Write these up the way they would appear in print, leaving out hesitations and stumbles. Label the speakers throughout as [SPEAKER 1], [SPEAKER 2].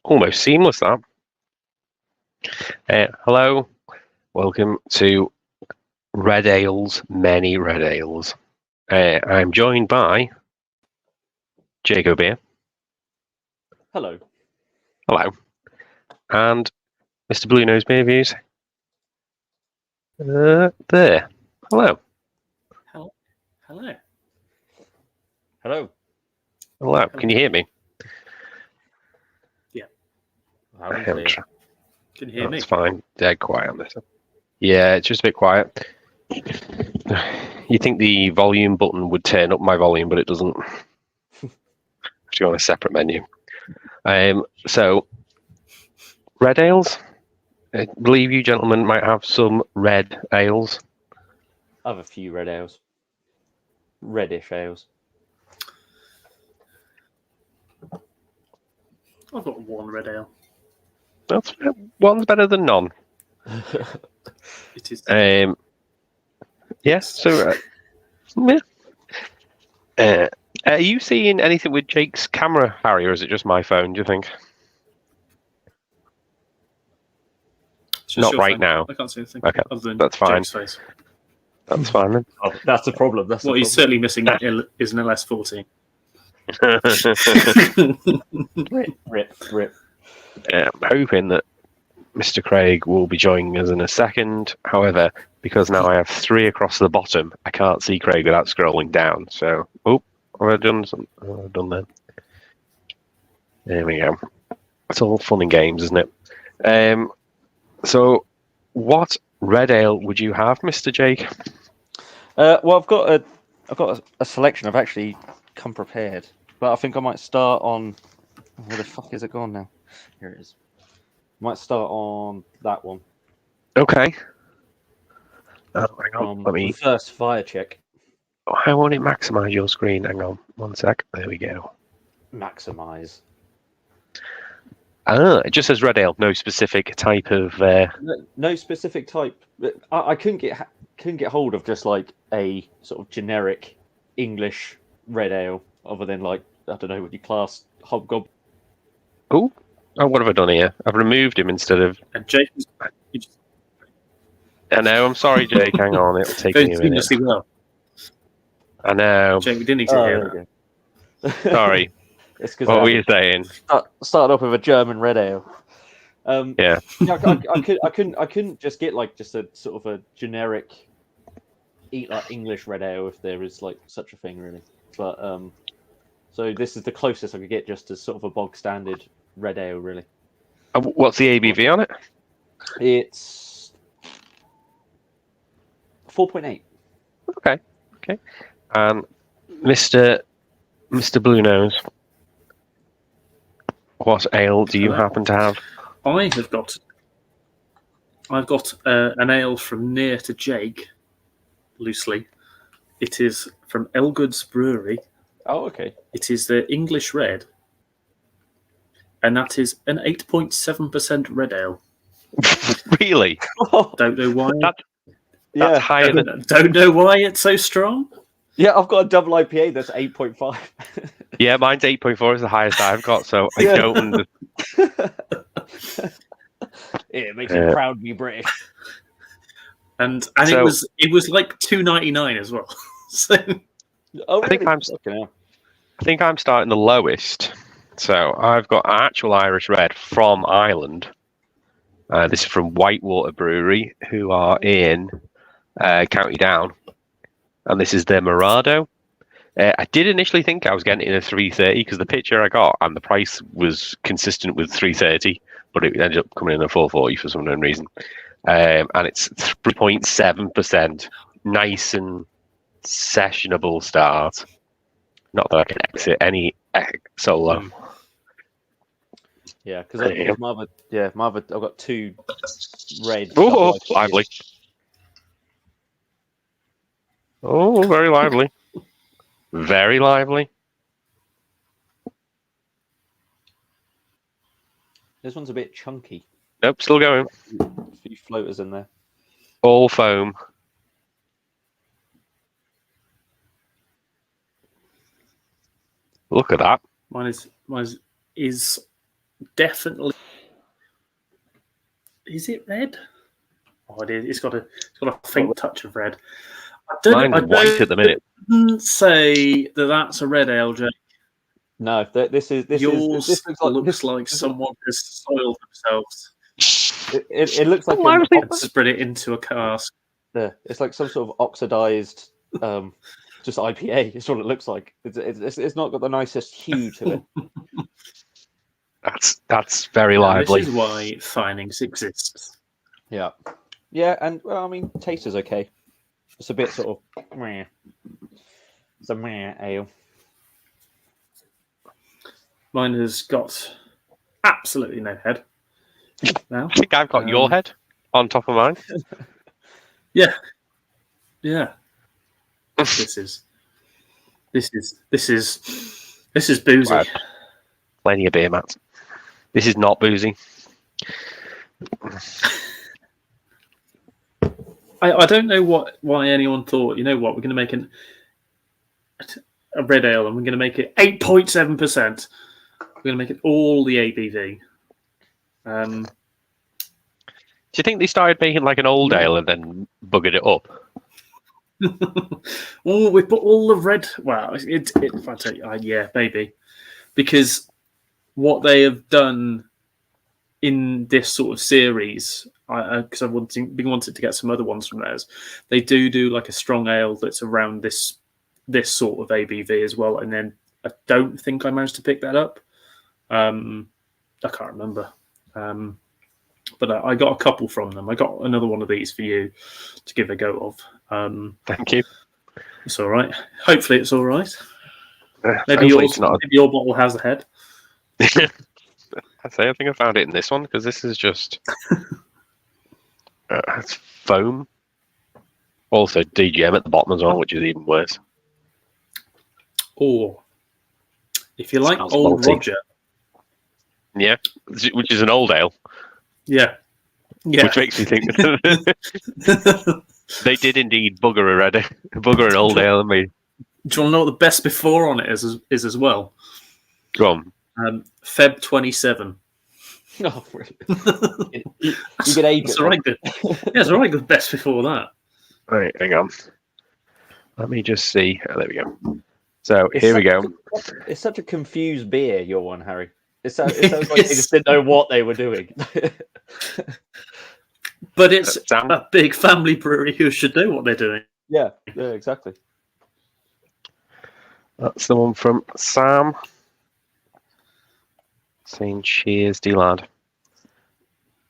[SPEAKER 1] Almost seamless, that. Hello, welcome to Red Ales, many Red Ales. I'm joined by Jacob here.
[SPEAKER 2] Hello.
[SPEAKER 1] Hello. And Mr. Blue Nose Beer Views. There. Hello.
[SPEAKER 3] Hello.
[SPEAKER 2] Hello.
[SPEAKER 1] Hello. Can you hear me?
[SPEAKER 3] Yeah.
[SPEAKER 2] Loud and clear.
[SPEAKER 3] Can you hear me?
[SPEAKER 1] That's fine. Dead quiet on this. Yeah, it's just a bit quiet. You think the volume button would turn up my volume, but it doesn't. Have to go on a separate menu. So, red ales. I believe you gentlemen might have some red ales.
[SPEAKER 2] I have a few red ales. Reddish ales.
[SPEAKER 3] I've got one red ale.
[SPEAKER 1] That's one's better than none.
[SPEAKER 3] It is.
[SPEAKER 1] Yeah. So, yeah. Are you seeing anything with Jake's camera, Harry, or is it just my phone? Do you think?
[SPEAKER 3] It's just
[SPEAKER 1] Not
[SPEAKER 3] your
[SPEAKER 1] right
[SPEAKER 3] phone.
[SPEAKER 1] now.
[SPEAKER 3] I can't see anything.
[SPEAKER 1] Okay,
[SPEAKER 3] other than
[SPEAKER 1] that's fine.
[SPEAKER 3] Jake's face.
[SPEAKER 1] That's fine then.
[SPEAKER 2] Oh, that's a problem. That's
[SPEAKER 3] What he's certainly missing is an LS14.
[SPEAKER 2] Rip.
[SPEAKER 1] I'm hoping that Mr. Craig will be joining us in a second. However, because now I have 3 across the bottom, I can't see Craig without scrolling down. So, have I done something? I've done that. There we go. It's all fun and games, isn't it? So, what red ale would you have, Mr. Jake?
[SPEAKER 2] Well, I've got a selection. I've actually come prepared, but I think I might start on. Where the fuck is it gone now? Here it is. Might start on that one.
[SPEAKER 1] Okay. Oh, hang on. Let me.
[SPEAKER 2] The first fire check.
[SPEAKER 1] How won't it maximize your screen? Hang on. 1 sec. There we go.
[SPEAKER 2] Maximize.
[SPEAKER 1] It just says red ale. No specific type of.
[SPEAKER 2] No specific type. I couldn't get hold of just like a sort of generic English red ale, other than like I don't know what you class hobgoblin.
[SPEAKER 1] Oh, what have I done here? I've removed him instead of.
[SPEAKER 3] And Jake.
[SPEAKER 1] I know. I'm sorry, Jake. Hang on. It'll take me a minute.
[SPEAKER 3] Well.
[SPEAKER 1] I know.
[SPEAKER 3] Jake, we didn't need to hear that.
[SPEAKER 1] Sorry.
[SPEAKER 2] It's because
[SPEAKER 1] What were you saying?
[SPEAKER 2] Started off with a German red ale.
[SPEAKER 1] Yeah.
[SPEAKER 2] I couldn't just get like just a sort of a generic English red ale if there is like such a thing really. But so this is the closest I could get just as sort of a bog standard red ale really.
[SPEAKER 1] What's the ABV on it?
[SPEAKER 2] It's 4.8.
[SPEAKER 1] Okay. And Mr. Blue Nose, what ale do you happen to have?
[SPEAKER 3] I've got an ale from near to Jake, loosely. It is from Elgood's Brewery.
[SPEAKER 2] Oh, okay.
[SPEAKER 3] It is the English Red, and that is an 8.7% red ale.
[SPEAKER 1] Really?
[SPEAKER 3] Don't know why.
[SPEAKER 1] That's higher than.
[SPEAKER 3] Don't know why it's so strong.
[SPEAKER 2] Yeah, I've got a double IPA that's 8.5.
[SPEAKER 1] Yeah, mine's 8.4 is the highest I've got, so I don't.
[SPEAKER 2] It makes me proud to be British.
[SPEAKER 3] And so, it was like $2.99 as well. So
[SPEAKER 2] oh, really?
[SPEAKER 1] I think I'm starting the lowest. So I've got actual Irish Red from Ireland. This is from Whitewater Brewery, who are in County Down, and this is their Morado. I did initially think I was getting it in a 330 because the picture I got and the price was consistent with 330, but it ended up coming in a 440 for some unknown reason. And it's 3.7%, nice and sessionable start. Not that I can exit any solo.
[SPEAKER 2] Yeah, because my other, I've got 2 red.
[SPEAKER 1] Oh, lively! Oh, very lively. Very lively.
[SPEAKER 2] This one's a bit chunky.
[SPEAKER 1] Nope, still going.
[SPEAKER 2] A few floaters in there.
[SPEAKER 1] All foam. Look at that.
[SPEAKER 3] Mine is definitely. Is it red? Oh, it is. It's got a faint touch of red.
[SPEAKER 1] Mine's white at the minute.
[SPEAKER 3] Wouldn't say that's a red ale, Jake.
[SPEAKER 2] No, this
[SPEAKER 3] Yours
[SPEAKER 2] looks
[SPEAKER 3] like someone has soiled themselves.
[SPEAKER 2] It looks like
[SPEAKER 3] spread it into a cask.
[SPEAKER 2] Yeah, it's like some sort of oxidized, just IPA. It's what it looks like. It's not got the nicest hue to it.
[SPEAKER 1] That's very lively.
[SPEAKER 3] This is why Finings exists.
[SPEAKER 2] Yeah, and well, I mean, taste is okay. It's a bit sort of meh. It's a meh ale.
[SPEAKER 3] Mine has got absolutely no head. Now
[SPEAKER 1] I think I've got your head on top of mine.
[SPEAKER 3] Yeah. This is boozy.
[SPEAKER 1] Wow. Plenty of beer, Matt. This is not boozy.
[SPEAKER 3] I don't know why anyone thought, you know what, we're going to make a red ale and we're going to make it 8.7%. We're going to make it all the ABV.
[SPEAKER 1] Do you think they started making like an old ale and then buggered it up?
[SPEAKER 3] Oh, we put all the red. Well, if I tell you, yeah, maybe, because what they have done in this sort of series, because I've been wanting to get some other ones from theirs. They do like a strong ale that's around this sort of ABV as well, and then I don't think I managed to pick that up. I can't remember. But I got a couple from them. I got another one of these for you to give a go of.
[SPEAKER 1] Thank you.
[SPEAKER 3] It's all right. Hopefully it's all right.
[SPEAKER 1] Maybe
[SPEAKER 3] your bottle has a head.
[SPEAKER 1] I think I found it in this one because this is just it's foam. Also DGM at the bottom as well, which is even worse.
[SPEAKER 3] Or if you like
[SPEAKER 1] Smells
[SPEAKER 3] Old
[SPEAKER 1] malty.
[SPEAKER 3] Roger.
[SPEAKER 1] Yeah, which is an old ale.
[SPEAKER 3] Yeah.
[SPEAKER 1] Which makes me think they did indeed bugger an old ale and me.
[SPEAKER 3] Do you want to know what the best before on it is as well?
[SPEAKER 1] Go on.
[SPEAKER 3] Feb 27.
[SPEAKER 2] Oh, really? you get age.
[SPEAKER 3] It's all right. Good. Yeah, it's all right. Good best before that.
[SPEAKER 1] Right, hang on. Let me just see. Oh, there we go. So here we go.
[SPEAKER 2] It's such a confused beer, your one, Harry. It sounds like they just didn't know what they were doing.
[SPEAKER 3] But it's a big family brewery who should know what they're doing.
[SPEAKER 2] Yeah, exactly.
[SPEAKER 1] That's the one from Sam. Saying cheers, D-Lad.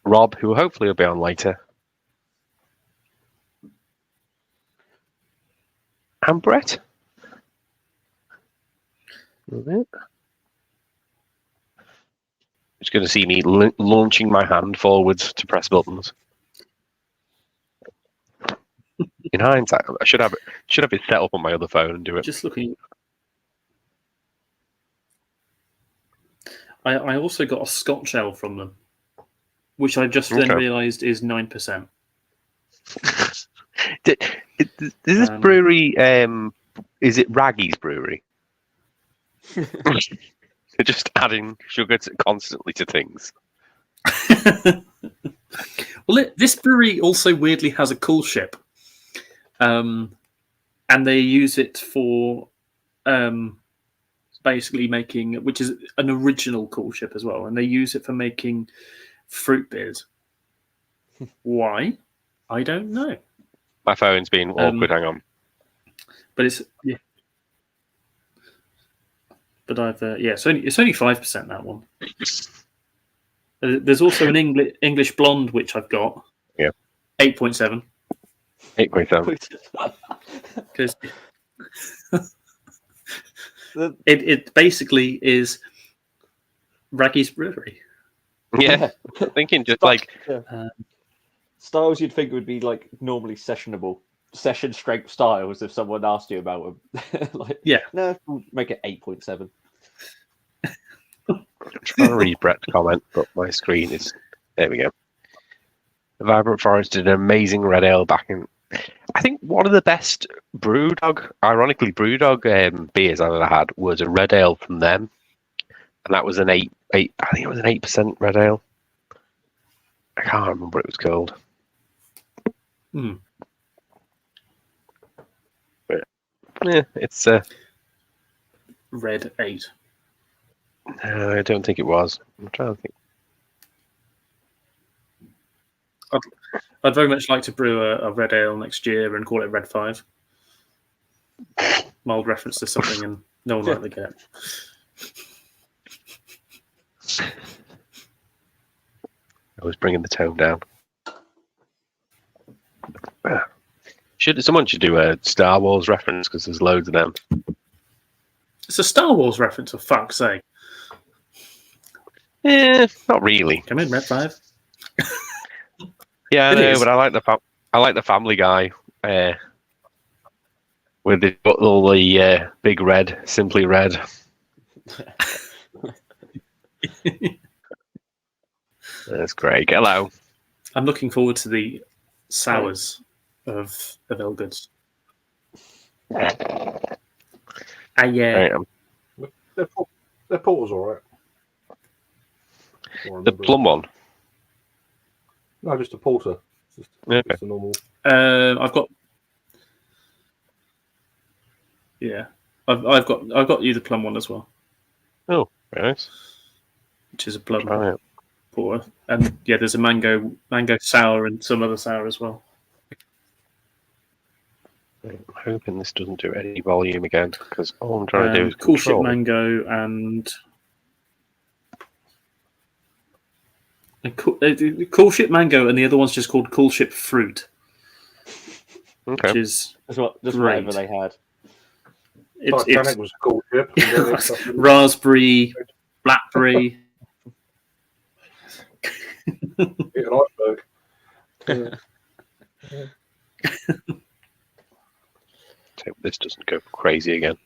[SPEAKER 1] Rob, who hopefully will be on later. And Brett. Just going to see me launching my hand forwards to press buttons. In hindsight, I should have it set up on my other phone and do it.
[SPEAKER 3] Just looking. I also got a Scotch ale from them, which I just then realised is 9%.
[SPEAKER 1] Is this brewery? Is it Raggy's Brewery? They're just adding sugar constantly to things.
[SPEAKER 3] Well, this brewery also weirdly has a cool ship, and they use it for basically making, which is an original cool ship as well, and they use it for making fruit beers. Why? I don't know.
[SPEAKER 1] My phone's been awkward. Hang on.
[SPEAKER 3] But it's But I've it's only 5% that one. There's also an English blonde which I've got.
[SPEAKER 1] Yeah.
[SPEAKER 3] 8.7.
[SPEAKER 1] 8.7.
[SPEAKER 3] Because it basically is Raggy's Brewery.
[SPEAKER 1] Yeah. I'm thinking just like
[SPEAKER 2] styles you'd think would be like normally session strength styles if someone asked you about them. No, we'll make it 8.7.
[SPEAKER 1] I'm trying to read Brett's comment, but my screen is there. We go. The Vibrant Forest did an amazing red ale back in. I think one of the best Brewdog beers I've ever had was a red ale from them, and that was an 8. I think it was an 8% red ale. I can't remember what it was called.
[SPEAKER 3] Hmm.
[SPEAKER 1] But, yeah, it's.
[SPEAKER 3] Red 8.
[SPEAKER 1] I don't think it was. I'm trying to think.
[SPEAKER 3] I'd very much like to brew a red ale next year and call it Red 5. Mild reference to something, and no one will likely get it.
[SPEAKER 1] I was bringing the tone down. Someone should do a Star Wars reference because there's loads of them.
[SPEAKER 3] It's a Star Wars reference, for fuck's sake.
[SPEAKER 1] Not really.
[SPEAKER 3] Come in, Red 5.
[SPEAKER 1] Yeah, I
[SPEAKER 3] It
[SPEAKER 1] know,
[SPEAKER 3] is.
[SPEAKER 1] but I like the Family Guy with the all the big red, simply red. That's great. Hello.
[SPEAKER 3] I'm looking forward to the sours of Elgoods. Yeah.
[SPEAKER 1] Right,
[SPEAKER 4] Their porter's all right.
[SPEAKER 1] the plum one.
[SPEAKER 4] No, just a porter.
[SPEAKER 1] Okay.
[SPEAKER 4] Just a normal.
[SPEAKER 3] I've got. Yeah, I've got you the plum one as well,
[SPEAKER 1] Oh, very nice.
[SPEAKER 3] which is a plum
[SPEAKER 1] Try it.
[SPEAKER 3] porter, and yeah, there's a mango sour and some other sour as well.
[SPEAKER 1] I'm hoping this doesn't do any volume again because all I'm trying to do is
[SPEAKER 3] Cool ship
[SPEAKER 1] control.
[SPEAKER 3] mango and cool ship mango, and the other one's just called cool ship fruit,
[SPEAKER 1] Okay.
[SPEAKER 3] which is
[SPEAKER 2] Just
[SPEAKER 3] Great.
[SPEAKER 2] whatever they had.
[SPEAKER 4] Titanic was a cool ship. and then it's up in-
[SPEAKER 3] raspberry, blackberry.
[SPEAKER 4] hit an iceberg.
[SPEAKER 1] Hope this doesn't go crazy again.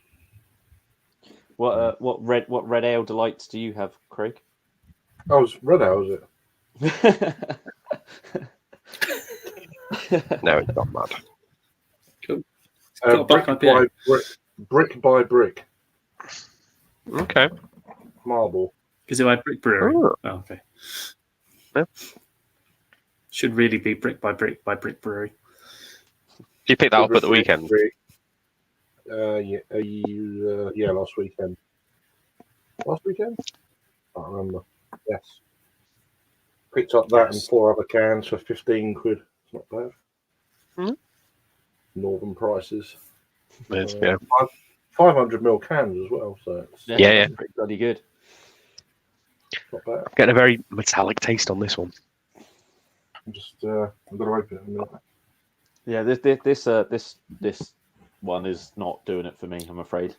[SPEAKER 2] What red ale delights do you have, Craig?
[SPEAKER 4] I was red ale, was it?
[SPEAKER 1] No, it's not mad.
[SPEAKER 3] Got a black IPA.
[SPEAKER 4] Brick by brick.
[SPEAKER 1] Okay.
[SPEAKER 4] Marble.
[SPEAKER 3] Is it by Brick Brewery?
[SPEAKER 1] Oh.
[SPEAKER 3] Oh, okay.
[SPEAKER 1] Yeah.
[SPEAKER 3] Should really be Brick by Brick by Brick Brewery.
[SPEAKER 1] Did you pick that up at the weekend?
[SPEAKER 4] Yeah, last weekend. Last weekend? I can't remember. Yes. Picked up that and 4 other cans for 15 quid. It's not bad.
[SPEAKER 1] Mhm.
[SPEAKER 4] Northern prices.
[SPEAKER 1] It's, yeah.
[SPEAKER 4] 500ml cans as well, so it's
[SPEAKER 1] Yeah.
[SPEAKER 2] Pretty bloody good.
[SPEAKER 4] not bad.
[SPEAKER 1] I'm getting a very metallic taste on this one.
[SPEAKER 4] I'm just I'm gonna open it in a minute.
[SPEAKER 2] Yeah, this one is not doing it for me. I'm afraid.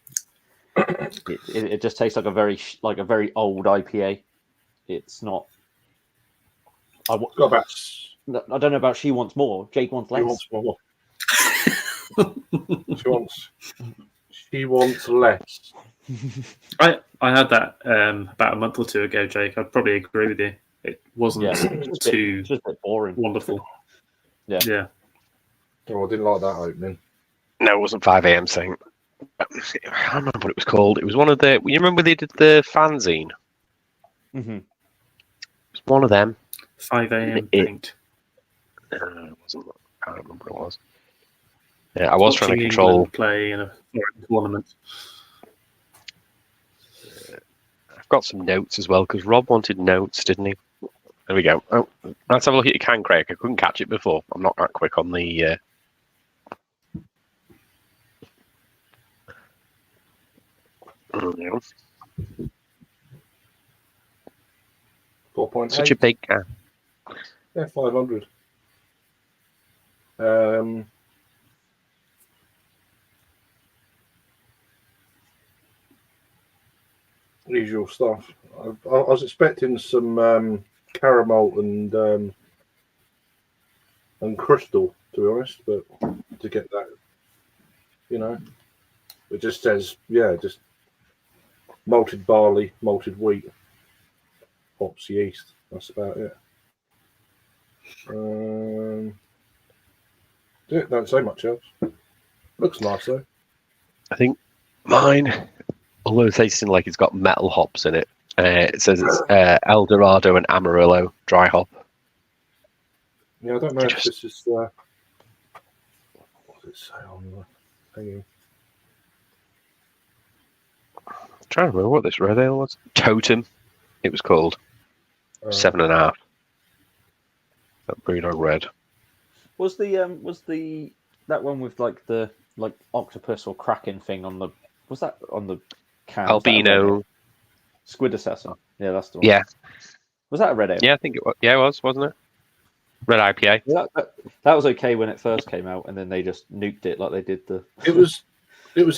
[SPEAKER 2] It just tastes like a very old IPA. It's not.
[SPEAKER 4] Got about
[SPEAKER 2] I don't know about she wants more. Jake wants less.
[SPEAKER 4] She wants more. She wants less.
[SPEAKER 3] I had that about a month or two ago, Jake. I'd probably agree with you. It wasn't too
[SPEAKER 2] It's just a bit boring.
[SPEAKER 3] wonderful.
[SPEAKER 2] Yeah.
[SPEAKER 4] Oh, I didn't like that opening.
[SPEAKER 1] No, it wasn't 5 a.m. Saint. I can't remember what it was called. It was one of the. You remember they did the fanzine?
[SPEAKER 2] Mm-hmm.
[SPEAKER 1] It was one of them.
[SPEAKER 3] 5 a.m.
[SPEAKER 1] It-
[SPEAKER 3] paint.
[SPEAKER 1] It wasn't. I can't remember what it was. Yeah, I was trying to
[SPEAKER 3] Watching
[SPEAKER 1] control.
[SPEAKER 3] England play in a foreign tournament.
[SPEAKER 1] I've got some notes as well because Rob wanted notes, didn't he? There we go. Oh, let's have a look at your can, Craig. I couldn't catch it before. I'm not that quick on the.
[SPEAKER 4] 4.8.
[SPEAKER 1] Such a big can.
[SPEAKER 4] Yeah, 500. Usual stuff. I was expecting some caramel and crystal, to be honest, but to get that, it just says, just malted barley, malted wheat, hops, yeast. That's about it. Don't say much else. Looks nice though.
[SPEAKER 1] I think mine, although it's tasting like it's got metal hops in it, It says it's El Dorado and Amarillo dry hop.
[SPEAKER 4] Yeah, I don't know if this is. What does it say on the thing?
[SPEAKER 1] I'm trying to remember what this red ale was. Totem, it was called. 7.5. That Brewdog Red.
[SPEAKER 2] Was that one with like the octopus or kraken thing on the? Was that on the can?
[SPEAKER 1] Albino.
[SPEAKER 2] Squid assassin. Yeah, that's the one.
[SPEAKER 1] Yeah.
[SPEAKER 2] Was that a red ale?
[SPEAKER 1] Yeah, I think it was. Yeah, it was, wasn't it? Red IPA.
[SPEAKER 2] Yeah, that was okay when it first came out, and then they just nuked it like they did the.
[SPEAKER 4] It was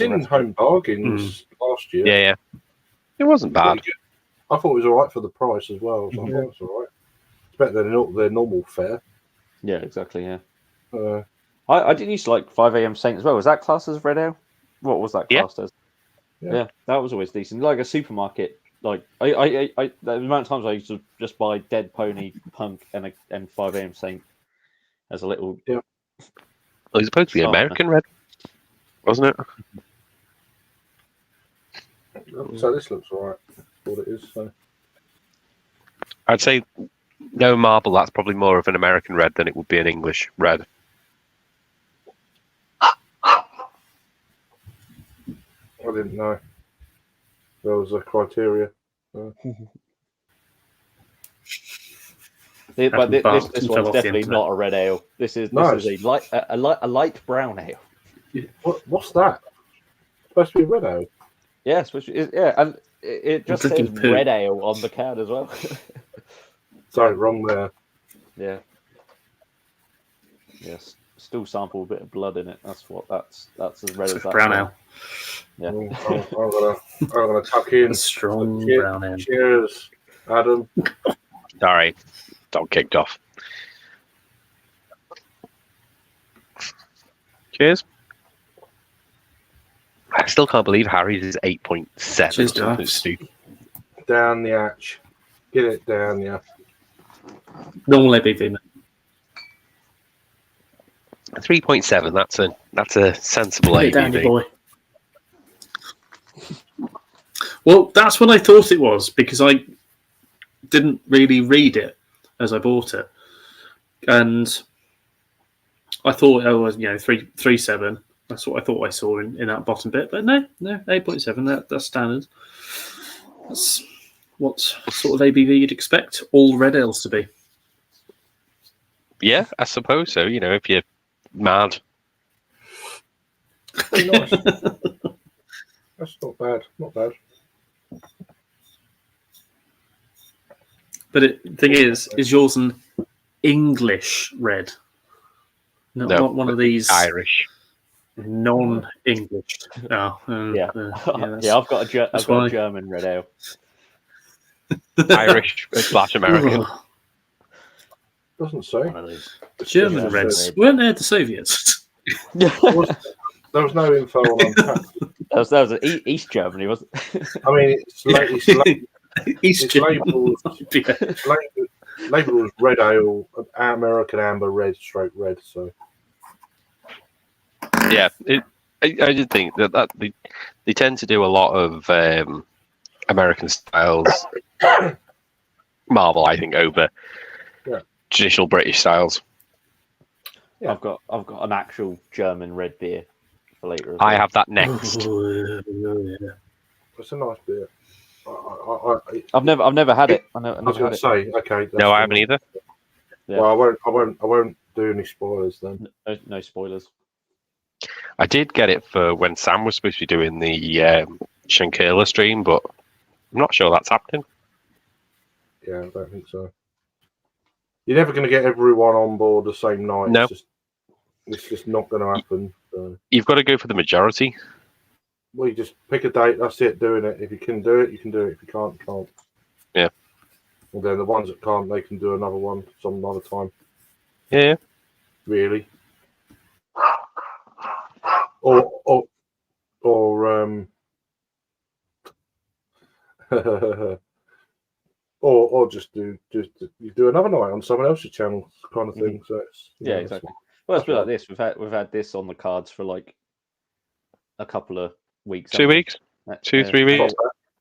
[SPEAKER 4] in Home Bargains last year.
[SPEAKER 1] Yeah. It wasn't bad.
[SPEAKER 4] I thought it was all right for the price as well. So I thought it's all right. It's better than their normal fare.
[SPEAKER 2] Yeah, exactly. Yeah. I did used to like 5 a.m. Saint as well. Was that classed as red ale? What was that classed as? Yeah, that was always decent. Like a supermarket. Like I the amount of times I used to just buy Dead Pony, Punk, and 5 a.m. Saint as a little.
[SPEAKER 1] Yeah. Well, it's supposed to be American red, wasn't it?
[SPEAKER 4] So this looks all right. What it is. So.
[SPEAKER 1] I'd say no marble. That's probably more of an American red than it would be an English red.
[SPEAKER 4] I didn't know there was a criteria.
[SPEAKER 2] But this one's definitely not a red ale. This is a light brown ale.
[SPEAKER 4] What's that? It's supposed to be a red ale.
[SPEAKER 2] Yeah, and it just says red ale on the can as well.
[SPEAKER 4] Sorry, wrong there.
[SPEAKER 2] Yeah. Yes. Still sample a bit of blood in it. That's as red as that.
[SPEAKER 3] Brown ale.
[SPEAKER 2] Yeah.
[SPEAKER 4] I'm gonna tuck in
[SPEAKER 3] a strong brown ale.
[SPEAKER 4] Cheers, Adam.
[SPEAKER 1] Sorry, dog kicked off. Cheers. I still can't believe Harry's is 8.7.
[SPEAKER 3] Cheers, Josh.
[SPEAKER 4] Down the hatch. Get it down, yeah.
[SPEAKER 3] Normal ABV, mate.
[SPEAKER 1] 3.7. That's a sensible
[SPEAKER 3] Get it
[SPEAKER 1] ABV.
[SPEAKER 3] down, boy. Well, that's what I thought it was because I didn't really read it as I bought it, and I thought it was 3.7. That's what I thought I saw in that bottom bit, but no, 8.7. That's standard. That's what sort of ABV you'd expect all red ales to be.
[SPEAKER 1] Yeah, I suppose so. If you're mad.
[SPEAKER 4] Very nice. That's not bad. Not bad.
[SPEAKER 3] But the thing is yours an English red? No, not one of these
[SPEAKER 1] Irish.
[SPEAKER 3] Non-English. Oh,
[SPEAKER 2] yeah. I've got a German red ale.
[SPEAKER 1] Irish / American.
[SPEAKER 4] Doesn't say.
[SPEAKER 3] German reds. Weren't they the Soviets?
[SPEAKER 4] There was no info on Untapped.
[SPEAKER 2] That was East Germany, wasn't it?
[SPEAKER 4] I mean, it's labelled as red ale, American amber, red, straight red. So
[SPEAKER 1] yeah, I did think that they tend to do a lot of American styles marble. I think over traditional British styles.
[SPEAKER 2] Yeah. I've got an actual German red beer for later.
[SPEAKER 1] I have that next.
[SPEAKER 4] It's a nice beer.
[SPEAKER 2] I've never had it. I
[SPEAKER 4] was going to say, okay.
[SPEAKER 1] No, I haven't either.
[SPEAKER 2] Yeah.
[SPEAKER 4] Well, I won't do any spoilers then.
[SPEAKER 2] No spoilers.
[SPEAKER 1] I did get it for when Sam was supposed to be doing the Shankirla stream, but I'm not sure that's happening.
[SPEAKER 4] Yeah, I don't think so. You're never going to get everyone on board the same night.
[SPEAKER 1] No.
[SPEAKER 4] It's just not going to happen. So.
[SPEAKER 1] You've got to go for the majority.
[SPEAKER 4] Well, you just pick a date. That's it. Doing it. If you can do it, you can do it. If you can't, you can't.
[SPEAKER 1] Yeah.
[SPEAKER 4] And then the ones that can't, they can do another one some other time.
[SPEAKER 1] Yeah.
[SPEAKER 4] Really. Or just do another night on someone else's channel kind of thing. So it's,
[SPEAKER 2] exactly. Well, it's a bit like this. We've had this on the cards for like a couple of weeks.
[SPEAKER 1] 2 weeks, 2-3 weeks.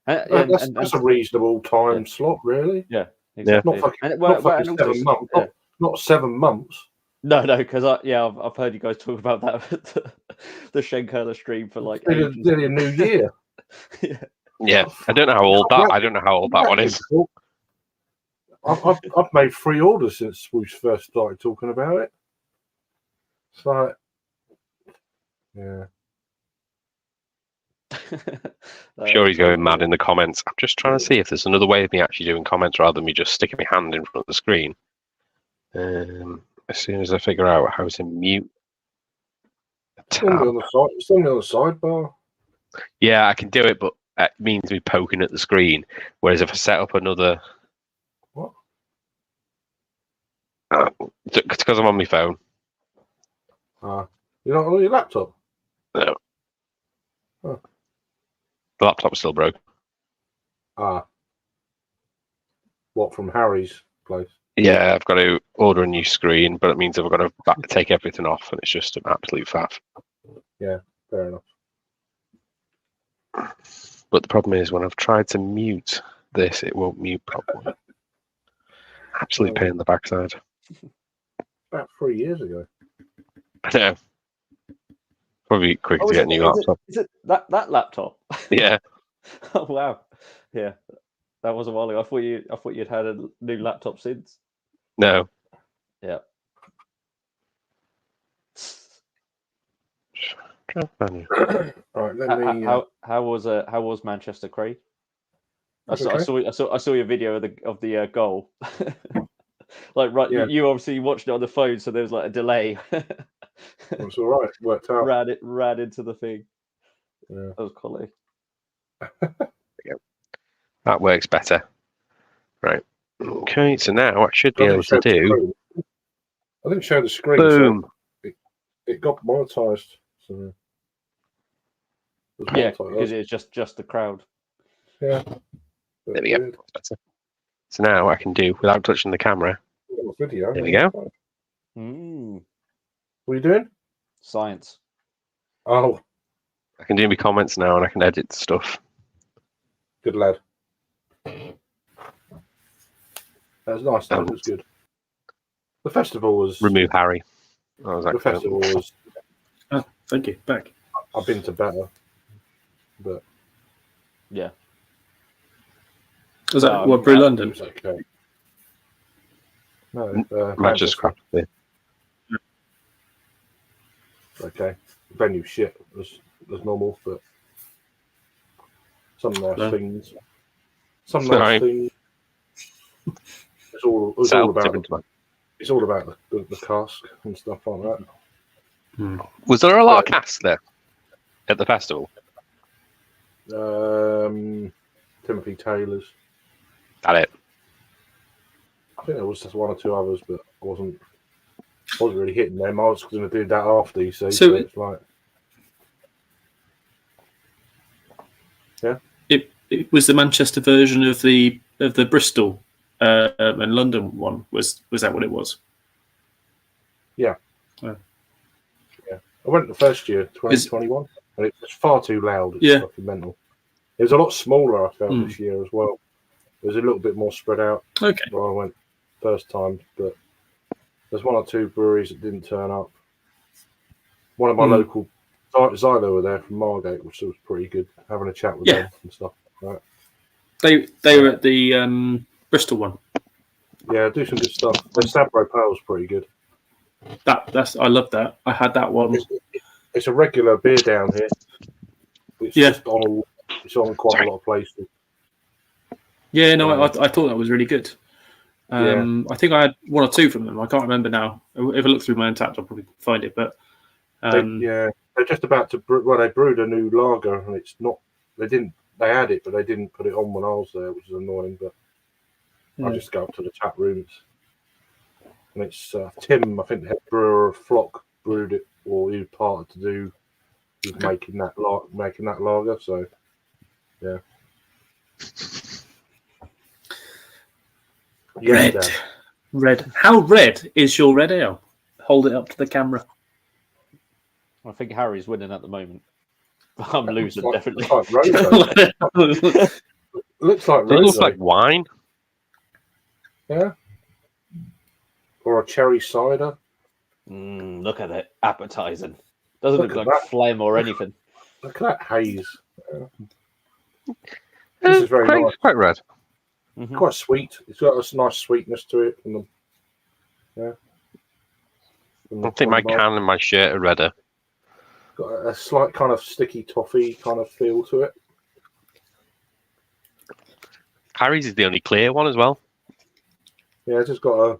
[SPEAKER 4] That's a reasonable time slot, really.
[SPEAKER 2] Yeah, exactly.
[SPEAKER 4] Not fucking,
[SPEAKER 2] and,
[SPEAKER 4] not fucking
[SPEAKER 2] and
[SPEAKER 4] 7
[SPEAKER 2] also,
[SPEAKER 4] months. Not 7 months.
[SPEAKER 2] No, because I've heard you guys talk about that the Shenkurla stream for like ages.
[SPEAKER 4] Nearly a new year.
[SPEAKER 1] Yeah, I don't know how old that one is.
[SPEAKER 4] I've made 3 orders since we first started talking about it. It's like, yeah.
[SPEAKER 1] I'm sure he's going mad in the comments. I'm just trying to see if there's another way of me actually doing comments rather than me just sticking my hand in front of the screen. As soon as I figure out how to mute a
[SPEAKER 4] It's only
[SPEAKER 1] tab.
[SPEAKER 4] on the side. It's only on the sidebar.
[SPEAKER 1] Yeah, I can do it, but it means me poking at the screen. Whereas if I set up another,
[SPEAKER 4] What?
[SPEAKER 1] It's because I'm on my phone.
[SPEAKER 4] You're not on your laptop?
[SPEAKER 1] No.
[SPEAKER 4] Oh.
[SPEAKER 1] The laptop's still broke.
[SPEAKER 4] What, from Harry's place?
[SPEAKER 1] Yeah, I've got to order a new screen, but it means I've got to take everything off, and it's just an absolute faff.
[SPEAKER 4] Yeah, fair enough.
[SPEAKER 1] But the problem is, when I've tried to mute this, it won't mute properly. Absolute pain in the backside.
[SPEAKER 4] About 3 years ago.
[SPEAKER 1] I know. Probably quicker to get a new laptop.
[SPEAKER 2] Is it that laptop?
[SPEAKER 1] Yeah.
[SPEAKER 2] Oh wow. Yeah. That was a while ago. I thought you'd had a new laptop since.
[SPEAKER 1] No.
[SPEAKER 2] Yeah.
[SPEAKER 4] All right, let me.
[SPEAKER 2] How was Manchester, Craig? I
[SPEAKER 4] Okay.
[SPEAKER 2] saw your video of the goal.
[SPEAKER 4] Yeah.
[SPEAKER 2] You obviously watched it on the phone, so there was like a delay.
[SPEAKER 4] It's all right. Worked out.
[SPEAKER 2] Ran into the thing.
[SPEAKER 4] Yeah.
[SPEAKER 2] That was quality.
[SPEAKER 1] That works better. Right. Okay, so now I should be able to do.
[SPEAKER 4] I didn't show the screen.
[SPEAKER 1] Boom.
[SPEAKER 4] So it got monetized. So
[SPEAKER 2] Yeah, because it's just the crowd.
[SPEAKER 4] Yeah.
[SPEAKER 1] There we go. That's better. So now I can do without touching the camera.
[SPEAKER 4] Video.
[SPEAKER 1] There we go.
[SPEAKER 4] What are you doing?
[SPEAKER 2] Science.
[SPEAKER 4] Oh,
[SPEAKER 1] I can do my comments now, and I can edit stuff.
[SPEAKER 4] good lad. That was nice. That was good. The festival was.
[SPEAKER 1] Remove Harry. That was
[SPEAKER 4] The festival was.
[SPEAKER 3] Oh, thank you. Back.
[SPEAKER 4] I've been to better, but
[SPEAKER 2] Yeah.
[SPEAKER 3] Was that what, Brew
[SPEAKER 4] it
[SPEAKER 3] London?
[SPEAKER 4] was okay. No,
[SPEAKER 1] Manchester Craft Beer.
[SPEAKER 4] Okay, venue shit was normal, but some nice things. Some nice things. It's all about. It's all about the cask and stuff like that.
[SPEAKER 1] Was there a lot of casts there at the festival?
[SPEAKER 4] Timothy Taylor's.
[SPEAKER 1] That it.
[SPEAKER 4] I think there was just 1 or 2 others, but I wasn't really hitting them. I was going to do that after, you see. So it's like, yeah.
[SPEAKER 3] It was the Manchester version of the Bristol and London one. Was that what it was?
[SPEAKER 4] Yeah.
[SPEAKER 3] Oh.
[SPEAKER 4] Yeah. I went the first year, 2021, and it was far too loud. It's fucking mental. It was a lot smaller, I felt, this year as well. It was a little bit more spread out.
[SPEAKER 3] Okay.
[SPEAKER 4] Where I went first time, but there's 1 or 2 breweries that didn't turn up. One of my local Xylo were there from Margate, which was pretty good. Having a chat with them and stuff like that.
[SPEAKER 3] They were at the Bristol one.
[SPEAKER 4] Yeah, do some good stuff. The Sabro Pale's pretty good.
[SPEAKER 3] I love that. I had that one.
[SPEAKER 4] It's a regular beer down here. It's just it's on quite a lot of places.
[SPEAKER 3] Yeah, no, I thought that was really good. I think I had 1 or 2 from them. I can't remember now. If I look through my Untapped, I'll probably find it. But
[SPEAKER 4] they're just about to they brewed a new lager, and it's not. They had it, but they didn't put it on when I was there, which is annoying. But I just go up to the tap rooms, and it's Tim, I think the head brewer of Flock, brewed it, or he was part to do with making that lager. So yeah.
[SPEAKER 3] Red. How red is your red ale? Hold it up to the camera.
[SPEAKER 2] I think Harry's winning at the moment. I'm losing, definitely.
[SPEAKER 4] Looks like
[SPEAKER 1] It looks
[SPEAKER 4] rosé.
[SPEAKER 1] like wine.
[SPEAKER 4] Yeah. Or a cherry cider.
[SPEAKER 2] Look at it, appetizing. Doesn't
[SPEAKER 4] Look
[SPEAKER 2] look
[SPEAKER 4] at
[SPEAKER 2] like
[SPEAKER 4] that.
[SPEAKER 2] phlegm or anything.
[SPEAKER 4] Look at that haze. This is very nice.
[SPEAKER 1] Quite red.
[SPEAKER 2] Mhm.
[SPEAKER 4] Quite sweet. It's got a nice sweetness to it. From the,
[SPEAKER 1] I think my can and my shirt are redder.
[SPEAKER 4] got a slight kind of sticky toffee kind of feel to it.
[SPEAKER 1] Harry's is the only clear one as well.
[SPEAKER 4] Yeah, it's just got a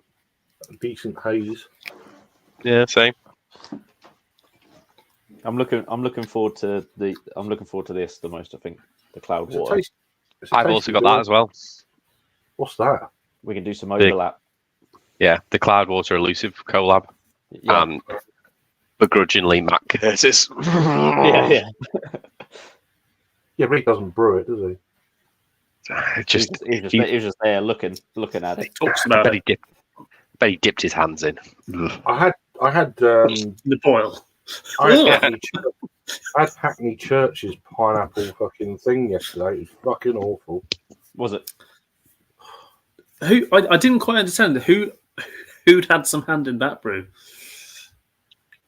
[SPEAKER 4] decent haze.
[SPEAKER 1] Yeah, same.
[SPEAKER 2] I'm looking forward to this the most. I think the cloud
[SPEAKER 4] It's a
[SPEAKER 2] water.
[SPEAKER 1] I've also got that as well.
[SPEAKER 4] What's that?
[SPEAKER 2] We can do some overlap.
[SPEAKER 1] Yeah, the Cloudwater Elusive collab.
[SPEAKER 2] Yeah,
[SPEAKER 1] And begrudgingly Matt Curtis.
[SPEAKER 2] yeah.
[SPEAKER 4] Yeah, but he doesn't brew it, does he?
[SPEAKER 2] He was just there looking at
[SPEAKER 3] He
[SPEAKER 2] it.
[SPEAKER 3] talks about it.
[SPEAKER 1] Bet he dipped his hands in. Ugh.
[SPEAKER 4] I had
[SPEAKER 3] The boil.
[SPEAKER 4] I had Hackney Church's pineapple fucking thing yesterday. It was fucking awful.
[SPEAKER 2] Was it?
[SPEAKER 3] Who I didn't quite understand who'd had some hand in that brew.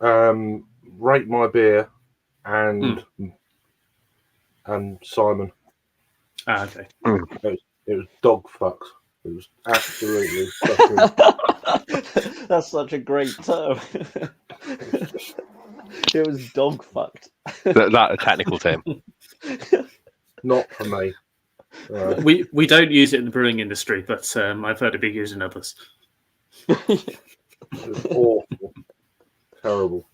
[SPEAKER 4] Rate My Beer and Simon.
[SPEAKER 3] Okay.
[SPEAKER 4] It was dog fucks. It was absolutely fucking...
[SPEAKER 2] That's such a great term. It was dog fucked.
[SPEAKER 1] That a technical term.
[SPEAKER 4] not for me.
[SPEAKER 3] We don't use it in the brewing industry, but I've heard it be used in others.
[SPEAKER 4] It was awful. Terrible.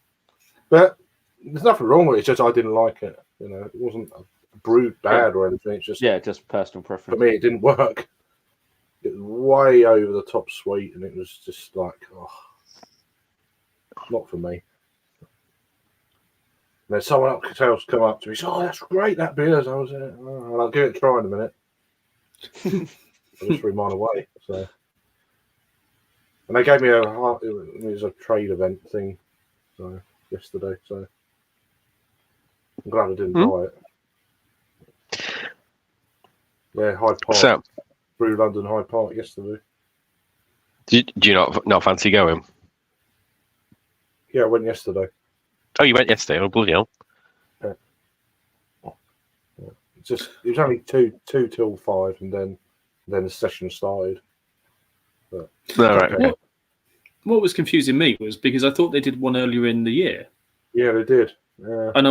[SPEAKER 4] But there's nothing wrong with it. It's just I didn't like it. You know, it wasn't brewed bad or anything. It's just
[SPEAKER 2] Just personal
[SPEAKER 4] for
[SPEAKER 2] preference.
[SPEAKER 4] me, it didn't work. It was way over the top sweet, and it was just like, not for me. And then someone else come up to me, said, "Oh, that's great, that beer." So I was, I'll give it a try in a minute. I just threw mine away. So, and they gave me it was a trade event thing, so yesterday. So I'm glad I didn't buy it. Yeah, Hyde Park.
[SPEAKER 1] So,
[SPEAKER 4] Brew London Hyde Park yesterday.
[SPEAKER 1] do you not fancy going?
[SPEAKER 4] Yeah, I went yesterday.
[SPEAKER 1] Oh, you went yesterday. Oh, bloody hell.
[SPEAKER 4] It was only two till 5, and then the session started. But,
[SPEAKER 1] All right.
[SPEAKER 4] okay.
[SPEAKER 3] What was confusing me was because I thought they did one earlier in the year,
[SPEAKER 4] Yeah, they did.
[SPEAKER 3] and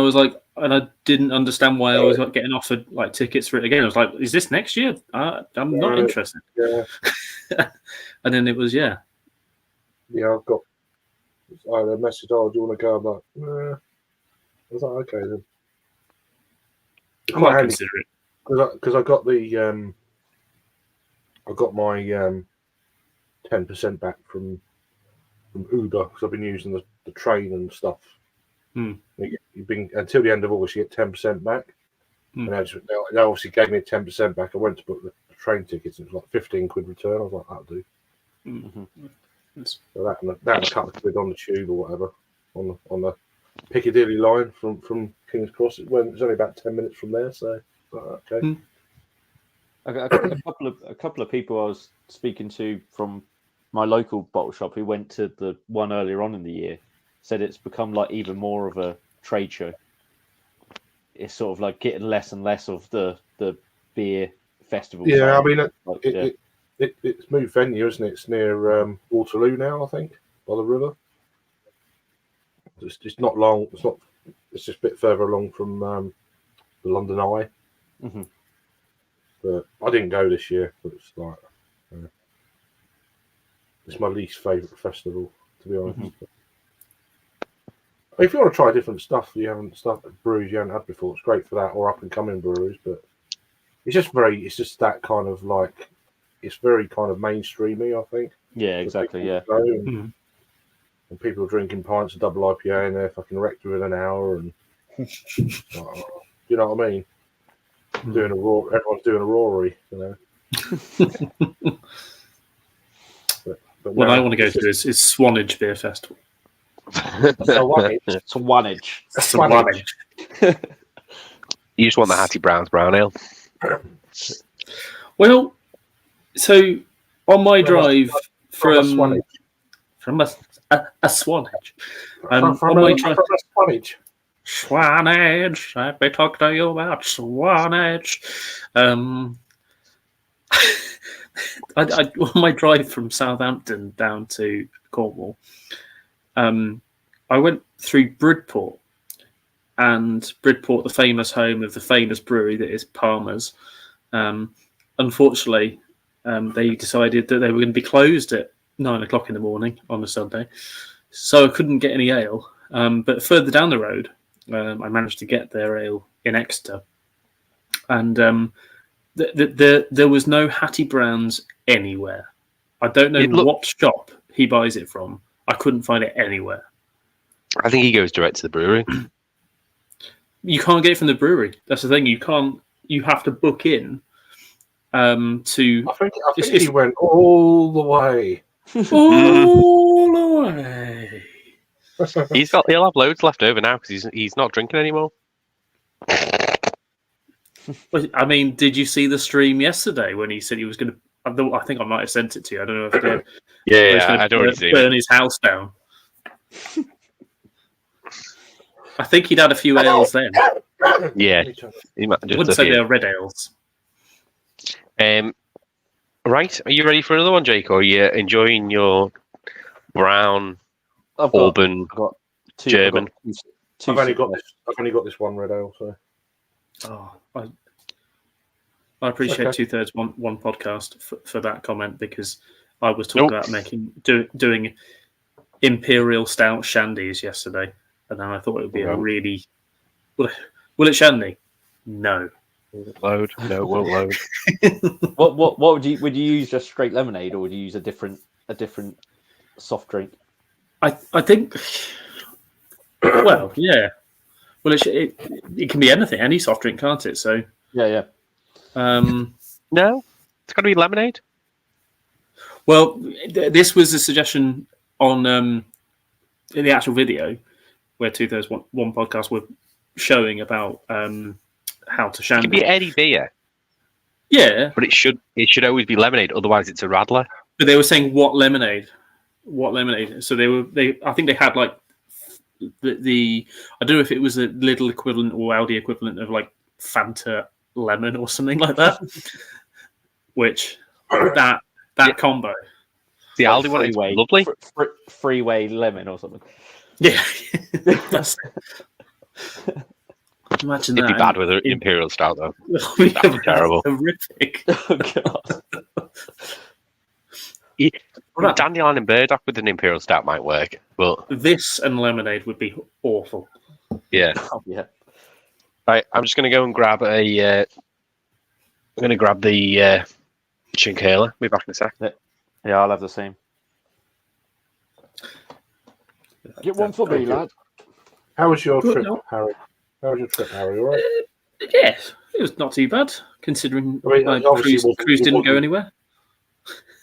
[SPEAKER 3] I didn't understand why I was getting offered like tickets for it again. I was like, "Is this next year? I'm not interested."
[SPEAKER 4] Yeah,
[SPEAKER 3] And then it was
[SPEAKER 4] yeah. I had a message. "Oh, do you want to go?" I'm like, "Nah." I was like, "Okay then." It's
[SPEAKER 3] I
[SPEAKER 4] quite
[SPEAKER 3] might
[SPEAKER 4] handy
[SPEAKER 3] consider it.
[SPEAKER 4] because I got the I got my 10% back from Uber because I've been using the train and stuff. You've been until the end of August, you get 10% back. And they obviously gave me 10% back. I went to book the train tickets, and it was like 15 quid return. I was like, "That'll do." So that and a couple of quid on the tube or whatever on the Piccadilly line from King's Cross. It was only about 10 minutes from there. So okay.
[SPEAKER 2] A couple of people I was speaking to from my local bottle shop who went to the one earlier on in the year said it's become like even more of a trade show. It's sort of like getting less and less of the beer festival.
[SPEAKER 4] Yeah, I mean,
[SPEAKER 2] it's
[SPEAKER 4] moved venue, isn't it? It's near Waterloo now, I think, by the river. It's not long. It's just a bit further along from the London Eye.
[SPEAKER 2] Mm-hmm.
[SPEAKER 4] But I didn't go this year. But it's like it's my least favourite festival, to be honest.
[SPEAKER 2] Mm-hmm.
[SPEAKER 4] If you want to try different stuff, breweries you haven't had before, it's great for that, or up and coming breweries. But it's just that kind of like, it's very kind of mainstreamy, I think.
[SPEAKER 2] Yeah, exactly. Yeah.
[SPEAKER 4] And people are drinking pints of double IPA and they're fucking wrecked within an hour, and you know what I mean? Everyone's doing a Rory, you know. but
[SPEAKER 3] What
[SPEAKER 4] no,
[SPEAKER 3] I want to go to is Swanage Beer Festival.
[SPEAKER 2] Swanage.
[SPEAKER 3] Swanage.
[SPEAKER 1] You just want the Hattie Brown's brown ale.
[SPEAKER 3] Well, so on my drive from a Swanage, on my drive. Swanage, let me talk to you about Swanage. On my drive from Southampton down to Cornwall, I went through Bridport, and Bridport, the famous home of the famous brewery that is Palmer's. Unfortunately, they decided that they were going to be closed at 9 o'clock in the morning on a Sunday, so I couldn't get any ale. But further down the road, I managed to get their ale in Exeter, and there was no Hattie Brown's anywhere. I don't know what shop he buys it from. I couldn't find it anywhere.
[SPEAKER 1] I think he goes direct to the brewery.
[SPEAKER 3] You can't get it from the brewery. That's the thing. You can't. You have to book in. To
[SPEAKER 4] I think he went all the way.
[SPEAKER 3] All the way.
[SPEAKER 1] He'll have loads left over now because he's not drinking anymore.
[SPEAKER 3] I mean, did you see the stream yesterday when he said he was going to? I think I might have sent it to you. I don't know if I did.
[SPEAKER 1] Yeah, I'd already seen it.
[SPEAKER 3] Burn his house down. I think he'd had a few ales then.
[SPEAKER 1] Yeah, he might
[SPEAKER 3] I wouldn't say they're red ales.
[SPEAKER 1] Right, are you ready for another one, Jake? Or are you enjoying your brown Auburn German?
[SPEAKER 4] I've only got this one red ale. So.
[SPEAKER 3] Oh, I appreciate 2/3 one podcast for that comment, because I was talking about doing Imperial Stout Shandies yesterday, and then I thought it would be a really will it shandy? No.
[SPEAKER 1] Load. No, won't load.
[SPEAKER 2] What would you use? Just straight lemonade, or would you use a different soft drink?
[SPEAKER 3] I think. Well, yeah. Well, it can be anything, any soft drink, can't it? So
[SPEAKER 2] yeah.
[SPEAKER 1] No, it's got to be lemonade.
[SPEAKER 3] Well, this was a suggestion on in the actual video where 2/3 one podcast were showing about how to shandy.
[SPEAKER 1] It could be any beer.
[SPEAKER 3] Yeah,
[SPEAKER 1] but it should always be lemonade. Otherwise, it's a radler.
[SPEAKER 3] But they were saying what lemonade. So I think they had like the I don't know if it was a little equivalent or Aldi equivalent of like Fanta lemon or something like that. Which that combo.
[SPEAKER 1] The Aldi one is lovely.
[SPEAKER 2] Freeway lemon or something.
[SPEAKER 3] Yeah. Imagine
[SPEAKER 1] It'd
[SPEAKER 3] that.
[SPEAKER 1] be bad with an Imperial Stout, though. That'd be terrible.
[SPEAKER 3] Horrific.
[SPEAKER 2] Oh, God.
[SPEAKER 1] Dandelion and burdock with an Imperial Stout might work, but
[SPEAKER 3] this and lemonade would be awful.
[SPEAKER 1] Yeah.
[SPEAKER 2] Oh, yeah.
[SPEAKER 1] Right, I'm just going to go and grab I'm going to grab the Chinchilla. Be back in a sec.
[SPEAKER 2] Yeah, I'll have the same. Get one for me, lad.
[SPEAKER 4] How was your trip, Harry? How was your trip, Harry? All right?
[SPEAKER 3] Yes, it was not too bad, considering my cruise didn't go anywhere.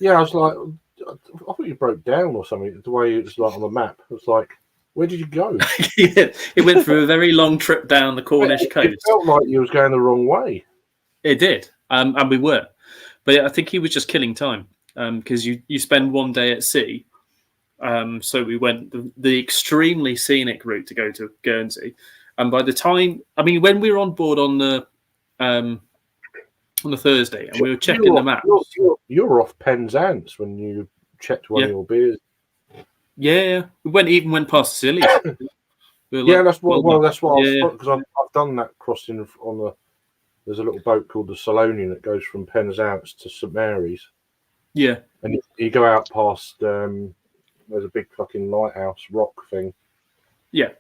[SPEAKER 4] Yeah, I was like, I thought you broke down or something, the way it was like on the map. It was like, where did you go?
[SPEAKER 3] Yeah, it went through a very long trip down the Cornish coast.
[SPEAKER 4] It felt like you was going the wrong way.
[SPEAKER 3] It did, and we were. But I think he was just killing time, because you spend one day at sea. So we went the extremely scenic route to go to Guernsey. And by the time, when we were on board on the Thursday, and we were checking the maps.
[SPEAKER 4] You were off Penzance when you checked one of your beers.
[SPEAKER 3] Yeah, we even went past Scilly.
[SPEAKER 4] That's what because I've done that crossing on there's a little boat called the Salonian that goes from Penzance to St Mary's.
[SPEAKER 3] Yeah,
[SPEAKER 4] and you go out past there's a big fucking lighthouse rock thing.
[SPEAKER 3] Yeah.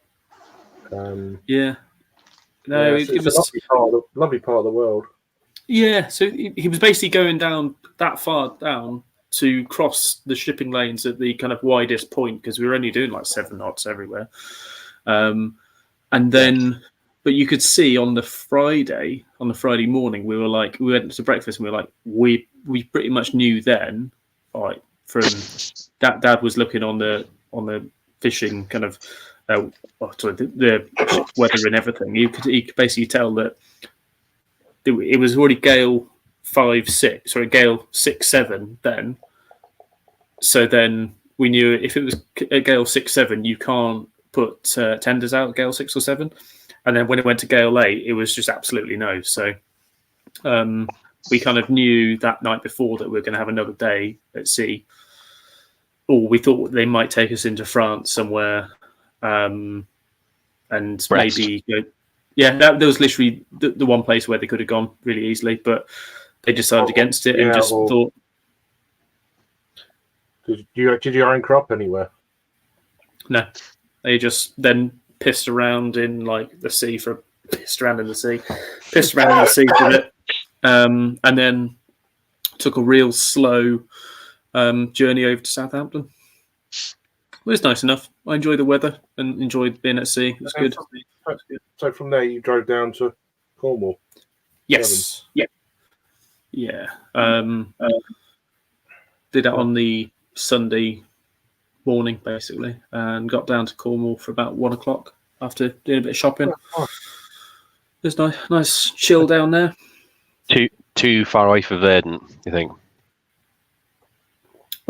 [SPEAKER 4] No,
[SPEAKER 3] it was
[SPEAKER 4] a lovely part of the world.
[SPEAKER 3] Yeah, so he was basically going down that far down to cross the shipping lanes at the kind of widest point, because we were only doing like 7 knots everywhere. And then, but you could see on the Friday morning, we went to breakfast and we were like, we pretty much knew then, like from Dad was looking on the fishing kind of. The weather and everything. You could basically tell that it was already gale 5-6 or a gale 6-7 then. So then we knew if it was a gale 6-7, you can't put tenders out gale 6 or 7. And then when it went to gale 8, it was just absolutely no. So we kind of knew that night before that we were going to have another day at sea. Or we thought they might take us into France somewhere, and
[SPEAKER 1] Brest.
[SPEAKER 3] maybe that was literally the one place where they could have gone really easily, but they decided against it and just thought.
[SPEAKER 4] Did you anchor up anywhere?
[SPEAKER 3] No, they just then pissed around in like the sea for a bit, and then took a real slow journey over to Southampton. It was nice enough. I enjoyed the weather and enjoyed being at sea. It was good.
[SPEAKER 4] So from there, you drove down to Cornwall?
[SPEAKER 3] Yes. Yeah. Did that on the Sunday morning, basically, and got down to Cornwall for about 1 o'clock after doing a bit of shopping. It was nice chill down there.
[SPEAKER 1] Too far away for Verdant, you think?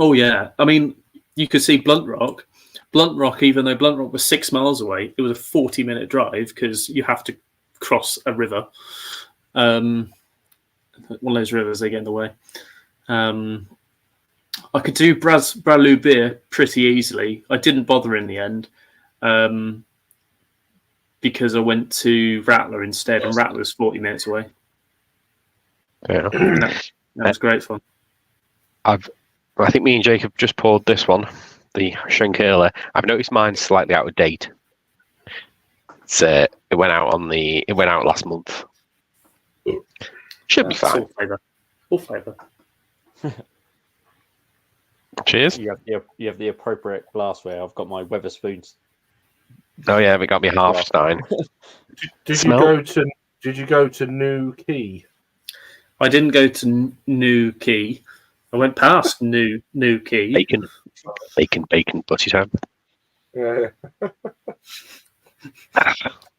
[SPEAKER 3] Oh, yeah. I mean, you could see Blunt Rock. Blunt Rock, even though Blunt Rock was 6 miles away, it was a 40-minute drive because you have to cross a river. One of those rivers, they get in the way. I could do Bralou Beer pretty easily. I didn't bother in the end because I went to Rattler instead, and Rattler's 40 minutes away.
[SPEAKER 1] Yeah.
[SPEAKER 3] That was great fun.
[SPEAKER 1] I think me and Jacob just poured this one, the Shankerla. I've noticed mine's slightly out of date. It went out last month. Should be fine.
[SPEAKER 3] Full flavour.
[SPEAKER 1] Cheers.
[SPEAKER 2] You have the appropriate glassware. I've got my Weatherspoons.
[SPEAKER 1] Oh yeah, we got me half stein.
[SPEAKER 4] Did you go to New Quay?
[SPEAKER 3] I didn't go to New Quay. I went past New Quay.
[SPEAKER 1] Bacon, butty time.
[SPEAKER 4] Yeah.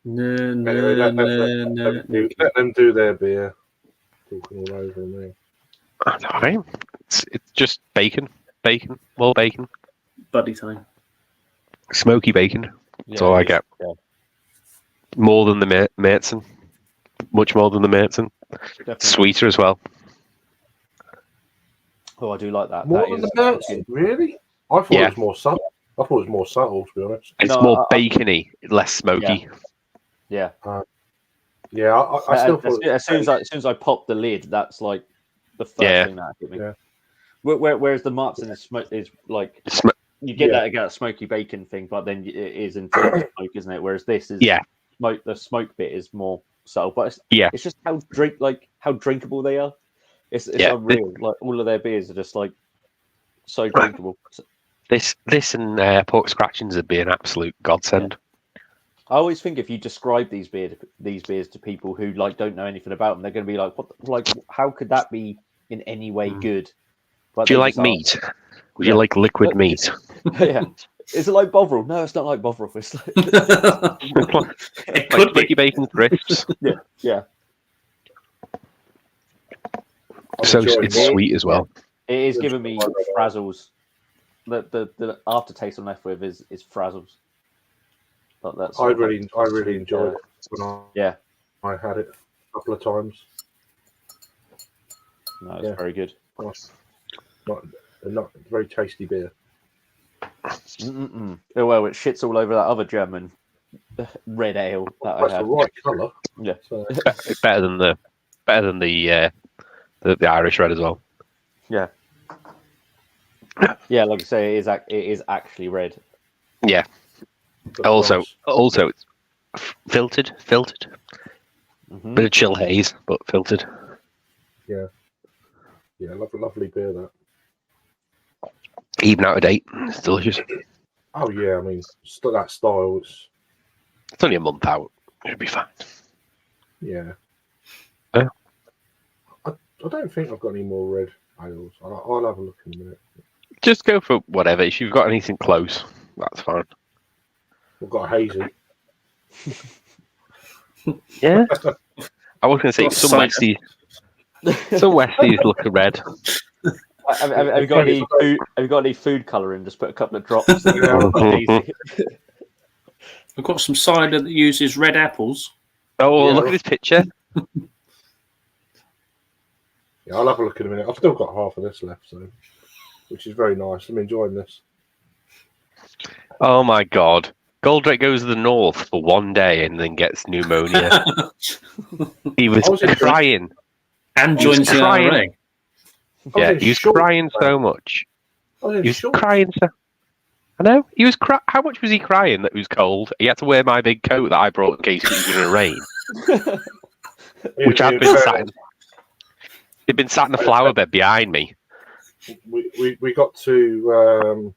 [SPEAKER 3] No.
[SPEAKER 4] Let them do their beer. Talking all over them there.
[SPEAKER 1] All right. It's just bacon, more bacon,
[SPEAKER 3] Buddy time.
[SPEAKER 1] smoky bacon. That's all I get.
[SPEAKER 2] Yeah.
[SPEAKER 1] More than the Märzen. Much more than the Märzen.
[SPEAKER 2] Definitely.
[SPEAKER 1] Sweeter as well.
[SPEAKER 2] Oh, I do like that.
[SPEAKER 4] More
[SPEAKER 2] That
[SPEAKER 4] than
[SPEAKER 2] is
[SPEAKER 4] the Märzen? Really? I thought it was more subtle. I thought it was more subtle, to be honest.
[SPEAKER 1] It's
[SPEAKER 2] No,
[SPEAKER 1] more bacony, less smoky.
[SPEAKER 2] Yeah.
[SPEAKER 4] Yeah, I still thought.
[SPEAKER 2] As soon as I pop the lid, that's like the first thing that hit me.
[SPEAKER 4] Yeah.
[SPEAKER 2] Whereas the Märzen is like you get that smoky bacon thing, but then it is intense smoke, isn't it? Whereas this is the smoke bit is more subtle, but it's just how drinkable they are. It's unreal. Like all of their beers are just like so drinkable.
[SPEAKER 1] This and pork scratchings would be an absolute godsend.
[SPEAKER 2] I always think if you describe these beers to people who like don't know anything about them, they're going to be like, "What? How could that be in any way good?" But
[SPEAKER 1] do you like meat? Would you like liquid meat?
[SPEAKER 2] Yeah. Is it like Bovril? No, it's not like Bovril. It's like
[SPEAKER 3] It could be
[SPEAKER 1] bacon crisps.
[SPEAKER 2] yeah.
[SPEAKER 1] So it's sweet as well.
[SPEAKER 2] It is giving me frazzles. The aftertaste I'm left with is frazzles. But that's
[SPEAKER 4] I really enjoyed it when I had it a couple of times.
[SPEAKER 2] No, it's very good.
[SPEAKER 4] Not very tasty beer.
[SPEAKER 2] Oh well, it shits all over that other German red ale that I
[SPEAKER 4] That's
[SPEAKER 2] had.
[SPEAKER 4] the right colour.
[SPEAKER 2] Yeah,
[SPEAKER 4] So,
[SPEAKER 1] It's better than the Irish red as well.
[SPEAKER 2] yeah. Like I say, it is actually red.
[SPEAKER 1] Yeah. Also, it's filtered.
[SPEAKER 2] Mm-hmm.
[SPEAKER 1] Bit of chill haze, but filtered.
[SPEAKER 4] Yeah, lovely beer that.
[SPEAKER 1] Even out of date, it's delicious.
[SPEAKER 4] Oh yeah, I mean that style.
[SPEAKER 1] It's only a month out. It'll be fine.
[SPEAKER 4] Yeah.
[SPEAKER 1] Yeah.
[SPEAKER 4] I don't think I've got any more red ales. I'll have a look in a minute.
[SPEAKER 1] Just go for whatever. If you've got anything close, that's fine.
[SPEAKER 4] We've got a hazy.
[SPEAKER 1] Yeah. I was going to say
[SPEAKER 3] Got
[SPEAKER 1] some
[SPEAKER 3] cider.
[SPEAKER 1] might see. Some Westies look red.
[SPEAKER 2] Have you got any food? Have you got any food colouring? Just put a couple of drops. Easy.
[SPEAKER 3] I've got some cider that uses red apples.
[SPEAKER 1] Oh,
[SPEAKER 2] Yeah.
[SPEAKER 1] look at this picture.
[SPEAKER 4] Yeah, I'll have a look in a minute. I've still got half of this left, so which is very nice. I'm enjoying this.
[SPEAKER 1] Oh my God. Goldrake goes to the north for one day and then gets pneumonia. He was crying.
[SPEAKER 3] And
[SPEAKER 1] He was
[SPEAKER 3] joins the
[SPEAKER 1] crying.
[SPEAKER 3] IRA.
[SPEAKER 1] Yeah, he was crying so much. He was crying so. I know. He was How much was he crying that it was cold? He had to wear my big coat that I brought in case it was going to rain. Which had been sat in. It'd been sat in the flower bed behind me.
[SPEAKER 4] We got to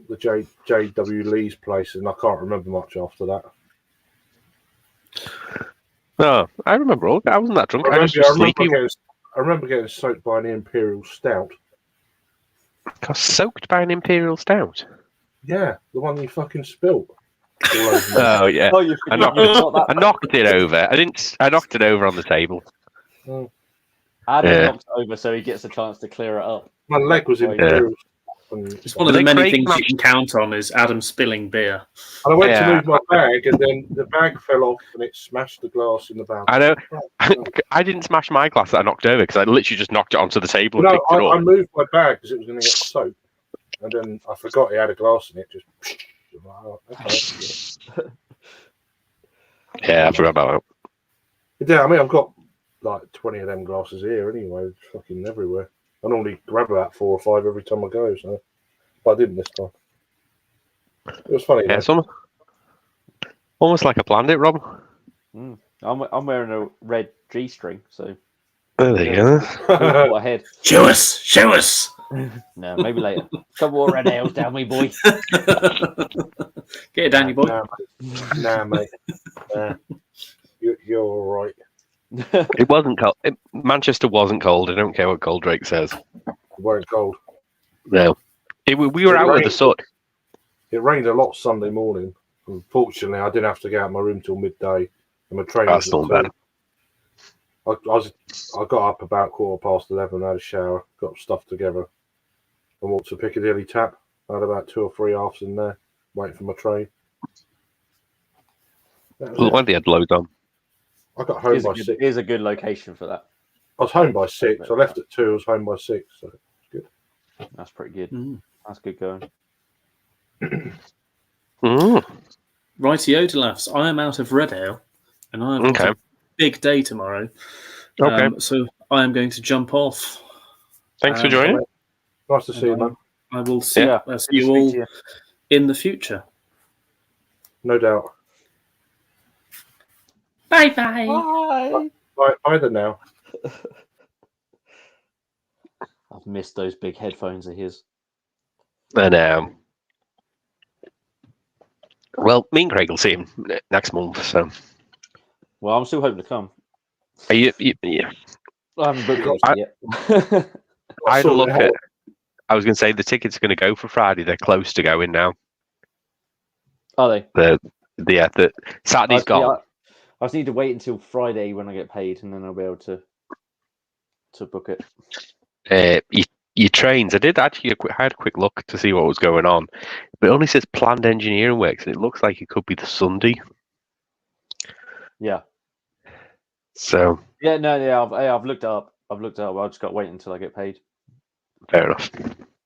[SPEAKER 4] the J.W. Lee's place, and I can't remember much after that.
[SPEAKER 1] No, I remember all. I wasn't that drunk. I just was sleepy.
[SPEAKER 4] I remember getting soaked by an Imperial Stout.
[SPEAKER 1] Got soaked by an Imperial Stout?
[SPEAKER 4] Yeah, the one you fucking spilt.
[SPEAKER 1] Oh yeah.
[SPEAKER 2] Oh,
[SPEAKER 1] I knocked it over. I knocked it over on the table.
[SPEAKER 4] Oh.
[SPEAKER 2] Adam knocked it over so he gets a chance to clear it up.
[SPEAKER 4] My leg was Imperial.
[SPEAKER 3] It's one of the many things you can count on is Adam spilling beer.
[SPEAKER 4] And I went to move my bag, and then the bag fell off, and it smashed the glass in the bowl.
[SPEAKER 1] I know. I didn't smash my glass that I knocked over because I literally just knocked it onto the table and picked it up.
[SPEAKER 4] I moved my bag because it was going to get soaked, and then I forgot it had a glass in it. Just
[SPEAKER 1] yeah, I forgot about
[SPEAKER 4] that. Yeah, I mean, I've got like 20 of them glasses here anyway, fucking everywhere. I normally grab about 4 or 5 every time I go, so but I didn't this time. It was funny.
[SPEAKER 1] Yeah, almost like I planned it, Rob.
[SPEAKER 2] I'm wearing a red G-string, so
[SPEAKER 1] There you go.
[SPEAKER 2] Ahead.
[SPEAKER 3] Show us.
[SPEAKER 2] No, maybe later. Some more red ales down me, boy.
[SPEAKER 3] Get it down, you boy.
[SPEAKER 4] Nah, mate. You're all right.
[SPEAKER 1] It wasn't cold. Manchester wasn't cold. I don't care what Goldrake says.
[SPEAKER 4] It weren't cold.
[SPEAKER 1] No. We were out with the sun.
[SPEAKER 4] It rained a lot Sunday morning. Unfortunately, I didn't have to get out of my room till midday. And my train
[SPEAKER 1] That's not bad.
[SPEAKER 4] I got up about 11:15, had a shower, got stuff together, and walked to Piccadilly Tap. I had about 2 or 3 halves in there, waiting for my train.
[SPEAKER 1] Look like they had loads on.
[SPEAKER 4] I got home by 6.
[SPEAKER 2] Here's a good location for that.
[SPEAKER 4] I was home by 6. I left at 2. I was home by 6. So it's good.
[SPEAKER 2] That's pretty good. That's good going.
[SPEAKER 3] Rightio, Delafs. I am out of red ale, and I have a big day tomorrow.
[SPEAKER 1] Okay.
[SPEAKER 3] So I am going to jump off.
[SPEAKER 1] Thanks for joining.
[SPEAKER 4] Nice to see you, man.
[SPEAKER 3] I will see you all in the future.
[SPEAKER 4] No doubt.
[SPEAKER 3] Bye-bye.
[SPEAKER 4] Bye then now.
[SPEAKER 2] I've missed those big headphones of his.
[SPEAKER 1] I know. Well, me and Craig will see him next month. So.
[SPEAKER 2] Well, I'm still hoping to come.
[SPEAKER 1] Are you? Yeah.
[SPEAKER 2] I haven't booked it yet.
[SPEAKER 1] I had a look at. I was going to say the tickets are going to go for Friday. They're close to going now.
[SPEAKER 2] Are they?
[SPEAKER 1] The Saturday's gone.
[SPEAKER 2] I just need to wait until Friday when I get paid, and then I'll be able to book it.
[SPEAKER 1] Your trains. I had a quick look to see what was going on, but it only says planned engineering works, and it looks like it could be the Sunday.
[SPEAKER 2] Yeah.
[SPEAKER 1] So.
[SPEAKER 2] Yeah. I've looked it up. I've just got to wait until I get paid.
[SPEAKER 1] Fair enough.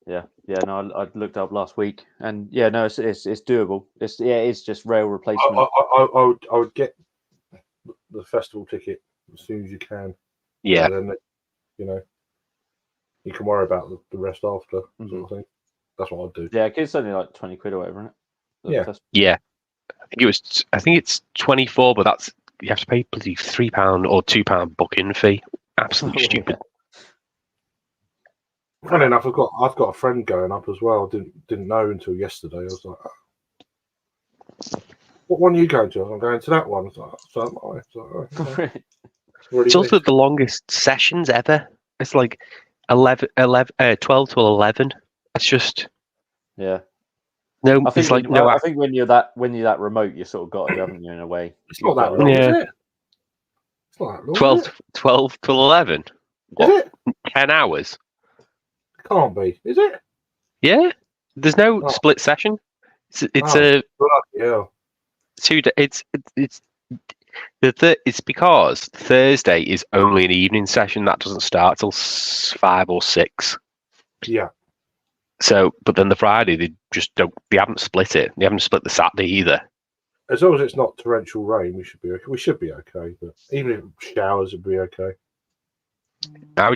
[SPEAKER 2] Yeah. No, I looked up last week, and yeah, no, it's doable. It's just rail replacement.
[SPEAKER 4] I would get the festival ticket as soon as you can.
[SPEAKER 1] Yeah.
[SPEAKER 4] And then, you can worry about the rest after, sort of thing. That's what I'd do.
[SPEAKER 2] Yeah, because it's only like 20 quid or whatever, isn't it?
[SPEAKER 1] Yeah. I think it's 24, but you have to pay bloody £3 or £2 booking fee. Absolutely stupid.
[SPEAKER 4] Funny enough, I've got a friend going up as well. Didn't know until yesterday. I was like, "What one are you going to?" I'm going to that one.
[SPEAKER 1] It's also the longest sessions ever. It's like 12 to 11. It's just
[SPEAKER 2] yeah.
[SPEAKER 1] No,
[SPEAKER 2] I think
[SPEAKER 1] it's like no.
[SPEAKER 2] I think when you're that remote, you sort of got it, haven't you? In a way,
[SPEAKER 4] it's not that long, is it? Right, Lord,
[SPEAKER 1] 12 till 11.
[SPEAKER 4] Is
[SPEAKER 1] What?
[SPEAKER 4] it?
[SPEAKER 1] 10 hours?
[SPEAKER 4] Can't be. Is it?
[SPEAKER 1] Yeah. There's no
[SPEAKER 4] Oh.
[SPEAKER 1] split session. It's
[SPEAKER 4] Oh,
[SPEAKER 1] a
[SPEAKER 4] bloody hell.
[SPEAKER 1] 2 day. It's it's because Thursday is only an evening session that doesn't start till 5 or 6.
[SPEAKER 4] Yeah.
[SPEAKER 1] So, but then the Friday they just don't. They haven't split it. They haven't split the Saturday either.
[SPEAKER 4] As long as it's not torrential rain, we should be okay. We should be okay. But even if showers would be okay.
[SPEAKER 1] I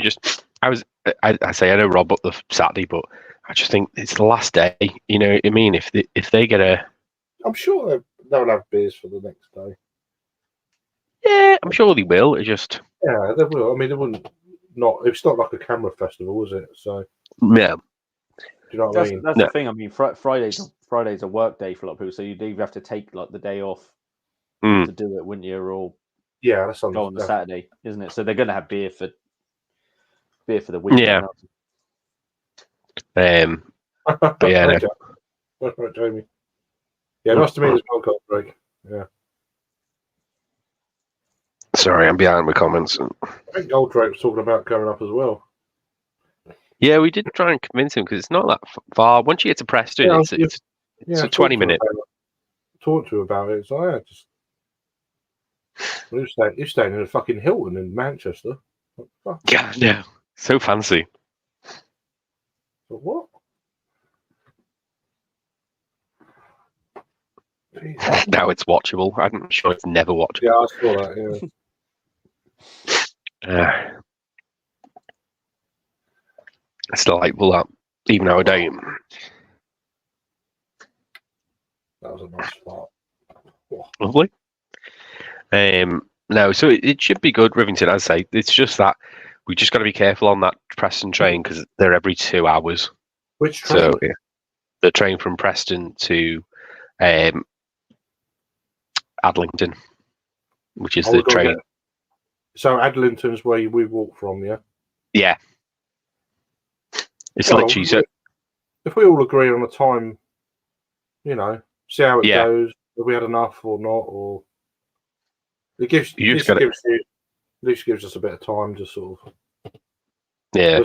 [SPEAKER 1] say I know Rob booked the Saturday, but I just think it's the last day. You know what I mean? If they get a,
[SPEAKER 4] I'm sure they'll have beers for the next day.
[SPEAKER 1] yeah, I'm sure they will. It just,
[SPEAKER 4] Yeah, they will. I mean, they wouldn't. It's not like a camera festival, is it? So,
[SPEAKER 1] yeah.
[SPEAKER 4] do you know what I mean?
[SPEAKER 2] That's
[SPEAKER 1] No.
[SPEAKER 2] the thing. I mean, Friday's a work day for a lot of people, so you'd either have to take like the day off
[SPEAKER 1] Mm.
[SPEAKER 2] to do it, wouldn't you, or
[SPEAKER 4] Yeah, that's
[SPEAKER 2] go on the Saturday, isn't it? So they're going to have beer for the weekend.
[SPEAKER 1] Yeah.
[SPEAKER 4] But
[SPEAKER 1] yeah, no.
[SPEAKER 4] okay. That's right, Jamie. Yeah, nice to meet you as well, Goldberg. Yeah.
[SPEAKER 1] Sorry, I'm behind with comments.
[SPEAKER 4] I think Goldrake was talking about coming up as well.
[SPEAKER 1] Yeah, we did try and convince him because it's not that far. Once you get to Preston,
[SPEAKER 4] Yeah,
[SPEAKER 1] it's a
[SPEAKER 4] I've
[SPEAKER 1] 20 minute.
[SPEAKER 4] Talked to him about it. So yeah, you're staying in a fucking Hilton in Manchester. What?
[SPEAKER 1] Yeah, no, so fancy.
[SPEAKER 4] What? Jesus.
[SPEAKER 1] Now it's watchable. I'm sure it's never watchable.
[SPEAKER 4] Yeah, I saw that. Yeah.
[SPEAKER 1] It's delightful that, even nowadays.
[SPEAKER 4] That was a nice spot.
[SPEAKER 1] Lovely. No, so it should be good, Rivington. As I say, it's just that we just got to be careful on that Preston train because they're every 2 hours.
[SPEAKER 4] Which train?
[SPEAKER 1] So yeah, the train from Preston to Adlington, which is the train.
[SPEAKER 4] So Adlington's where we walk from, yeah?
[SPEAKER 1] Yeah. It's
[SPEAKER 4] Well,
[SPEAKER 1] literally so.
[SPEAKER 4] If we all agree on a time, see how it
[SPEAKER 1] Yeah.
[SPEAKER 4] goes, if we had enough or not, or it gives at least gives us a bit of time to sort of
[SPEAKER 1] Yeah.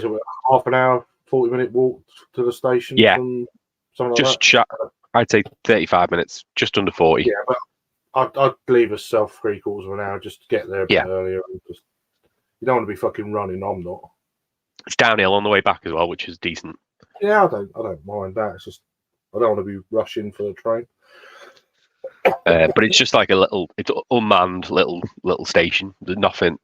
[SPEAKER 4] half an hour, 40-minute walk to the station.
[SPEAKER 1] Yeah.
[SPEAKER 4] From something like
[SPEAKER 1] Just I'd say 35 minutes, just under 40.
[SPEAKER 4] that. Yeah, but I'd leave us 3/4 of an hour just to get there a bit earlier. And just, you don't want to be fucking running. I'm not.
[SPEAKER 1] It's downhill on the way back as well, which is decent.
[SPEAKER 4] Yeah, I don't mind that. It's just I don't want to be rushing for the train.
[SPEAKER 1] But it's just like it's unmanned little station. There's nothing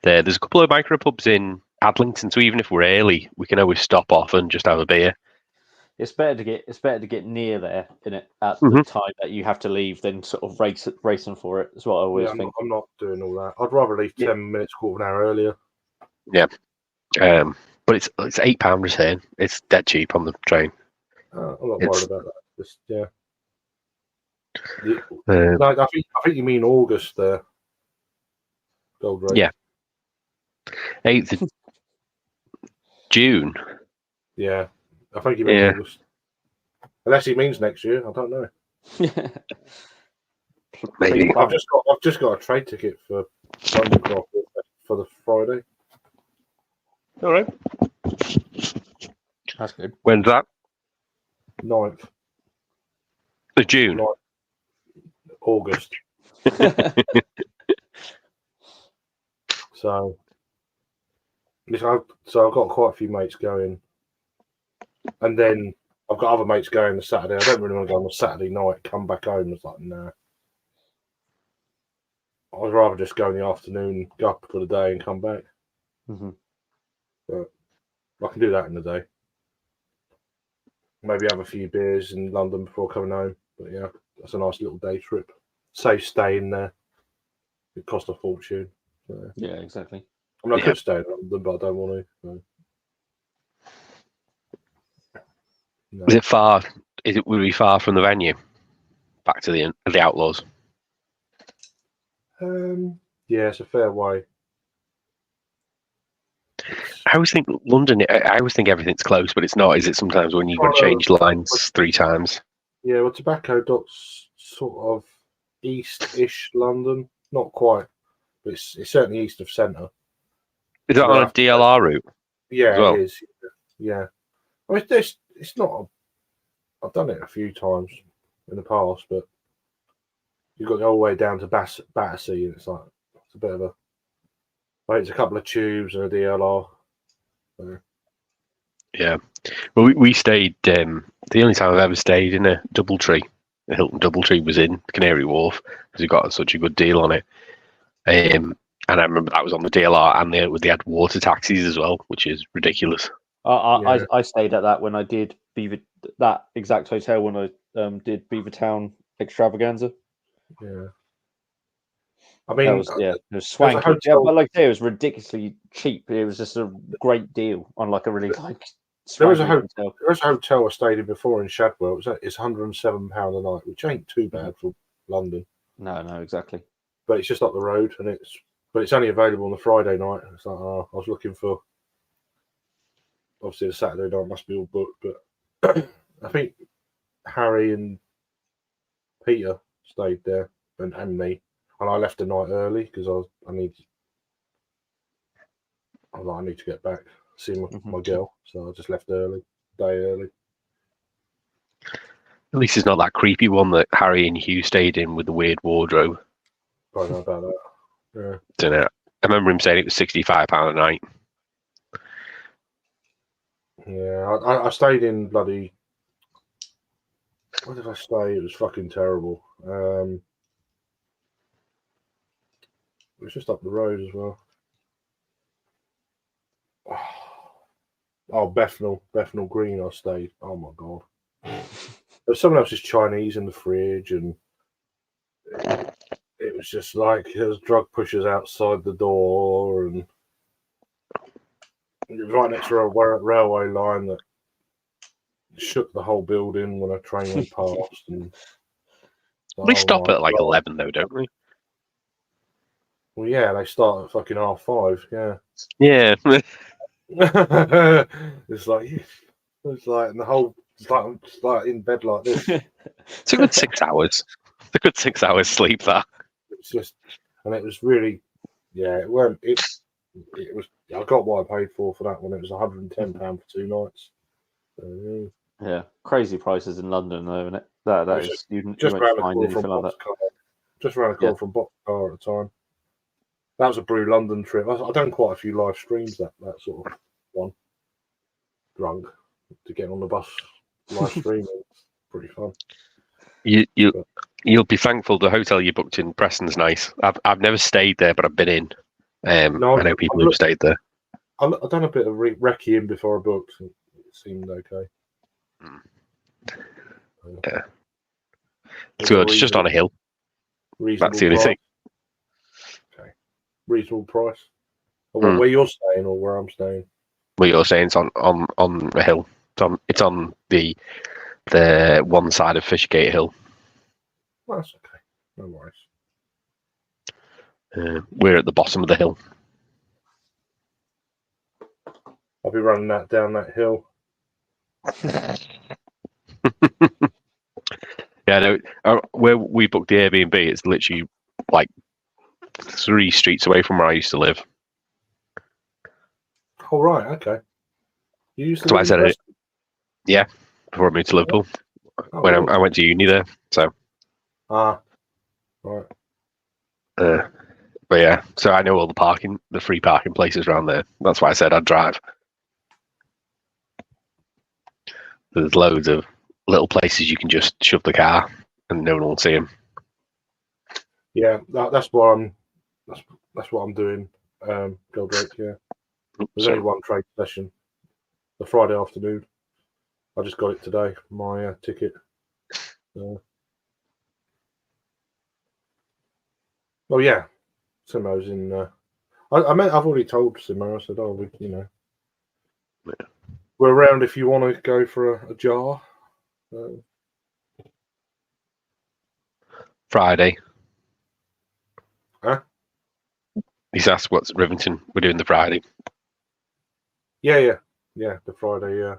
[SPEAKER 1] there. There's a couple of micropubs in Adlington, so even if we're early, we can always stop off and just have a beer.
[SPEAKER 2] It's better to get near there in it at the time that you have to leave than sort of racing for it. That's what I always think.
[SPEAKER 4] I'm not doing all that. I'd rather leave 10 minutes, quarter of an hour earlier.
[SPEAKER 1] Yeah. But it's £8 return. It's dead cheap on the train.
[SPEAKER 4] I'm not worried about that. Just, yeah.
[SPEAKER 1] No,
[SPEAKER 4] I think you mean August there. Goldrake.
[SPEAKER 1] Yeah. 8th of June.
[SPEAKER 4] Yeah. I think you mean August. Unless he means next year, I don't know.
[SPEAKER 1] Maybe.
[SPEAKER 4] I've just got a trade ticket for London Craft for the Friday.
[SPEAKER 1] All right.
[SPEAKER 2] That's good.
[SPEAKER 1] When's that?
[SPEAKER 4] 9th
[SPEAKER 1] The June.
[SPEAKER 4] August. So I've got quite a few mates going, and then I've got other mates going the Saturday. I don't really want to go on a Saturday night, come back home. It's like, nah. I'd rather just go in the afternoon, go up for the day, and come back.
[SPEAKER 2] Mm-hmm.
[SPEAKER 4] But I can do that in the day. Maybe have a few beers in London before coming home. But yeah, that's a nice little day trip. Save staying there. It costs a fortune. So,
[SPEAKER 2] Yeah, exactly.
[SPEAKER 4] I mean, I could stay in London, but I don't want to. So. No.
[SPEAKER 1] Is it far? Would it be far from the venue? Back to the Outlaws.
[SPEAKER 4] Yeah, it's a fair way.
[SPEAKER 1] I always think London. I always think everything's close, but it's not. Is it? Sometimes when you've got to change lines 3 times.
[SPEAKER 4] Yeah, well, Tobacco Dot's sort of east-ish London, not quite, but it's certainly east of centre.
[SPEAKER 1] Is it on a DLR route?
[SPEAKER 4] Yeah,
[SPEAKER 1] well?
[SPEAKER 4] it is. Yeah, I mean, it's not. I've done it a few times in the past, but you've got to go all the way down to Battersea, and it's a bit of a. Like, it's a couple of tubes and a DLR.
[SPEAKER 1] Yeah. Well, we stayed. The only time I've ever stayed in a DoubleTree, the Hilton DoubleTree, was in Canary Wharf because we got such a good deal on it. And I remember that was on the DLR, and they had water taxis as well, which is ridiculous.
[SPEAKER 2] I stayed at that when I did that exact hotel when I did Beavertown Extravaganza.
[SPEAKER 4] Yeah. I mean,
[SPEAKER 2] it was swanky. Yeah, but like I say, it was ridiculously cheap. It was just a great deal on like a really like.
[SPEAKER 4] There was a hotel I stayed in before in Shadwell. It's £107 a night, which ain't too bad for London.
[SPEAKER 2] No, exactly.
[SPEAKER 4] But it's just up the road, and it's only available on the Friday night. It's like, I was looking for. Obviously, the Saturday night must be all booked, but I think Harry and Peter stayed there, and me, and I left a night early because I need to get back, see my girl, so I just left day early.
[SPEAKER 1] At least it's not that creepy one that Harry and Hugh stayed in with the weird wardrobe.
[SPEAKER 4] I don't know about that. Yeah.
[SPEAKER 1] Don't know. I remember him saying it was £65 a night.
[SPEAKER 4] Yeah, I stayed in bloody. Where did I stay? It was fucking terrible. It was just up the road as well. Oh, Bethnal Green. I stayed. Oh my god. There's someone else's Chinese in the fridge, and it was just like there's drug pushers outside the door, and right next to a railway line that shook the whole building when a train went past. And
[SPEAKER 1] We stop at like 11 though, don't we?
[SPEAKER 4] Well, yeah, they start at fucking 5:30. Yeah.
[SPEAKER 1] Yeah.
[SPEAKER 4] it's like, and the whole, it's like in bed like this.
[SPEAKER 1] It's a good 6 hours. It's a good 6 hours sleep, that.
[SPEAKER 4] It's just, and it was really, yeah, it weren't, it was, I got what I paid for that one. It was £110 for 2 nights. So,
[SPEAKER 2] yeah, crazy prices in London, though, isn't it? That is, you
[SPEAKER 4] just
[SPEAKER 2] won't
[SPEAKER 4] around the
[SPEAKER 2] find
[SPEAKER 4] corner
[SPEAKER 2] anything
[SPEAKER 4] from
[SPEAKER 2] like that.
[SPEAKER 4] Just around the corner from Boxcar at the time. That was a Brew London trip. I've done quite a few live streams that sort of one. Drunk to get on the bus live streaming. Pretty fun.
[SPEAKER 1] You'll be thankful the hotel you booked in Preston's nice. I've never stayed there, but I've been in. I know people who've stayed there.
[SPEAKER 4] I've done a bit of recce in before I booked. It seemed okay.
[SPEAKER 1] Yeah. It's good. It's just on a hill. That's the only thing.
[SPEAKER 4] Okay. Reasonable price. Where you're staying or where I'm staying?
[SPEAKER 1] Where you're saying it's on a hill. It's on the one side of Fishergate Hill.
[SPEAKER 4] Well, that's okay. No worries.
[SPEAKER 1] We're at the bottom of the hill.
[SPEAKER 4] I'll be running down that hill.
[SPEAKER 1] Yeah, no. Where we booked the Airbnb, it's literally like 3 streets away from where I used to live.
[SPEAKER 4] Oh right, okay. You used to.
[SPEAKER 1] That's why I said it. Yeah, before I moved to Liverpool, when I went to uni there. So.
[SPEAKER 4] Right.
[SPEAKER 1] But yeah, so I know all the free parking places around there. That's why I said I'd drive. There's loads of little places you can just shove the car and no one will see them.
[SPEAKER 4] Yeah, that's what I'm doing. Goldrake, yeah. There's only one trade session, the Friday afternoon. I just got it today, my ticket. Oh yeah, Simo's in. I've already told Simo. I said, we're around if you want to go for a jar.
[SPEAKER 1] Friday.
[SPEAKER 4] Huh?
[SPEAKER 1] He's asked what's Rivington. We're doing the Friday.
[SPEAKER 4] Yeah, the Friday. Yeah,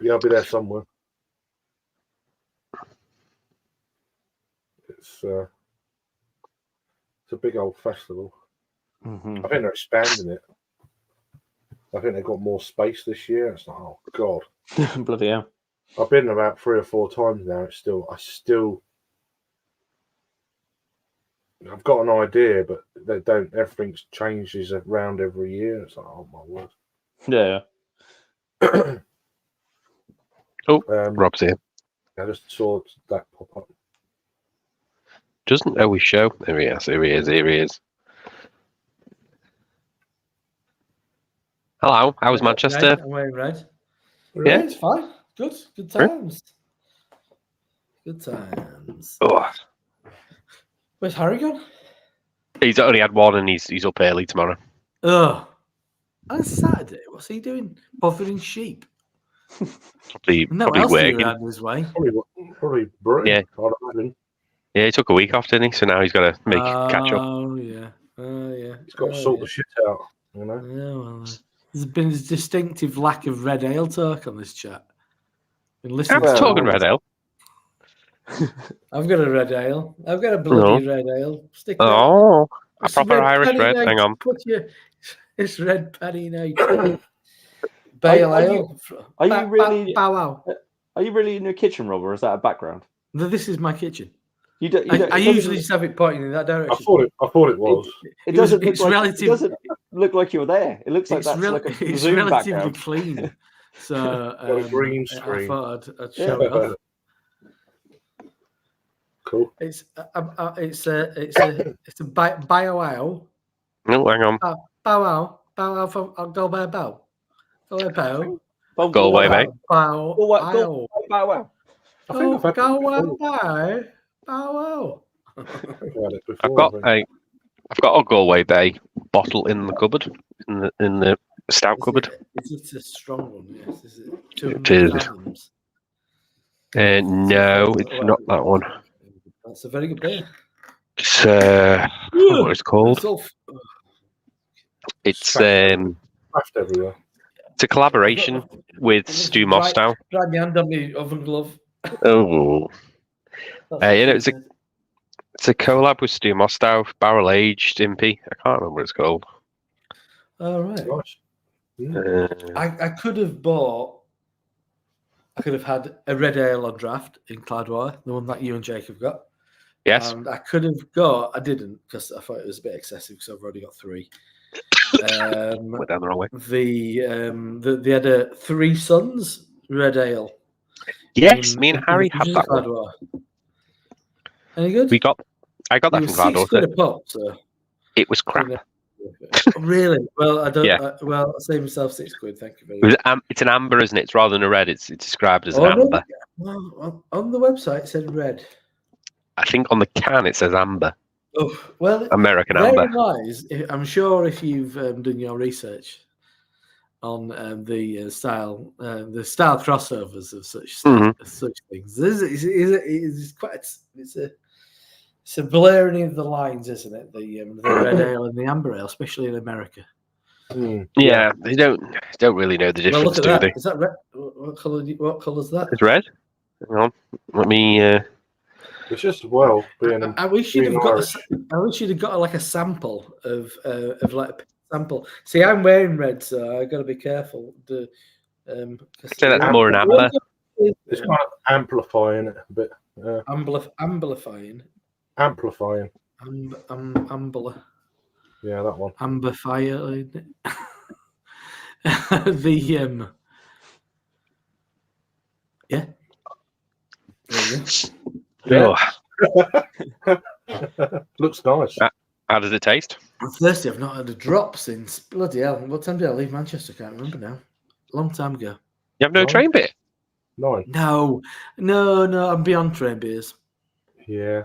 [SPEAKER 4] yeah, I'll be there somewhere. It's It's a big old festival.
[SPEAKER 2] Mm-hmm.
[SPEAKER 4] I think they're expanding it. I think they've got more space this year. It's like, oh god,
[SPEAKER 2] Bloody hell.
[SPEAKER 4] I've been about 3 or 4 times now. I've got an idea, but they don't. Everything changes around every year. It's like, oh my word.
[SPEAKER 2] Yeah.
[SPEAKER 1] Oh,
[SPEAKER 4] Um,
[SPEAKER 1] Rob's here.
[SPEAKER 4] I just saw that pop up.
[SPEAKER 1] Doesn't always show. There he is. Here he is. Here he is. Hello. How was Manchester?
[SPEAKER 5] I'm wearing red.
[SPEAKER 1] Yeah.
[SPEAKER 5] Red, fine. Good. Good times. Good times.
[SPEAKER 1] Oh,
[SPEAKER 5] Where's Harry gone?
[SPEAKER 1] he's only had one, and he's up early tomorrow.
[SPEAKER 5] Oh. On Saturday, what's he doing? Bothering sheep.
[SPEAKER 1] Probably
[SPEAKER 5] No else to do
[SPEAKER 1] working.
[SPEAKER 5] around his way.
[SPEAKER 4] Probably Britain.
[SPEAKER 1] Yeah.
[SPEAKER 4] I'd imagine.
[SPEAKER 1] Yeah, he took a week off, didn't he? So now he's got to make catch up.
[SPEAKER 5] Oh, yeah. Oh, yeah.
[SPEAKER 4] He's got to sort the shit out. You know.
[SPEAKER 5] Yeah, well, there's been a distinctive lack of red ale talk on this chat. Been listening
[SPEAKER 1] I'm
[SPEAKER 5] to
[SPEAKER 1] talking
[SPEAKER 5] it.
[SPEAKER 1] red ale.
[SPEAKER 5] I've got a red ale. I've got a bloody red ale. Stick it.
[SPEAKER 1] Oh, a
[SPEAKER 5] It's
[SPEAKER 1] proper
[SPEAKER 5] red
[SPEAKER 1] Irish
[SPEAKER 5] penny
[SPEAKER 1] red.
[SPEAKER 5] night.
[SPEAKER 1] Hang on.
[SPEAKER 5] Put your it's red penny night.
[SPEAKER 2] Are
[SPEAKER 5] Bale
[SPEAKER 2] you
[SPEAKER 5] ale.
[SPEAKER 2] really-
[SPEAKER 5] Bow wow.
[SPEAKER 2] Are you really in your kitchen, Rob, or is that a background?
[SPEAKER 5] No, this is my kitchen.
[SPEAKER 2] You don't.
[SPEAKER 5] I usually just have it pointing in that direction.
[SPEAKER 4] I thought it was.
[SPEAKER 2] It
[SPEAKER 5] It was-
[SPEAKER 2] doesn't.
[SPEAKER 5] it's
[SPEAKER 2] look like,
[SPEAKER 5] relative-
[SPEAKER 2] It doesn't look like you're there. It looks like that's like a
[SPEAKER 5] it's
[SPEAKER 2] Zoom
[SPEAKER 5] relatively
[SPEAKER 2] background.
[SPEAKER 5] clean. So
[SPEAKER 4] Got a green
[SPEAKER 5] I
[SPEAKER 4] screen.
[SPEAKER 5] thought I'd show it off.
[SPEAKER 4] Cool.
[SPEAKER 5] It's a bow wow.
[SPEAKER 1] No, hang on.
[SPEAKER 5] Bow wow from I'll go by bow. Go by bow.
[SPEAKER 1] Go away, mate.
[SPEAKER 5] Bow
[SPEAKER 2] Go
[SPEAKER 5] wow.
[SPEAKER 2] wow.
[SPEAKER 4] I think I've had
[SPEAKER 5] Go
[SPEAKER 4] it
[SPEAKER 5] wow
[SPEAKER 4] before.
[SPEAKER 5] bow wow.
[SPEAKER 4] I think I've had it
[SPEAKER 1] I've
[SPEAKER 4] before.
[SPEAKER 1] got a Galway Bay bottle in the cupboard, in the stout cupboard.
[SPEAKER 5] Is it a strong one? Yes. Is it
[SPEAKER 1] It
[SPEAKER 5] 200
[SPEAKER 1] is.
[SPEAKER 5] fathoms?
[SPEAKER 1] No, it's not that one.
[SPEAKER 5] That's a very good beer.
[SPEAKER 1] It's what it's called. It's
[SPEAKER 4] Left everywhere.
[SPEAKER 1] it's a collaboration with Stu Mostow.
[SPEAKER 5] Try my hand on my oven glove.
[SPEAKER 1] Oh,
[SPEAKER 5] That's
[SPEAKER 1] you know,
[SPEAKER 5] what she said.
[SPEAKER 1] it's a collab with Stu Mostow, barrel aged impy. I can't remember what it's called.
[SPEAKER 5] All right.
[SPEAKER 4] Nice. Mm.
[SPEAKER 5] I could have bought. I could have had a red ale on draft in Cladwire, the one that you and Jake have got.
[SPEAKER 1] Yes.
[SPEAKER 5] And I could have got. I didn't because I thought it was a bit excessive because I've already got 3.
[SPEAKER 1] Went down the wrong way.
[SPEAKER 5] They had a Three Sons red ale.
[SPEAKER 1] Yes, me and Harry had that one.
[SPEAKER 5] Cladwire. Any good?
[SPEAKER 1] I got that
[SPEAKER 5] It
[SPEAKER 1] from
[SPEAKER 5] was £6 a
[SPEAKER 1] Gladwell.
[SPEAKER 5] pop, so
[SPEAKER 1] It was crap.
[SPEAKER 5] really? Well, I don't.
[SPEAKER 1] Yeah.
[SPEAKER 5] Well, I'll save myself £6. Thank you very
[SPEAKER 1] It
[SPEAKER 5] much.
[SPEAKER 1] was, it's an amber, isn't it? It's rather than a red. It's described as an
[SPEAKER 5] Oh, no.
[SPEAKER 1] amber.
[SPEAKER 5] Well, on the website it said red.
[SPEAKER 1] I think on the can it says amber.
[SPEAKER 5] Oh well,
[SPEAKER 1] American
[SPEAKER 5] therein
[SPEAKER 1] amber.
[SPEAKER 5] lies. I'm sure if you've done your research on the style crossovers of such
[SPEAKER 1] Mhm.
[SPEAKER 5] such things, it's quite it's a blurring of the lines, isn't it? The red ale and the amber ale, especially in America.
[SPEAKER 4] Mm.
[SPEAKER 1] Yeah, they don't really know the
[SPEAKER 5] Well,
[SPEAKER 1] difference,
[SPEAKER 5] look
[SPEAKER 1] do
[SPEAKER 5] at
[SPEAKER 1] they?
[SPEAKER 5] that. Is that red? What color? What color is that?
[SPEAKER 1] It's red. Hang on. Let me.
[SPEAKER 4] It's just being.
[SPEAKER 5] I wish you'd
[SPEAKER 4] being
[SPEAKER 5] have got.
[SPEAKER 4] Irish.
[SPEAKER 5] I wish you'd have got like a sample of like a sample. See, I'm wearing red, so I got to be careful.
[SPEAKER 1] I'd say that's more an amber.
[SPEAKER 4] It's kind of amplifying it a bit.
[SPEAKER 5] Amplifying.
[SPEAKER 4] Amplifying.
[SPEAKER 5] Ambler.
[SPEAKER 4] Yeah, that one.
[SPEAKER 5] Amplifying. Yeah. There you go.
[SPEAKER 1] Oh,
[SPEAKER 4] Looks nice.
[SPEAKER 1] how does it taste?
[SPEAKER 5] I'm thirsty. I've not had a drop since bloody hell. What time did I leave Manchester? I can't remember now. Long time ago.
[SPEAKER 1] You have no
[SPEAKER 4] Oh.
[SPEAKER 1] train bit.
[SPEAKER 4] Nice.
[SPEAKER 5] No. I'm beyond train beers.
[SPEAKER 4] Yeah.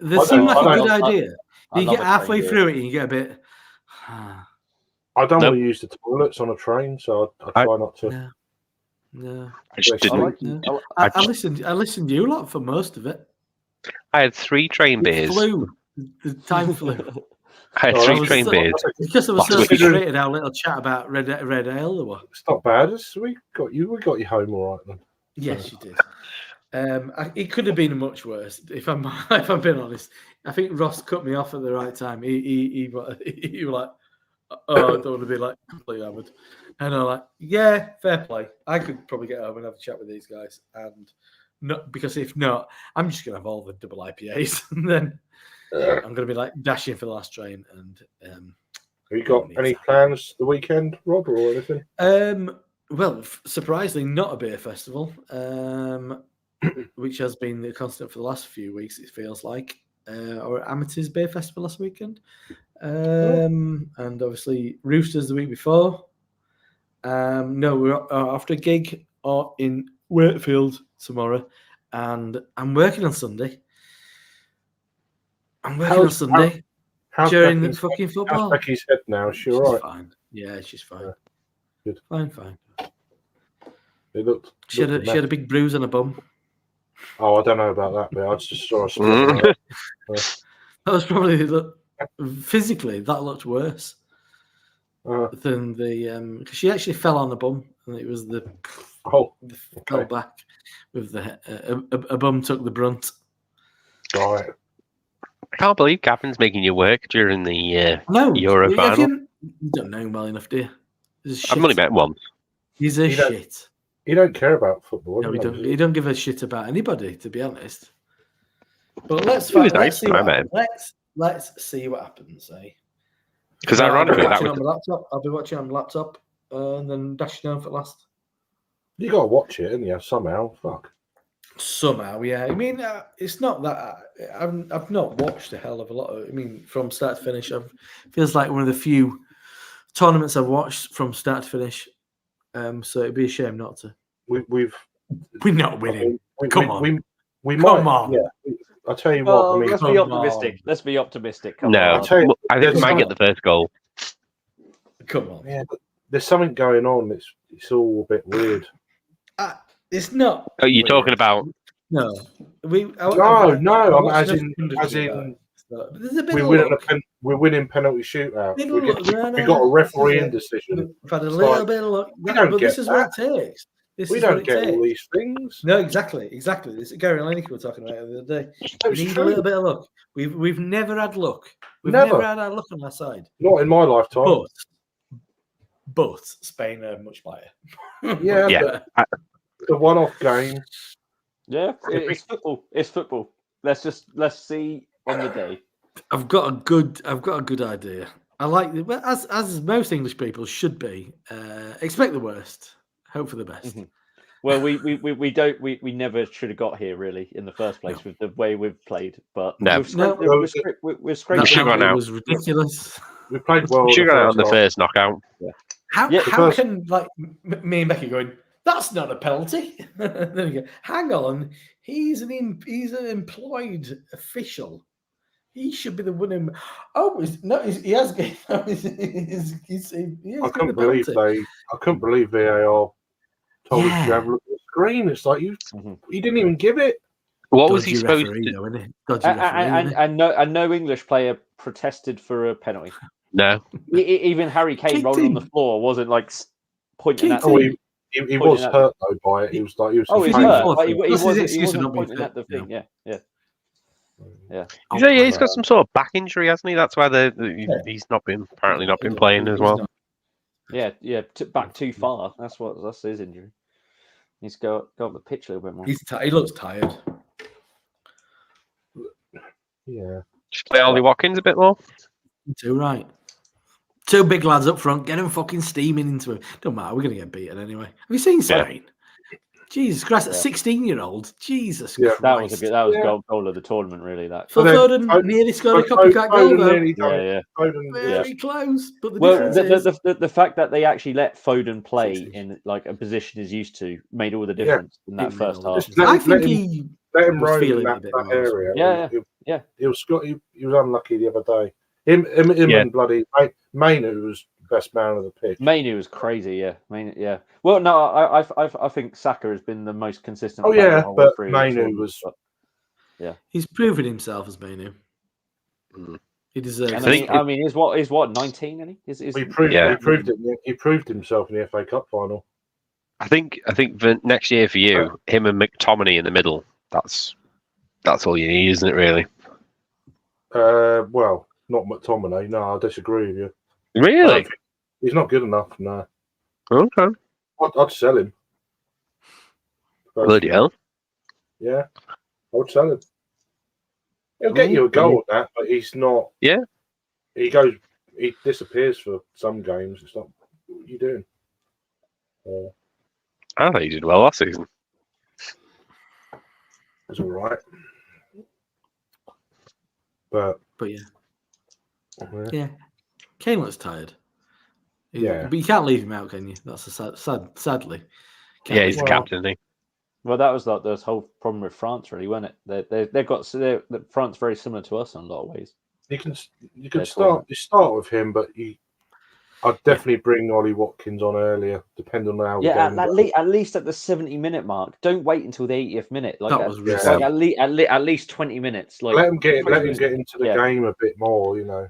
[SPEAKER 5] They seem like a good idea.
[SPEAKER 2] I
[SPEAKER 5] You
[SPEAKER 2] love
[SPEAKER 5] get
[SPEAKER 2] a
[SPEAKER 5] halfway
[SPEAKER 2] train
[SPEAKER 5] through it and you get a bit.
[SPEAKER 4] I don't
[SPEAKER 1] Nope.
[SPEAKER 4] want to use the toilets on a train, so I try not to.
[SPEAKER 5] No.
[SPEAKER 1] I just
[SPEAKER 4] I
[SPEAKER 1] didn't.
[SPEAKER 2] like-
[SPEAKER 5] No.
[SPEAKER 1] I
[SPEAKER 5] I listened to you lot for most of it.
[SPEAKER 1] I had 3 train
[SPEAKER 5] It
[SPEAKER 1] beers.
[SPEAKER 5] flew. The time flew.
[SPEAKER 1] I had
[SPEAKER 4] Oh,
[SPEAKER 1] 3
[SPEAKER 5] I was
[SPEAKER 1] train
[SPEAKER 5] so-
[SPEAKER 1] beers.
[SPEAKER 5] Because I was so
[SPEAKER 1] Last week.
[SPEAKER 5] frustrated our little chat about red ale there was.
[SPEAKER 4] It's not bad. We got you home all right then.
[SPEAKER 5] Yes, you did. It could have been much worse if I'm if I'm being honest. I think Ross cut me off at the right time. He was like, "Oh, I don't want to be like completely hammered," and I'm like, "Yeah, fair play. I could probably get home and have a chat with these guys, and not because if not, I'm just gonna have all the double IPAs, and then I'm gonna be like dashing for the last train." And
[SPEAKER 4] have you got any plans the weekend, Rob, or anything?
[SPEAKER 5] Well, surprisingly, not a beer festival. Which has been the constant for the last few weeks, it feels like. Our Amateurs Beer Festival last weekend. And obviously Roosters the week before. No, we're after a gig in Wakefield tomorrow. And I'm working on Sunday.
[SPEAKER 4] How's
[SPEAKER 5] during
[SPEAKER 4] Becky's,
[SPEAKER 5] the fucking football.
[SPEAKER 4] How's Becky's head now? Is she all
[SPEAKER 5] She's
[SPEAKER 4] right?
[SPEAKER 5] fine. Yeah, she's fine.
[SPEAKER 4] Yeah. Good.
[SPEAKER 5] Fine.
[SPEAKER 4] She
[SPEAKER 5] had a big bruise on her bum.
[SPEAKER 4] Oh, I don't know about that, but I just saw her.
[SPEAKER 5] That was probably physically that looked worse than the because she actually fell on the bum and it was fell back with the a bum took the brunt.
[SPEAKER 4] Right.
[SPEAKER 1] I can't believe Gavin's making you work during the Euro final.
[SPEAKER 5] You don't know him well enough, do you?
[SPEAKER 1] I've only met him once.
[SPEAKER 5] He's a shit.
[SPEAKER 4] He don't care about football.
[SPEAKER 5] No, he don't give a shit about anybody, to be honest. But let's see what happens, eh?
[SPEAKER 1] Because ironically,
[SPEAKER 5] I'll be watching on my laptop and then dashing home for last.
[SPEAKER 4] You got to watch it, and somehow, fuck.
[SPEAKER 5] Somehow, yeah. I mean, it's not that I've not watched a hell of a lot. From start to finish, feels like one of the few tournaments I've watched from start to finish. So it'd be a shame not to.
[SPEAKER 4] We're
[SPEAKER 5] not winning. Come on.
[SPEAKER 4] We might. Yeah. I'll tell you what.
[SPEAKER 2] Let's be optimistic. Let's be optimistic.
[SPEAKER 1] I think we might get the first goal.
[SPEAKER 5] Come on.
[SPEAKER 4] Yeah, but there's something going on. It's all a bit weird.
[SPEAKER 5] It's not.
[SPEAKER 1] Are you talking about?
[SPEAKER 5] No.
[SPEAKER 4] I'm as in. We're winning penalty shootout. We got a refereeing decision.
[SPEAKER 5] We've had a little bit of luck. This is what it takes.
[SPEAKER 4] We don't get all these things.
[SPEAKER 5] No, exactly. This is Gary Lineker we were talking about the other day. We need a little bit of luck. We've never had luck. We've never had our luck on our side.
[SPEAKER 4] Not in my lifetime.
[SPEAKER 5] But Spain are much better.
[SPEAKER 1] Yeah.
[SPEAKER 4] The one-off game.
[SPEAKER 2] Yeah, it's football. It's football. Let's see on the day.
[SPEAKER 5] I've got a good idea. I like it, as most English people should be. Expect the worst, hope for the best.
[SPEAKER 2] Mm-hmm. Well, we never should have got here really in the first place with the way we've played. But we're scraping.
[SPEAKER 5] It was ridiculous.
[SPEAKER 4] We played well.
[SPEAKER 1] We should have got out on the first knockout.
[SPEAKER 5] Yeah. How can me and Becky going? That's not a penalty. Then you go, hang on, he's an employed official. He should be the winning. He has.
[SPEAKER 4] I couldn't believe VAR told us to have a look at the screen. It's like you didn't even give it.
[SPEAKER 1] What was he supposed to do?
[SPEAKER 2] And no English player protested for a penalty.
[SPEAKER 1] No.
[SPEAKER 2] Even Harry Kane rolling on the floor wasn't like pointing at.
[SPEAKER 4] He was hurt though by it. He was hurt.
[SPEAKER 2] But he wasn't pointing at the thing. Yeah.
[SPEAKER 1] He's got some sort of back injury, hasn't he? That's why he's apparently not been playing as well.
[SPEAKER 2] Yeah. Back too far. That's his injury. He's go up the pitch a little bit more.
[SPEAKER 5] He looks tired.
[SPEAKER 4] Yeah.
[SPEAKER 1] Just play Ollie Watkins a bit more.
[SPEAKER 5] Too right. Two big lads up front, get him fucking steaming into it. Don't matter, we're going to get beaten anyway. Have you seen Spain? Jesus Christ, a 16-year-old. Jesus Christ.
[SPEAKER 2] That was goal of the tournament, really. That.
[SPEAKER 5] Phil Foden nearly scored a copycat goal, though. Very close. But
[SPEAKER 2] the fact that they actually let Foden play in like a position he's used to made all the difference in that first half.
[SPEAKER 5] I think he
[SPEAKER 4] let him
[SPEAKER 5] was feeling
[SPEAKER 4] in that area.
[SPEAKER 2] Yeah.
[SPEAKER 4] He was unlucky the other day. Him and bloody Mainu was the best man of the pitch.
[SPEAKER 2] Mainu was crazy, yeah. Well, no, I think Saka has been the most consistent.
[SPEAKER 4] Oh yeah, but Mainu was.
[SPEAKER 2] Yeah,
[SPEAKER 5] he's proven himself as Mainu. He deserves.
[SPEAKER 2] He's what 19, isn't he?
[SPEAKER 4] He proved himself in the FA Cup final.
[SPEAKER 1] I think for next year for you, him and McTominay in the middle. That's all you need, isn't it? Really?
[SPEAKER 4] Well, not McTominay. No, I disagree with you. I don't
[SPEAKER 1] Really?
[SPEAKER 4] think- he's not good enough. No,
[SPEAKER 1] Okay.
[SPEAKER 4] I'd sell him.
[SPEAKER 1] Bloody hell.
[SPEAKER 4] Yeah, I would sell him. He'll get you a goal at that, but he's not.
[SPEAKER 1] Yeah.
[SPEAKER 4] He disappears for some games. It's not. What are you doing?
[SPEAKER 1] I thought he did well last season.
[SPEAKER 4] It's all right. But
[SPEAKER 5] yeah. Kane looks tired.
[SPEAKER 4] Yeah.
[SPEAKER 5] But you can't leave him out, can you? That's a sadly.
[SPEAKER 1] Yeah, he's the
[SPEAKER 4] Well-
[SPEAKER 1] captain, isn't he?
[SPEAKER 2] Well, that was like this whole problem with France, really, wasn't it? They've got France very similar to us in a lot of ways.
[SPEAKER 4] you can
[SPEAKER 2] Yeah,
[SPEAKER 4] start with him, but I'd definitely bring Ollie Watkins on earlier, depending on how. the
[SPEAKER 2] Yeah,
[SPEAKER 4] game
[SPEAKER 2] at least at the 70-minute mark. Don't wait until the 80th minute. Like,
[SPEAKER 5] That was
[SPEAKER 2] like at least 20 minutes. Like
[SPEAKER 4] let him get
[SPEAKER 2] 20 minutes.
[SPEAKER 4] into the game a bit more. You know.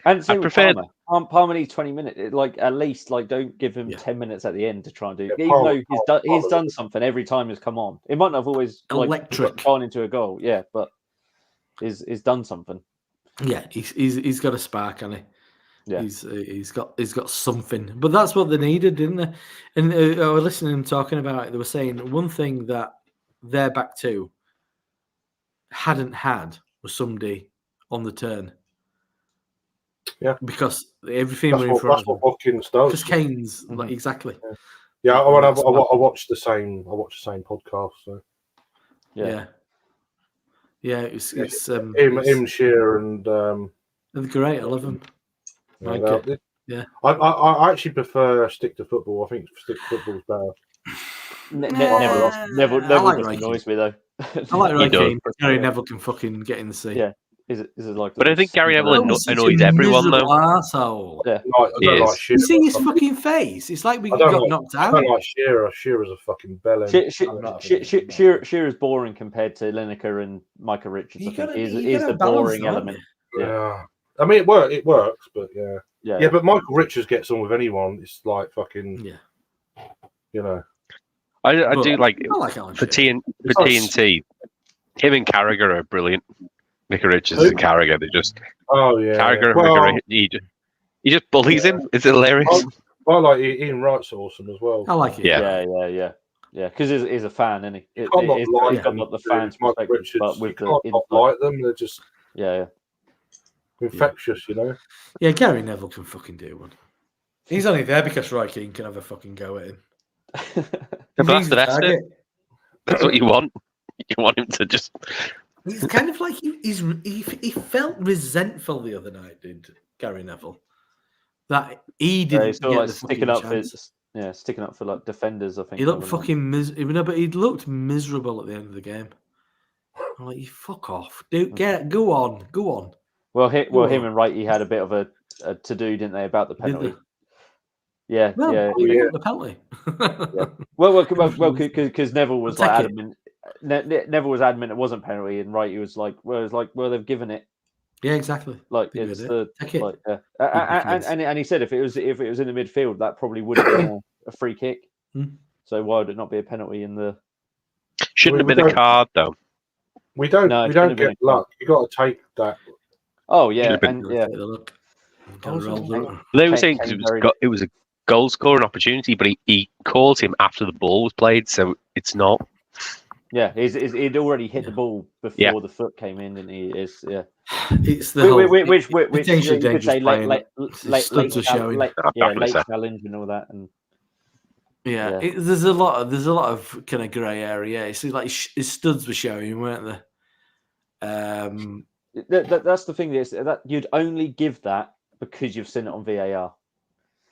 [SPEAKER 2] And same with
[SPEAKER 1] prefer-
[SPEAKER 2] Palmer. Palmer needs 20 minutes. Like at least, like don't give him 10 minutes at the end to try and do. Even
[SPEAKER 4] Palmer-
[SPEAKER 2] though he's done something every time he's come on. It might not have always
[SPEAKER 5] Electric.
[SPEAKER 2] gone into a goal. Yeah, but he's done something.
[SPEAKER 5] Yeah, he's got a spark, hasn't he?
[SPEAKER 2] Yeah.
[SPEAKER 5] He's got something, but that's what they needed, didn't they? And I was listening to them talking about it. They were saying one thing that their back two hadn't had was somebody on the turn.
[SPEAKER 4] Yeah,
[SPEAKER 5] because everything
[SPEAKER 4] That's
[SPEAKER 5] were in
[SPEAKER 4] what,
[SPEAKER 5] front
[SPEAKER 4] that's
[SPEAKER 5] of
[SPEAKER 4] what
[SPEAKER 5] them.
[SPEAKER 4] Watkins does.
[SPEAKER 5] Because Kane's like exactly.
[SPEAKER 4] Yeah, I watched the same. I watched the same podcast. So
[SPEAKER 5] Yeah. It's
[SPEAKER 4] him, Shearer, and
[SPEAKER 5] they're great. I love them. Like it. Yeah.
[SPEAKER 4] I actually prefer stick to football. I think stick to football's better.
[SPEAKER 2] Neville
[SPEAKER 5] like
[SPEAKER 2] just
[SPEAKER 5] Ricky.
[SPEAKER 2] annoys me though.
[SPEAKER 5] I like
[SPEAKER 1] He does.
[SPEAKER 5] Ricky. Gary Neville can fucking get in the sea.
[SPEAKER 2] Yeah. Is it like?
[SPEAKER 1] But I think Gary Neville
[SPEAKER 5] Oh, he's such
[SPEAKER 1] annoys
[SPEAKER 5] a
[SPEAKER 1] everyone,
[SPEAKER 5] miserable
[SPEAKER 1] though.
[SPEAKER 5] arsehole.
[SPEAKER 2] Yeah.
[SPEAKER 4] I don't like
[SPEAKER 1] Yes.
[SPEAKER 4] Shearer.
[SPEAKER 5] You see his fucking face. It's like we
[SPEAKER 4] I don't
[SPEAKER 5] got
[SPEAKER 4] like-
[SPEAKER 5] knocked
[SPEAKER 4] I
[SPEAKER 5] out.
[SPEAKER 4] don't like Shearer. Shearer's a fucking bellend.
[SPEAKER 2] Shearer's boring compared to Lineker and Micah Richards.
[SPEAKER 5] You
[SPEAKER 2] I think
[SPEAKER 5] gotta-
[SPEAKER 2] is
[SPEAKER 5] you gotta
[SPEAKER 2] the
[SPEAKER 5] balance
[SPEAKER 2] boring
[SPEAKER 5] it, aren't
[SPEAKER 2] element.
[SPEAKER 4] Yeah. I mean, it works, but yeah.
[SPEAKER 2] Yeah.
[SPEAKER 4] But Michael Richards gets on with anyone. It's like fucking,
[SPEAKER 5] Yeah.
[SPEAKER 4] you know.
[SPEAKER 1] I
[SPEAKER 5] But
[SPEAKER 1] do like
[SPEAKER 5] I like Alan
[SPEAKER 1] for
[SPEAKER 5] Shearer.
[SPEAKER 1] TNT. Him and Carragher are brilliant. Micah Richards and Carragher, they just
[SPEAKER 4] Oh yeah.
[SPEAKER 1] Carragher and
[SPEAKER 4] Well,
[SPEAKER 1] Micah, he just bullies him. It's hilarious.
[SPEAKER 4] I like Ian Wright's awesome as well.
[SPEAKER 5] I like it.
[SPEAKER 1] Yeah.
[SPEAKER 2] Yeah, because he's a fan, isn't he?
[SPEAKER 4] You can't not
[SPEAKER 2] He's
[SPEAKER 4] like
[SPEAKER 2] got
[SPEAKER 4] them,
[SPEAKER 2] the fans'
[SPEAKER 4] Michael
[SPEAKER 2] perspective,
[SPEAKER 4] Richards.
[SPEAKER 2] but with
[SPEAKER 4] You can't not like them. They're just
[SPEAKER 2] yeah.
[SPEAKER 4] infectious, you know.
[SPEAKER 5] Yeah, Gary Neville can fucking do one. He's only there because Roy Keane can have a fucking go at him.
[SPEAKER 1] But that's the best of it.
[SPEAKER 5] Target.
[SPEAKER 1] That's what you want. You want him to just.
[SPEAKER 5] He's kind of like he felt resentful the other night, did Gary Neville? That he didn't
[SPEAKER 2] he's
[SPEAKER 5] get
[SPEAKER 2] still like
[SPEAKER 5] the
[SPEAKER 2] sticking
[SPEAKER 5] fucking
[SPEAKER 2] up
[SPEAKER 5] chance.
[SPEAKER 2] sticking up for like defenders. I think
[SPEAKER 5] He looked fucking miserable, but he looked miserable at the end of the game. I'm like, you fuck off, dude. Go on.
[SPEAKER 2] Well, him and Wrighty had a bit of a to do, didn't they, about the penalty? Yeah,
[SPEAKER 5] Well,
[SPEAKER 2] yeah.
[SPEAKER 5] they got the penalty.
[SPEAKER 2] Well, because Neville was
[SPEAKER 5] I'll
[SPEAKER 2] like
[SPEAKER 5] take
[SPEAKER 2] adamant. Neville was adamant it wasn't penalty, and Wrighty was like, well, they've given it.
[SPEAKER 5] Yeah, exactly.
[SPEAKER 2] Like
[SPEAKER 5] They
[SPEAKER 2] it's
[SPEAKER 5] did
[SPEAKER 2] the
[SPEAKER 5] Take it.
[SPEAKER 2] like, and he said if it was in the midfield, that probably would have been a free kick. So why would it not be a penalty in the?
[SPEAKER 1] Shouldn't have
[SPEAKER 4] We
[SPEAKER 1] been a
[SPEAKER 4] don't-
[SPEAKER 1] card though.
[SPEAKER 4] We don't
[SPEAKER 2] No, it shouldn't have been
[SPEAKER 4] get
[SPEAKER 2] a
[SPEAKER 4] luck. You got to take that.
[SPEAKER 2] Oh yeah,
[SPEAKER 1] have been-
[SPEAKER 2] and yeah.
[SPEAKER 5] Take a look.
[SPEAKER 2] Oh,
[SPEAKER 5] Gotta roll the-
[SPEAKER 1] They were
[SPEAKER 2] Kane-
[SPEAKER 1] saying 'cause
[SPEAKER 2] Kane
[SPEAKER 1] it was a goal scoring opportunity, but he called him after the ball was played, so it's not.
[SPEAKER 2] Yeah, he'd already hit the ball before
[SPEAKER 1] Yeah.
[SPEAKER 2] the foot came in, and he is
[SPEAKER 5] It's the whole,
[SPEAKER 2] which
[SPEAKER 5] potentially
[SPEAKER 2] you could say
[SPEAKER 5] dangerous playing. Studs are showing.
[SPEAKER 2] late
[SPEAKER 1] Definitely so.
[SPEAKER 2] challenge and all that, and
[SPEAKER 5] Yeah,
[SPEAKER 2] Yeah.
[SPEAKER 5] there's a lot of kind of grey area. It's like his studs were showing, weren't they?
[SPEAKER 2] that's the thing is that you'd only give that because you've seen it on VAR.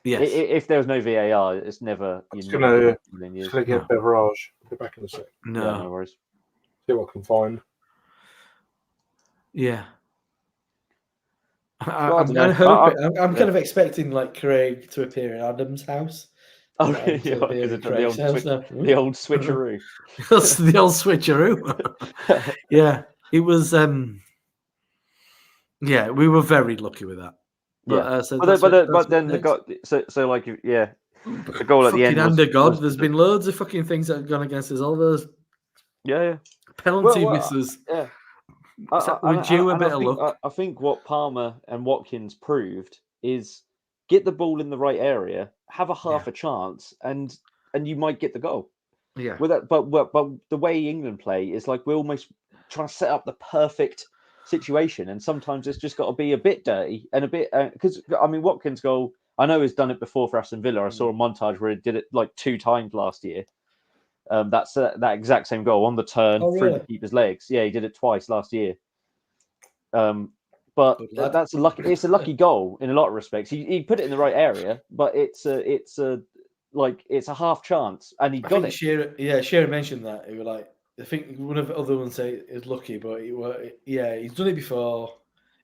[SPEAKER 5] Yes.
[SPEAKER 2] If there was no VAR, it's never.
[SPEAKER 4] It's
[SPEAKER 2] you're
[SPEAKER 4] gonna-
[SPEAKER 2] never gonna use.
[SPEAKER 4] Just gonna get beverage. Go back in a sec.
[SPEAKER 2] Yeah,
[SPEAKER 5] no.
[SPEAKER 2] no worries.
[SPEAKER 4] See what I can find.
[SPEAKER 5] Yeah.
[SPEAKER 2] Well, I
[SPEAKER 5] I'm
[SPEAKER 2] don't
[SPEAKER 5] kind of
[SPEAKER 2] know.
[SPEAKER 5] hoping. I'm kind of expecting like Craig to appear in Adam's house.
[SPEAKER 2] Oh,
[SPEAKER 5] Right,
[SPEAKER 2] yeah,
[SPEAKER 5] to be
[SPEAKER 2] because
[SPEAKER 5] in
[SPEAKER 2] it's
[SPEAKER 5] Craig's house now.
[SPEAKER 2] the old switcheroo.
[SPEAKER 5] That's the old switcheroo. Yeah, it was. Yeah, we were very lucky with that. But,
[SPEAKER 2] Yeah.
[SPEAKER 5] so
[SPEAKER 2] But
[SPEAKER 5] that's
[SPEAKER 2] then
[SPEAKER 5] what
[SPEAKER 2] the guy, so like yeah, The goal at the end
[SPEAKER 5] Fucking hand of God.
[SPEAKER 2] was
[SPEAKER 5] There's been loads of fucking things that have gone against us. All those
[SPEAKER 2] yeah.
[SPEAKER 5] penalty
[SPEAKER 2] Well,
[SPEAKER 5] misses.
[SPEAKER 2] Yeah.
[SPEAKER 5] We're due a bit of
[SPEAKER 2] think,
[SPEAKER 5] luck.
[SPEAKER 2] I think what Palmer and Watkins proved is get the ball in the right area, have a half a chance, and you might get the goal.
[SPEAKER 5] Yeah.
[SPEAKER 2] With that, but the way England play is like we're almost trying to set up the perfect situation, and sometimes it's just got to be a bit dirty and a bit because I mean Watkins' goal, I know he's done it before for Aston Villa. I saw a montage where he did it like 2 times last year. That's that exact same goal on the turn through the keeper's legs. Yeah, he did it twice last year. But that's it's a lucky goal in a lot of respects. He put it in the right area, but it's a half chance, and he got it.
[SPEAKER 5] Shearer mentioned that. He was like, I think one of the other ones say it's lucky, but he's done it before.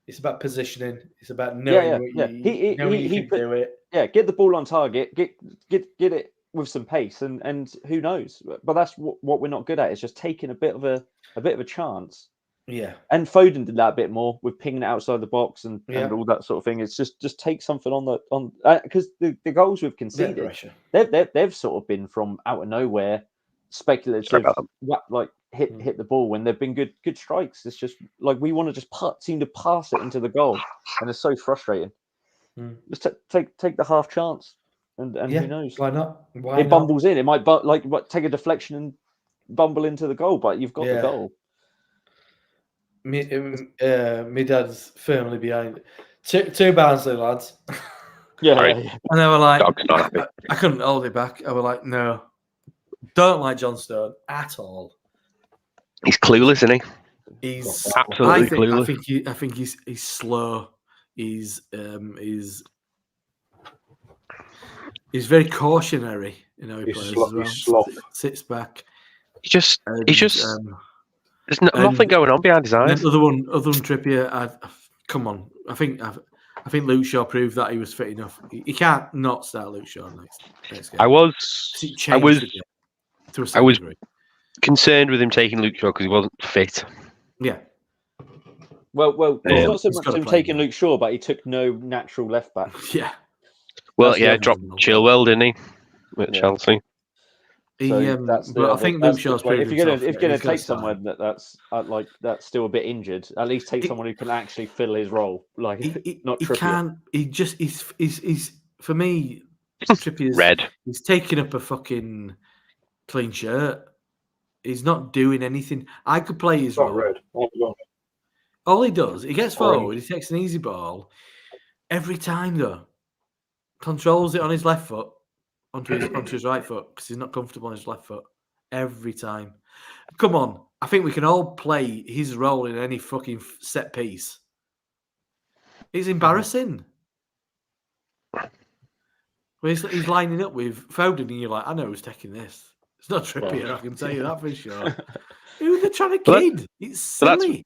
[SPEAKER 5] It's about positioning. It's about knowing you can do it.
[SPEAKER 2] Yeah, get the ball on target. Get it with some pace, and who knows? But that's what we're not good at. Is just taking a bit of a chance.
[SPEAKER 5] Yeah,
[SPEAKER 2] and Foden did that a bit more with pinging it outside the box and all that sort of thing. It's just take something on because the goals we've conceded, they've sort of been from out of nowhere, speculative, like hit the ball when they've been good strikes. It's just like we want to just seem to pass it into the goal, and it's so frustrating. Just take the half chance, and who knows?
[SPEAKER 5] Why not?
[SPEAKER 2] It bumbles in. It might take a deflection and bumble into the goal, but you've got the goal.
[SPEAKER 5] My dad's firmly behind it. Two Barnsley lads.
[SPEAKER 2] Yeah.
[SPEAKER 5] And they were like, I couldn't hold it back. I was like, no, don't like John Stone at all.
[SPEAKER 1] He's clueless, isn't he?
[SPEAKER 5] He's
[SPEAKER 1] absolutely clueless.
[SPEAKER 5] I think he's slow. He's very cautionary. You know, he plays as well. Sits back.
[SPEAKER 1] He just. There's nothing going on behind his eyes.
[SPEAKER 5] Other one, Trippier. Come on, I think Luke Shaw proved that he was fit enough. He can't not start Luke Shaw next game.
[SPEAKER 1] I was concerned with him taking Luke Shaw because he wasn't fit.
[SPEAKER 5] Yeah.
[SPEAKER 2] Well, it's not so much him taking Luke Shaw, but he took no natural left back.
[SPEAKER 5] Yeah.
[SPEAKER 1] Well, dropped Chilwell, didn't he? At Chelsea.
[SPEAKER 5] But I think Luke Shaw's
[SPEAKER 2] like, if you're going to take someone that's still a bit injured, at least take someone who can actually fill his role. Like not Trippier.
[SPEAKER 5] He's for me, Trippier's
[SPEAKER 1] red.
[SPEAKER 5] He's taking up a fucking clean shirt. He's not doing anything. I could play his role.
[SPEAKER 4] Red.
[SPEAKER 5] All he does, he gets forward, he takes an easy ball. Every time though, controls it on his left foot. Onto his right foot because he's not comfortable on his left foot every time. Come on, I think we can all play his role in any fucking set piece. It's embarrassing. He's lining up with Foden, and you're like, I know who's taking this. It's not Trippier, I can tell you that for sure. Who are they trying to kid? It's silly.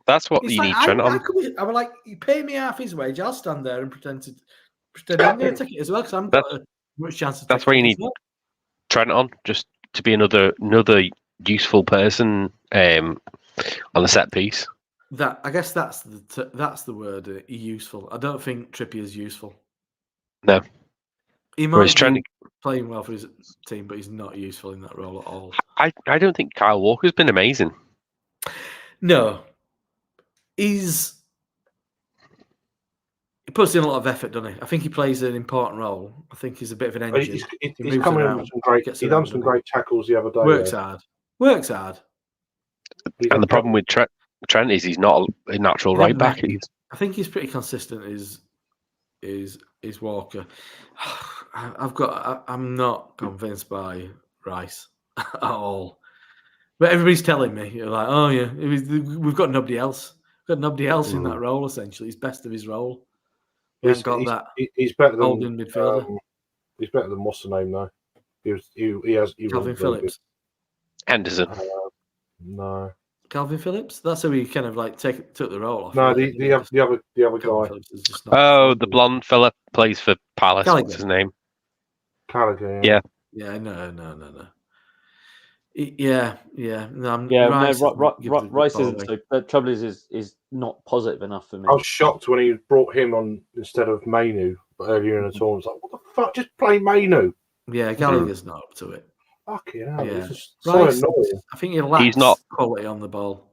[SPEAKER 1] That's what you need, Trent.
[SPEAKER 5] I'm like, you pay me half his wage, I'll stand there and pretend I'm going to take it as well because I'm got much chance of.
[SPEAKER 1] That's where you need Trent on, just to be another useful person on the set piece.
[SPEAKER 5] I guess that's the word. Useful. I don't think Trippier's useful.
[SPEAKER 1] No,
[SPEAKER 5] he might be playing well for his team, but he's not useful in that role at all.
[SPEAKER 1] I don't think Kyle Walker's been amazing.
[SPEAKER 5] No, he puts in a lot of effort, doesn't he? I think he plays an important role. I think he's a bit of an engine.
[SPEAKER 4] He's coming in with some great. He's done some great tackles the other day.
[SPEAKER 5] Works hard.
[SPEAKER 1] And the problem with Trent is he's not a natural right back.
[SPEAKER 5] I think he's pretty consistent. Is Walker? I'm not convinced by Rice at all. But everybody's telling me, you're like, oh yeah, we've got nobody else. We've got nobody else in that role. Essentially, he's best of his role.
[SPEAKER 4] He's better than
[SPEAKER 5] holding midfielder.
[SPEAKER 4] He's better than what's the name though? He
[SPEAKER 5] Calvin Phillips.
[SPEAKER 1] Henderson.
[SPEAKER 4] No.
[SPEAKER 5] Calvin Phillips. That's how he kind of like took the role off.
[SPEAKER 4] No, the other guy.
[SPEAKER 1] The blonde fella plays for Palace.
[SPEAKER 5] Gallagher.
[SPEAKER 1] What's his name?
[SPEAKER 4] Gallagher.
[SPEAKER 1] Yeah.
[SPEAKER 5] Yeah. No. Yeah.
[SPEAKER 2] Rice isn't. So the trouble is not positive enough for me.
[SPEAKER 4] I was shocked when he brought him on instead of Mainu earlier in the tournament. I was like, what the fuck? Just play Mainu.
[SPEAKER 5] Yeah, Gallagher's not up to it.
[SPEAKER 4] Fucking hell,
[SPEAKER 5] Yeah.
[SPEAKER 4] it's just so
[SPEAKER 5] Rice,
[SPEAKER 4] annoying.
[SPEAKER 5] I think he lacks
[SPEAKER 1] not-
[SPEAKER 5] quality on the ball.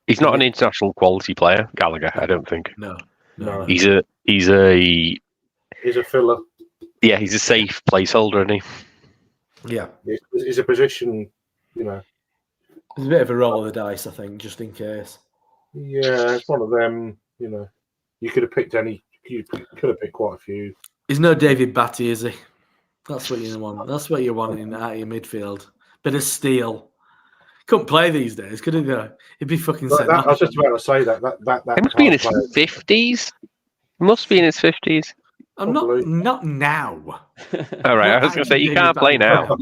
[SPEAKER 1] He's not an international quality player, Gallagher. I don't think.
[SPEAKER 5] No.
[SPEAKER 1] He's a
[SPEAKER 4] He's a filler.
[SPEAKER 1] Yeah, he's a safe placeholder, isn't he?
[SPEAKER 5] Yeah.
[SPEAKER 4] He's a position, you know.
[SPEAKER 5] It's a bit of a roll of the dice, I think, just in case.
[SPEAKER 4] Yeah, it's one of them, you know. You could have picked any. You could have picked quite a few.
[SPEAKER 5] He's no David Batty, is he? That's what you want. That's what you're wanting out of your midfield. Bit of steel. Couldn't play these days, could he? Though? He'd be fucking sent
[SPEAKER 4] I
[SPEAKER 5] off.
[SPEAKER 4] was just about to say that.
[SPEAKER 1] He must be in his 50s. He must be in his 50s.
[SPEAKER 5] I'm not now.
[SPEAKER 1] All right, I was going to say, you can't play now.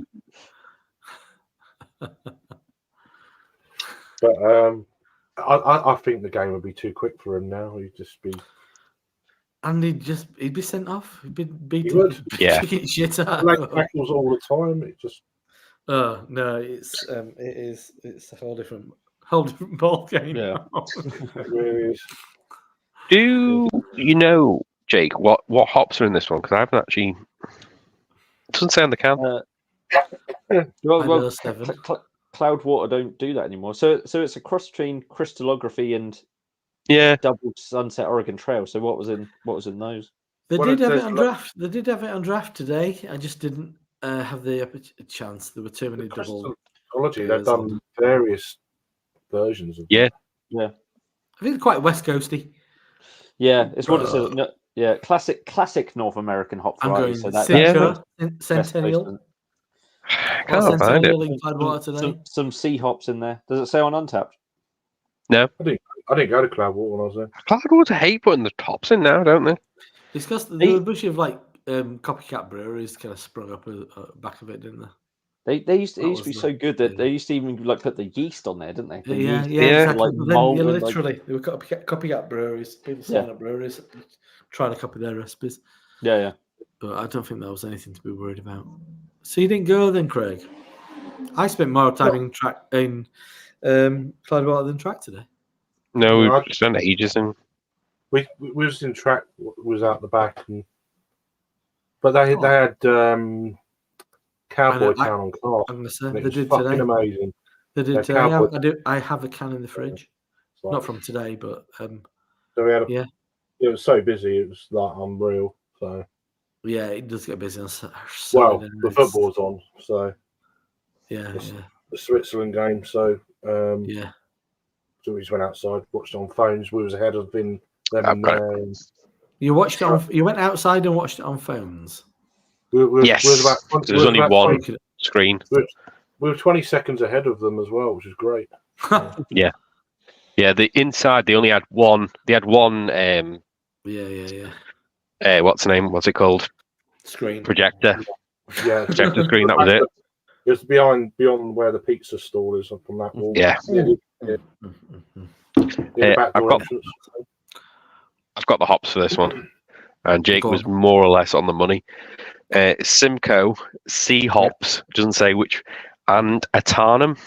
[SPEAKER 4] But I think the game would be too quick for him now. He'd just be.
[SPEAKER 5] And he'd be sent off. He'd be beaten.
[SPEAKER 4] He would.
[SPEAKER 1] Yeah.
[SPEAKER 5] Shit out.
[SPEAKER 4] Like tackles all the time. It just.
[SPEAKER 5] Oh no, it's a whole different ball game.
[SPEAKER 2] Yeah.
[SPEAKER 4] It really is.
[SPEAKER 1] Do you know, Jake, what hops are in this one? Because I haven't actually. It doesn't say on the can.
[SPEAKER 2] Well,
[SPEAKER 5] 7.
[SPEAKER 2] Cloudwater don't do that anymore. So it's a cross between crystallography and double Sunset Oregon Trail. So what was in those?
[SPEAKER 5] They
[SPEAKER 4] Well,
[SPEAKER 5] did have
[SPEAKER 4] there's
[SPEAKER 5] it on draft. They did have it on draft today. I just didn't have the chance. There were too many double.
[SPEAKER 4] Crystallology, they've done various versions of.
[SPEAKER 1] Yeah.
[SPEAKER 5] I think it's quite West Coasty.
[SPEAKER 2] Yeah, it's what it says. No, yeah, classic North American hop
[SPEAKER 5] I'm
[SPEAKER 2] variety.
[SPEAKER 5] going
[SPEAKER 2] So that,
[SPEAKER 5] Simcoe,
[SPEAKER 2] West
[SPEAKER 5] Centennial.
[SPEAKER 2] Coast.
[SPEAKER 1] I can't find it.
[SPEAKER 5] In Cloudwater today.
[SPEAKER 2] Some sea hops in there. Does it say on Untapped?
[SPEAKER 1] No.
[SPEAKER 4] I didn't go to Cloudwater when I was there.
[SPEAKER 1] Cloudwater hate putting the tops in now, don't they?
[SPEAKER 5] It's because there were a bunch of copycat breweries kind of sprung up at the back of it, didn't they?
[SPEAKER 2] They used to be so good that they used to even put the yeast on there, didn't they?
[SPEAKER 5] Yeah,
[SPEAKER 2] yeast,
[SPEAKER 5] exactly.
[SPEAKER 2] like
[SPEAKER 5] But then,
[SPEAKER 2] mold and,
[SPEAKER 5] literally, they were copycat breweries. People setting up breweries, trying to copy their recipes.
[SPEAKER 2] Yeah.
[SPEAKER 5] But I don't think there was anything to be worried about. So you didn't go then, Craig? I spent more time in Cloudwater than track today.
[SPEAKER 1] No, we spent ages in.
[SPEAKER 4] We was in track. Was out the back, but they had Cowboy Town on car.
[SPEAKER 5] I'm gonna say
[SPEAKER 4] They
[SPEAKER 5] they did
[SPEAKER 4] fucking
[SPEAKER 5] today.
[SPEAKER 4] amazing.
[SPEAKER 5] They did today. I have a can in the fridge.
[SPEAKER 4] Like,
[SPEAKER 5] Not from today, but
[SPEAKER 4] so we had it was so busy. It was like unreal. So
[SPEAKER 5] yeah, it does get busy on Saturday.
[SPEAKER 4] the football's on. So
[SPEAKER 5] the
[SPEAKER 4] Switzerland game. So
[SPEAKER 5] yeah.
[SPEAKER 4] So we just went outside, watched it on phones. We was ahead of them.
[SPEAKER 5] You watched it you went outside and watched it on phones.
[SPEAKER 1] Yes, there was only one screen.
[SPEAKER 4] We were 20 seconds ahead of them as well, which is great.
[SPEAKER 1] Yeah. The inside they only had one. They had one. What's the name? What's it called?
[SPEAKER 5] Screen
[SPEAKER 1] projector.
[SPEAKER 4] Yeah,
[SPEAKER 1] projector screen. That was it.
[SPEAKER 4] It was beyond where the pizza stall is from that wall.
[SPEAKER 1] Yeah. I've got the hops for this one, and Jake was more or less on the money. Simcoe, Sea hops, doesn't say which, and Atanum.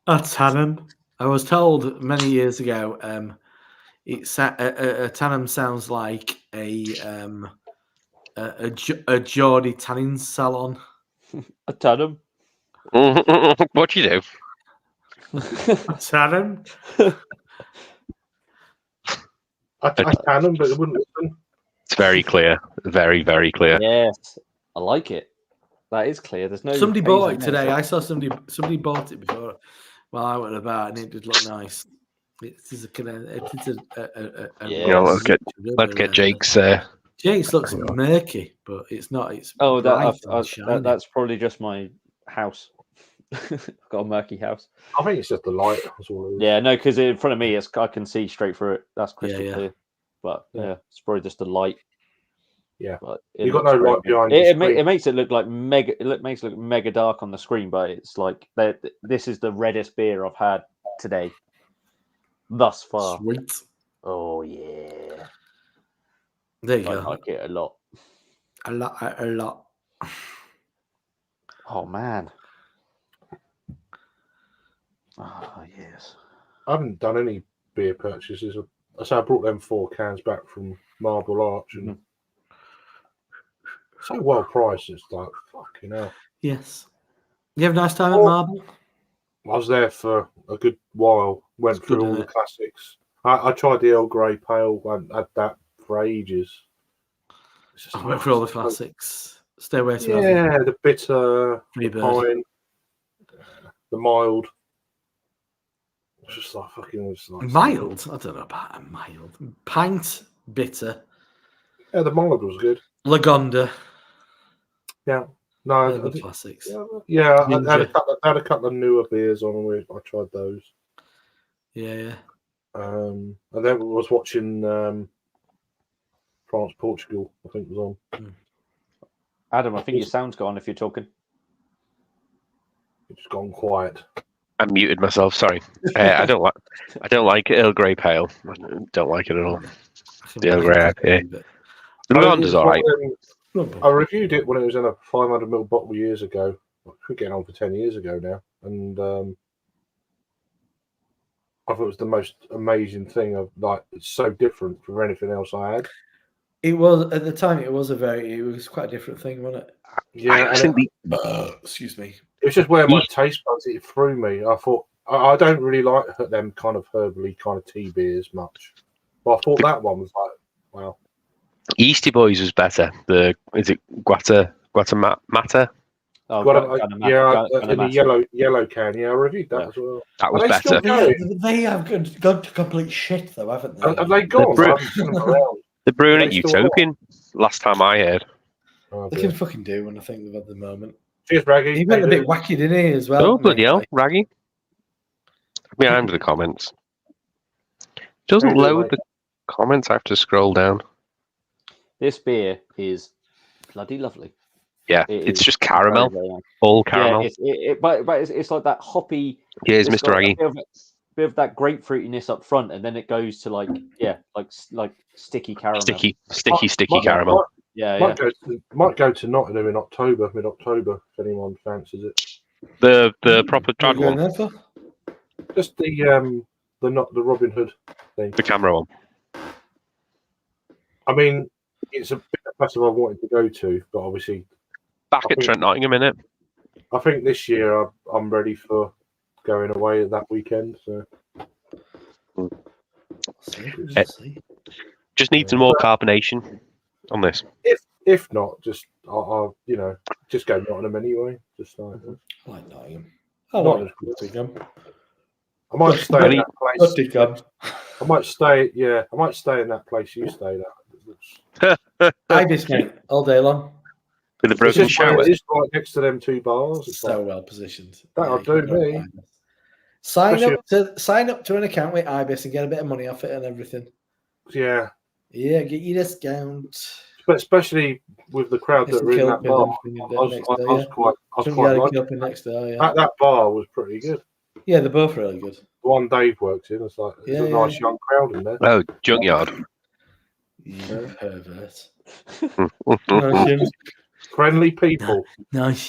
[SPEAKER 5] I was told many years ago, Atanum sounds like a Geordie tanning salon.
[SPEAKER 2] Atanum.
[SPEAKER 1] What do you do?
[SPEAKER 5] Atanum.
[SPEAKER 4] I can them, but it wouldn't listen.
[SPEAKER 1] It's very clear. Very, very clear.
[SPEAKER 2] Yes, I like it. That is clear. There's no.
[SPEAKER 5] Somebody bought it today. I saw somebody bought it before while I went about, and it did look nice. Let's
[SPEAKER 1] get Jake's.
[SPEAKER 5] Jake's looks murky, but it's not. It's
[SPEAKER 2] that's probably just my house. I've got a murky house.
[SPEAKER 4] I think it's just the light. That's all it is.
[SPEAKER 2] Yeah, no, because in front of me, I can see straight through it. That's crystal clear. But it's probably just the light.
[SPEAKER 4] Yeah,
[SPEAKER 2] but
[SPEAKER 4] you've got no light behind
[SPEAKER 2] it. It makes it look like mega. It makes it look mega dark on the screen, but it's like this is the reddest beer I've had today, thus far.
[SPEAKER 5] Sweet.
[SPEAKER 2] Oh yeah.
[SPEAKER 5] There you
[SPEAKER 2] I
[SPEAKER 5] go.
[SPEAKER 2] like it a lot.
[SPEAKER 5] A lot.
[SPEAKER 2] Oh man. Oh yes.
[SPEAKER 4] I haven't done any beer purchases. I brought them 4 cans back from Marble Arch, and so well priced. It's like fucking hell.
[SPEAKER 5] Yes. You have a nice time at
[SPEAKER 4] Oh.
[SPEAKER 5] Marble?
[SPEAKER 4] I was there for a good while. Went
[SPEAKER 5] It's
[SPEAKER 4] through
[SPEAKER 5] good,
[SPEAKER 4] all
[SPEAKER 5] isn't
[SPEAKER 4] the
[SPEAKER 5] it?
[SPEAKER 4] classics. I tried the Earl Grey Pale. I had that for ages. It's just
[SPEAKER 5] I went for all the classics. Stay away from
[SPEAKER 4] Yeah, the bitter, the
[SPEAKER 5] Freebird.
[SPEAKER 4] pine, the mild. It's just like fucking. It's like
[SPEAKER 5] Mild? I don't know about a mild. Pint, bitter,
[SPEAKER 4] Yeah, the mild was good.
[SPEAKER 5] Lagonda.
[SPEAKER 4] Yeah.
[SPEAKER 5] They're
[SPEAKER 4] No,
[SPEAKER 5] the classics.
[SPEAKER 4] yeah. I had
[SPEAKER 5] Ginger.
[SPEAKER 4] a couple of newer beers on with. I tried those.
[SPEAKER 5] Yeah.
[SPEAKER 4] And then I was watching France Portugal. I think was on.
[SPEAKER 2] Adam, I think your sound's gone if you're talking.
[SPEAKER 4] It's gone quiet.
[SPEAKER 1] I muted myself. Sorry. I don't like Earl Grey Pale. I don't like it at all. The Earl Grey IPA. The Lagonda's all right.
[SPEAKER 4] I reviewed it when it was in a 500ml bottle years ago. We're getting on for 10 years ago now, and I thought it was the most amazing thing. Of like, it's so different from anything else I had.
[SPEAKER 5] It was at the time. It was quite a different thing, wasn't it?
[SPEAKER 4] Yeah,
[SPEAKER 1] I think
[SPEAKER 5] Excuse me.
[SPEAKER 4] it was just where my taste buds it threw me. I thought I don't really like them kind of herbally kind of tea beers much, but I thought that one was like, wow.
[SPEAKER 1] Yeasty Boys was better. Is it Guatemata?
[SPEAKER 2] Oh,
[SPEAKER 4] In the yellow can. Yeah, I reviewed that as well.
[SPEAKER 1] That was
[SPEAKER 4] Are they
[SPEAKER 1] better.
[SPEAKER 4] still going?
[SPEAKER 5] They have gone to complete shit, though, haven't they?
[SPEAKER 4] Have they gone? I haven't seen them around.
[SPEAKER 1] They're brewing
[SPEAKER 4] Are
[SPEAKER 1] at
[SPEAKER 4] they still
[SPEAKER 1] Utopian. Last time I heard.
[SPEAKER 4] Oh,
[SPEAKER 5] They can fucking do one, I think, they've had the moment.
[SPEAKER 4] Cheers, Raggy.
[SPEAKER 5] He went a bit wacky, didn't he, as well?
[SPEAKER 1] Oh, bloody hell, Raggy. Behind the comments. Doesn't
[SPEAKER 4] How you doing,
[SPEAKER 1] load
[SPEAKER 4] mate?
[SPEAKER 1] the comments. I have to scroll down.
[SPEAKER 2] This beer is bloody lovely.
[SPEAKER 1] Yeah,
[SPEAKER 2] It
[SPEAKER 1] it's
[SPEAKER 2] is
[SPEAKER 1] just caramel.
[SPEAKER 2] very, very nice.
[SPEAKER 1] All caramel.
[SPEAKER 2] But it's like that hoppy.
[SPEAKER 1] Here's
[SPEAKER 2] it's
[SPEAKER 1] Mr.
[SPEAKER 2] got
[SPEAKER 1] Raggy.
[SPEAKER 2] a bit of that grapefruitiness up front, and then it goes to like sticky caramel.
[SPEAKER 1] Sticky caramel.
[SPEAKER 2] Yeah.
[SPEAKER 4] Might go to Nottingham in October, mid-October, if anyone fancies it.
[SPEAKER 1] The proper trad
[SPEAKER 5] Going
[SPEAKER 1] one.
[SPEAKER 5] there for?
[SPEAKER 4] Just the Robin Hood thing.
[SPEAKER 1] The camera one.
[SPEAKER 4] I mean, it's a bit of a festival I wanted to go to, but obviously,
[SPEAKER 1] Back at Trent Nottingham, innit?
[SPEAKER 4] I think this year I'm ready for going away that weekend. So
[SPEAKER 1] Just need some more carbonation on this.
[SPEAKER 4] if not, just I'll just go Nottingham anyway. Just like
[SPEAKER 5] I like Nottingham.
[SPEAKER 4] Nottingham's good.
[SPEAKER 5] Nottingham.
[SPEAKER 4] I might stay in that place.
[SPEAKER 5] Nottingham.
[SPEAKER 4] I might stay in that place you stayed at.
[SPEAKER 5] Ibis, mate, all day long.
[SPEAKER 1] With a broken shower.
[SPEAKER 4] It's right next to them two bars. It's
[SPEAKER 5] So
[SPEAKER 4] like,
[SPEAKER 5] well positioned.
[SPEAKER 4] that'll
[SPEAKER 5] you
[SPEAKER 4] do
[SPEAKER 5] can go
[SPEAKER 4] me.
[SPEAKER 5] to Ibis. Sign up to an account with Ibis and get a bit of money off it and everything.
[SPEAKER 4] yeah,
[SPEAKER 5] Yeah, get your discount.
[SPEAKER 4] but especially with the crowd
[SPEAKER 5] Get
[SPEAKER 4] that
[SPEAKER 5] some
[SPEAKER 4] were in
[SPEAKER 5] kill
[SPEAKER 4] that
[SPEAKER 5] up
[SPEAKER 4] bar,
[SPEAKER 5] in
[SPEAKER 4] I
[SPEAKER 5] the
[SPEAKER 4] was
[SPEAKER 5] next door,
[SPEAKER 4] quite
[SPEAKER 5] Some
[SPEAKER 4] like
[SPEAKER 5] guy kill up in next door, yeah.
[SPEAKER 4] that bar was pretty good.
[SPEAKER 5] Yeah, they're both really good.
[SPEAKER 4] The one Dave works in, it's like there's a nice young crowd in there.
[SPEAKER 1] Oh, Junkyard.
[SPEAKER 5] You pervert.
[SPEAKER 4] Friendly people,
[SPEAKER 5] Nice.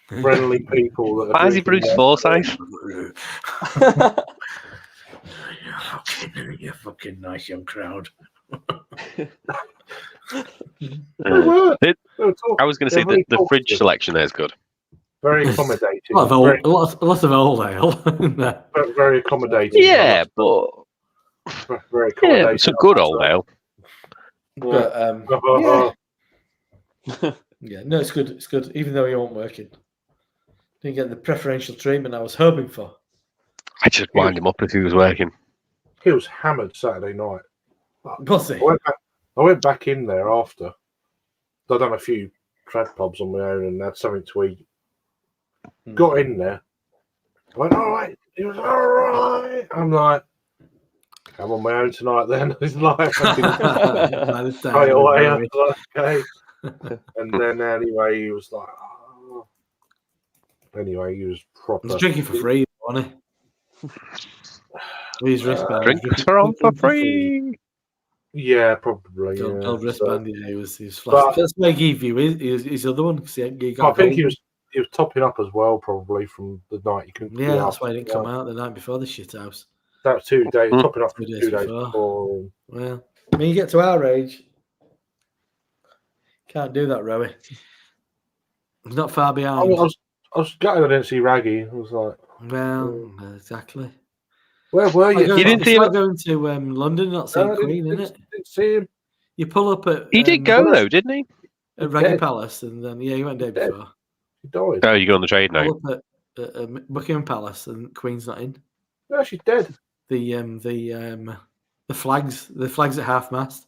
[SPEAKER 4] friendly people. That are
[SPEAKER 1] Why is he
[SPEAKER 4] drinking
[SPEAKER 1] Bruce
[SPEAKER 4] there.
[SPEAKER 1] Forsyth?
[SPEAKER 5] You fucking nice young crowd.
[SPEAKER 4] They were.
[SPEAKER 1] It-
[SPEAKER 4] They were talking-
[SPEAKER 1] I was going to say
[SPEAKER 4] they're very
[SPEAKER 1] the fridge
[SPEAKER 4] talkative,
[SPEAKER 1] selection there is good.
[SPEAKER 4] very accommodating.
[SPEAKER 5] A lot of old ale.
[SPEAKER 4] Very accommodating.
[SPEAKER 1] Yeah, but
[SPEAKER 4] very accommodating.
[SPEAKER 1] it's a good old ale.
[SPEAKER 5] But yeah, no, it's good. It's good, even though you weren't working. Didn't get the preferential treatment I was hoping for.
[SPEAKER 1] I just wind him up if he was working.
[SPEAKER 4] He was hammered Saturday night.
[SPEAKER 5] Was he?
[SPEAKER 4] I went back in there after. I'd done a few trad pubs on my own and had something to eat. Got in there. I went, all right. He was all right. I'm like, I'm on my own tonight then. He's like, straight away. I was like, okay. And then anyway, he was like, oh. Anyway, he was proper.
[SPEAKER 5] He's drinking for free, wasn't he? His wristband.
[SPEAKER 1] Drinks for on for free.
[SPEAKER 4] Yeah, probably.
[SPEAKER 5] Gold
[SPEAKER 4] Yeah.
[SPEAKER 5] wristband. Yeah, he was flat. That's why I gave you his other one because he got.
[SPEAKER 4] I think he was topping up as well, probably from the night.
[SPEAKER 5] Yeah, that's why he didn't come out the night before the shit house.
[SPEAKER 4] That was 2 days, topping up
[SPEAKER 5] 2 days
[SPEAKER 4] before.
[SPEAKER 5] before. Well, when you get to our age, Can't do that, Rowie. He's not far
[SPEAKER 4] I
[SPEAKER 5] behind.
[SPEAKER 4] was gutted I didn't see Raggy. I was like,
[SPEAKER 5] Well, exactly.
[SPEAKER 4] where were you?
[SPEAKER 1] You didn't
[SPEAKER 5] It's
[SPEAKER 1] see
[SPEAKER 5] like
[SPEAKER 1] him?
[SPEAKER 5] going to London, not seeing
[SPEAKER 4] No, I
[SPEAKER 5] Queen, isn't it?
[SPEAKER 4] didn't see him.
[SPEAKER 5] You pull up at
[SPEAKER 1] He did go though, didn't he?
[SPEAKER 5] at
[SPEAKER 4] He's
[SPEAKER 5] Raggy
[SPEAKER 4] dead.
[SPEAKER 5] Palace, and then he went day
[SPEAKER 4] He's dead.
[SPEAKER 5] before.
[SPEAKER 4] He died.
[SPEAKER 1] Oh, you go on the trade now.
[SPEAKER 5] Pull up at Buckingham Palace, and Queen's not in.
[SPEAKER 4] No, she's dead.
[SPEAKER 5] The flags at half mast.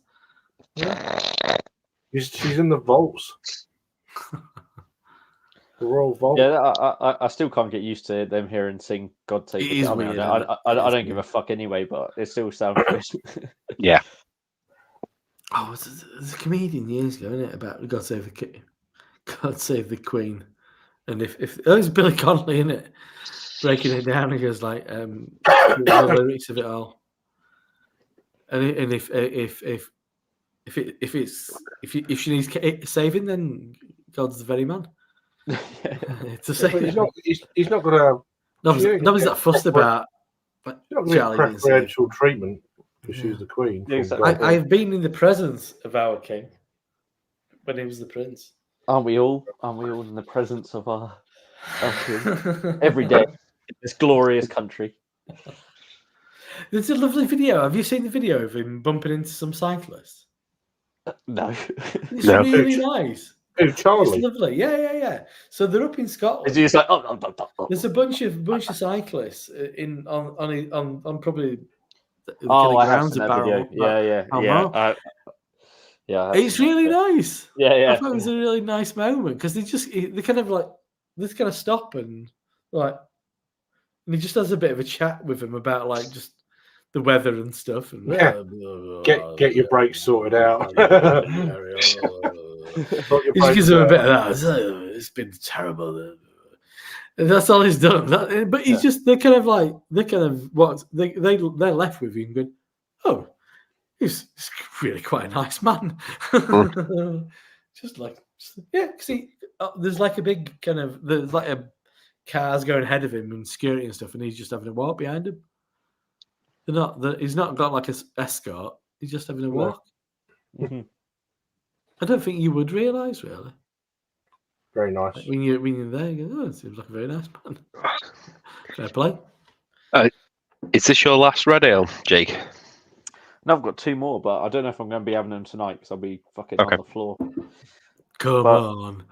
[SPEAKER 4] She's in the vaults. The Royal Vault.
[SPEAKER 2] Yeah, I still can't get used to them hearing sing "God Save
[SPEAKER 5] It
[SPEAKER 2] the
[SPEAKER 5] is
[SPEAKER 2] Queen."
[SPEAKER 5] weird,
[SPEAKER 2] I
[SPEAKER 5] isn't it?
[SPEAKER 2] don't
[SPEAKER 5] It is
[SPEAKER 2] give a
[SPEAKER 5] weird.
[SPEAKER 2] fuck anyway, but it still sounds good.
[SPEAKER 1] Yeah.
[SPEAKER 5] Oh, there's a comedian years ago, isn't it, about God Save the Queen, and if it's Billy Connolly, isn't it, breaking it down, he goes like the lyrics of it all, and if she needs saving, then God's the very man. To say
[SPEAKER 4] But he's not going to.
[SPEAKER 5] nobody's that fussed about. But
[SPEAKER 4] She's not going to
[SPEAKER 5] Charlie
[SPEAKER 4] get
[SPEAKER 5] didn't say.
[SPEAKER 4] preferential treatment because she's the Queen.
[SPEAKER 2] Yeah,
[SPEAKER 4] from
[SPEAKER 2] exactly.
[SPEAKER 4] God.
[SPEAKER 5] I've been in the presence of our king when he was the prince.
[SPEAKER 2] Aren't we all in the presence of our king every day? This glorious country.
[SPEAKER 5] There's a lovely video. Have you seen the video of him bumping into some cyclists?
[SPEAKER 2] No.
[SPEAKER 5] It's
[SPEAKER 1] No.
[SPEAKER 5] really nice.
[SPEAKER 4] Who,
[SPEAKER 5] It's
[SPEAKER 4] Charlie?
[SPEAKER 5] lovely. Yeah. So they're up in Scotland.
[SPEAKER 2] Is he just like oh.
[SPEAKER 5] There's a bunch of cyclists on probably the
[SPEAKER 2] Oh,
[SPEAKER 5] kind
[SPEAKER 2] I
[SPEAKER 5] of
[SPEAKER 2] have
[SPEAKER 5] grounds
[SPEAKER 2] seen
[SPEAKER 5] of
[SPEAKER 2] that video.
[SPEAKER 5] Barrow.
[SPEAKER 2] Yeah. Yeah.
[SPEAKER 5] It's really nice.
[SPEAKER 2] Yeah.
[SPEAKER 5] I thought it was a really nice moment because they kind of stop and he just has a bit of a chat with him about like just the weather and stuff and
[SPEAKER 4] Get your brakes sorted out.
[SPEAKER 5] He just gives him a bit of that. It's been terrible. And that's all he's done. But he's just they're left with him going, oh, he's really quite a nice man. Because there's like a big there's like a cars going ahead of him and security and stuff, and he's just having a walk behind him. He's not got like an escort. He's just having a walk.
[SPEAKER 2] Mm-hmm.
[SPEAKER 5] I don't think you would realise really.
[SPEAKER 4] Very nice.
[SPEAKER 5] Like when you're there, you go, oh, it seems like a very nice man. Fair play.
[SPEAKER 1] Is this your last red ale, Jake?
[SPEAKER 2] No, I've got two more, but I don't know if I'm going to be having them tonight because I'll be fucking on the floor.
[SPEAKER 5] Come on.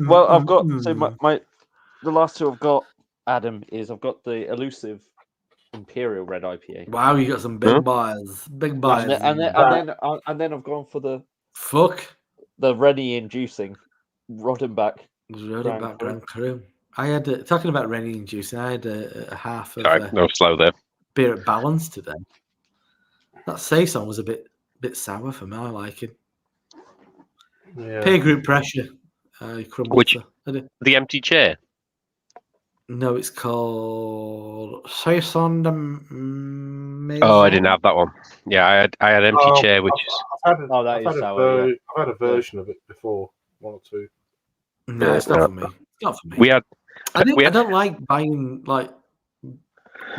[SPEAKER 2] Well, I've got the last two I've got, Adam, is I've got the elusive Imperial Red IPA.
[SPEAKER 5] Wow, you got some big boys. Big boys.
[SPEAKER 2] And then I've gone for the Rennie inducing Roddenbach.
[SPEAKER 5] Grand Cru. I had talking about Rennie inducing. I had a half of
[SPEAKER 1] Sorry, no slow there.
[SPEAKER 5] beer at Balance today. That saison was a bit sour for my liking.
[SPEAKER 4] Yeah.
[SPEAKER 5] Peer group pressure. Crumbled.
[SPEAKER 1] Which the empty chair?
[SPEAKER 5] No, it's called Saison de Maison.
[SPEAKER 1] Oh, I didn't have that one. Yeah, I had empty chair, which is.
[SPEAKER 4] I've had a version of it before, one or two.
[SPEAKER 5] No, it's not for me. It's not for me.
[SPEAKER 1] We had.
[SPEAKER 5] I don't like buying like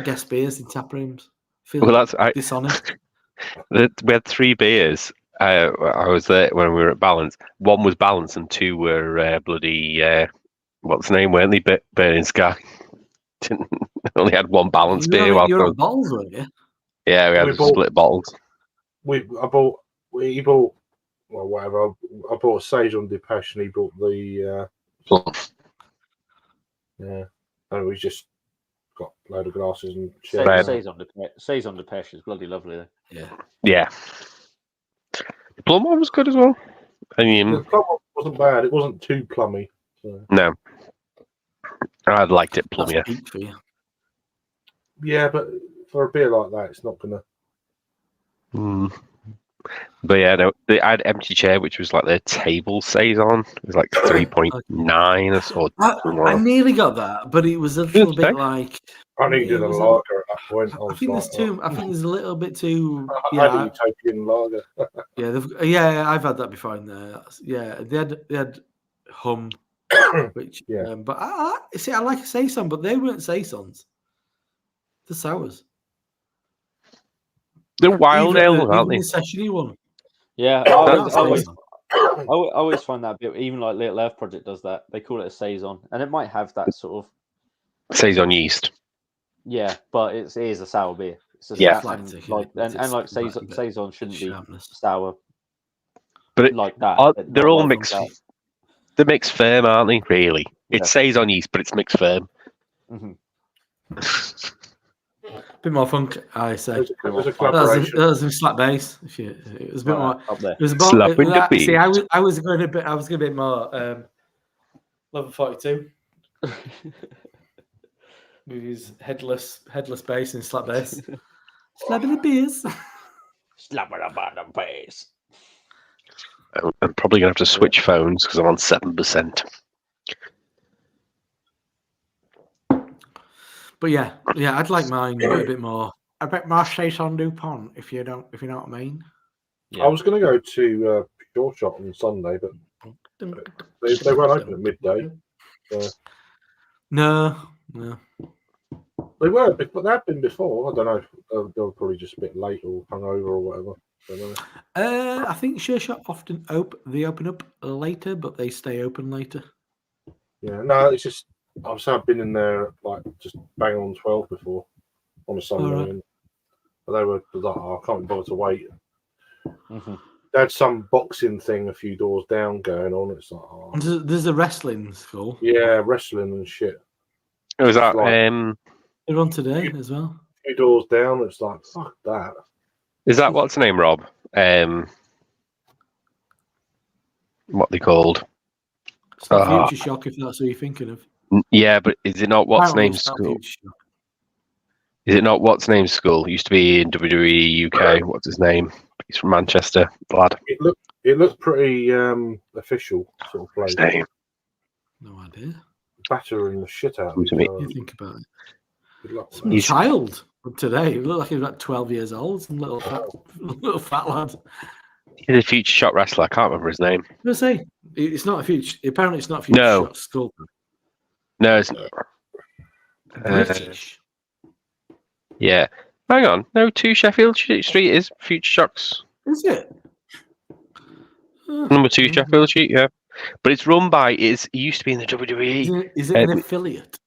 [SPEAKER 5] guest beers in tap rooms.
[SPEAKER 1] That's
[SPEAKER 5] dishonest.
[SPEAKER 1] We had 3 beers. I was there when we were at Balance. 1 was Balance, and 2 were bloody. What's the name? Weren't they? Burning Sky. Only had 1 Balance beer.
[SPEAKER 5] You're at bottles, weren't you?
[SPEAKER 1] Yeah, we had split bottles.
[SPEAKER 4] He bought well, whatever. I bought a Saison DIPAs, and he bought the and we just got a load of glasses and chairs.
[SPEAKER 2] Saison DIPAs is bloody lovely though.
[SPEAKER 1] Yeah. The plum one was good as well. I mean,
[SPEAKER 4] The plum one wasn't bad. It wasn't too plummy. So.
[SPEAKER 1] No. I liked it plummier.
[SPEAKER 5] That's peak for you.
[SPEAKER 4] Yeah, but for a beer like that, it's not gonna.
[SPEAKER 1] But yeah, no, I had empty chair, which was like their table saison. It was like 3.9 or
[SPEAKER 5] I nearly got that, but it was a little bit like.
[SPEAKER 4] I needed a lager at that point.
[SPEAKER 5] I think there's a little bit too.
[SPEAKER 4] I had a utopian lager.
[SPEAKER 5] I've had that before in there. Yeah, they had hum, which but I like a saison, but they weren't saisons. The sours.
[SPEAKER 1] They're wild ale, aren't they?
[SPEAKER 5] The sessiony one.
[SPEAKER 2] Yeah, I always find that a bit. Even like Little Earth Project does that. They call it a saison, and it might have that sort of
[SPEAKER 1] Saison yeast.
[SPEAKER 2] but it is a sour beer. It's a
[SPEAKER 1] Yeah.
[SPEAKER 2] and like saison shouldn't be sour,
[SPEAKER 1] But
[SPEAKER 2] like that.
[SPEAKER 1] they're all mixed. They're mixed firm, aren't they? Really, it saison yeast, but it's mixed firm.
[SPEAKER 2] Mm-hmm.
[SPEAKER 5] Bit more funk, I say.
[SPEAKER 4] There's a
[SPEAKER 5] That
[SPEAKER 4] collaboration.
[SPEAKER 5] was a slap bass. It was a bit more
[SPEAKER 2] up there.
[SPEAKER 5] It was about.
[SPEAKER 1] Slap in the
[SPEAKER 5] See,
[SPEAKER 1] beat.
[SPEAKER 5] I was going a bit. I was going a bit more level 42 with his headless bass and slap bass. Slapping the beers.
[SPEAKER 2] Slapping about the face.
[SPEAKER 1] I'm probably gonna have to switch phones because I'm on 7%.
[SPEAKER 5] But yeah, I'd like mine a bit more saison Dupont, if you know what I mean.
[SPEAKER 4] I was going to go to Pure Shot on Sunday, but they weren't open at midday. So.
[SPEAKER 5] No.
[SPEAKER 4] They were, but they had been before. I don't know. They were probably just a bit late or hungover or whatever. I don't know.
[SPEAKER 5] I think Sure Shot often open up later, but they stay open later.
[SPEAKER 4] Yeah, no, it's just I've been in there like just bang on 12 before on a Sunday,
[SPEAKER 5] Right.
[SPEAKER 4] and they were like, I can't bother to wait.
[SPEAKER 2] Mm-hmm.
[SPEAKER 4] They had some boxing thing a few doors down going on. It's like,
[SPEAKER 5] There's a wrestling school.
[SPEAKER 4] yeah, wrestling and shit.
[SPEAKER 1] Was that
[SPEAKER 4] Like-
[SPEAKER 5] They're on today as well.
[SPEAKER 4] A few doors down, it's like fuck that.
[SPEAKER 1] is that what's the name, Rob? What they called?
[SPEAKER 5] It's not Future Shock if that's what you're thinking of.
[SPEAKER 1] Yeah, but is it not what's
[SPEAKER 5] Apparently
[SPEAKER 1] name's
[SPEAKER 5] it's not
[SPEAKER 1] school?
[SPEAKER 5] Future Shock.
[SPEAKER 1] Is it not what's name's school? Used to be in WWE UK. What's his name? He's from Manchester, lad.
[SPEAKER 4] It looked pretty official sort of place.
[SPEAKER 1] His name.
[SPEAKER 5] No idea.
[SPEAKER 4] Battering the shit out of
[SPEAKER 1] Come to me.
[SPEAKER 5] You think about it.
[SPEAKER 4] Good luck with
[SPEAKER 5] Some
[SPEAKER 4] that.
[SPEAKER 5] child from today. He looked like he was about 12 years old. Some little fat lad.
[SPEAKER 1] He's a future shot wrestler. I can't remember his name.
[SPEAKER 5] I was gonna say it's not a future. Apparently, it's not a Future
[SPEAKER 1] No.
[SPEAKER 5] Shot school.
[SPEAKER 1] No, it's not.
[SPEAKER 5] British.
[SPEAKER 1] Yeah. Hang on. No, 2 Sheffield Street is Future Shocks.
[SPEAKER 5] Is it?
[SPEAKER 1] Number 2 Sheffield Street, yeah. But it's run by, it used to be in the WWE.
[SPEAKER 5] Is it an affiliate?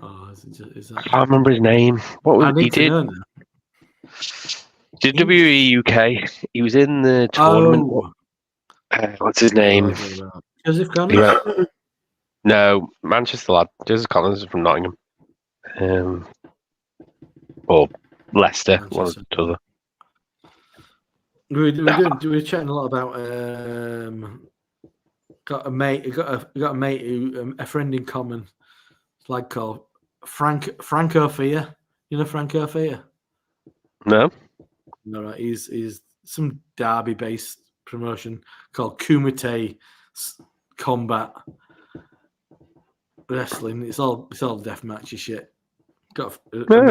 [SPEAKER 5] Oh, is
[SPEAKER 1] I
[SPEAKER 5] that?
[SPEAKER 1] can't remember his name. What
[SPEAKER 5] I
[SPEAKER 1] was he
[SPEAKER 5] need to
[SPEAKER 1] did?
[SPEAKER 5] know now.
[SPEAKER 1] Did WWE UK. He was in the tournament. What's his name?
[SPEAKER 5] Joseph Connors?
[SPEAKER 1] Yeah. No, Manchester lad. Joseph Connors is from Nottingham. Or Leicester, one of the other.
[SPEAKER 5] We were chatting a lot about got a mate who a friend in common, it's like called Franco Fia. You know Franco Fia?
[SPEAKER 1] No?
[SPEAKER 5] No, right. He's some Derby based promotion called Kumite Combat Wrestling. It's all deathmatchy shit. Got a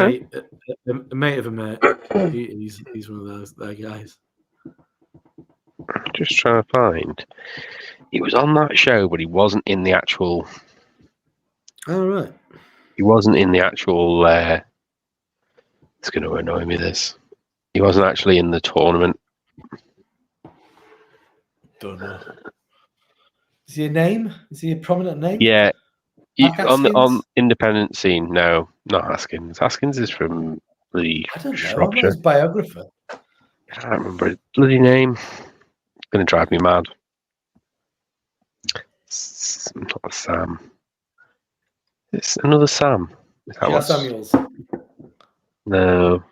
[SPEAKER 5] mate of a mate. He's one of those guys.
[SPEAKER 1] Just trying to find. He was on that show, but he wasn't in the actual.
[SPEAKER 5] All right.
[SPEAKER 1] He wasn't in the actual. It's going to annoy me. This. He wasn't actually in the tournament.
[SPEAKER 5] Don't know. Is he a name? Is he a prominent name?
[SPEAKER 1] Yeah.
[SPEAKER 5] Mark
[SPEAKER 1] On
[SPEAKER 5] Haskins?
[SPEAKER 1] independent scene, no, not Haskins. Haskins is from the
[SPEAKER 5] I don't know. I'm not
[SPEAKER 1] Shropshire.
[SPEAKER 5] his biographer.
[SPEAKER 1] I can't remember his bloody name. It's going to drive me mad. It's not Sam. It's another Sam. Is that
[SPEAKER 5] Jack
[SPEAKER 1] what's-
[SPEAKER 5] Samuels.
[SPEAKER 1] No.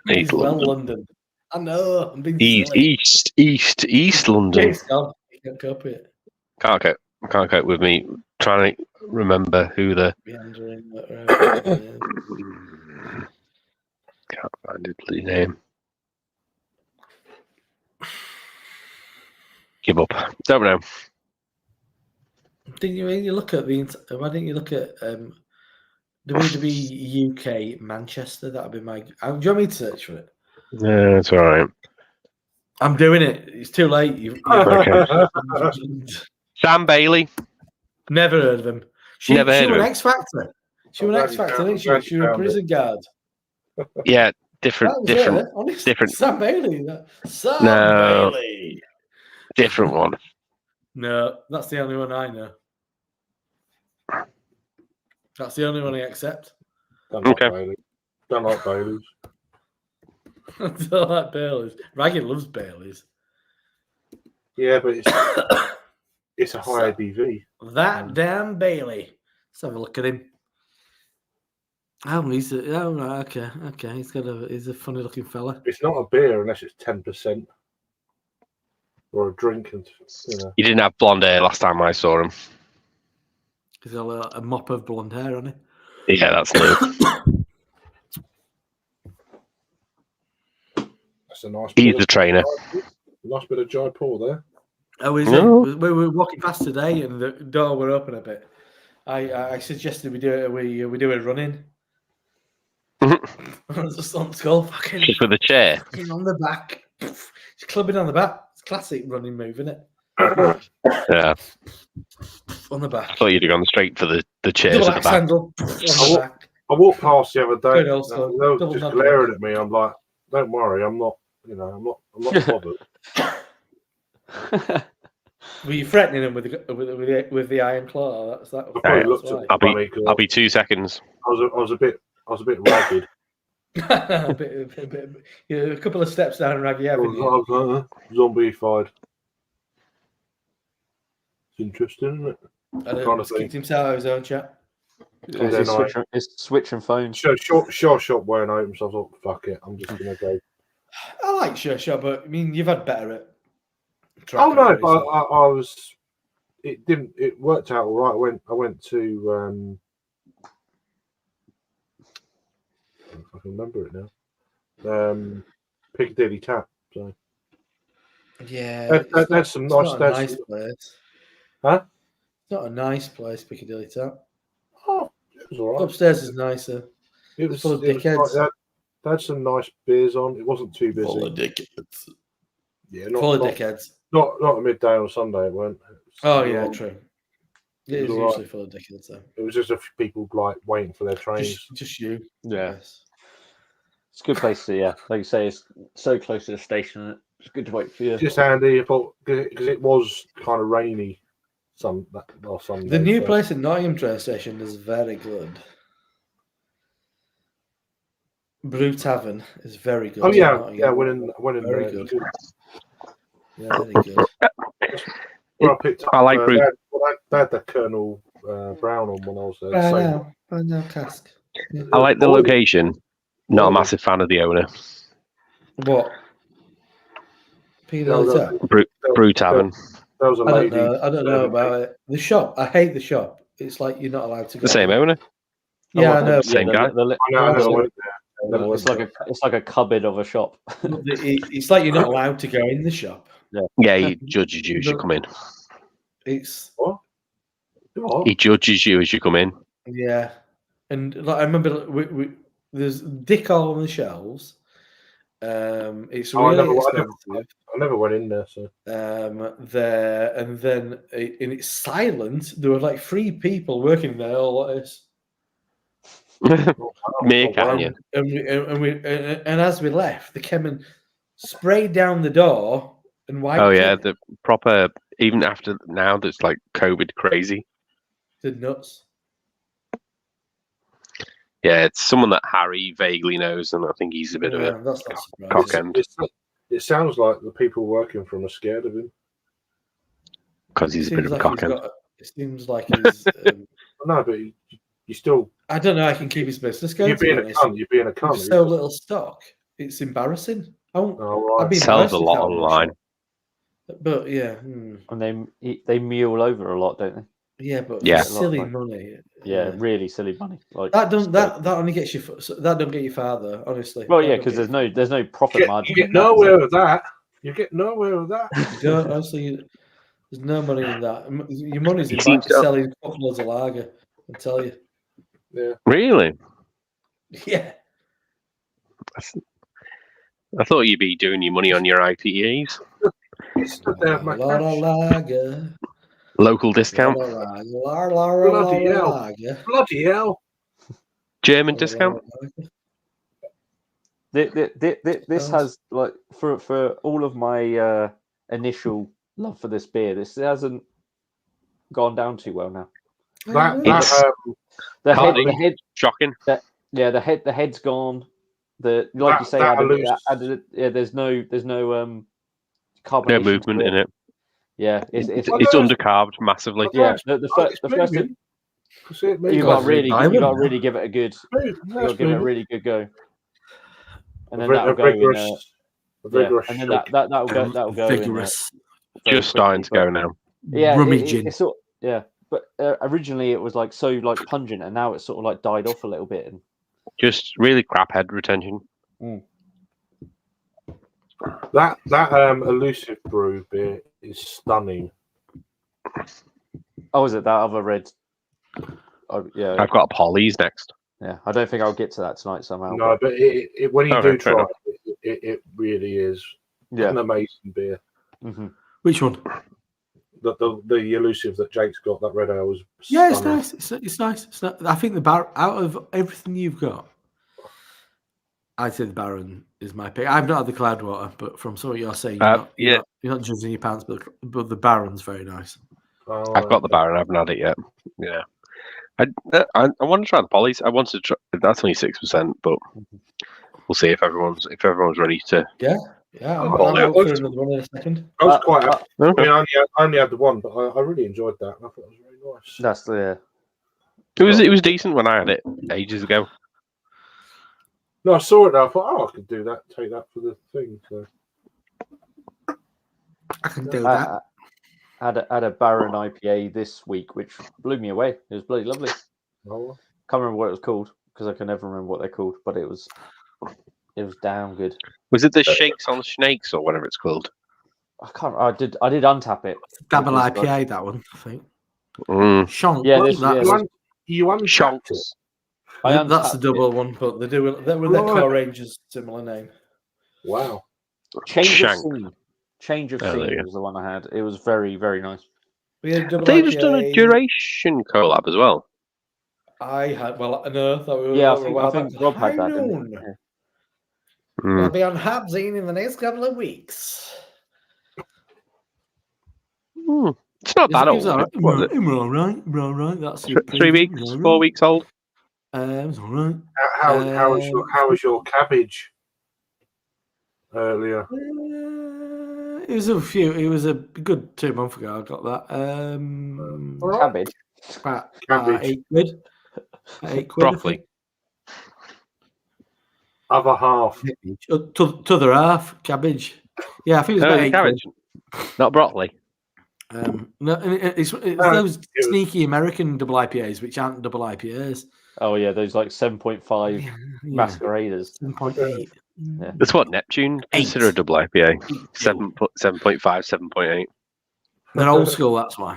[SPEAKER 5] He's well
[SPEAKER 1] London.
[SPEAKER 5] London. I know. I'm being
[SPEAKER 1] East London.
[SPEAKER 5] You can't cope with it.
[SPEAKER 1] Can't cope with me trying to remember who the.
[SPEAKER 5] Meandering,
[SPEAKER 1] Can't find his bloody name. Give up. Don't know.
[SPEAKER 5] Didn't you look at why didn't you look at WWE UK Manchester? That'd be my. Do you want me to search for it?
[SPEAKER 1] No, it's all right.
[SPEAKER 5] I'm doing it. It's too late.
[SPEAKER 1] Okay. Sam Bailey.
[SPEAKER 5] Never heard of him. She
[SPEAKER 1] Never heard of
[SPEAKER 5] was
[SPEAKER 1] him.
[SPEAKER 5] X Factor. She was
[SPEAKER 4] I'm
[SPEAKER 5] X
[SPEAKER 4] glad you
[SPEAKER 5] Factor,
[SPEAKER 4] found-
[SPEAKER 5] didn't she?
[SPEAKER 4] glad
[SPEAKER 5] She
[SPEAKER 4] you
[SPEAKER 5] was a
[SPEAKER 4] found
[SPEAKER 5] prison guard.
[SPEAKER 1] Yeah,
[SPEAKER 5] That
[SPEAKER 1] different.
[SPEAKER 5] was her, honestly.
[SPEAKER 1] different.
[SPEAKER 5] Sam Bailey. Sam
[SPEAKER 1] No.
[SPEAKER 5] Bailey.
[SPEAKER 1] Different one.
[SPEAKER 5] No, that's the only one I know. That's the only one I accept.
[SPEAKER 4] Don't like
[SPEAKER 1] Okay.
[SPEAKER 4] Bailey. Don't like Bailey's.
[SPEAKER 5] I don't like Baileys. Raggy loves Baileys.
[SPEAKER 4] Yeah, but it's a high ABV.
[SPEAKER 5] That damn Bailey. Let's have a look at him. Oh, right, okay. He's a funny looking fella.
[SPEAKER 4] It's not a beer unless it's 10% or a drink, and
[SPEAKER 1] He didn't have blonde hair last time I saw him.
[SPEAKER 5] He's got a mop of blonde hair on him.
[SPEAKER 1] Yeah, that's new.
[SPEAKER 4] That's a nice.
[SPEAKER 1] He's the trainer.
[SPEAKER 4] Nice bit of Jaipur there.
[SPEAKER 5] Oh, is
[SPEAKER 1] No.
[SPEAKER 5] it? We were walking past today, and the door were open a bit. I suggested we do a run in. Just on skull, fucking
[SPEAKER 1] Just with a chair.
[SPEAKER 5] on the back, just clubbing on the back. It's classic running move, isn't it?
[SPEAKER 1] Yeah.
[SPEAKER 5] On the
[SPEAKER 1] I
[SPEAKER 5] back.
[SPEAKER 1] thought you'd have gone straight for the chairs
[SPEAKER 5] Double
[SPEAKER 1] at the
[SPEAKER 5] axe
[SPEAKER 1] back.
[SPEAKER 5] handle on the back.
[SPEAKER 4] I walked past the other day.
[SPEAKER 5] Good also.
[SPEAKER 4] And they were
[SPEAKER 5] Double
[SPEAKER 4] just
[SPEAKER 5] nut.
[SPEAKER 4] glaring at me. I'm like, don't worry, I'm not bothered.
[SPEAKER 5] Were you threatening him with the iron claw? That's that.
[SPEAKER 4] I probably
[SPEAKER 5] that's
[SPEAKER 4] looked
[SPEAKER 5] why.
[SPEAKER 4] at funny 'cause
[SPEAKER 1] I'll be 2 seconds.
[SPEAKER 4] I was a bit ragged.
[SPEAKER 5] A couple of steps down Raggy
[SPEAKER 4] I
[SPEAKER 5] Avenue.
[SPEAKER 4] was zombie-fied. It's interesting, isn't it?
[SPEAKER 5] And
[SPEAKER 4] Kind of
[SPEAKER 5] he's kicked himself out of his own chat.
[SPEAKER 2] It's switching phones.
[SPEAKER 4] So short shop weren't open, so I thought, fuck it, I'm just gonna go.
[SPEAKER 5] I like Sure Shot, but I mean, you've had better at.
[SPEAKER 4] Oh no,
[SPEAKER 5] tracking, so-
[SPEAKER 4] I was. It worked out all right. I went to. I can remember it now. Piccadilly Tap. So
[SPEAKER 5] Yeah,
[SPEAKER 4] that's some
[SPEAKER 5] it's
[SPEAKER 4] nice.
[SPEAKER 5] not a
[SPEAKER 4] That's
[SPEAKER 5] nice place.
[SPEAKER 4] Huh?
[SPEAKER 5] It's not a nice place, Piccadilly Tap.
[SPEAKER 4] oh, it was all right.
[SPEAKER 5] Upstairs is nicer.
[SPEAKER 4] It was
[SPEAKER 5] full of
[SPEAKER 4] it was
[SPEAKER 5] dickheads.
[SPEAKER 4] like they had some nice beers on. It wasn't too busy.
[SPEAKER 5] Full of dickheads.
[SPEAKER 4] Yeah,
[SPEAKER 5] Full of
[SPEAKER 4] not
[SPEAKER 5] dickheads.
[SPEAKER 4] a midday on a Sunday. It weren't.
[SPEAKER 5] Oh yeah, true. It is
[SPEAKER 4] all right.
[SPEAKER 5] usually full of dickheads though.
[SPEAKER 4] It was just a few people like waiting for their trains.
[SPEAKER 5] Just you.
[SPEAKER 2] Yeah.
[SPEAKER 5] Yes.
[SPEAKER 2] It's a good place to, like you say, it's so close to the station. It's good to wait for you.
[SPEAKER 4] Just handy, because it was kind of rainy. Sunday.
[SPEAKER 5] The new place in Nottingham train station is very good. Brew Tavern is very good.
[SPEAKER 4] Oh yeah,
[SPEAKER 5] in
[SPEAKER 4] yeah.
[SPEAKER 5] Nottingham.
[SPEAKER 4] Went in
[SPEAKER 5] Very
[SPEAKER 4] there.
[SPEAKER 5] good.
[SPEAKER 4] It was
[SPEAKER 5] Yeah, very good.
[SPEAKER 4] Well, I picked up.
[SPEAKER 1] I like Brew.
[SPEAKER 4] They had the Colonel Brown on when I was there.
[SPEAKER 5] I know, cask. Yeah.
[SPEAKER 1] I like the location. Not a massive fan of the owner.
[SPEAKER 5] What? Piccadilly Tap?
[SPEAKER 1] Brew Tavern.
[SPEAKER 4] There was a
[SPEAKER 5] I don't
[SPEAKER 4] lady.
[SPEAKER 5] know. I don't know about it. The shop. I hate the shop. It's like you're not allowed to go.
[SPEAKER 1] The same owner.
[SPEAKER 5] Yeah, I know.
[SPEAKER 1] Same guy.
[SPEAKER 4] I know. went there.
[SPEAKER 2] It's like a cupboard of a shop.
[SPEAKER 5] It's like you're not allowed to go in the shop.
[SPEAKER 1] Yeah, he judges you as you come in.
[SPEAKER 5] It's
[SPEAKER 4] What?
[SPEAKER 1] He judges you as you come in.
[SPEAKER 5] yeah, and like I remember, there's dick all on the shelves. It's
[SPEAKER 4] Oh,
[SPEAKER 5] really expensive.
[SPEAKER 4] I never went in there. So
[SPEAKER 5] There and then and it's silent. There were like 3 people working there all like this.
[SPEAKER 1] Me, can you?
[SPEAKER 5] And as we left, they came and sprayed down the door and wiped.
[SPEAKER 1] Oh yeah,
[SPEAKER 5] it.
[SPEAKER 1] the proper. Even after now, that's like COVID crazy.
[SPEAKER 5] The nuts.
[SPEAKER 1] Yeah, it's someone that Harry vaguely knows, and I think he's a bit of a
[SPEAKER 5] That's not surprising.
[SPEAKER 1] cock end
[SPEAKER 4] it sounds like the people working for him are scared of him.
[SPEAKER 1] because he's a bit of a cock end.
[SPEAKER 5] It seems like he's.
[SPEAKER 4] No, but you still.
[SPEAKER 5] I don't know. I can keep his business going.
[SPEAKER 4] You're being a cunt. You're being a cunt.
[SPEAKER 5] There's so little stock. It's embarrassing.
[SPEAKER 4] Oh, right.
[SPEAKER 5] I've been
[SPEAKER 1] Sells a
[SPEAKER 5] impressed
[SPEAKER 1] lot
[SPEAKER 5] with how much-
[SPEAKER 1] online.
[SPEAKER 5] But yeah,
[SPEAKER 2] And they mule over a lot, don't they?
[SPEAKER 5] yeah, but
[SPEAKER 1] Yeah.
[SPEAKER 5] silly money.
[SPEAKER 2] Yeah, really silly money. Like
[SPEAKER 5] That don't that only gets you that don't get you farther, honestly.
[SPEAKER 2] Well,
[SPEAKER 5] That
[SPEAKER 2] yeah,
[SPEAKER 5] don't
[SPEAKER 2] because
[SPEAKER 5] get
[SPEAKER 2] there's no profit margin.
[SPEAKER 4] You get nowhere with that. You get nowhere with that.
[SPEAKER 5] you don't, honestly, there's no money in that. Your money's in
[SPEAKER 1] You seem
[SPEAKER 5] back
[SPEAKER 1] to-
[SPEAKER 5] selling loads of lager. I tell you.
[SPEAKER 4] Yeah.
[SPEAKER 1] Really?
[SPEAKER 5] Yeah.
[SPEAKER 1] I thought you'd be doing your money on your IPAs.
[SPEAKER 4] Stood there with my
[SPEAKER 5] A lot of
[SPEAKER 4] cash.
[SPEAKER 5] lager.
[SPEAKER 1] Local discount.
[SPEAKER 4] Bloody hell.
[SPEAKER 5] Lager.
[SPEAKER 4] Bloody hell.
[SPEAKER 1] German discount.
[SPEAKER 2] This has like for all of my initial love for this beer. This hasn't gone down too well now.
[SPEAKER 1] It's
[SPEAKER 2] The
[SPEAKER 1] Hardly.
[SPEAKER 2] head,
[SPEAKER 1] shocking.
[SPEAKER 2] the head's gone. Like you say, Adam, there's no carbonation.
[SPEAKER 1] No movement in it.
[SPEAKER 2] Yeah, it's
[SPEAKER 1] undercarved massively.
[SPEAKER 2] Yeah, the first thing, you got to really give it a good. You got to give it a really good go, and then that'll go in. And then that'll go
[SPEAKER 5] vigorous.
[SPEAKER 1] Just starting to go now.
[SPEAKER 2] Yeah,
[SPEAKER 5] rummaging.
[SPEAKER 2] It's sort but originally it was like so pungent, and now it's sort of like died off a little bit. And
[SPEAKER 1] just really crap head retention.
[SPEAKER 4] That elusive brew beer is stunning.
[SPEAKER 2] Oh, is it that other red? Oh, yeah.
[SPEAKER 1] I've got Polly's next.
[SPEAKER 2] Yeah, I don't think I'll get to that tonight somehow.
[SPEAKER 4] No, but when you do try it really is an amazing beer.
[SPEAKER 2] Mm-hmm.
[SPEAKER 5] Which one?
[SPEAKER 4] The elusive that Jake's got, that red ale was
[SPEAKER 5] Yeah, it's
[SPEAKER 4] stunning.
[SPEAKER 5] nice. It's nice. It's not, I think out of everything you've got, I'd say the Baron is my pick. I've not had the Cloudwater, but from what you're saying, you're not judging your pants, but the Baron's very nice.
[SPEAKER 1] I've got the Baron. I haven't had it yet. Yeah, I want to try the Polly's. I want to try. That's only 6%, but we'll see if everyone's ready to.
[SPEAKER 5] Yeah. I'll go for another one in a second.
[SPEAKER 4] I was quite.
[SPEAKER 1] Okay.
[SPEAKER 4] I only had the one, but I really enjoyed that. I thought it was very nice.
[SPEAKER 2] That's the.
[SPEAKER 1] It was decent when I had it ages ago.
[SPEAKER 4] No, I saw it. And I thought, I could do that. Take that for the thing. So.
[SPEAKER 5] I can do that.
[SPEAKER 2] Had a Baron IPA this week, which blew me away. It was bloody lovely.
[SPEAKER 4] Oh.
[SPEAKER 2] Can't remember what it was called because I can never remember what they're called, but it was damn good.
[SPEAKER 1] Was it the Shakes on Snakes or whatever it's called?
[SPEAKER 2] I did untap it.
[SPEAKER 5] Double IPA, that one, I think.
[SPEAKER 1] Mm.
[SPEAKER 4] You untapped it.
[SPEAKER 5] That's the double one, but they with their core ranges similar name.
[SPEAKER 4] Wow.
[SPEAKER 2] Change of Scene was the one I had. It was very, very nice.
[SPEAKER 1] They've just done a duration collab as well.
[SPEAKER 5] I had
[SPEAKER 2] I think Rob had that. Didn't he?
[SPEAKER 5] We'll be on Habzine in the next couple of weeks.
[SPEAKER 1] It's not that old.
[SPEAKER 5] We're all right. That's
[SPEAKER 1] 3 weeks, 4 weeks old.
[SPEAKER 5] It's all right.
[SPEAKER 4] How was your cabbage earlier?
[SPEAKER 5] It was a good 2 months ago. I got that.
[SPEAKER 2] Cabbage.
[SPEAKER 5] About
[SPEAKER 4] Cabbage.
[SPEAKER 5] £8. £8.
[SPEAKER 1] Broccoli.
[SPEAKER 4] Other half.
[SPEAKER 5] T'other half, cabbage. Yeah, I think it was about
[SPEAKER 1] cabbage. Not broccoli.
[SPEAKER 5] No, it's those sneaky American double IPAs, which aren't double IPAs.
[SPEAKER 2] Oh yeah, those like 7.5 masqueraders.
[SPEAKER 5] 7.8.
[SPEAKER 2] Yeah.
[SPEAKER 1] That's what Neptune consider a double IPA. 7.5, 7.8.
[SPEAKER 5] They're old school. That's why.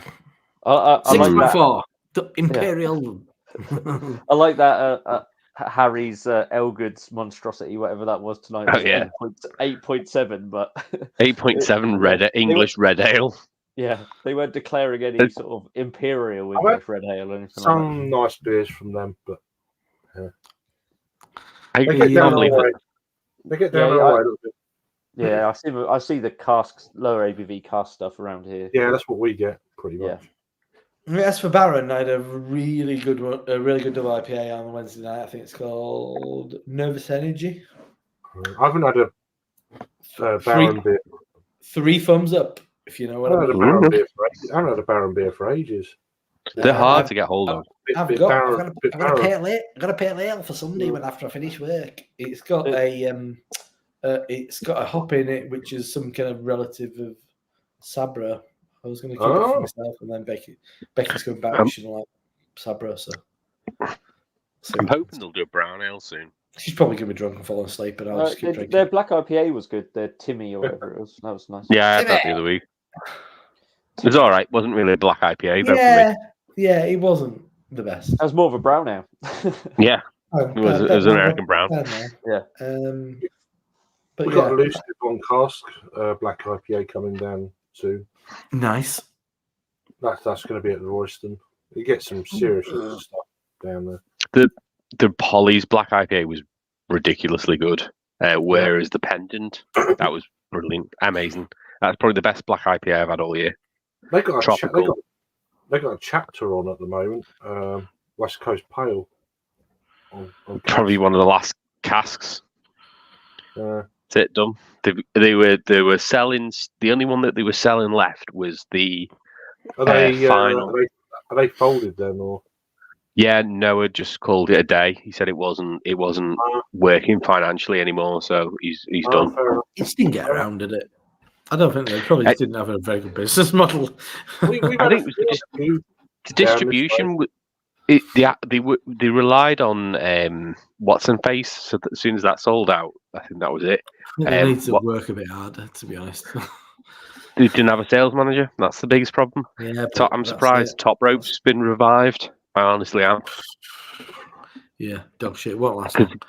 [SPEAKER 5] 6.4. Imperial.
[SPEAKER 2] I like that. Harry's Elgood's monstrosity, whatever that was tonight.
[SPEAKER 1] Oh, yeah.
[SPEAKER 2] 8.7, but
[SPEAKER 1] 8.7 English red ale.
[SPEAKER 2] Yeah, they weren't declaring any sort of imperial English red ale or anything.
[SPEAKER 4] Some nice beers from them, but
[SPEAKER 1] They
[SPEAKER 4] get down all right. They get down all right a little bit.
[SPEAKER 2] Yeah, I see the casks, lower ABV cask stuff around here.
[SPEAKER 4] Yeah, that's what we get pretty much.
[SPEAKER 5] As for Baron, I had a really good double IPA on Wednesday night. I think it's called Nervous Energy.
[SPEAKER 4] I haven't had a Baron beer.
[SPEAKER 5] 3 thumbs up, if you know what I mean.
[SPEAKER 4] I haven't had a Baron beer for ages.
[SPEAKER 1] They're hard to get hold of.
[SPEAKER 5] I've got a pale ale for Sunday after I finish work. It's got a hop in it, which is some kind of relative of Sabra. I was going to keep it for myself, and then Becky's going back. She doesn't like Sabra, so
[SPEAKER 1] I'm hoping they'll do a brown ale soon.
[SPEAKER 5] She's probably going to be drunk and fall asleep, but I'll just keep drinking.
[SPEAKER 2] Their black IPA was good. Their Timmy or whatever it was. That was nice.
[SPEAKER 1] Yeah, I had that the other week. It was all right. Wasn't really a black IPA, though, for me.
[SPEAKER 5] Yeah, it wasn't the best.
[SPEAKER 2] That was more of a brown ale.
[SPEAKER 1] Yeah, it was an American brown.
[SPEAKER 2] Yeah.
[SPEAKER 5] But
[SPEAKER 4] we've got a Elusive on cask, black IPA coming down soon.
[SPEAKER 5] Nice.
[SPEAKER 4] That's going to be at the Royston. You get some serious stuff down there.
[SPEAKER 1] The Polly's black IPA was ridiculously good. Whereas the Pendant, that was brilliant, amazing. That's probably the best black IPA I've had all year.
[SPEAKER 4] They got They've got a chapter on at the moment. West Coast Pale. On
[SPEAKER 1] Probably one of the last casks.
[SPEAKER 4] Yeah.
[SPEAKER 1] That's it, done. They were selling. The only one that they were selling left was the
[SPEAKER 4] Are they
[SPEAKER 1] final.
[SPEAKER 4] Are they folded then, or?
[SPEAKER 1] Yeah, Noah just called it a day. He said it wasn't working financially anymore, so he's done.
[SPEAKER 4] Fair enough.
[SPEAKER 5] He just didn't get around to it. I don't think they probably just didn't have a very good business model.
[SPEAKER 4] We've
[SPEAKER 1] I
[SPEAKER 4] had
[SPEAKER 1] think
[SPEAKER 4] a
[SPEAKER 1] it was
[SPEAKER 4] few
[SPEAKER 1] the distribution. They relied on What's and Face. So that as soon as that sold out, I think that was it.
[SPEAKER 5] They need to work a bit harder, to be honest.
[SPEAKER 1] They didn't have a sales manager. That's the biggest problem.
[SPEAKER 5] Yeah,
[SPEAKER 1] I'm surprised Top Rope's been revived. I honestly am.
[SPEAKER 5] Yeah, dog shit. What last
[SPEAKER 1] Because
[SPEAKER 5] one?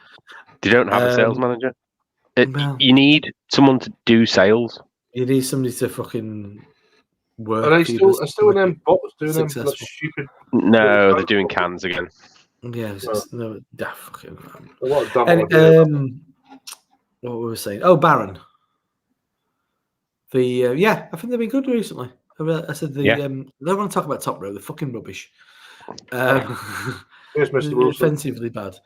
[SPEAKER 1] they don't have a sales manager.
[SPEAKER 5] Well,
[SPEAKER 1] You need someone to do sales.
[SPEAKER 5] you need somebody to fucking work.
[SPEAKER 4] Are they still in them bots doing them
[SPEAKER 5] successful.
[SPEAKER 4] stupid?
[SPEAKER 1] No, they're doing cans again.
[SPEAKER 5] Yeah, no, fucking.
[SPEAKER 4] What dumb
[SPEAKER 5] And,
[SPEAKER 4] idea.
[SPEAKER 5] what were we saying? Oh, Baron. I think they've been good recently. I said they don't want to talk about Top Row. They're fucking rubbish.
[SPEAKER 4] Here's Mr. Wilson.
[SPEAKER 5] Offensively bad.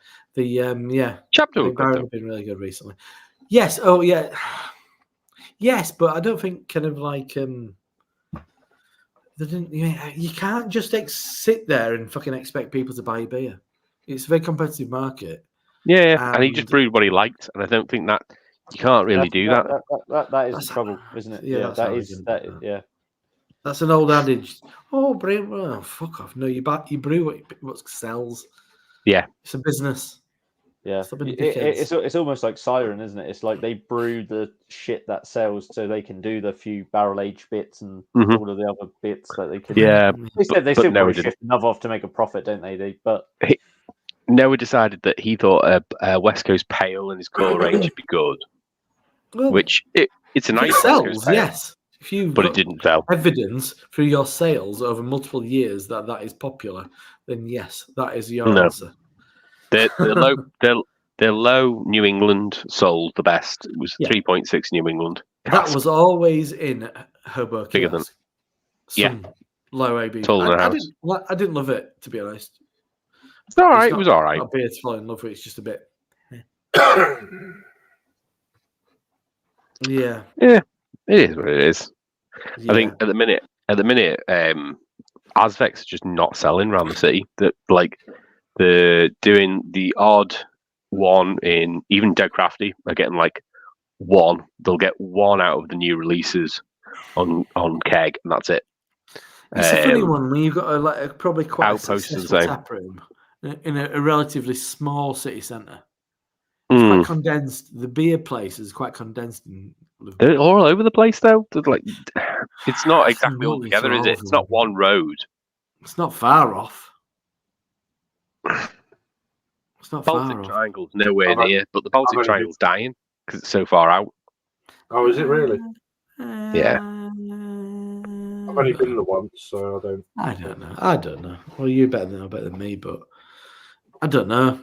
[SPEAKER 1] Chapter
[SPEAKER 5] I think Baron have been really good recently. Yes. Oh, yeah. Yes, but I don't think kind of like they didn't. You can't just sit there and fucking expect people to buy your beer. It's a very competitive market.
[SPEAKER 1] Yeah, and he just brewed what he liked, and I don't think that you can't really do that.
[SPEAKER 2] That is the trouble, isn't it?
[SPEAKER 5] Yeah,
[SPEAKER 2] Yeah.
[SPEAKER 5] That's an old adage. Oh, brew. Oh, fuck off. No, you brew what sells.
[SPEAKER 1] Yeah.
[SPEAKER 5] It's a business.
[SPEAKER 2] Yeah. It's almost like Siren, isn't it? It's like they brew the shit that sells so they can do the few barrel aged bits and all of the other bits that they can.
[SPEAKER 1] Yeah.
[SPEAKER 2] They said they still probably shift enough off to make a profit, don't they?
[SPEAKER 1] Noah decided that he thought a West Coast Pale in his core range would be good.
[SPEAKER 5] Well,
[SPEAKER 1] which it's a nice
[SPEAKER 5] it sells, yes. If you've
[SPEAKER 1] but
[SPEAKER 5] got
[SPEAKER 1] it didn't sell.
[SPEAKER 5] Evidence through your sales over multiple years that is popular, then yes, that is your answer.
[SPEAKER 1] The low New England sold the best. It was 3.6 New England.
[SPEAKER 5] That was always in Hobo
[SPEAKER 1] bigger than
[SPEAKER 5] low AB. I didn't love it, to be honest.
[SPEAKER 1] It's all right. It was all right.
[SPEAKER 5] Not beer to fall in love with. It's just a bit. Yeah.
[SPEAKER 1] Yeah. It is what it is.
[SPEAKER 5] Yeah.
[SPEAKER 1] I think at the minute, Azvecs are just not selling around the city. That they're doing the odd one in even Dead Crafty are getting like one. They'll get one out of the new releases on keg, and that's it.
[SPEAKER 5] It's a funny one when you've got probably quite
[SPEAKER 1] Outposts
[SPEAKER 5] a successful tap room in a relatively small city centre. It's quite condensed. The beer place is quite condensed.
[SPEAKER 1] They're all over the place, though. It's not exactly all together, is it? It's not one road.
[SPEAKER 5] It's not far off. It's not
[SPEAKER 1] Baltic
[SPEAKER 5] far off.
[SPEAKER 1] Triangle's nowhere near, but the Baltic Triangle's dying because it's so far out.
[SPEAKER 4] Oh, is it really?
[SPEAKER 1] Yeah.
[SPEAKER 4] I've only been there once, so I
[SPEAKER 5] don't know. Well, you better than me, but I don't know.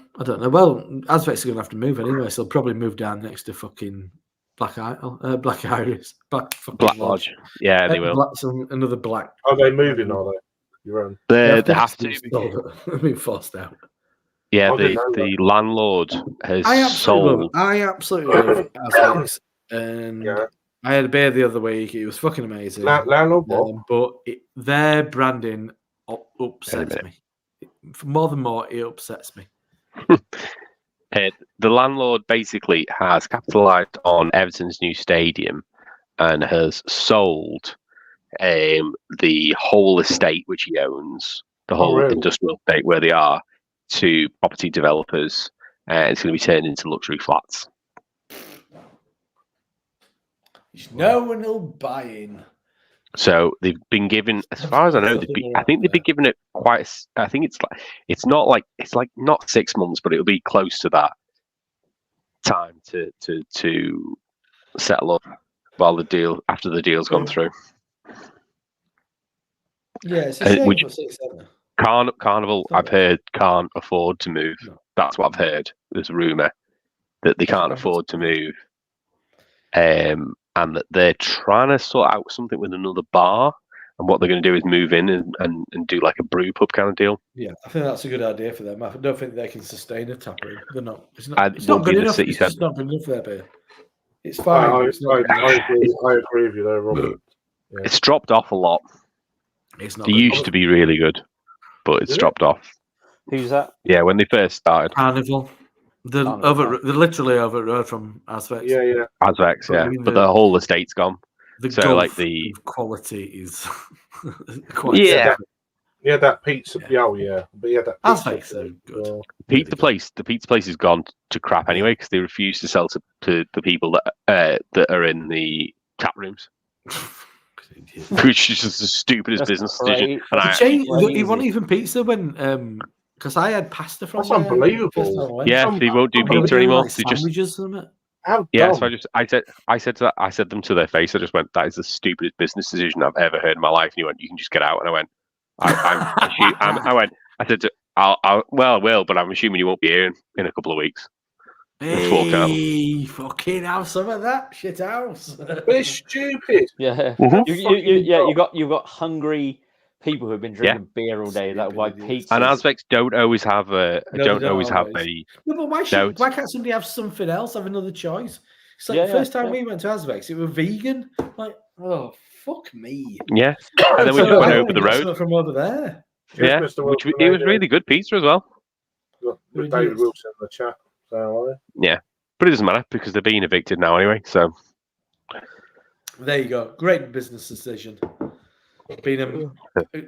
[SPEAKER 5] Well, Azvecs are going to have to move anyway, so they'll probably move down next to fucking Black Iris, Black
[SPEAKER 1] Lodge. Yeah, they will.
[SPEAKER 5] Another black.
[SPEAKER 4] Are they moving? Are they? You're on.
[SPEAKER 1] They have to.
[SPEAKER 5] They've been forced out.
[SPEAKER 1] Yeah, the landlord has sold.
[SPEAKER 5] I absolutely love Azvecs, and I had a beer the other week. It was fucking amazing.
[SPEAKER 4] Landlord,
[SPEAKER 5] but their branding upsets me. More than more, it upsets me.
[SPEAKER 1] The landlord basically has capitalised on Everton's new stadium and has sold the whole estate which he owns, the whole industrial estate where they are, to property developers. It's going to be turned into luxury flats.
[SPEAKER 5] No one will buy in.
[SPEAKER 1] So they've been given, as far as I know, I think they've been given it quite. I think it's not 6 months, but it'll be close to that time to settle up after the deal's gone through.
[SPEAKER 5] Yeah, it's a shame for 6 7.
[SPEAKER 1] Carnival, I've heard, can't afford to move. No. That's what I've heard. There's a rumour that they can't afford to move. And that they're trying to sort out something with another bar. And what they're going to do is move in and do like a brew pub kind of deal.
[SPEAKER 5] Yeah, I think that's a good idea for them. I don't think they can sustain a tap room. They're not. It's not.
[SPEAKER 1] And
[SPEAKER 5] It's
[SPEAKER 1] will
[SPEAKER 5] not
[SPEAKER 1] be
[SPEAKER 5] good
[SPEAKER 1] the
[SPEAKER 5] enough.
[SPEAKER 1] city
[SPEAKER 5] It's just
[SPEAKER 1] centre.
[SPEAKER 5] not good enough for their beer. It's
[SPEAKER 4] I,
[SPEAKER 5] fine.
[SPEAKER 4] I,
[SPEAKER 5] but it's not.
[SPEAKER 4] I agree with you there, Robert.
[SPEAKER 1] It's dropped off a lot.
[SPEAKER 5] It's not.
[SPEAKER 1] They
[SPEAKER 5] good
[SPEAKER 1] used
[SPEAKER 5] enough.
[SPEAKER 1] to be really good, but it's
[SPEAKER 4] Is it?
[SPEAKER 1] dropped off.
[SPEAKER 2] Who's that?
[SPEAKER 1] Yeah, when they first started.
[SPEAKER 5] Carnival. They're
[SPEAKER 2] Carnival.
[SPEAKER 5] they're literally over the road from Asvex.
[SPEAKER 4] Yeah.
[SPEAKER 1] Azvex,
[SPEAKER 5] But
[SPEAKER 1] yeah.
[SPEAKER 5] I mean,
[SPEAKER 1] But the whole estate's gone.
[SPEAKER 5] The
[SPEAKER 1] So,
[SPEAKER 5] gulf
[SPEAKER 1] like, the-
[SPEAKER 5] of quality is quite
[SPEAKER 1] Yeah.
[SPEAKER 5] different.
[SPEAKER 4] Yeah, that pizza.
[SPEAKER 5] Yeah.
[SPEAKER 4] Yeah, oh yeah, but yeah, that
[SPEAKER 5] Asvex
[SPEAKER 4] pizza.
[SPEAKER 5] are good.
[SPEAKER 4] Well,
[SPEAKER 1] The pizza place has gone to crap anyway because they refuse to sell to the people that are in the tap rooms, which is just the stupidest
[SPEAKER 2] That's
[SPEAKER 1] business
[SPEAKER 2] great.
[SPEAKER 1] decision. And
[SPEAKER 2] That's
[SPEAKER 1] I,
[SPEAKER 2] Crazy.
[SPEAKER 5] He wasn't even pizza when because I had pasta from
[SPEAKER 4] That's
[SPEAKER 5] there
[SPEAKER 4] unbelievable.
[SPEAKER 5] first time I went.
[SPEAKER 1] yeah, they won't do
[SPEAKER 5] But they were
[SPEAKER 1] pizza
[SPEAKER 5] doing,
[SPEAKER 1] anymore.
[SPEAKER 5] like,
[SPEAKER 1] They just
[SPEAKER 5] sandwiches and it.
[SPEAKER 4] How
[SPEAKER 1] yeah.
[SPEAKER 4] dumb.
[SPEAKER 1] So I said them to their face. I just went, "That is the stupidest business decision I've ever heard in my life." And he went, "You can just get out." And I went, I said, I will, but I'm assuming you won't be here in a couple of weeks. Just walk out.
[SPEAKER 5] Hey, fucking have some of that shit house.
[SPEAKER 4] But it's stupid.
[SPEAKER 2] Yeah.
[SPEAKER 1] Mhm.
[SPEAKER 2] You've got hungry people who've been drinking beer all day that like
[SPEAKER 5] Stupid
[SPEAKER 2] pizza.
[SPEAKER 1] And Azvex don't always have
[SPEAKER 5] No, they don't always.
[SPEAKER 1] a.
[SPEAKER 5] No, but why can't somebody have something else? Have another choice? It's like
[SPEAKER 2] Yeah,
[SPEAKER 5] the first time
[SPEAKER 2] yeah.
[SPEAKER 5] we went to Asvex, it was vegan. Like, oh fuck me.
[SPEAKER 1] Yeah, and then we
[SPEAKER 5] So
[SPEAKER 1] just went
[SPEAKER 5] I
[SPEAKER 1] over the
[SPEAKER 5] got
[SPEAKER 1] road.
[SPEAKER 5] something from over there.
[SPEAKER 1] Yeah,
[SPEAKER 4] Mr.
[SPEAKER 1] which
[SPEAKER 4] Wilson,
[SPEAKER 1] it was
[SPEAKER 4] there,
[SPEAKER 1] really good pizza as well.
[SPEAKER 4] with David Wilson in the chat. So,
[SPEAKER 1] But it doesn't matter because they're being evicted now anyway. So
[SPEAKER 5] There you go. Great business decision.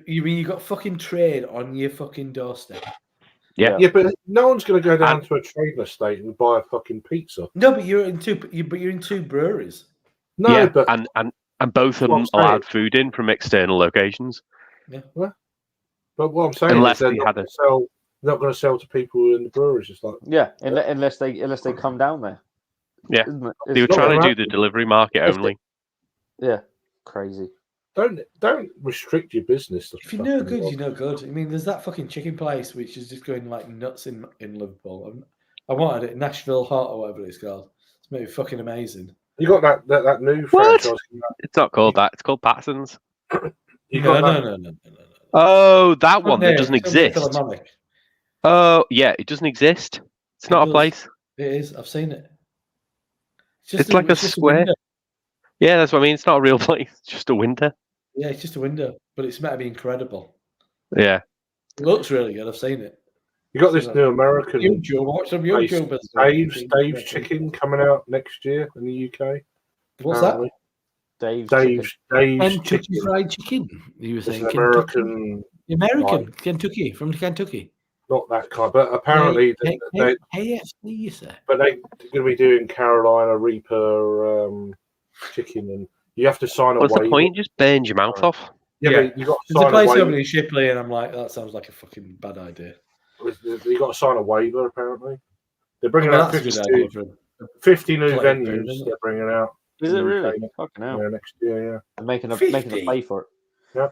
[SPEAKER 5] You mean you got fucking trade on your fucking doorstep?
[SPEAKER 1] yeah,
[SPEAKER 4] yeah, but no one's going to go down to a trading estate and buy a fucking pizza.
[SPEAKER 5] No, but you're in two. You're in two breweries.
[SPEAKER 4] No,
[SPEAKER 1] yeah,
[SPEAKER 4] but
[SPEAKER 1] and both of
[SPEAKER 4] What
[SPEAKER 1] them
[SPEAKER 4] I'm saying-
[SPEAKER 1] allowed food in from external locations.
[SPEAKER 4] what I'm saying
[SPEAKER 1] Unless
[SPEAKER 4] is they're
[SPEAKER 1] they
[SPEAKER 4] not
[SPEAKER 1] had
[SPEAKER 4] going to sell. Not going to sell to people in the breweries. It's like
[SPEAKER 2] Yeah, unless they come down there.
[SPEAKER 1] Yeah.
[SPEAKER 2] Isn't it?
[SPEAKER 1] They were
[SPEAKER 2] It's-
[SPEAKER 4] not
[SPEAKER 1] trying to
[SPEAKER 4] gonna
[SPEAKER 1] do the delivery market
[SPEAKER 2] If
[SPEAKER 1] only.
[SPEAKER 2] Yeah, crazy.
[SPEAKER 4] don't restrict your business. to
[SPEAKER 5] If you're no
[SPEAKER 4] fucking
[SPEAKER 5] good,
[SPEAKER 4] well.
[SPEAKER 5] you're no good. I mean, there's that fucking chicken place which is just going like nuts in Liverpool. I wanted it, Nashville Hot or whatever it's called. It's maybe fucking amazing.
[SPEAKER 4] You got that new
[SPEAKER 1] What?
[SPEAKER 4] franchise.
[SPEAKER 1] It's not called that. It's called Patson's.
[SPEAKER 4] You
[SPEAKER 5] No.
[SPEAKER 4] got that,
[SPEAKER 1] Oh, that one that
[SPEAKER 5] No,
[SPEAKER 1] doesn't
[SPEAKER 5] it's only
[SPEAKER 1] exist.
[SPEAKER 5] Philharmonic.
[SPEAKER 1] Oh, yeah, it doesn't exist. It's
[SPEAKER 5] It
[SPEAKER 1] not a
[SPEAKER 5] does.
[SPEAKER 1] place.
[SPEAKER 5] It is. I've seen it.
[SPEAKER 1] It's like a
[SPEAKER 5] just
[SPEAKER 1] square.
[SPEAKER 5] window.
[SPEAKER 1] Yeah, that's what I mean. It's not a real place. It's just a window.
[SPEAKER 5] Yeah, it's just a window, but it's meant to be incredible.
[SPEAKER 1] Yeah.
[SPEAKER 5] It looks really good. I've seen it.
[SPEAKER 4] you got this new American
[SPEAKER 5] YouTube. Watch some
[SPEAKER 4] place,
[SPEAKER 5] YouTubers.
[SPEAKER 4] Dave's Chicken coming out next year in the UK.
[SPEAKER 5] What's that?
[SPEAKER 4] apparently.
[SPEAKER 2] Dave's
[SPEAKER 4] Dave's
[SPEAKER 5] Kentucky
[SPEAKER 4] Chicken.
[SPEAKER 5] Fried Chicken. You were
[SPEAKER 4] It's
[SPEAKER 5] saying
[SPEAKER 4] an
[SPEAKER 5] Kentucky?
[SPEAKER 4] American,
[SPEAKER 5] American, Kentucky, from Kentucky.
[SPEAKER 4] not that kind, but apparently
[SPEAKER 5] KFC, you say?
[SPEAKER 4] but they're going to be doing Carolina Reaper chicken, and you have to sign a
[SPEAKER 1] What's
[SPEAKER 4] waiver.
[SPEAKER 1] the point? Just burns your mouth off.
[SPEAKER 4] Yeah,
[SPEAKER 5] Yeah.
[SPEAKER 4] but you got to
[SPEAKER 5] There's a
[SPEAKER 4] sign a
[SPEAKER 5] place
[SPEAKER 4] waiver.
[SPEAKER 5] opening in Shipley, and I'm like, that sounds like a fucking bad idea.
[SPEAKER 4] You got to sign a waiver. Apparently, they're bringing
[SPEAKER 5] Well,
[SPEAKER 4] out
[SPEAKER 5] that's a good
[SPEAKER 4] 50,
[SPEAKER 5] idea for him.
[SPEAKER 4] 50 new
[SPEAKER 5] Play food,
[SPEAKER 4] venues.
[SPEAKER 5] isn't it?
[SPEAKER 4] They're bringing out.
[SPEAKER 2] Is it
[SPEAKER 4] in the
[SPEAKER 2] really?
[SPEAKER 4] UK
[SPEAKER 2] Fucking hell.
[SPEAKER 4] next year. Yeah.
[SPEAKER 2] They're making a
[SPEAKER 5] 50.
[SPEAKER 2] play for it.
[SPEAKER 4] Yeah.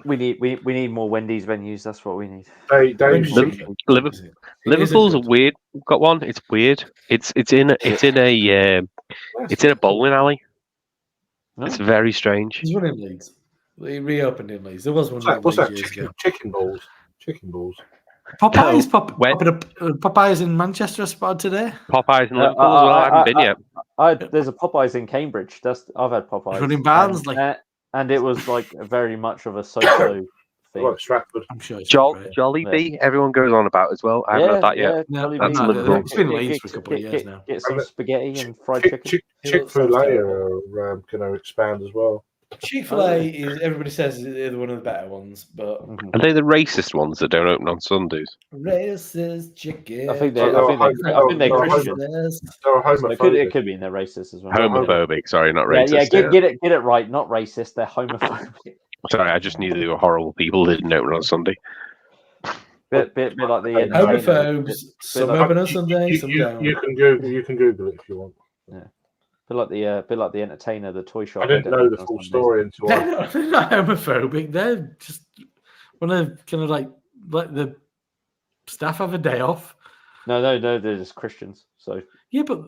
[SPEAKER 2] We need more Wendy's venues. That's what we need.
[SPEAKER 4] Dave's
[SPEAKER 5] Wendy's
[SPEAKER 4] Chicken.
[SPEAKER 5] Chicken.
[SPEAKER 1] Liverpool,
[SPEAKER 5] It
[SPEAKER 1] Liverpool's a
[SPEAKER 5] isn't good.
[SPEAKER 1] weird. Got one. It's weird. It's in a bowling alley.
[SPEAKER 2] No?
[SPEAKER 1] It's very strange.
[SPEAKER 5] There's one in Leeds. They reopened in Leeds. There was one in
[SPEAKER 4] What's that?
[SPEAKER 5] Leeds years ago.
[SPEAKER 4] Chicken balls. Chicken balls.
[SPEAKER 5] Popeyes,
[SPEAKER 1] Where-
[SPEAKER 5] popping up. Popeyes in Manchester spotted today.
[SPEAKER 1] Popeyes in Liverpool as well. I haven't been yet.
[SPEAKER 2] There's a Popeyes in Cambridge. I've had Popeyes.
[SPEAKER 5] Running bands,
[SPEAKER 2] and,
[SPEAKER 5] like-
[SPEAKER 2] and it was like very much of a solo thing.
[SPEAKER 4] Right, Stratford.
[SPEAKER 5] I'm sure it's great.
[SPEAKER 1] Jollibee, everyone goes on about as well. I haven't had that yet.
[SPEAKER 5] No,
[SPEAKER 2] Jollibee.
[SPEAKER 5] I'm not-
[SPEAKER 1] Liverpool.
[SPEAKER 5] it's been Leeds for a couple of years now.
[SPEAKER 2] Get some
[SPEAKER 4] And
[SPEAKER 2] spaghetti and fried chicken.
[SPEAKER 4] Chick-fil-A are going to expand as well.
[SPEAKER 5] Chick-fil-A is, everybody says, they're one of the better ones, but
[SPEAKER 2] Mhm.
[SPEAKER 1] Are they the racist ones that don't open on Sundays?
[SPEAKER 5] racist chicken.
[SPEAKER 2] I think they're
[SPEAKER 4] Oh,
[SPEAKER 2] Christian.
[SPEAKER 5] Racist.
[SPEAKER 4] They're homophobic.
[SPEAKER 2] It could be in their racist as well.
[SPEAKER 1] Homophobic. Sorry, not
[SPEAKER 2] Yeah,
[SPEAKER 1] racist.
[SPEAKER 2] get it right. Not racist. They're homophobic.
[SPEAKER 1] Sorry, I just knew they were horrible people that didn't open on Sunday.
[SPEAKER 2] bit like the
[SPEAKER 5] Homophobes. Some
[SPEAKER 2] like-
[SPEAKER 5] open on Sunday, some don't.
[SPEAKER 4] You can Google it if you want.
[SPEAKER 2] bit like the entertainer, the toy shop.
[SPEAKER 4] I didn't
[SPEAKER 2] they
[SPEAKER 4] know
[SPEAKER 2] don't
[SPEAKER 4] the
[SPEAKER 2] open on
[SPEAKER 4] full
[SPEAKER 2] Sundays.
[SPEAKER 4] story until
[SPEAKER 5] They're not homophobic. They're just want to kind of like let the staff have a day off.
[SPEAKER 2] No, they're just Christians. So
[SPEAKER 5] Yeah, but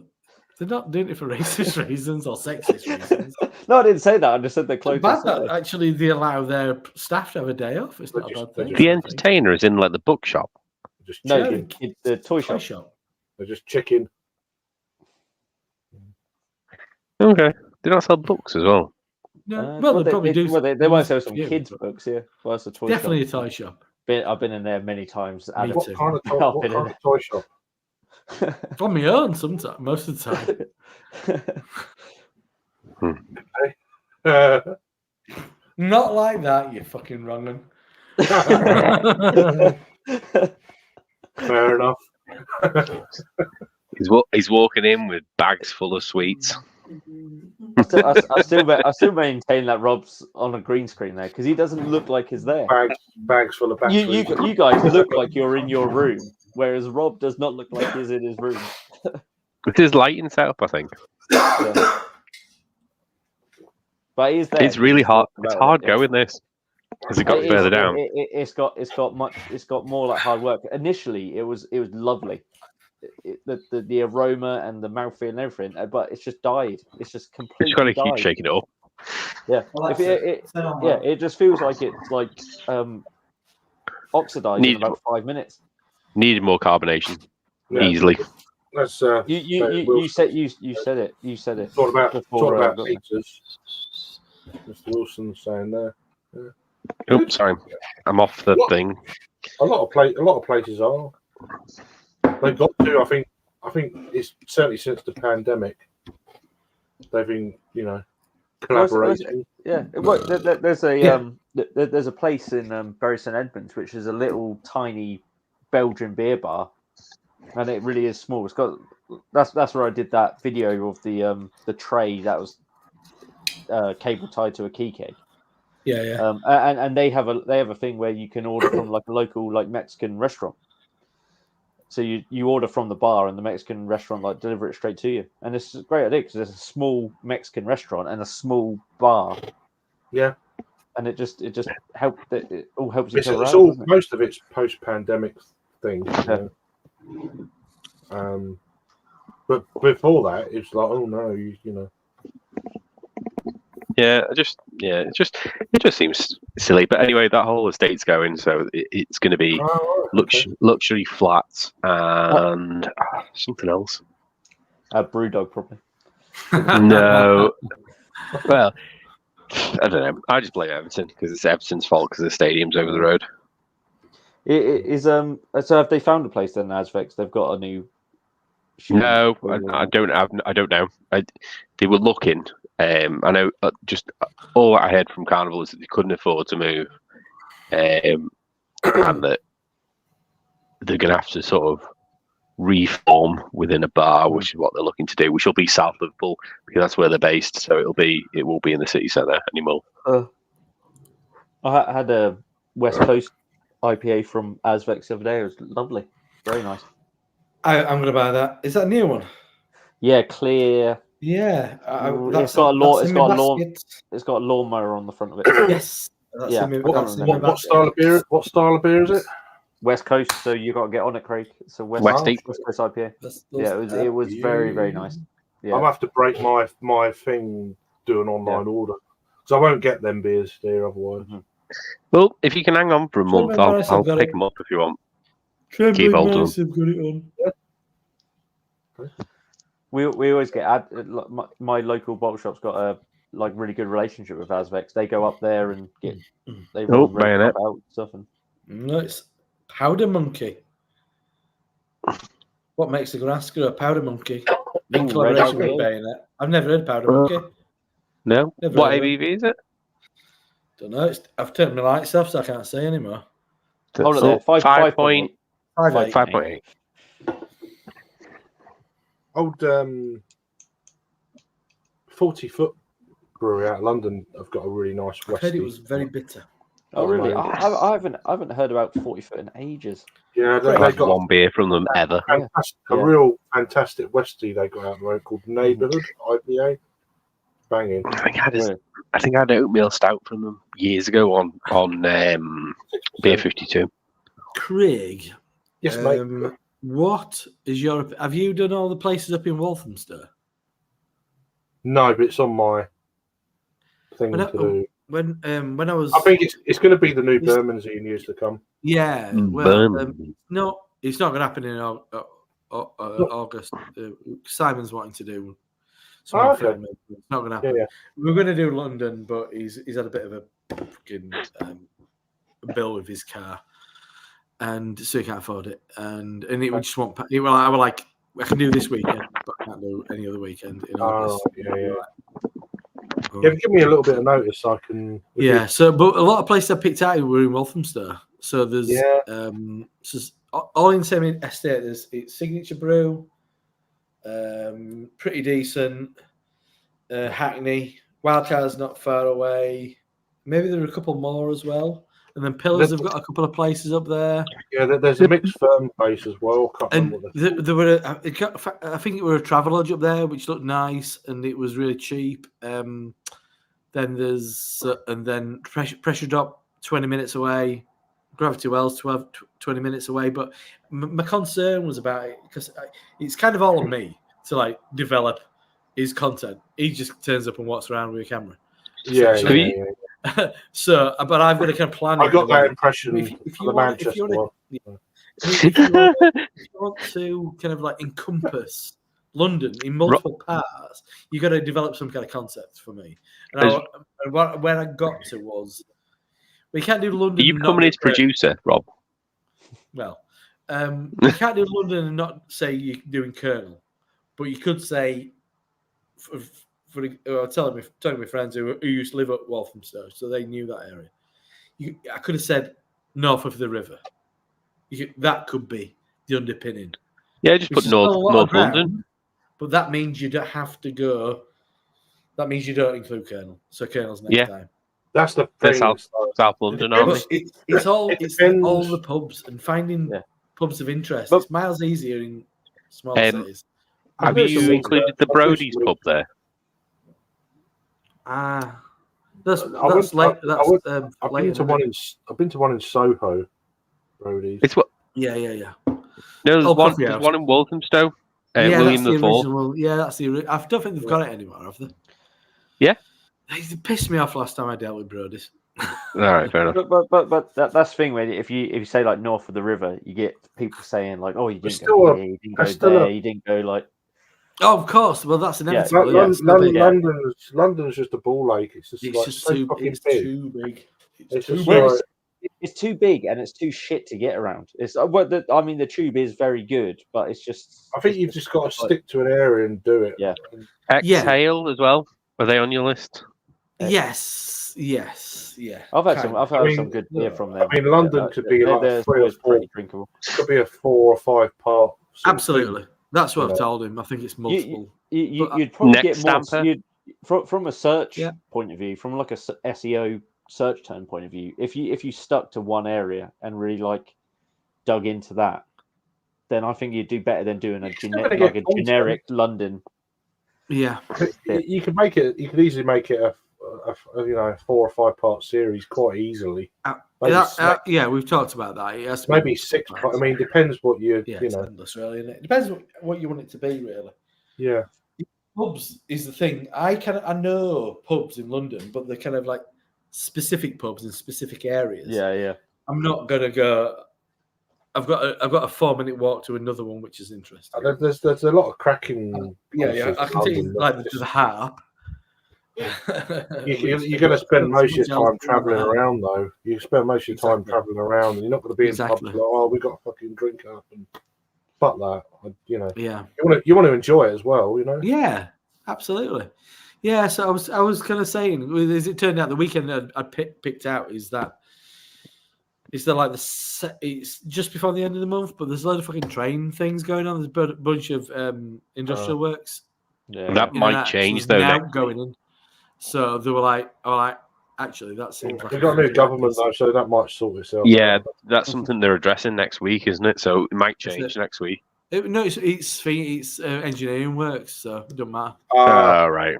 [SPEAKER 5] They're not doing it for racist reasons or sexist reasons.
[SPEAKER 2] No, I didn't say that. I just said they're
[SPEAKER 5] It's
[SPEAKER 2] closest.
[SPEAKER 5] bad that actually they allow their staff to have a day off. It's not a bad thing.
[SPEAKER 1] The entertainer is in like the bookshop.
[SPEAKER 4] Just
[SPEAKER 2] No,
[SPEAKER 4] chicken.
[SPEAKER 2] the toy
[SPEAKER 5] Toy
[SPEAKER 2] shop.
[SPEAKER 5] shop.
[SPEAKER 4] They're just chicken.
[SPEAKER 1] Okay. They don't sell books as well.
[SPEAKER 5] No, well, they probably do.
[SPEAKER 2] Well, they might sell some
[SPEAKER 5] Yeah,
[SPEAKER 2] kids'
[SPEAKER 5] but
[SPEAKER 2] books, yeah. Well, that's a toy
[SPEAKER 5] definitely
[SPEAKER 2] shop.
[SPEAKER 5] a toy shop.
[SPEAKER 2] I've been in there many times. Adam.
[SPEAKER 4] What
[SPEAKER 5] too.
[SPEAKER 4] kind of toy, what kind of toy shop?
[SPEAKER 5] On my own, sometimes, most of the time. Not like that, you fucking wrong one.
[SPEAKER 4] Fair enough.
[SPEAKER 1] He's walking in with bags full of sweets.
[SPEAKER 2] I still maintain that Rob's on a green screen there because he doesn't look like he's there.
[SPEAKER 4] Bags full of batteries.
[SPEAKER 2] You guys look like you're in your room, whereas Rob does not look like he's in his room.
[SPEAKER 1] With his lighting setup, I think.
[SPEAKER 2] Yeah. But he's there.
[SPEAKER 1] It's really hard. It's hard going this. As it got further down.
[SPEAKER 2] It's got more like hard work. Initially, it was lovely. The aroma and the mouthfeel and everything, but it's just died. It's just completely.
[SPEAKER 1] You got to
[SPEAKER 2] died.
[SPEAKER 1] keep shaking it up.
[SPEAKER 2] Yeah,
[SPEAKER 5] Well,
[SPEAKER 2] it just feels like it's like oxidized in about 5 minutes.
[SPEAKER 1] Needed more carbonation,
[SPEAKER 4] Yeah.
[SPEAKER 1] easily.
[SPEAKER 4] That's
[SPEAKER 2] You said it. You said it.
[SPEAKER 4] Talk about
[SPEAKER 2] before,
[SPEAKER 4] pizzas. Mr. Wilson's saying there. Yeah.
[SPEAKER 1] Oops, sorry, I'm off the thing.
[SPEAKER 4] A lot of places are. They've got to. I think it's certainly since the pandemic. They've been, collaborating.
[SPEAKER 2] Yeah, well, there's a place in Bury St Edmunds which is a little tiny Belgian beer bar, and it really is small. It's got that's where I did that video of the tray that was cable tied to a key keg.
[SPEAKER 5] Yeah.
[SPEAKER 2] And they have a thing where you can order from like a local like Mexican restaurant. So you order from the bar and the Mexican restaurant like deliver it straight to you, and it's a great idea because there's a small Mexican restaurant and a small bar.
[SPEAKER 4] Yeah,
[SPEAKER 2] and it just helps. It all helps each other
[SPEAKER 4] it's
[SPEAKER 2] out.
[SPEAKER 4] all most of it's post-pandemic thing. But before that, it's like, oh no, you know.
[SPEAKER 1] Yeah, it just seems silly. But anyway, that whole estate's going, so it's going to be luxury flats and something else.
[SPEAKER 2] Brewdog, probably.
[SPEAKER 1] No, well, I don't know. I just blame Everton because it's Everton's fault because the stadium's over the road.
[SPEAKER 2] It is so have they found a place then, Azvex? They've got a new.
[SPEAKER 1] No, I don't know. They were looking. I know. Just all I heard from Carnival is that they couldn't afford to move, and that they're going to have to sort of reform within a bar, which is what they're looking to do. Which will be South Liverpool because that's where they're based. So it will be in the city centre anymore.
[SPEAKER 2] I had a West Coast IPA from Azvex the other day. It was lovely, very nice.
[SPEAKER 5] I'm going to buy that. Is that a new one?
[SPEAKER 2] Yeah, clear.
[SPEAKER 5] Yeah,
[SPEAKER 2] it's got a lawnmower on the front of it.
[SPEAKER 5] Yes.
[SPEAKER 2] Yeah.
[SPEAKER 4] What style of beer? What style of beer is it?
[SPEAKER 2] West Coast. So you got to get on it, Craig. It's a West Coast IPA. It was very, very nice. Yeah.
[SPEAKER 4] I'll have to break my thing, do an online order, because I won't get them beers there otherwise.
[SPEAKER 2] Mm-hmm.
[SPEAKER 1] Well, if you can hang on for a month, I'll pick them up if you want. Keep hold of them.
[SPEAKER 2] We always get my local bottle shop's got a really good relationship with Azvex. They go up there and get
[SPEAKER 1] Bayonet
[SPEAKER 2] out stuff and
[SPEAKER 5] nice powder monkey. What makes the grass grow? Powder monkey in collaboration with Bayonet. I've never heard powder monkey.
[SPEAKER 1] No. What ABV is it?
[SPEAKER 5] Don't know. I've turned my lights off, so I can't see anymore.
[SPEAKER 2] Hold it there. 5.8.
[SPEAKER 1] 5.8.
[SPEAKER 4] Old 40-foot brewery out of London have got a really nice Westie.
[SPEAKER 5] I heard it was very bitter.
[SPEAKER 2] Oh really? I haven't heard about 40-foot in ages.
[SPEAKER 4] Yeah,
[SPEAKER 1] I've got one beer from them ever.
[SPEAKER 4] A real fantastic Westie they got out there called Neighbourhood IPA. Banging.
[SPEAKER 1] I think I had an oatmeal stout from them years ago on Beer 52.
[SPEAKER 5] Craig.
[SPEAKER 4] Yes, mate.
[SPEAKER 5] What is your? Have you done all the places up in Walthamstow?
[SPEAKER 4] No, but it's on my thing
[SPEAKER 5] When
[SPEAKER 4] to do.
[SPEAKER 5] when I was,
[SPEAKER 4] I think it's going to be the new Bermondsey in years to come.
[SPEAKER 5] yeah, well, no, it's not going to happen in August. Simon's wanting to do some more filming. It's not going to happen.
[SPEAKER 4] Yeah.
[SPEAKER 5] We're going to do London, but he's had a bit of a fucking bill with his car, and so he can't afford it. And it would just want. I was like, I can do this weekend, but I can't do any other weekend in August.
[SPEAKER 4] Yeah. Yeah, give me a little bit of notice, so I can.
[SPEAKER 5] Yeah. So, but a lot of places I picked out were in Walthamstow. So there's so all in the same estate. It's Signature Brew, pretty decent. Hackney, Wildcard's not far away. Maybe there are a couple more as well. And then Pillars have got a couple of places up there.
[SPEAKER 4] Yeah, there's a mixed firm base as well.
[SPEAKER 5] And there were, I think it were a Travelodge up there, which looked nice, and it was really cheap. Then there's Pressure Drop 20 minutes away, Gravity Wells 20 minutes away. But my concern was about it because it's kind of all on me to like develop his content. He just turns up and walks around with a camera.
[SPEAKER 4] Yeah.
[SPEAKER 5] So, but I've got to kind of plan.
[SPEAKER 4] I got that impression. If you want
[SPEAKER 5] to kind of like encompass London in multiple parts, you got to develop some kind of concept for me. And where I got to was, we can't do London.
[SPEAKER 1] Are you becoming his producer, Rob?
[SPEAKER 5] Well, we can't do London and not say you're doing Colonel, but you could say. Telling my friends who used to live at Walthamstow, so they knew that area. I could have said north of the river. That could be the underpinning.
[SPEAKER 1] Yeah, just put North London.
[SPEAKER 5] But that means you don't have to go. That means you don't include Colonel. So Colonel's next time.
[SPEAKER 4] That's the thing.
[SPEAKER 1] South London, aren't
[SPEAKER 5] they? It's all the pubs and finding pubs of interest. It's miles easier in small cities.
[SPEAKER 1] Have you included the Brody's pub there?
[SPEAKER 4] I've been to one in Soho, Brody's.
[SPEAKER 1] It's what?
[SPEAKER 5] Yeah.
[SPEAKER 1] No, there's one in Walthamstow. William the Fourth.
[SPEAKER 5] That's the. I don't think they've got it anymore, have they?
[SPEAKER 1] Yeah.
[SPEAKER 5] They pissed me off last time I dealt with Brody's.
[SPEAKER 1] All right, fair enough.
[SPEAKER 2] But that's the thing where if you say like north of the river, you get people saying like, oh, you didn't go here, you didn't go there, you didn't go like.
[SPEAKER 5] Oh, of course. Well, that's inevitable.
[SPEAKER 4] London's just a ball lake. It's just too
[SPEAKER 5] big.
[SPEAKER 2] It's too big and it's too shit to get around. The tube is very good, but it's just.
[SPEAKER 4] I think you've just got to stick to an area and do it.
[SPEAKER 2] Yeah.
[SPEAKER 1] Exhale as well. Are they on your list?
[SPEAKER 5] Yes. Yeah.
[SPEAKER 2] I've had some good beer from there.
[SPEAKER 4] I mean, London could be like 3 or 4. Could be a 4 or 5 part.
[SPEAKER 5] Absolutely. That's what I've told him. I think it's multiple.
[SPEAKER 2] You'd probably get more from a search point of view, from like a SEO search term point of view. If you stuck to one area and really like dug into that, then I think you'd do better than doing a generic London.
[SPEAKER 5] Yeah,
[SPEAKER 4] you could make it. You could easily make it a 4 or 5 part series quite easily.
[SPEAKER 5] We've talked about that. It has to
[SPEAKER 4] maybe 6 parts. I mean, depends what you know.
[SPEAKER 5] Endless, really, isn't it? Depends what you want it to be, really.
[SPEAKER 4] Yeah.
[SPEAKER 5] Pubs is the thing. I know pubs in London, but they're kind of like specific pubs in specific areas.
[SPEAKER 2] Yeah.
[SPEAKER 5] I'm not gonna go. I've got a 4-minute walk to another one, which is interesting.
[SPEAKER 4] There's a lot of cracking.
[SPEAKER 5] I can tell you like the Harp.
[SPEAKER 4] You're going to spend most of your time travelling around, though. You spend most of your time travelling around, and you're not going to be in pubs like, oh, we got a fucking drink up and fuck that.
[SPEAKER 5] Yeah.
[SPEAKER 4] You want to enjoy it as well,
[SPEAKER 5] Yeah, absolutely. Yeah. So I was kind of saying, as it turned out, the weekend I picked out is that it's just before the end of the month, but there's a lot of fucking train things going on. There's a bunch of industrial works.
[SPEAKER 1] Yeah. That might change though.
[SPEAKER 5] Now going in. So they were like, actually, that seems like
[SPEAKER 4] we've got a new government though, so that might sort itself.
[SPEAKER 1] Yeah, that's something they're addressing next week, isn't it? So it might change next week.
[SPEAKER 5] It's engineering works, so it doesn't matter.
[SPEAKER 1] Right.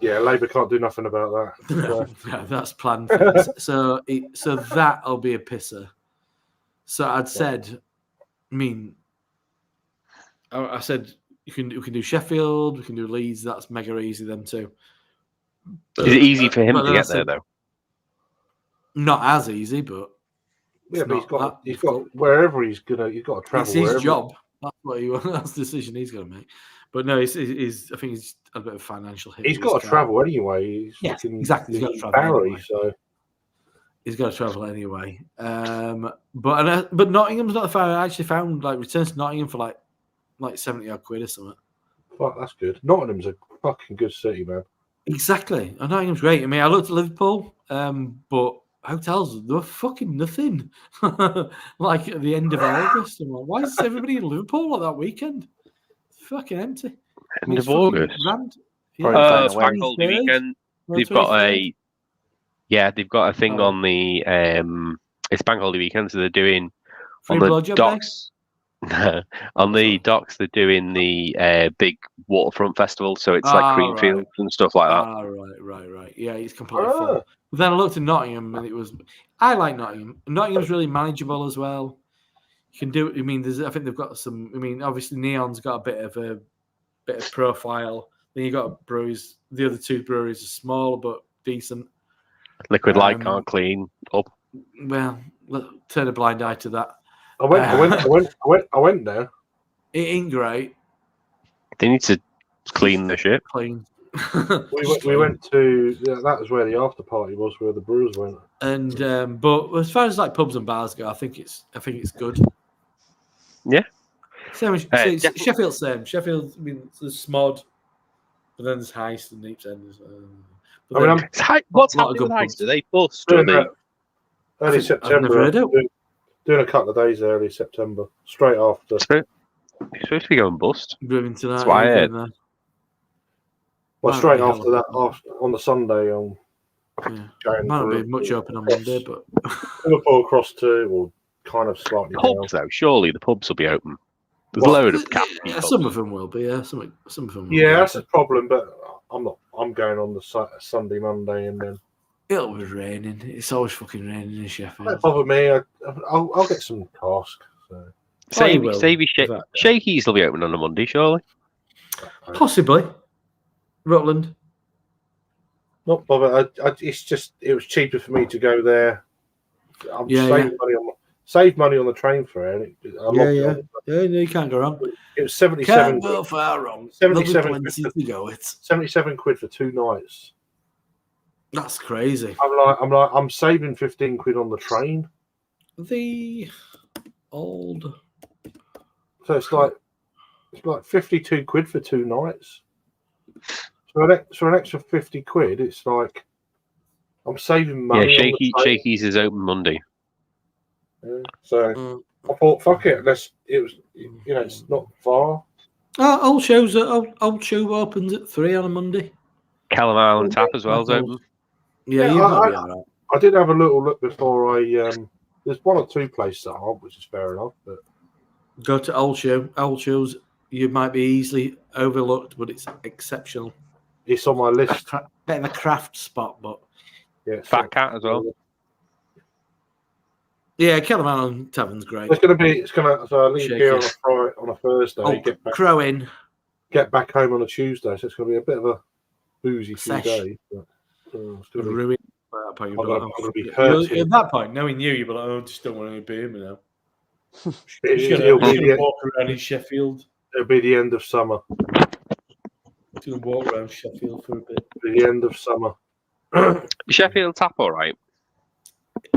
[SPEAKER 4] Yeah, Labour can't do nothing about that.
[SPEAKER 5] Yeah, that's planned. So that'll be a pisser. So I said, we can do Sheffield, we can do Leeds. That's mega easy. Them too.
[SPEAKER 1] Is it easy for him
[SPEAKER 5] But
[SPEAKER 1] to
[SPEAKER 5] then I
[SPEAKER 1] get there
[SPEAKER 5] said,
[SPEAKER 1] though?
[SPEAKER 5] Not as easy, but
[SPEAKER 4] Yeah,
[SPEAKER 5] it's
[SPEAKER 4] but he's
[SPEAKER 5] not
[SPEAKER 4] got
[SPEAKER 5] that difficult.
[SPEAKER 4] wherever he's gonna. He's got to travel.
[SPEAKER 5] It's his
[SPEAKER 4] wherever.
[SPEAKER 5] job. That's what he that's the decision he's going to make. But no, he's I think he's a bit of financial hit.
[SPEAKER 4] He's
[SPEAKER 5] with his
[SPEAKER 4] got to
[SPEAKER 5] car.
[SPEAKER 4] travel anyway. He's
[SPEAKER 5] Yes,
[SPEAKER 4] fucking
[SPEAKER 5] exactly. He's got to travel
[SPEAKER 4] Barry,
[SPEAKER 5] anyway.
[SPEAKER 4] so
[SPEAKER 5] He's got to travel anyway. But Nottingham's not the far. I actually found like returns to Nottingham for like 70 odd quid or something.
[SPEAKER 4] fuck, that's good. Nottingham's a fucking good city, man.
[SPEAKER 5] Exactly. And Nottingham's great. I mean, I looked at Liverpool, but hotels, they were fucking nothing. Like at the end of August. I'm like, why is everybody in Liverpool at that weekend? It's fucking empty. I mean,
[SPEAKER 1] End
[SPEAKER 5] it's
[SPEAKER 1] of
[SPEAKER 5] fucking
[SPEAKER 1] August.
[SPEAKER 5] Rand.
[SPEAKER 6] Probably
[SPEAKER 5] Yeah,
[SPEAKER 6] playing
[SPEAKER 1] It's
[SPEAKER 6] away.
[SPEAKER 1] bank holiday
[SPEAKER 5] 23rd,
[SPEAKER 1] weekend.
[SPEAKER 5] or
[SPEAKER 1] They've got
[SPEAKER 5] 23rd.
[SPEAKER 1] they've got a thing
[SPEAKER 5] Oh.
[SPEAKER 1] on the it's bank holiday weekend, so they're doing
[SPEAKER 5] Free
[SPEAKER 1] on the
[SPEAKER 5] blowjob day?
[SPEAKER 1] docks. On the docks, they're doing the big waterfront festival, so it's like Creamfields
[SPEAKER 5] Right.
[SPEAKER 1] and stuff like that.
[SPEAKER 5] Right. Yeah, it's completely
[SPEAKER 4] Ah.
[SPEAKER 5] full. But then I looked at Nottingham, and I like Nottingham. Nottingham's really manageable as well. You can do. I mean, I think they've got some. I mean, obviously Neon's got a bit of profile. Then you got breweries. The other two breweries are smaller but decent.
[SPEAKER 1] Liquid Light can't clean up.
[SPEAKER 5] Well, turn a blind eye to that.
[SPEAKER 4] I went there.
[SPEAKER 5] It ain't great.
[SPEAKER 1] They need to clean the shit.
[SPEAKER 5] Clean.
[SPEAKER 4] We went to that was where the after party was, where the brewers went.
[SPEAKER 5] And but as far as like pubs and bars go, I think it's good.
[SPEAKER 1] Yeah.
[SPEAKER 5] Same as
[SPEAKER 1] definitely.
[SPEAKER 5] Sheffield. Same Sheffield. I mean, there's Smod, but then there's Heist and Deep End.
[SPEAKER 4] I mean,
[SPEAKER 1] What's
[SPEAKER 5] Not a
[SPEAKER 1] happening with
[SPEAKER 5] good
[SPEAKER 1] Heist?
[SPEAKER 5] pubs.
[SPEAKER 1] Do they bust? Or they...
[SPEAKER 4] Early
[SPEAKER 5] I've
[SPEAKER 4] September.
[SPEAKER 5] never heard it.
[SPEAKER 4] Doing a couple of days early September, straight after.
[SPEAKER 1] You're supposed to be going bust.
[SPEAKER 5] Bloomington.
[SPEAKER 1] That's what I heard.
[SPEAKER 5] There.
[SPEAKER 4] Well,
[SPEAKER 5] Might
[SPEAKER 4] straight
[SPEAKER 5] be
[SPEAKER 4] after that,
[SPEAKER 5] hell of
[SPEAKER 4] on the Sunday, on
[SPEAKER 5] Yeah.
[SPEAKER 4] going
[SPEAKER 5] Might not be
[SPEAKER 4] through
[SPEAKER 5] much open on Monday, but
[SPEAKER 4] Liverpool across to, or kind of slightly down.
[SPEAKER 1] Pubs though, surely the pubs will be open. There's
[SPEAKER 4] Well,
[SPEAKER 1] a load of cap people.
[SPEAKER 5] some of them will be. Yeah, some of them. Will
[SPEAKER 4] Yeah,
[SPEAKER 5] be.
[SPEAKER 4] that's the problem. But I'm not. I'm going on the Sunday, Monday, and then
[SPEAKER 5] It'll be raining. It's always fucking raining in Sheffield.
[SPEAKER 4] don't bother me. I'll get some cask. So.
[SPEAKER 5] Probably will,
[SPEAKER 1] Savvy
[SPEAKER 5] in fact.
[SPEAKER 1] Shakey's will be open on a Monday, surely.
[SPEAKER 5] Possibly. Rutland.
[SPEAKER 4] Not bother. It's just it was cheaper for me to go there. I'm save money on the train fare. And
[SPEAKER 5] Yeah, you can't go wrong.
[SPEAKER 4] It was 77.
[SPEAKER 5] Can't go far wrong.
[SPEAKER 4] 77
[SPEAKER 5] There'll be plenty to go.
[SPEAKER 4] 77 quid for 2 nights.
[SPEAKER 5] That's crazy.
[SPEAKER 4] I'm saving 15 quid on the train.
[SPEAKER 5] The old.
[SPEAKER 4] So it's like 52 quid for 2 nights. So an extra 50 quid, it's like I'm saving money.
[SPEAKER 1] Yeah, Shakey's is open Monday.
[SPEAKER 4] Yeah, so I thought, fuck it. It's not far.
[SPEAKER 5] Old Show opens at 3 on a Monday.
[SPEAKER 1] Callum Island Tap as well is open.
[SPEAKER 5] Yeah, you might be all right.
[SPEAKER 4] I did have a little look before there's 1 or 2 places that aren't, which is fair enough. But
[SPEAKER 5] Go to Old Show. Old Shows, you might be easily overlooked, but it's exceptional.
[SPEAKER 4] it's on my list.
[SPEAKER 5] Bit of a craft spot, but
[SPEAKER 4] Yeah,
[SPEAKER 1] Fat Cat as well.
[SPEAKER 5] yeah, Callum Island Tavern's great.
[SPEAKER 4] So I leave here on a Thursday.
[SPEAKER 5] Oh, Crow Inn.
[SPEAKER 4] Get back home on a Tuesday, so it's going to be a bit of a boozy few
[SPEAKER 5] Sesh.
[SPEAKER 4] days. But, it's going to be.
[SPEAKER 5] Ruin. At that point, you'll be
[SPEAKER 4] I'm
[SPEAKER 5] like,
[SPEAKER 4] gonna be hurting.
[SPEAKER 5] at that point, knowing you, you'll be like, I just don't want any beer now.
[SPEAKER 4] It'll be
[SPEAKER 5] walk around in Sheffield.
[SPEAKER 4] the end of summer.
[SPEAKER 5] Gonna walk around Sheffield for a bit.
[SPEAKER 4] The end of summer.
[SPEAKER 1] Sheffield Tap, all right.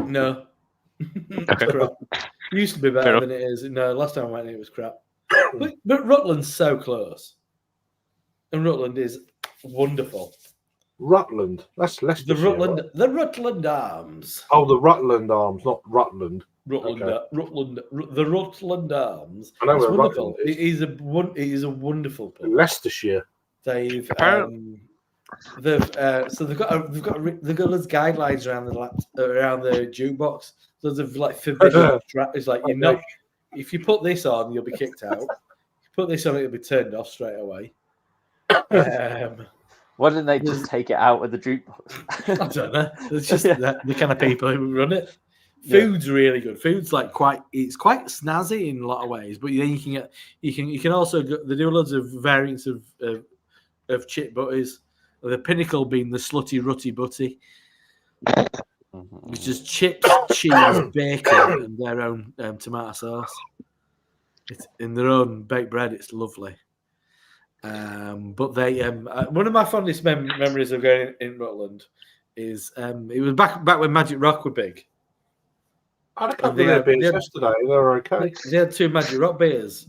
[SPEAKER 5] No.
[SPEAKER 1] Okay.
[SPEAKER 5] Crap. Used to be
[SPEAKER 1] Fair
[SPEAKER 5] better
[SPEAKER 1] enough.
[SPEAKER 5] than it is. No, last time I went, it was crap. But Rutland's so close. And Rutland is wonderful.
[SPEAKER 4] Rutland. That's Leicestershire.
[SPEAKER 5] The Rutland Arms.
[SPEAKER 4] Oh, the Rutland Arms, not Rutland.
[SPEAKER 5] Rutland,
[SPEAKER 4] Okay.
[SPEAKER 5] the Rutland Arms.
[SPEAKER 4] I know
[SPEAKER 5] It's
[SPEAKER 4] where
[SPEAKER 5] wonderful.
[SPEAKER 4] Rutland is.
[SPEAKER 5] It is a wonderful pub.
[SPEAKER 4] Leicestershire.
[SPEAKER 5] They've
[SPEAKER 1] Apparently-
[SPEAKER 5] they've those guidelines around the jukebox. So they've like forbidden. It's like you're not. If you put this on, you'll be kicked out. If you put this on, it'll be turned off straight away.
[SPEAKER 6] Why didn't they just take it out of the jukebox?
[SPEAKER 5] I don't know. It's just the kind of people who run it. Food's really good. Food's like it's quite snazzy in a lot of ways, but then you can also they do loads of variants of chip butties. The pinnacle being the slutty rutty butty, which is chips, cheese, bacon, and their own tomato sauce. It's in their own baked bread. It's lovely. But they one of my fondest memories of going in Rutland is it was back when Magic Rock were big.
[SPEAKER 4] I had a couple of their beers yesterday. They were okay.
[SPEAKER 5] They had 2 Magic Rock beers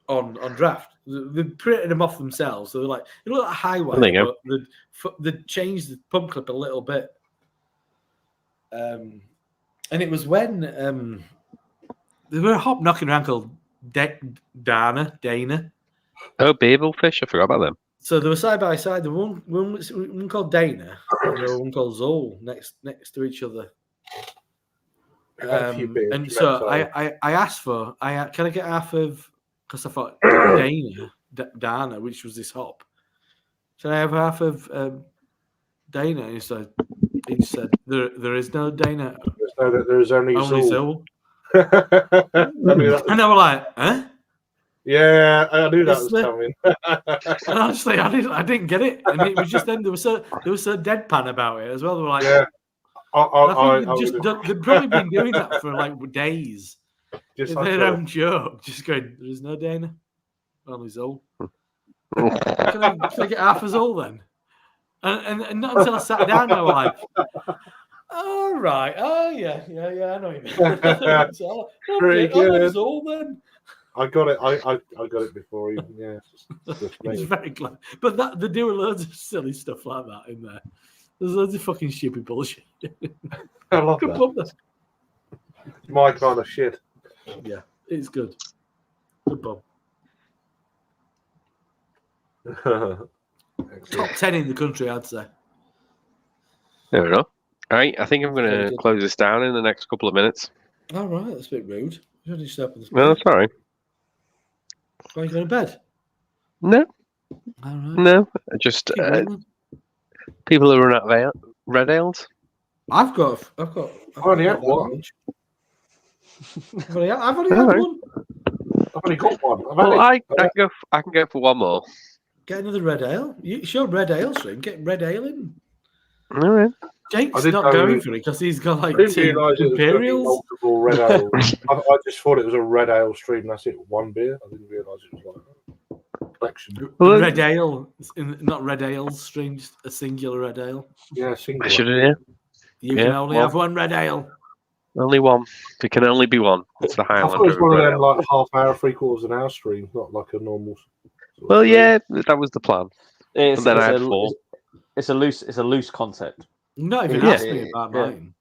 [SPEAKER 5] on draft. They printed them off themselves. So they're like, they look like Highway, but they'd changed the pump clip a little bit. And it was when there were a hop knocking around called Dana.
[SPEAKER 1] Oh, Babelfish. I forgot about them.
[SPEAKER 5] So they were side by side. The one called Dana and the one called Zoll next to each other. And so I asked for, can I get half of, because I thought Dana, which was this hop. Can I have half of Dana? And he said, there is no Dana.
[SPEAKER 4] There is only Zoll.
[SPEAKER 5] And I was like, huh?
[SPEAKER 4] Yeah, I knew that was coming.
[SPEAKER 5] And honestly, I didn't get it, and it was just then they were so deadpan about it as well. They were like,
[SPEAKER 4] yeah.
[SPEAKER 5] They'd probably been doing that for like days. Just like their own joke, just going, there's no Dana, only Zoll. Can I get half a Zoll then? And not until I sat down, I was like, all right, oh yeah, I know you mean. So,
[SPEAKER 4] pretty good.
[SPEAKER 5] Zoll then.
[SPEAKER 4] I got it. I got it before even. Yeah,
[SPEAKER 5] it's very clever. But they do loads of silly stuff like that in there. There's loads of fucking stupid bullshit.
[SPEAKER 4] I love that. It's my kind of shit.
[SPEAKER 5] Yeah, it's good. Good pub. Top 10 in the country, I'd say.
[SPEAKER 1] There we go. All right, I think I'm going to close this down in the next couple of minutes.
[SPEAKER 5] All right, that's a bit rude. You only stop this.
[SPEAKER 1] No, sorry.
[SPEAKER 5] Are you going to bed?
[SPEAKER 1] No.
[SPEAKER 5] All right.
[SPEAKER 1] No, just people who run out of red ales.
[SPEAKER 5] I've
[SPEAKER 4] only had one.
[SPEAKER 5] I've only had one.
[SPEAKER 4] I've only got one.
[SPEAKER 1] Well, I can go for one more.
[SPEAKER 5] Get another red ale. It's your red ale stream. Get red ale in.
[SPEAKER 1] All right.
[SPEAKER 5] Jake's not going for it because he's got like 2 Imperials.
[SPEAKER 4] Multiple red ale. I just thought it was a red ale stream. That's it. One beer. I didn't realise it was like a collection.
[SPEAKER 5] Red ale, not red ale stream, just a singular red ale.
[SPEAKER 4] Yeah, singular.
[SPEAKER 1] I should have.
[SPEAKER 5] You can only have one red ale.
[SPEAKER 1] Only one. There can only be one. It's the Highlander.
[SPEAKER 4] I thought it was one of them like half-hour, three-quarters an hour streams, not like a normal.
[SPEAKER 1] Well, yeah, that was the plan. And then I had 4.
[SPEAKER 2] It's a loose concept.
[SPEAKER 5] Not even asked me about mine.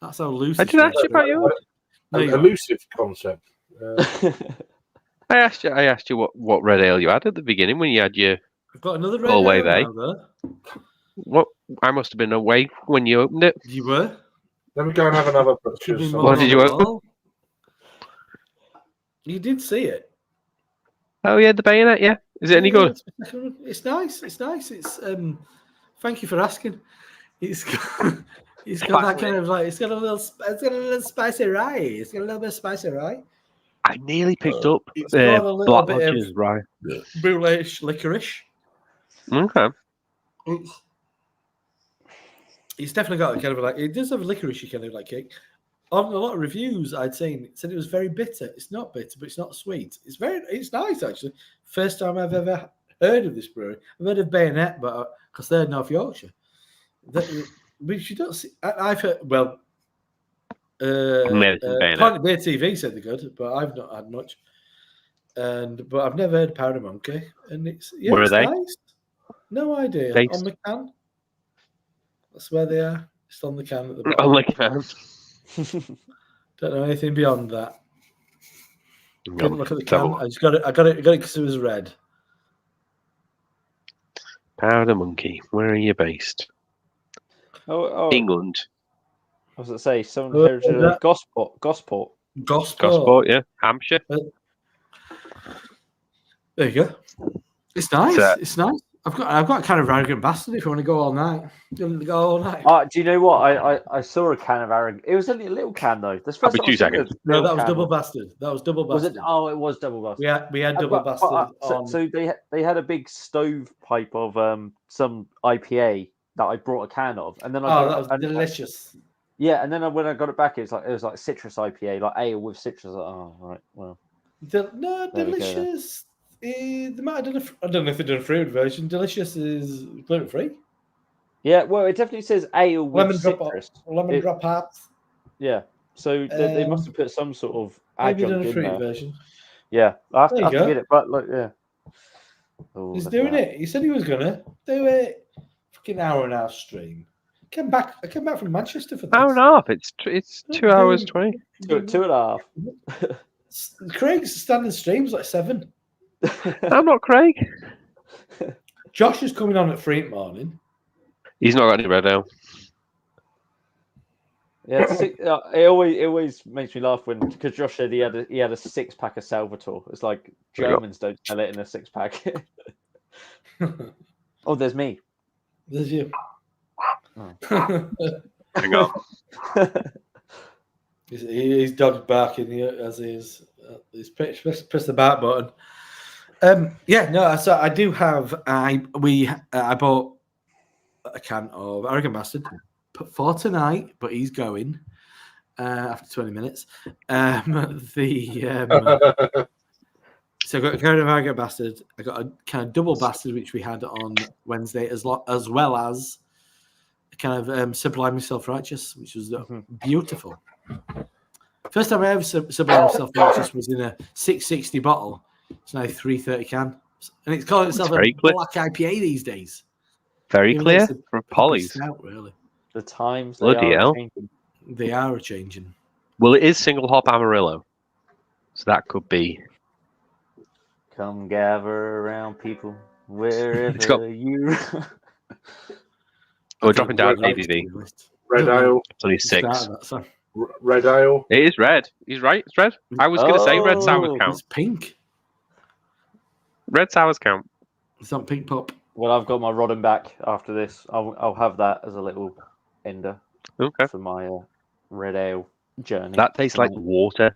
[SPEAKER 5] That's how loose.
[SPEAKER 1] I did ask you about yours.
[SPEAKER 4] An elusive concept.
[SPEAKER 1] I asked you what red ale you had at the beginning when you had your.
[SPEAKER 5] I've got another red ale there.
[SPEAKER 1] What? I must have been away when you opened it.
[SPEAKER 5] You were.
[SPEAKER 4] Let me go and have another.
[SPEAKER 1] What did you open?
[SPEAKER 5] You did see it.
[SPEAKER 1] Oh yeah, the bayonet. Yeah, is it any good?
[SPEAKER 5] It's nice. It's nice. It's Thank you for asking. It's got that kind of like it's got a little spicy rye. It's got a little bit of spicy rye.
[SPEAKER 1] I nearly picked up
[SPEAKER 5] it's got a little
[SPEAKER 1] Black
[SPEAKER 5] bit
[SPEAKER 1] Lodge's
[SPEAKER 5] of
[SPEAKER 1] rye.
[SPEAKER 5] Boulage licorice.
[SPEAKER 1] Okay.
[SPEAKER 5] It's definitely got a kind of like it does have a licorice kind of like kick. On a lot of reviews I'd seen it said it was very bitter. It's not bitter, but it's not sweet. It's nice actually. First time I've ever heard of this brewery. I've heard of Bayonet, but because they're North Yorkshire. But you don't see. I've heard Planet Beer TV said they're good, but I've not had much. But I've never heard Powder Monkey, and
[SPEAKER 1] where are they?
[SPEAKER 5] Nice. No idea.
[SPEAKER 1] Based.
[SPEAKER 5] On the can. That's where they are. It's on the can at the
[SPEAKER 1] bottom. On the can.
[SPEAKER 5] Don't know anything beyond that. Didn't look at the can. I got it because it was red.
[SPEAKER 1] Powder Monkey. Where are you based? England.
[SPEAKER 2] I was going to say, someone heard Gosport.
[SPEAKER 1] Gosport, yeah. Hampshire.
[SPEAKER 5] There you go. It's nice. It's nice. I've got a kind of arrogant bastard. If you want to go all night, you want to go all night.
[SPEAKER 2] Do you know what? I saw a can of arrogant. It was only a little can though. That's
[SPEAKER 1] I'll be 2 seconds.
[SPEAKER 5] No, that was double bastard. That was double
[SPEAKER 2] Was
[SPEAKER 5] bastard.
[SPEAKER 2] it? Oh, it was double bastard.
[SPEAKER 5] We had double bastard.
[SPEAKER 2] So they had a big stovepipe of some IPA that I brought a can of, and then
[SPEAKER 5] that was delicious.
[SPEAKER 2] Yeah, and then when I got it back, it was like citrus IPA, like ale with citrus. Oh, right, well,
[SPEAKER 5] Delicious. They might have done I don't know if they done a fruit version. Delicious is gluten free.
[SPEAKER 2] Yeah, well, it definitely says ale with citrus.
[SPEAKER 5] Lemon drop hearts.
[SPEAKER 2] Yeah, so they must have put some sort of
[SPEAKER 5] Maybe
[SPEAKER 2] adjunct
[SPEAKER 5] done a
[SPEAKER 2] in
[SPEAKER 5] fruit
[SPEAKER 2] there.
[SPEAKER 5] version.
[SPEAKER 2] Yeah, I have
[SPEAKER 5] There
[SPEAKER 2] to
[SPEAKER 5] you go.
[SPEAKER 2] get it, but like, yeah. Oh,
[SPEAKER 5] He's
[SPEAKER 2] look at
[SPEAKER 5] doing
[SPEAKER 2] that.
[SPEAKER 5] it. He said he was gonna do it. Fucking hour and a half stream. I came back from Manchester for this.
[SPEAKER 1] Hour and a half. It's 2 hours 20.
[SPEAKER 2] 2.5.
[SPEAKER 5] Craig's standing streams like 7.
[SPEAKER 1] I'm not Craig.
[SPEAKER 5] Josh is coming on at 3 in the morning.
[SPEAKER 1] He's not got any red ale.
[SPEAKER 2] Yeah, it always makes me laugh because Josh said he had a 6-pack of Salvatore. It's like Germans don't sell it in a 6-pack. Oh, there's me.
[SPEAKER 5] There's you.
[SPEAKER 2] Oh.
[SPEAKER 1] Hang on.
[SPEAKER 5] His dog's barking as he's press the bark button. So I do have. I bought a can of Arrogant Bastard for tonight, but he's going after 20 minutes. So I got a can of Arrogant Bastard. I got a kind of double bastard, which we had on Wednesday, as well as a kind of Sublime Myself Righteous, which was beautiful. First time I ever Sublime Myself Righteous was in a 660 bottle. It's now 330 can, and it's calling itself a black IPA these days.
[SPEAKER 1] Very clear from Polly's.
[SPEAKER 5] Stout, really.
[SPEAKER 2] The times
[SPEAKER 1] Bloody hell.
[SPEAKER 2] changing.
[SPEAKER 5] They are changing.
[SPEAKER 1] Well, it is single hop Amarillo, so that could be.
[SPEAKER 2] Come gather around, people, wherever you.
[SPEAKER 1] We're dropping down ABV.
[SPEAKER 4] Red ale.
[SPEAKER 1] It's only 6.
[SPEAKER 4] Red ale.
[SPEAKER 1] It is red. He's right. It's red. I was going to say red sours count.
[SPEAKER 5] It's pink.
[SPEAKER 1] Red sours count.
[SPEAKER 5] It's not pink pop.
[SPEAKER 2] Well, I've got my Rodden back after this. I'll have that as a little ender for my red ale journey.
[SPEAKER 1] That tastes like water.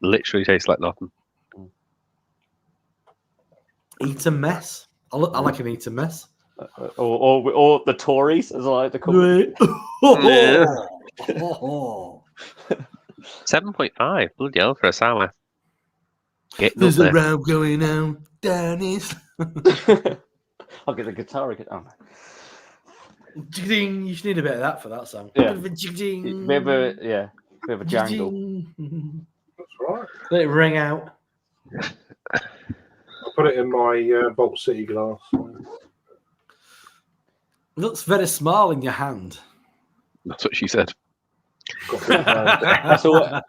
[SPEAKER 1] Literally tastes like nothing.
[SPEAKER 5] Eat a mess. I like an eat a mess.
[SPEAKER 2] Or the Tories, as I like to call them.
[SPEAKER 1] 7.5. Bloody hell for a sour.
[SPEAKER 5] There's a row going on down east.
[SPEAKER 2] I'll get the guitar again. Oh,
[SPEAKER 5] you should need a bit of that for that song.
[SPEAKER 2] Yeah.
[SPEAKER 5] Bit
[SPEAKER 2] of a jangle.
[SPEAKER 4] That's right.
[SPEAKER 5] Let it ring out.
[SPEAKER 4] I put it in my Bolt City glass.
[SPEAKER 5] It looks very small in your hand.
[SPEAKER 1] That's what she said.
[SPEAKER 2] That's not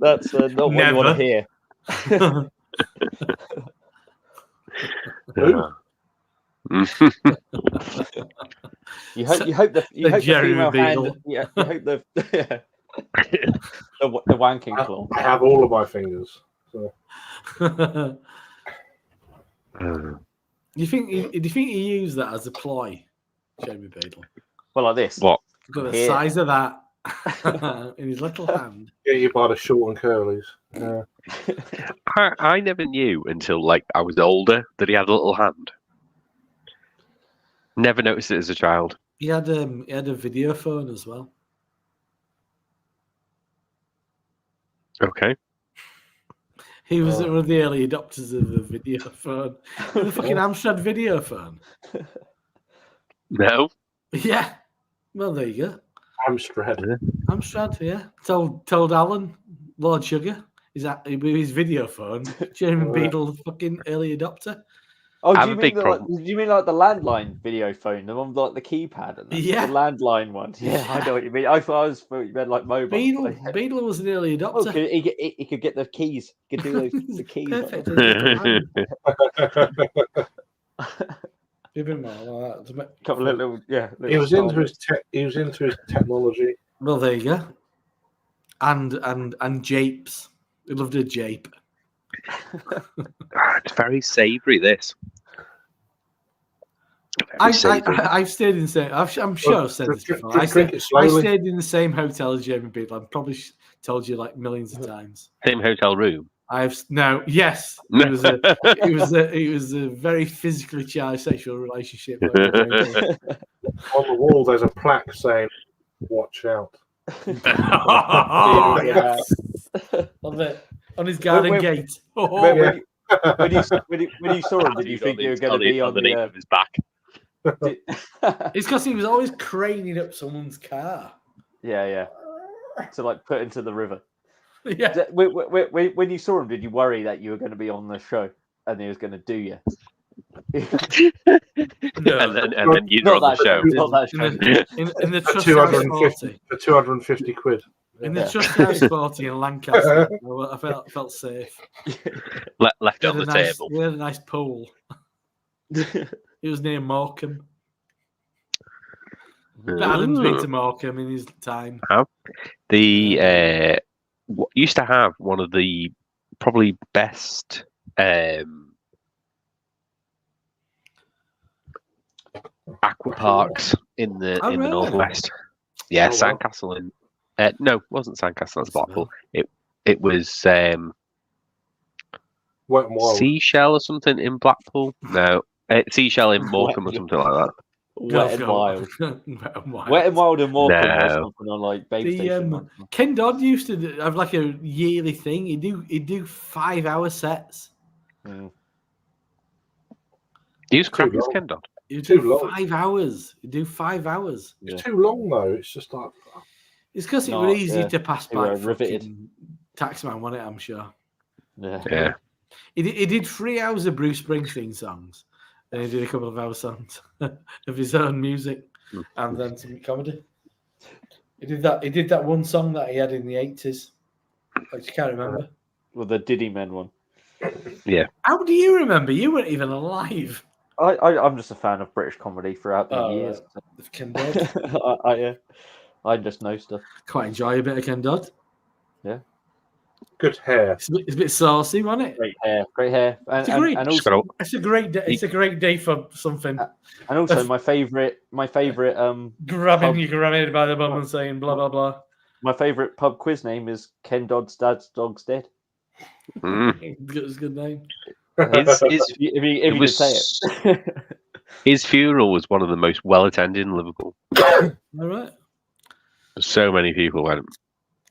[SPEAKER 2] what you want to hear. You hope the female hand. Yeah, you hope the wanking claw.
[SPEAKER 4] I have all of my fingers. So.
[SPEAKER 5] Do you think he used that as a ploy, Jamie Badle?
[SPEAKER 2] Well, like this.
[SPEAKER 1] What?
[SPEAKER 5] Got the size of that in his little hand.
[SPEAKER 4] Yeah, you buy the short and curlies. Yeah.
[SPEAKER 1] I never knew until I was older that he had a little hand. Never noticed it as a child.
[SPEAKER 5] He had a video phone as well.
[SPEAKER 1] Okay.
[SPEAKER 5] He was one of the early adopters of the video phone. The fucking Amstrad video phone.
[SPEAKER 1] No.
[SPEAKER 5] Yeah. Well, there you go.
[SPEAKER 4] Amstrad,
[SPEAKER 5] yeah. Told Alan, Lord Sugar, his video phone. Jeremy Beadle, fucking early adopter.
[SPEAKER 2] Oh, do you mean like the landline video phone, the one with like the keypad and that?
[SPEAKER 5] Yeah.
[SPEAKER 2] The landline one. Yeah, I know what you mean. I thought you meant like mobile.
[SPEAKER 5] Beadle was an early adopter.
[SPEAKER 2] Oh, he could get the keys. He could do the keys.
[SPEAKER 5] Perfect.
[SPEAKER 2] Couple of little,
[SPEAKER 4] he was into his technology.
[SPEAKER 5] Well, there you go. And japes. He loved a jape.
[SPEAKER 1] It's very savoury, this.
[SPEAKER 5] I've stayed in the same. I'm sure I've said this before. I stayed in the same hotel as Jamie Beadle. I've probably told you like millions of times.
[SPEAKER 1] Same hotel room.
[SPEAKER 5] Yes. It was a very physically charged sexual relationship.
[SPEAKER 4] On the wall, there's a plaque saying, "Watch out."
[SPEAKER 5] Oh, yes. Love it. On his garden gate.
[SPEAKER 2] When you saw him, did you think you were going to be on
[SPEAKER 1] the his back?
[SPEAKER 5] It's because he was always craning up someone's car.
[SPEAKER 2] Yeah. To like put into the river.
[SPEAKER 5] Yeah.
[SPEAKER 2] When you saw him, did you worry that you were going to be on the show and he was going to do you?
[SPEAKER 5] No.
[SPEAKER 1] And then you on the show.
[SPEAKER 2] Not that show.
[SPEAKER 5] In the Trust House 40.
[SPEAKER 4] For 250 quid.
[SPEAKER 5] In the Trust House 40 in Lancaster, I felt safe.
[SPEAKER 1] Left on the table.
[SPEAKER 5] We had a nice pool. It was near Morecambe. Adam's been to Morecambe in his time.
[SPEAKER 1] The used to have one of the probably best aqua parks in the northwest. Yeah, Sandcastle in. No, it wasn't Sandcastle. That's Blackpool. It was
[SPEAKER 4] Wet and Wild.
[SPEAKER 1] Seashell or something in Blackpool. No, Seashell in Morecambe or something like that.
[SPEAKER 2] Wet and Wild. Wet and Wild in Morecambe or something on like Babe Station.
[SPEAKER 5] Ken Dodd used to have like a yearly thing. He'd do 5-hour sets.
[SPEAKER 1] He was crap as Ken Dodd.
[SPEAKER 5] He'd do 5 hours. He'd do 5 hours.
[SPEAKER 4] It's too long though. It's just like.
[SPEAKER 5] It's because it was easy to pass by.
[SPEAKER 2] Riveted.
[SPEAKER 5] Taxman, wasn't it? I'm sure.
[SPEAKER 1] Yeah.
[SPEAKER 5] He did 3 hours of Bruce Springsteen songs, and he did a couple of hour songs of his own music, and then some comedy. He did that one song that he had in the 80s, which I can't remember.
[SPEAKER 2] Well, the Diddy Men one.
[SPEAKER 1] Yeah.
[SPEAKER 5] How do you remember? You weren't even alive.
[SPEAKER 2] I'm just a fan of British comedy throughout the years.
[SPEAKER 5] Ken Dodd.
[SPEAKER 2] I just know stuff.
[SPEAKER 5] Quite enjoy a bit of Ken Dodd.
[SPEAKER 2] Yeah.
[SPEAKER 4] Good hair.
[SPEAKER 5] It's a bit saucy, wasn't it?
[SPEAKER 2] Great hair.
[SPEAKER 5] It's a great day. It's a great day for something.
[SPEAKER 2] And also my favorite.
[SPEAKER 5] Grabbing you by the bum and saying blah blah blah.
[SPEAKER 2] My favorite pub quiz name is Ken Dodd's Dad's Dog's Dead.
[SPEAKER 5] It's a good name.
[SPEAKER 2] If you could say it.
[SPEAKER 1] His funeral was one of the most well attended in Liverpool.
[SPEAKER 5] All right.
[SPEAKER 1] So many people went.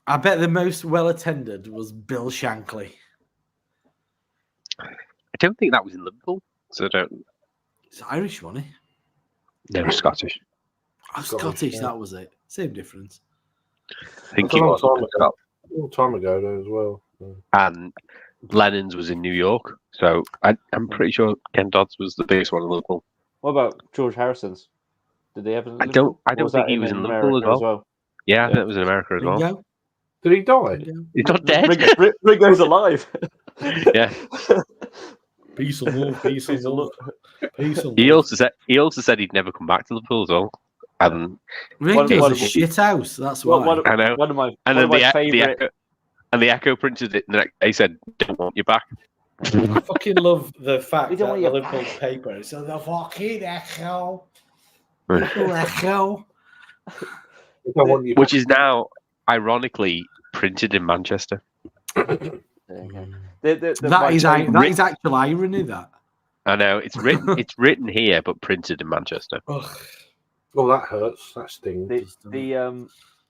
[SPEAKER 5] I bet the most well attended was Bill Shankly.
[SPEAKER 1] I don't think that was in Liverpool, so I don't.
[SPEAKER 5] It's Irish, wasn't he?
[SPEAKER 1] No, Scottish.
[SPEAKER 5] Oh, Scottish, that was it. Same difference.
[SPEAKER 1] I think he was.
[SPEAKER 4] A long time ago, though, as well.
[SPEAKER 1] And Lennon's was in New York, so I'm pretty sure Ken Dodd's was the biggest one in Liverpool.
[SPEAKER 2] What about George Harrison's? Did they have?
[SPEAKER 1] I don't think he was in Liverpool as well. Yeah, I think it was in America as well.
[SPEAKER 4] Did he die?
[SPEAKER 1] He's not dead.
[SPEAKER 2] Ringo's alive.
[SPEAKER 1] Yeah.
[SPEAKER 5] Peace and love. Peace and love. Peace and love.
[SPEAKER 1] He also said he'd never come back to Liverpool as well. And
[SPEAKER 5] Ringo's a shit house. That's why.
[SPEAKER 1] I know.
[SPEAKER 2] One of my
[SPEAKER 1] favorite. The Echo printed it. And they said, "Don't want you back."
[SPEAKER 5] I fucking love the fact that the Liverpool paper is the fucking Echo. Echo.
[SPEAKER 1] Which is now, ironically, printed in Manchester.
[SPEAKER 5] That is actual irony. That
[SPEAKER 1] I know it's written here, but printed in Manchester.
[SPEAKER 4] Oh, that hurts. That stings.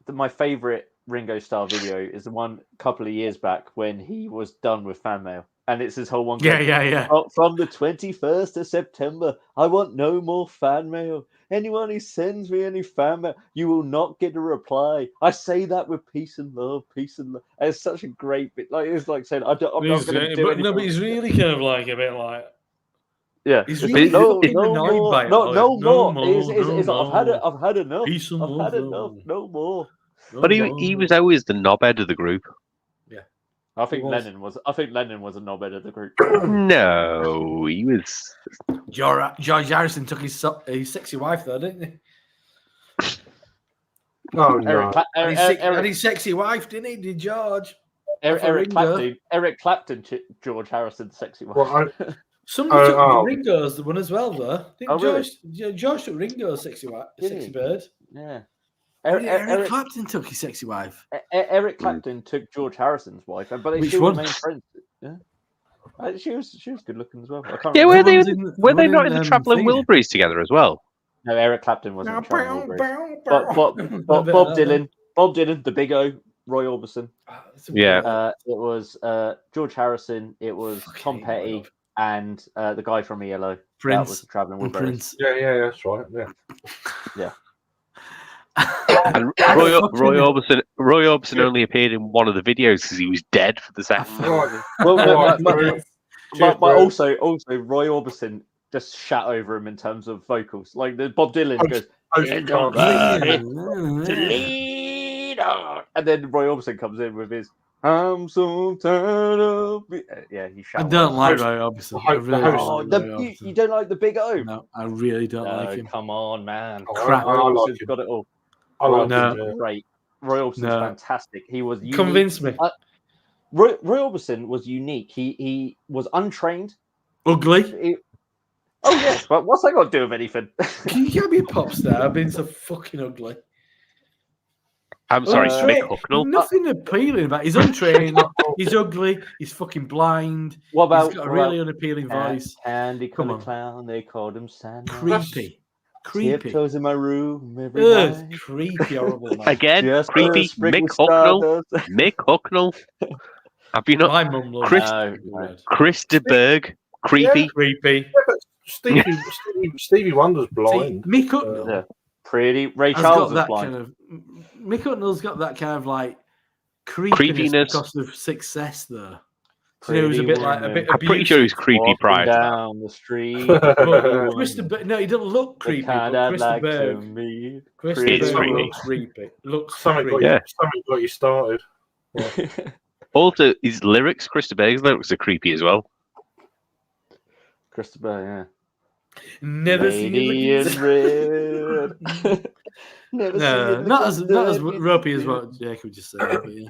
[SPEAKER 2] My favourite Ringo Starr video is the one a couple of years back when he was done with fan mail, and it's his whole one.
[SPEAKER 5] Yeah.
[SPEAKER 2] From the 21st of September, I want no more fan mail. Anyone who sends me any fan mail, you will not get a reply. I say that with peace and love, peace and love. And it's such a great bit. Like it's like saying, I'm not going to do anything.
[SPEAKER 3] No, but he's really kind of like a bit like.
[SPEAKER 2] Yeah,
[SPEAKER 5] he's really
[SPEAKER 2] annoyed by it. No more. I've had enough.
[SPEAKER 3] Peace and
[SPEAKER 2] I've
[SPEAKER 3] love,
[SPEAKER 2] had enough. No more.
[SPEAKER 1] But he was always the knobhead of the group.
[SPEAKER 5] Yeah,
[SPEAKER 2] I think Lennon was a knobhead of the group.
[SPEAKER 1] No, he was.
[SPEAKER 5] George Harrison took his sexy wife though, didn't he?
[SPEAKER 4] Oh no!
[SPEAKER 5] And his sexy wife, didn't he? Did George?
[SPEAKER 2] Eric Clapton, George Harrison's sexy wife.
[SPEAKER 4] Well,
[SPEAKER 5] Somebody took
[SPEAKER 4] oh.
[SPEAKER 5] Ringo's the one as well, though. Didn't George took Ringo's sexy bird.
[SPEAKER 2] Yeah.
[SPEAKER 5] Eric Clapton took his sexy wife.
[SPEAKER 2] Eric Clapton took George Harrison's wife, but they
[SPEAKER 5] Which
[SPEAKER 2] still
[SPEAKER 5] one?
[SPEAKER 2] remain friends. Yeah. She was good looking as well. I can't
[SPEAKER 1] Yeah,
[SPEAKER 2] remember.
[SPEAKER 1] were they not in the Travelling Wilburys together as well?
[SPEAKER 2] No, Eric Clapton wasn't in Travelling Wilburys. Bob Dylan, the Big O, Roy Orbison.
[SPEAKER 1] Yeah.
[SPEAKER 2] It was George Harrison. It was Tom Petty and the guy from ELO.
[SPEAKER 5] Prince.
[SPEAKER 2] That was the Travelling Wilburys.
[SPEAKER 5] Prince.
[SPEAKER 4] Yeah, that's right. Yeah.
[SPEAKER 1] And Roy Orbison only appeared in one of the videos because he was dead for the second.
[SPEAKER 4] Right.
[SPEAKER 2] Well, but
[SPEAKER 4] bro.
[SPEAKER 2] also Roy Orbison just shat over him in terms of vocals. Like the Bob Dylan goes, and then Roy Orbison comes in with his "I'm so tired of." Yeah, he shouts.
[SPEAKER 5] I don't like Roy Orbison. I really don't like Roy Orbison.
[SPEAKER 2] You don't like the Big O?
[SPEAKER 5] No, I really don't like him.
[SPEAKER 2] Come on, man.
[SPEAKER 5] Crap.
[SPEAKER 2] Roy
[SPEAKER 4] I like
[SPEAKER 2] Orbison's
[SPEAKER 4] him.
[SPEAKER 2] got it all.
[SPEAKER 4] I like
[SPEAKER 5] No.
[SPEAKER 4] him.
[SPEAKER 2] Great. Roy Orbison's fantastic. He was unique.
[SPEAKER 5] Convince me.
[SPEAKER 2] Roy Orbison was unique. He was untrained.
[SPEAKER 3] Ugly.
[SPEAKER 2] Oh yeah, but what's that got to do with anything?
[SPEAKER 5] You can't be a pop star. I've been so fucking ugly.
[SPEAKER 1] I'm sorry, Mick Hucknall.
[SPEAKER 5] Nothing appealing about. He's untrained. He's ugly. He's fucking blind.
[SPEAKER 2] What about
[SPEAKER 5] He's got a really unappealing voice.
[SPEAKER 2] Andy
[SPEAKER 5] Come on.
[SPEAKER 2] Clown? They called him Santa.
[SPEAKER 5] Creepy.
[SPEAKER 2] Tiptoes in my room every
[SPEAKER 5] Ugh,
[SPEAKER 2] night.
[SPEAKER 5] creepy, horrible. Man.
[SPEAKER 1] Again,
[SPEAKER 2] Just
[SPEAKER 1] creepy.
[SPEAKER 2] a sprinkle
[SPEAKER 1] Mick Hucknall.
[SPEAKER 2] stardust.
[SPEAKER 1] Mick Hucknall. Have you not?
[SPEAKER 5] My mum loves
[SPEAKER 1] Chris-
[SPEAKER 5] it.
[SPEAKER 1] Chris de Berg. Creepy.
[SPEAKER 4] Yeah.
[SPEAKER 5] Creepy.
[SPEAKER 4] Yeah, but Stevie Wonder's blind.
[SPEAKER 5] See, Mick Hucknall
[SPEAKER 2] Yeah. Pretty. Ray
[SPEAKER 5] has
[SPEAKER 2] Charles
[SPEAKER 5] got
[SPEAKER 2] was
[SPEAKER 5] that
[SPEAKER 2] blind.
[SPEAKER 5] kind of. Mick Hucknall's got that kind of like creepiness because of success, though. So it was a bit like a bit.
[SPEAKER 1] I'm pretty sure he was creepy
[SPEAKER 2] Walking
[SPEAKER 1] prior to that.
[SPEAKER 2] down the street.
[SPEAKER 5] Mr. No, he doesn't look creepy. But Mr. Berg,
[SPEAKER 1] It's
[SPEAKER 5] Berg
[SPEAKER 1] creepy.
[SPEAKER 5] looks creepy. Looks
[SPEAKER 4] Something
[SPEAKER 5] creepy.
[SPEAKER 4] got you started.
[SPEAKER 1] Also, his lyrics, Chris de Berg's lyrics, are creepy as well.
[SPEAKER 2] Christopher, yeah.
[SPEAKER 5] Never
[SPEAKER 2] Lady in
[SPEAKER 5] seen
[SPEAKER 2] red.
[SPEAKER 5] No, not as ropey as what Jacob just said. But yeah.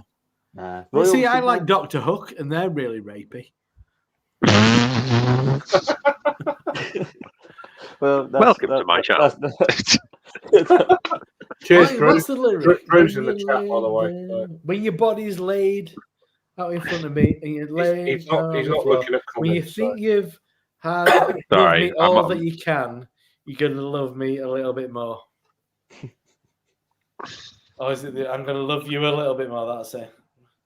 [SPEAKER 2] Nah.
[SPEAKER 5] Well, see, I
[SPEAKER 2] Royal
[SPEAKER 5] like Doctor Hook, and they're really rapey.
[SPEAKER 2] Well,
[SPEAKER 1] Welcome to my channel.
[SPEAKER 4] Cheers,
[SPEAKER 5] Why-
[SPEAKER 4] Drew.
[SPEAKER 5] what's the lyric?
[SPEAKER 4] Drew's in
[SPEAKER 5] When
[SPEAKER 4] the
[SPEAKER 5] you
[SPEAKER 4] chat, by the way.
[SPEAKER 5] lay- When your body's laid out in front of me, and you're laid
[SPEAKER 4] He's not
[SPEAKER 5] on the
[SPEAKER 4] looking
[SPEAKER 5] floor,
[SPEAKER 4] at
[SPEAKER 5] when you
[SPEAKER 4] comments.
[SPEAKER 5] think you've had loved
[SPEAKER 1] Sorry,
[SPEAKER 5] me all
[SPEAKER 1] I'm-
[SPEAKER 5] that you can, you're gonna love me a little bit more. Or is it I'm gonna love you a little bit more? That's it.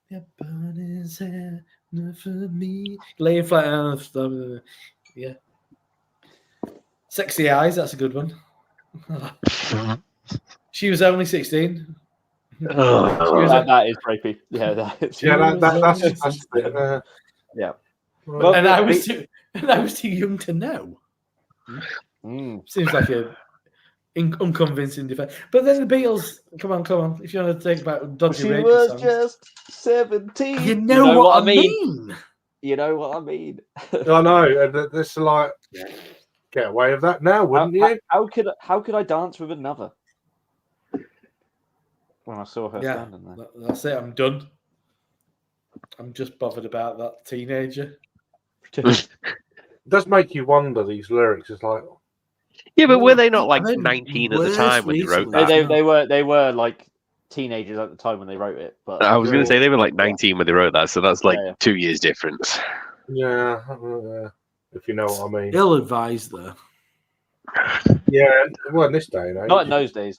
[SPEAKER 5] Your body's here, not for me. Laying flat on the floor. Yeah. Sexy Eyes, that's a good one. She was only 16.
[SPEAKER 2] that is rapey. Yeah, that is.
[SPEAKER 4] Yeah, that's it.
[SPEAKER 2] Yeah.
[SPEAKER 4] Well,
[SPEAKER 5] And I was too young to know.
[SPEAKER 2] Mm.
[SPEAKER 5] Seems like a unconvincing defense. But then the Beatles, come on. If you want to think about dodgy
[SPEAKER 2] She
[SPEAKER 5] rapey
[SPEAKER 2] was
[SPEAKER 5] songs.
[SPEAKER 2] just 17.
[SPEAKER 5] You know what I mean?
[SPEAKER 2] You know what I mean.
[SPEAKER 4] I know. This is like get away with that now, wouldn't you?
[SPEAKER 2] How could I dance with another? When I saw her
[SPEAKER 5] Yeah,
[SPEAKER 2] standing there.
[SPEAKER 5] that's it. I'm done. I'm just bothered about that teenager.
[SPEAKER 4] It does make you wonder. These lyrics. It's like
[SPEAKER 1] Yeah, but were they not like
[SPEAKER 5] I mean,
[SPEAKER 1] 19 at the
[SPEAKER 5] worse
[SPEAKER 1] time when they wrote
[SPEAKER 5] recently.
[SPEAKER 1] that?
[SPEAKER 2] They were like teenagers at the time when they wrote it. But
[SPEAKER 1] I was going to say they were like 19 when they wrote that, so that's like
[SPEAKER 2] Yeah.
[SPEAKER 1] 2 years difference.
[SPEAKER 4] yeah, if you know what I mean.
[SPEAKER 5] Ill advised though.
[SPEAKER 4] Yeah, well, in this day and age.
[SPEAKER 2] not in those days.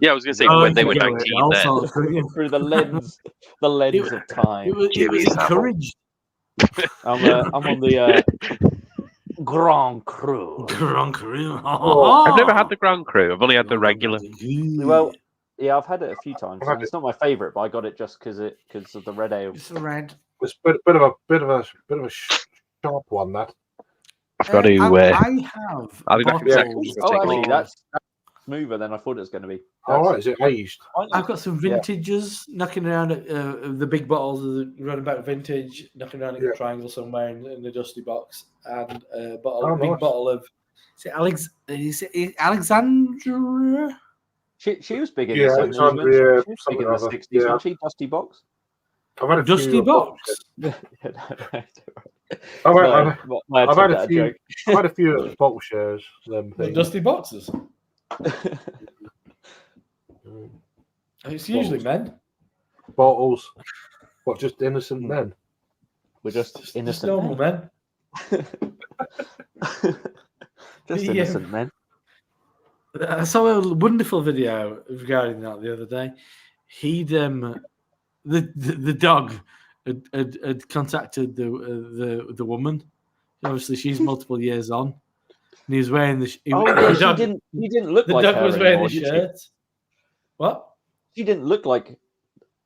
[SPEAKER 1] Yeah, I was going to say
[SPEAKER 5] Oh,
[SPEAKER 1] when they were
[SPEAKER 5] you know,
[SPEAKER 1] 19
[SPEAKER 5] all
[SPEAKER 1] then.
[SPEAKER 5] sorts of-
[SPEAKER 2] Through the lens of time.
[SPEAKER 5] It was encouraged.
[SPEAKER 2] I'm on the Grand Cru.
[SPEAKER 5] Grand Cru.
[SPEAKER 1] I've never had the Grand Cru. I've only had the regular.
[SPEAKER 2] Well, yeah, I've had it a few times.
[SPEAKER 4] I've had
[SPEAKER 2] And it's not my favourite, but I got it just because of the red ale.
[SPEAKER 5] It's red.
[SPEAKER 4] It's a bit of a sharp one. That
[SPEAKER 1] I've got to.
[SPEAKER 5] I have.
[SPEAKER 1] I'll be back in a second.
[SPEAKER 5] bottles-
[SPEAKER 2] Oh, actually,
[SPEAKER 5] of-
[SPEAKER 2] that's smoother than I thought it was going to be.
[SPEAKER 4] all right? Is it aged?
[SPEAKER 5] I've got some vintages knocking around at the big bottles of the Runabout Vintage, knocking around at the triangle somewhere in the dusty box, and a big
[SPEAKER 4] nice.
[SPEAKER 5] bottle of. Is it Alexandra?
[SPEAKER 2] She was big in
[SPEAKER 4] Yeah,
[SPEAKER 2] the 70s. wasn't she?
[SPEAKER 4] Alexandria,
[SPEAKER 2] She was big
[SPEAKER 4] something
[SPEAKER 2] in the
[SPEAKER 4] or other.
[SPEAKER 2] 60s,
[SPEAKER 4] Yeah.
[SPEAKER 2] wasn't she? Dusty Box.
[SPEAKER 4] I've had a
[SPEAKER 5] Dusty
[SPEAKER 4] few
[SPEAKER 5] box.
[SPEAKER 4] I've
[SPEAKER 2] No,
[SPEAKER 4] had
[SPEAKER 2] I
[SPEAKER 4] I've
[SPEAKER 2] took
[SPEAKER 4] had
[SPEAKER 2] that
[SPEAKER 4] a
[SPEAKER 2] a
[SPEAKER 4] few.
[SPEAKER 2] joke.
[SPEAKER 4] I've had a few at bottle shares. Them
[SPEAKER 5] The
[SPEAKER 4] things.
[SPEAKER 5] dusty boxes.
[SPEAKER 4] Mm.
[SPEAKER 5] It's usually men.
[SPEAKER 4] Bottles. What? Just innocent men.
[SPEAKER 2] We're just
[SPEAKER 5] Just
[SPEAKER 2] innocent
[SPEAKER 5] normal
[SPEAKER 2] men.
[SPEAKER 5] men.
[SPEAKER 2] Just
[SPEAKER 5] The,
[SPEAKER 2] innocent men.
[SPEAKER 5] I saw a wonderful video regarding that the other day. He'd the dog had contacted the woman. Obviously, she's multiple years on, and he was wearing the.
[SPEAKER 2] Oh
[SPEAKER 5] the
[SPEAKER 2] yeah,
[SPEAKER 5] dog,
[SPEAKER 2] he didn't look
[SPEAKER 5] the
[SPEAKER 2] like
[SPEAKER 5] dog
[SPEAKER 2] her
[SPEAKER 5] was wearing
[SPEAKER 2] anymore,
[SPEAKER 5] the
[SPEAKER 2] did she?
[SPEAKER 5] shirt. What?
[SPEAKER 2] She didn't look like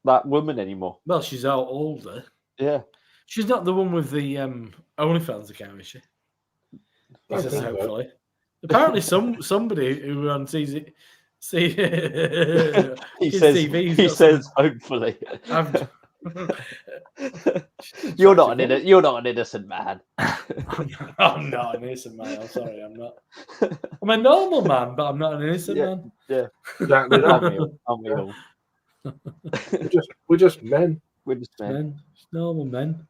[SPEAKER 2] that woman anymore.
[SPEAKER 5] Well, she's out older.
[SPEAKER 2] Yeah.
[SPEAKER 5] She's not the one with the OnlyFans account, is she? He
[SPEAKER 4] I
[SPEAKER 5] says,
[SPEAKER 4] think so.
[SPEAKER 5] hopefully. Apparently, somebody who on sees it, see
[SPEAKER 2] He
[SPEAKER 5] his
[SPEAKER 2] says.
[SPEAKER 5] TV's
[SPEAKER 2] He
[SPEAKER 5] got
[SPEAKER 2] says, hopefully.
[SPEAKER 5] I've-
[SPEAKER 2] You're not an innocent man.
[SPEAKER 5] I'm not an innocent man. I'm sorry, I'm not. I'm a normal man, but I'm not an innocent man.
[SPEAKER 2] Yeah.
[SPEAKER 4] Exactly
[SPEAKER 2] Aren't
[SPEAKER 4] that.
[SPEAKER 2] we all? Aren't we all?
[SPEAKER 4] We're just men.
[SPEAKER 2] We're just men.
[SPEAKER 5] Men, just normal men.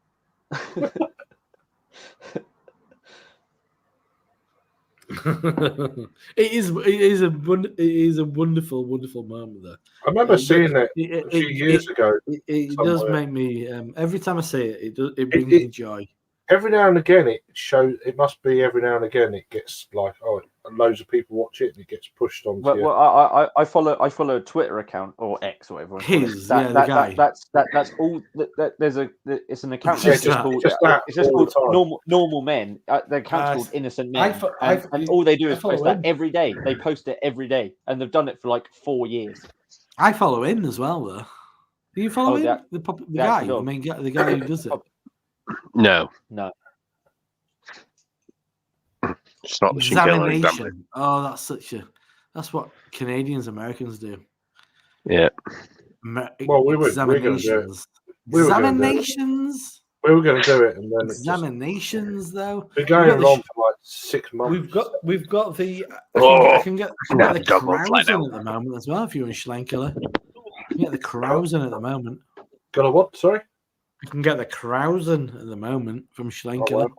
[SPEAKER 5] It is a wonderful moment though.
[SPEAKER 4] I remember seeing it a few years ago.
[SPEAKER 5] It does
[SPEAKER 4] somewhere.
[SPEAKER 5] make me every time I see it, it brings me joy.
[SPEAKER 4] Every now and again, it shows. It must be every now and again it gets like loads of people watch it and it gets pushed onto.
[SPEAKER 2] Well, I follow a Twitter account or X or whatever.
[SPEAKER 5] His, the guy.
[SPEAKER 2] That's all. It's an account.
[SPEAKER 5] Just
[SPEAKER 2] It's
[SPEAKER 5] that.
[SPEAKER 2] just called normal men. The account's called Innocent Men, and all they do is post that every day. They post it every day, and they've done it for like 4 years.
[SPEAKER 5] I follow him as well, though. Do you follow him? The guy,
[SPEAKER 2] actual
[SPEAKER 5] the main guy, the guy who does it.
[SPEAKER 1] No, it's not the
[SPEAKER 5] Examination. Oh, that's what Canadians, Americans do.
[SPEAKER 1] Yeah.
[SPEAKER 4] Well, we were going to do it.
[SPEAKER 5] Examinations.
[SPEAKER 4] We were going to do it, and then
[SPEAKER 5] Examinations, though.
[SPEAKER 4] We're going on for like 6 months.
[SPEAKER 5] We've got the.
[SPEAKER 1] Oh,
[SPEAKER 5] I can get the crows in at the moment as well. If you're in Schlenkele, you can get the crows in at the moment.
[SPEAKER 4] Got a what? Sorry.
[SPEAKER 5] You can get the crows in at the moment from Schlenkele.
[SPEAKER 4] Oh,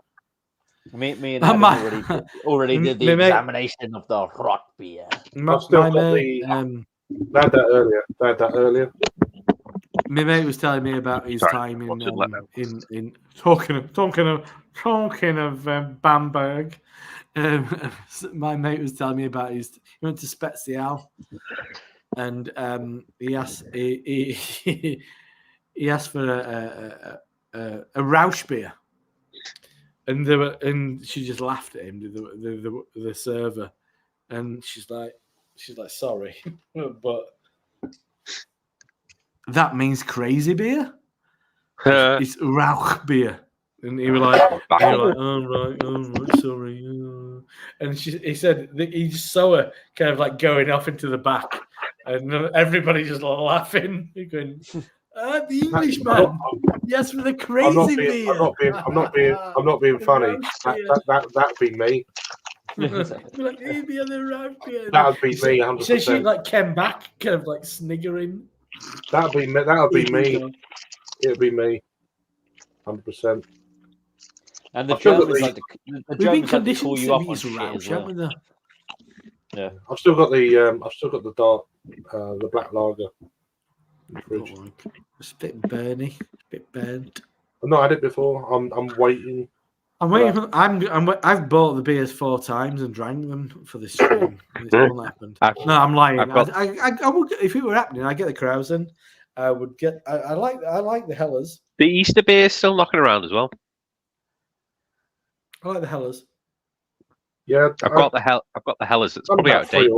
[SPEAKER 4] wow.
[SPEAKER 2] Me and Adam already did the examination of the rock beer.
[SPEAKER 4] I've still got they had that earlier.
[SPEAKER 5] My mate was telling me about his time in talking of Bamberg. My mate was telling me about he went to Spezial, and he asked for a Rausch beer, and she just laughed at him, the server, and she's like sorry, but that means crazy beer. It's Rauch beer. And he was like, oh right, sorry. And he said that he just saw her kind of like going off into the back, and everybody just laughing, going, the Englishman. Yes, for the crazy beer.
[SPEAKER 4] I'm not being funny. That'd be me.
[SPEAKER 5] Like, hey, the Rauch beer.
[SPEAKER 4] That would be me, 100%.
[SPEAKER 5] So she like came back, kind of like sniggering.
[SPEAKER 4] That would be me. It'd be me, 100%.
[SPEAKER 2] And the Germans like
[SPEAKER 5] to
[SPEAKER 2] call you up on
[SPEAKER 5] shit
[SPEAKER 2] as well.
[SPEAKER 4] Yeah, I've still got the dark, the black lager in the fridge.
[SPEAKER 5] It's a bit burny, a bit burnt.
[SPEAKER 4] I've not had it before. I'm waiting.
[SPEAKER 5] I'm waiting. I've bought the beers 4 times and drank them for this stream. This won't happen. No, I'm lying. I would, if it were happening, I'd get the Krausen. I would get. I like the Hellers.
[SPEAKER 1] The Easter beer is still knocking around as well.
[SPEAKER 5] I like the Hellers.
[SPEAKER 4] Yeah,
[SPEAKER 1] I've got the Hellers. It's probably outdated.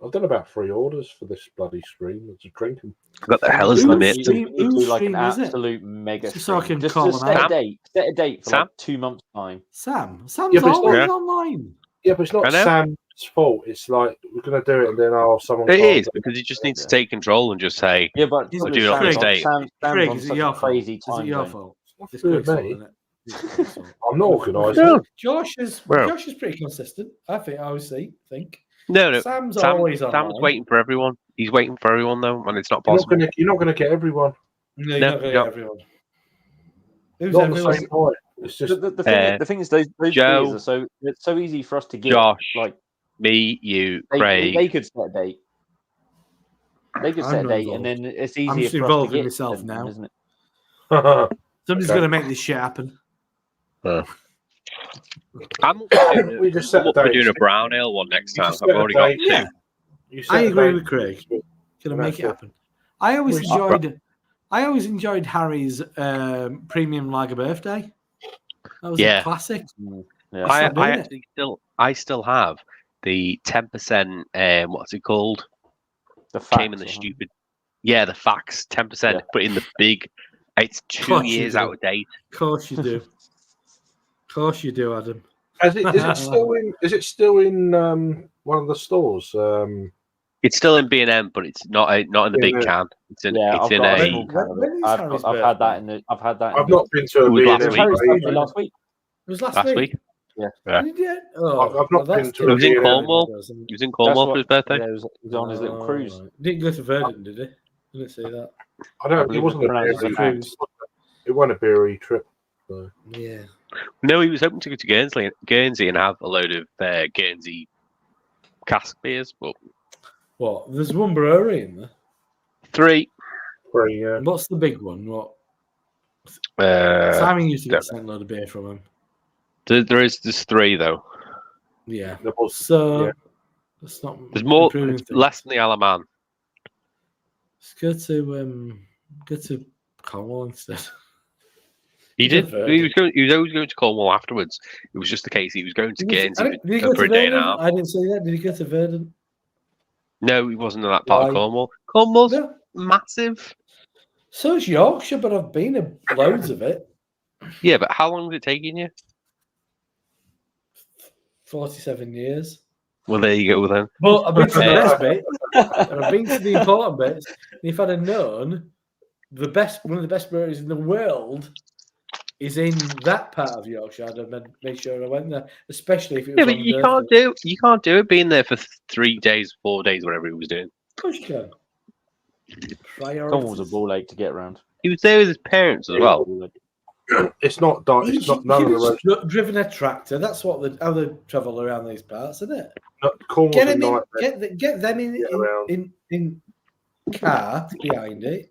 [SPEAKER 4] I've done about 3 orders for this bloody stream. It's a drinking.
[SPEAKER 1] I've got the Hellers in the mid.
[SPEAKER 2] You do like an absolute mega.
[SPEAKER 5] Just so I can
[SPEAKER 2] just
[SPEAKER 5] call
[SPEAKER 2] set a date for like 2 months' time.
[SPEAKER 5] Sam's always online.
[SPEAKER 4] Yeah, but it's not Sam's fault. It's like we're going to do it, and then someone.
[SPEAKER 1] It is because you just need to take control and just say,
[SPEAKER 2] yeah, but
[SPEAKER 1] do not mistake.
[SPEAKER 5] Craig, is it your
[SPEAKER 2] crazy
[SPEAKER 5] fault? Is it your fault?
[SPEAKER 4] It's I'm not organised.
[SPEAKER 1] No.
[SPEAKER 5] Josh is pretty consistent. I always think.
[SPEAKER 1] No.
[SPEAKER 5] Sam's always online.
[SPEAKER 1] Sam's waiting for everyone. He's waiting for everyone though, and it's not possible.
[SPEAKER 4] You're not going to get everyone.
[SPEAKER 5] No, you're not going to get everyone. Who's
[SPEAKER 4] Not
[SPEAKER 5] everyone?
[SPEAKER 4] the same point. It's just
[SPEAKER 2] The thing is, those
[SPEAKER 1] Joe,
[SPEAKER 2] beers are it's so easy for us to get.
[SPEAKER 1] Josh,
[SPEAKER 2] Like
[SPEAKER 1] me, you,
[SPEAKER 2] they
[SPEAKER 1] Craig.
[SPEAKER 2] could set a date. They could
[SPEAKER 5] I'm
[SPEAKER 2] set a
[SPEAKER 5] not
[SPEAKER 2] date,
[SPEAKER 5] involved.
[SPEAKER 2] and then it's
[SPEAKER 5] I'm
[SPEAKER 2] easier
[SPEAKER 5] just
[SPEAKER 2] for us to
[SPEAKER 5] involving
[SPEAKER 2] get
[SPEAKER 5] myself
[SPEAKER 2] them,
[SPEAKER 5] now.
[SPEAKER 2] isn't it?
[SPEAKER 5] Somebody's
[SPEAKER 4] Okay.
[SPEAKER 5] going to make this shit happen.
[SPEAKER 1] I'm up for doing,
[SPEAKER 4] We just set
[SPEAKER 1] I'm
[SPEAKER 4] a
[SPEAKER 1] up for
[SPEAKER 4] date.
[SPEAKER 1] doing a brown ale one next
[SPEAKER 4] You
[SPEAKER 1] time.
[SPEAKER 4] just
[SPEAKER 1] I've
[SPEAKER 4] set a
[SPEAKER 1] already got
[SPEAKER 4] date.
[SPEAKER 1] two.
[SPEAKER 5] Yeah,
[SPEAKER 4] You set
[SPEAKER 5] I
[SPEAKER 4] a
[SPEAKER 5] agree
[SPEAKER 4] date.
[SPEAKER 5] with Craig. Going to
[SPEAKER 4] And
[SPEAKER 5] make
[SPEAKER 4] that's
[SPEAKER 5] it happen. I always enjoyed Harry's premium lager birthday. That was a classic.
[SPEAKER 2] Yeah.
[SPEAKER 1] I still have the 10%. What's it called?
[SPEAKER 2] The
[SPEAKER 1] Came in the
[SPEAKER 2] facts,
[SPEAKER 1] stupid. Yeah, the facts 10%.
[SPEAKER 2] Yeah.
[SPEAKER 1] But in the big. It's 2
[SPEAKER 5] Course you
[SPEAKER 1] years
[SPEAKER 5] do.
[SPEAKER 1] out of date.
[SPEAKER 5] Of course you do. Of course you do, Adam.
[SPEAKER 4] Is it still in? Is it still in one of the stores?
[SPEAKER 1] It's still in B&M, but it's not in the big can. It's in
[SPEAKER 2] Yeah,
[SPEAKER 1] it's
[SPEAKER 2] I've
[SPEAKER 1] in
[SPEAKER 2] got a
[SPEAKER 1] a.
[SPEAKER 2] small can of
[SPEAKER 5] When
[SPEAKER 2] it.
[SPEAKER 5] is
[SPEAKER 2] I've
[SPEAKER 5] Harry's
[SPEAKER 2] had that
[SPEAKER 5] birthday?
[SPEAKER 2] in the. I've had that.
[SPEAKER 4] I've not been to a
[SPEAKER 1] It was
[SPEAKER 4] B&M.
[SPEAKER 1] last
[SPEAKER 2] It was
[SPEAKER 1] week.
[SPEAKER 2] Harry's
[SPEAKER 4] for
[SPEAKER 2] birthday
[SPEAKER 4] ages.
[SPEAKER 2] last week.
[SPEAKER 5] It was last
[SPEAKER 1] Last
[SPEAKER 5] week.
[SPEAKER 1] week.
[SPEAKER 2] Yeah.
[SPEAKER 1] Yeah.
[SPEAKER 5] Did you? Oh,
[SPEAKER 4] I've not
[SPEAKER 5] well,
[SPEAKER 4] been
[SPEAKER 5] that's
[SPEAKER 4] to
[SPEAKER 1] It was in
[SPEAKER 4] B&M.
[SPEAKER 1] Cornwall. He was in Cornwall for his birthday.
[SPEAKER 2] Yeah, he was on his little cruise.
[SPEAKER 5] Right. Didn't go to Verdun, did he? Didn't say that.
[SPEAKER 4] I don't. It
[SPEAKER 2] believe
[SPEAKER 4] wasn't
[SPEAKER 2] it's
[SPEAKER 4] a
[SPEAKER 2] pronounced
[SPEAKER 4] beery.
[SPEAKER 5] cruise.
[SPEAKER 4] It wasn't a beery trip. So.
[SPEAKER 5] Yeah.
[SPEAKER 1] No, he was hoping to go to Guernsey and have a load of Guernsey cask beers, but
[SPEAKER 5] What? There's one brewery in there.
[SPEAKER 1] 3.
[SPEAKER 4] Very,
[SPEAKER 5] What's the big one? What?
[SPEAKER 1] Uh,
[SPEAKER 5] Simon used to get
[SPEAKER 1] don't
[SPEAKER 5] sent a load of beer from him.
[SPEAKER 1] there's 3 though.
[SPEAKER 5] Yeah.
[SPEAKER 4] there was,
[SPEAKER 5] So
[SPEAKER 4] yeah.
[SPEAKER 5] that's not.
[SPEAKER 1] There's more.
[SPEAKER 5] improving
[SPEAKER 1] It's
[SPEAKER 5] things.
[SPEAKER 1] less than the Alaman.
[SPEAKER 5] Let's go to Cornwall instead.
[SPEAKER 1] He
[SPEAKER 5] Go
[SPEAKER 1] did.
[SPEAKER 5] to
[SPEAKER 1] He was always going to Cornwall afterwards. It was just the case he was going to Guernsey
[SPEAKER 5] Did he go
[SPEAKER 1] for
[SPEAKER 5] to
[SPEAKER 1] a day and a
[SPEAKER 5] Verdun?
[SPEAKER 1] half.
[SPEAKER 5] I didn't say that. Did he go to Verdun?
[SPEAKER 1] No, he wasn't in that part
[SPEAKER 5] Why?
[SPEAKER 1] of Cornwall. Cornwall's
[SPEAKER 5] No.
[SPEAKER 1] massive.
[SPEAKER 5] So is Yorkshire, but I've been to loads of it.
[SPEAKER 1] Yeah, but how long is it taking you?
[SPEAKER 5] 47 years.
[SPEAKER 1] Well, there you go then.
[SPEAKER 5] But I've been to the best bit, and I've been to the important bits. And if I'd have known, one of the best breweries in the world is in that part of Yorkshire, I'd have made sure I went there, especially if it was.
[SPEAKER 1] Yeah,
[SPEAKER 5] on
[SPEAKER 1] but you can't do it being there for 3 days, 4 days, whatever he was doing.
[SPEAKER 5] Of course you can.
[SPEAKER 2] Cornwall's a ball ache to get around.
[SPEAKER 1] He was there with his parents as well.
[SPEAKER 4] It's not. It's not. None of the roads.
[SPEAKER 5] Driven a tractor. That's what how they travel around these parts, isn't it?
[SPEAKER 4] Cornwall's
[SPEAKER 5] Get
[SPEAKER 4] a
[SPEAKER 5] them in.
[SPEAKER 4] nightmare.
[SPEAKER 5] Get them
[SPEAKER 4] around.
[SPEAKER 5] in car behind it.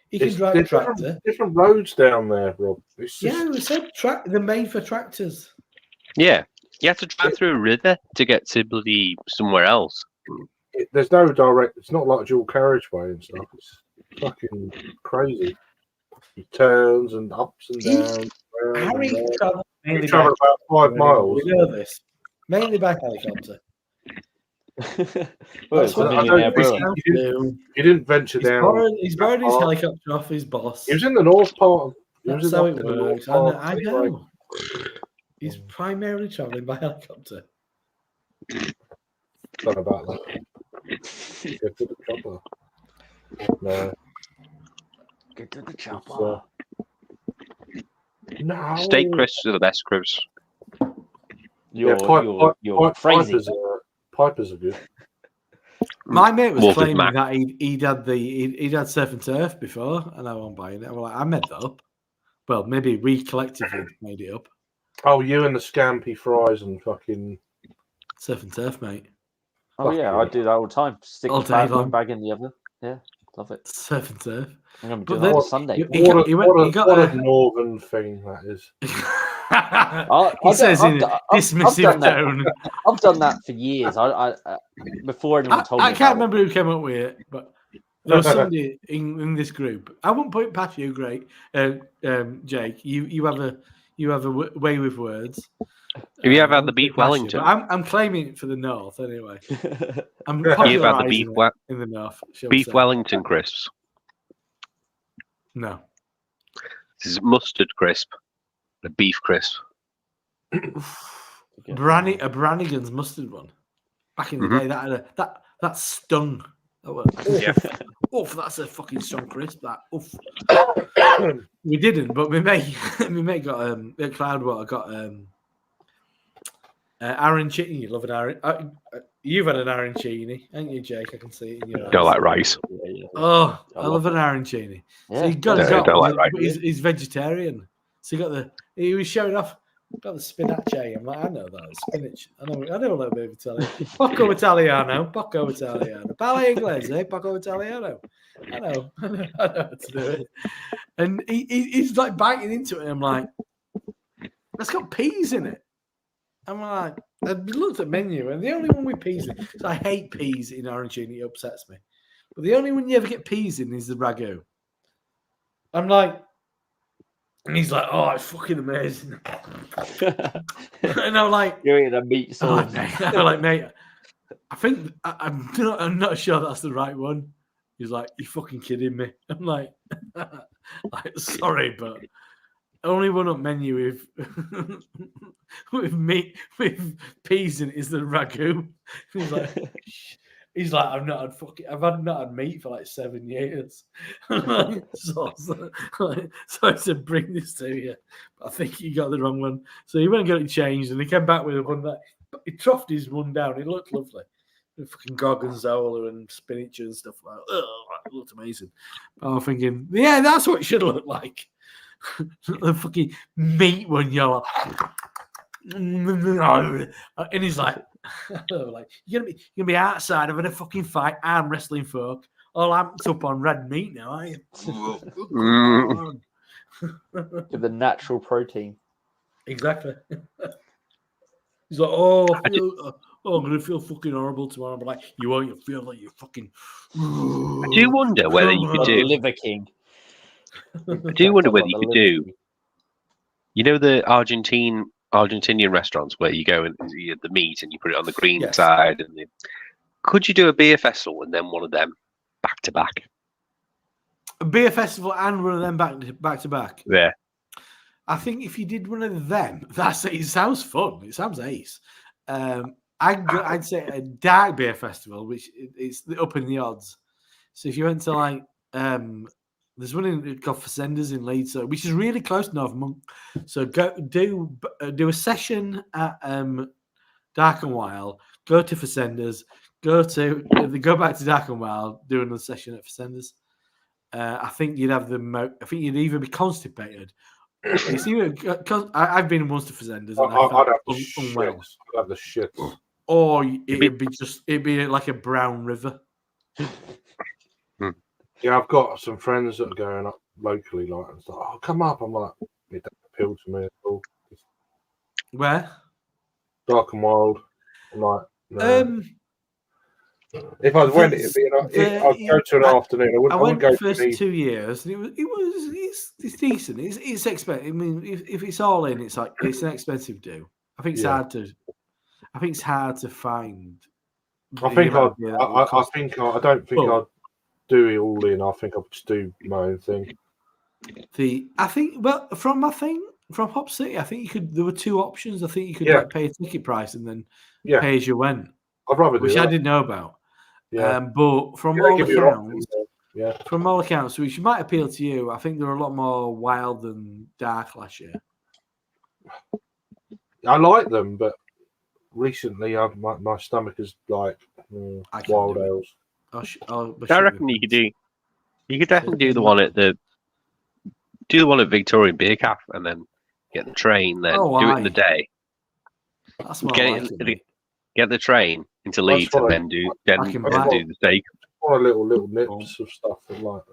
[SPEAKER 5] He can
[SPEAKER 4] It's-
[SPEAKER 5] drive a
[SPEAKER 4] there's
[SPEAKER 5] tractor.
[SPEAKER 4] different roads down there, Rob. It's just,
[SPEAKER 5] Yeah, we said they're made for tractors.
[SPEAKER 1] Yeah, you have to drive through a river to get to bloody somewhere else.
[SPEAKER 4] there's no direct. It's not like dual carriageway and stuff. It's fucking crazy. Turns and ups and downs.
[SPEAKER 5] Harry
[SPEAKER 4] You
[SPEAKER 5] travelled mainly
[SPEAKER 4] travel about 5 miles.
[SPEAKER 5] We know this. Mainly by helicopter.
[SPEAKER 2] Well, it's a
[SPEAKER 4] I don't
[SPEAKER 2] millionaire
[SPEAKER 4] think
[SPEAKER 2] brewer.
[SPEAKER 4] He didn't venture down.
[SPEAKER 5] He's borrowed his helicopter off his boss.
[SPEAKER 4] He was in the north part of. He was
[SPEAKER 5] That's
[SPEAKER 4] in
[SPEAKER 5] how
[SPEAKER 4] up
[SPEAKER 5] it
[SPEAKER 4] in the north
[SPEAKER 5] works.
[SPEAKER 4] part
[SPEAKER 5] I
[SPEAKER 4] anyway.
[SPEAKER 5] know. He's primarily travelling by helicopter.
[SPEAKER 4] Don't know about that. Get to the chopper. No.
[SPEAKER 2] Get to the
[SPEAKER 4] It's,
[SPEAKER 2] chopper.
[SPEAKER 4] no.
[SPEAKER 1] Steak crisps are the best crisps.
[SPEAKER 2] You're crazy.
[SPEAKER 4] Pipers are good.
[SPEAKER 5] My mate was
[SPEAKER 1] Wolf is
[SPEAKER 5] claiming
[SPEAKER 1] Mac.
[SPEAKER 5] that he'd had surf and turf before, and I wasn't buying it. I'm like, I made that up. Well, maybe we collectively made it up.
[SPEAKER 4] Oh, you and the scampy fries and fucking.
[SPEAKER 5] Surf and turf, mate.
[SPEAKER 2] Oh yeah, I do that all the time. Stick
[SPEAKER 5] All
[SPEAKER 2] the
[SPEAKER 5] day
[SPEAKER 2] bag,
[SPEAKER 5] long.
[SPEAKER 2] bag in the oven. Yeah, love it.
[SPEAKER 5] Surf and turf.
[SPEAKER 2] I'm gonna
[SPEAKER 5] But
[SPEAKER 2] do
[SPEAKER 5] then-
[SPEAKER 2] that on Sunday.
[SPEAKER 5] He got
[SPEAKER 4] what
[SPEAKER 5] a-
[SPEAKER 4] a northern thing that is.
[SPEAKER 5] He says in a dismissive
[SPEAKER 2] I've done that.
[SPEAKER 5] tone.
[SPEAKER 2] I've done that for years. I before anyone told me.
[SPEAKER 5] I can't
[SPEAKER 2] about
[SPEAKER 5] remember who came up with it, but there was somebody in this group. I wouldn't put it past you, Greg, Jake. You have a way with words.
[SPEAKER 1] Have you ever
[SPEAKER 5] I
[SPEAKER 1] had the
[SPEAKER 5] wouldn't
[SPEAKER 1] beef
[SPEAKER 5] put it past you,
[SPEAKER 1] Wellington?
[SPEAKER 5] but I'm claiming it for the north anyway.
[SPEAKER 2] it.
[SPEAKER 5] I'm
[SPEAKER 1] You've had the
[SPEAKER 5] popularising
[SPEAKER 1] beef,
[SPEAKER 5] it in the north. shall we
[SPEAKER 1] beef
[SPEAKER 5] say.
[SPEAKER 1] Wellington crisps.
[SPEAKER 5] No.
[SPEAKER 1] This is mustard crisp, the beef crisp.
[SPEAKER 5] A Brannigan's mustard one. Back in the day, that stung. That was, oof, that's a fucking strong crisp. That oof. We didn't, but my mate got at Cloudwater got arancini. You love an arancini. You've had an arancini, haven't you, Jake? I can see it in your eyes.
[SPEAKER 1] Don't like rice.
[SPEAKER 5] Oh, I
[SPEAKER 2] I
[SPEAKER 5] love an arancini.
[SPEAKER 2] Yeah.
[SPEAKER 5] So you got
[SPEAKER 1] Don't like rice.
[SPEAKER 5] he's vegetarian. So he was showing off. Got the spinacci. I'm like, I know that spinach. I know a little bit of Italian. Poco Italiano, Poco Italiano, Pale Inglese, Poco Italiano. I know how to do it. And he's like biting into it. And I'm like, that's got peas in it. I'm like, I looked at the menu, and the only one with peas in it. So I hate peas in arancini. It upsets me. But the only one you ever get peas in is the ragu. I'm like. And he's like, "Oh, it's fucking amazing." And I'm like,
[SPEAKER 2] "You're eating a meat sauce."
[SPEAKER 5] I'm like, "Mate, I think I'm not sure that's the right one." He's like, "You're fucking kidding me." I'm like, "Sorry, but only one up menu with meat with peas in it is the ragu." He's like, I've not had meat for like 7 years. So I said, bring this to you. But I think you got the wrong one. So he went and got it changed, and he came back with one that he troughed his one down. It looked lovely. With fucking gorgonzola and spinach and stuff like that. It looked amazing. But I'm thinking, yeah, that's what it should look like. The fucking meat one, you're like, and he's like, you're gonna be outside having a fucking fight, arm wrestling folk, all amped up on red meat now, aren't you?
[SPEAKER 2] With the natural protein.
[SPEAKER 5] Exactly. He's like, I'm gonna feel fucking horrible tomorrow. But like, you won't. You feel like you're fucking.
[SPEAKER 1] I do wonder whether you could do
[SPEAKER 2] Liver King.
[SPEAKER 1] I do wonder whether you could do. You know the Argentinian restaurants where you go and you get the meat and you put it on the green side, and could you do a beer festival and then one of them back to back?
[SPEAKER 5] A beer festival and one of them back to back.
[SPEAKER 1] Yeah,
[SPEAKER 5] I think if you did one of them, it sounds fun. It sounds ace. I'd say a dark beer festival, which it's up in the odds. So if you went to like, there's one called Flanders in Leeds, which is really close to North Monk. So go do a session at Dark and Wild. Go to Flanders. Go back to Dark and Wild. Do another session at Flanders. I think you'd have I think you'd either be constipated. You see, I've been once to Flanders and I felt unwell.
[SPEAKER 4] I'd have the shit.
[SPEAKER 5] Or it'd be like a brown river.
[SPEAKER 4] Yeah, I've got some friends that are going up locally, like, and it's like, "Oh, come up." I'm like, "It doesn't appeal to me at all."
[SPEAKER 5] Where?
[SPEAKER 4] Dark and Wild. I'm like, no. If I went, I'd go to an afternoon. I wouldn't go
[SPEAKER 5] the first 2 years, and it's decent. It's expensive. I mean, if it's all in, it's an expensive do. I think it's hard to find.
[SPEAKER 4] I don't think I'd do it all in. I think I'll just do my own thing. From Hop City, I think there were two options. I think you could pay a ticket price and then pay as you went. I'd rather do
[SPEAKER 5] which
[SPEAKER 4] that.
[SPEAKER 5] I didn't know about.
[SPEAKER 4] Yeah.
[SPEAKER 5] But from all accounts, which might appeal to you, I think there were a lot more wild than dark last year.
[SPEAKER 4] I like them, but recently my stomach is like wild ales.
[SPEAKER 1] I reckon you could definitely do the one at Victorian Beer Cafe and then get the train, then do it in the day.
[SPEAKER 5] That's what
[SPEAKER 1] Get the train into Leeds and then do the steak.
[SPEAKER 4] Or little nips of stuff and like.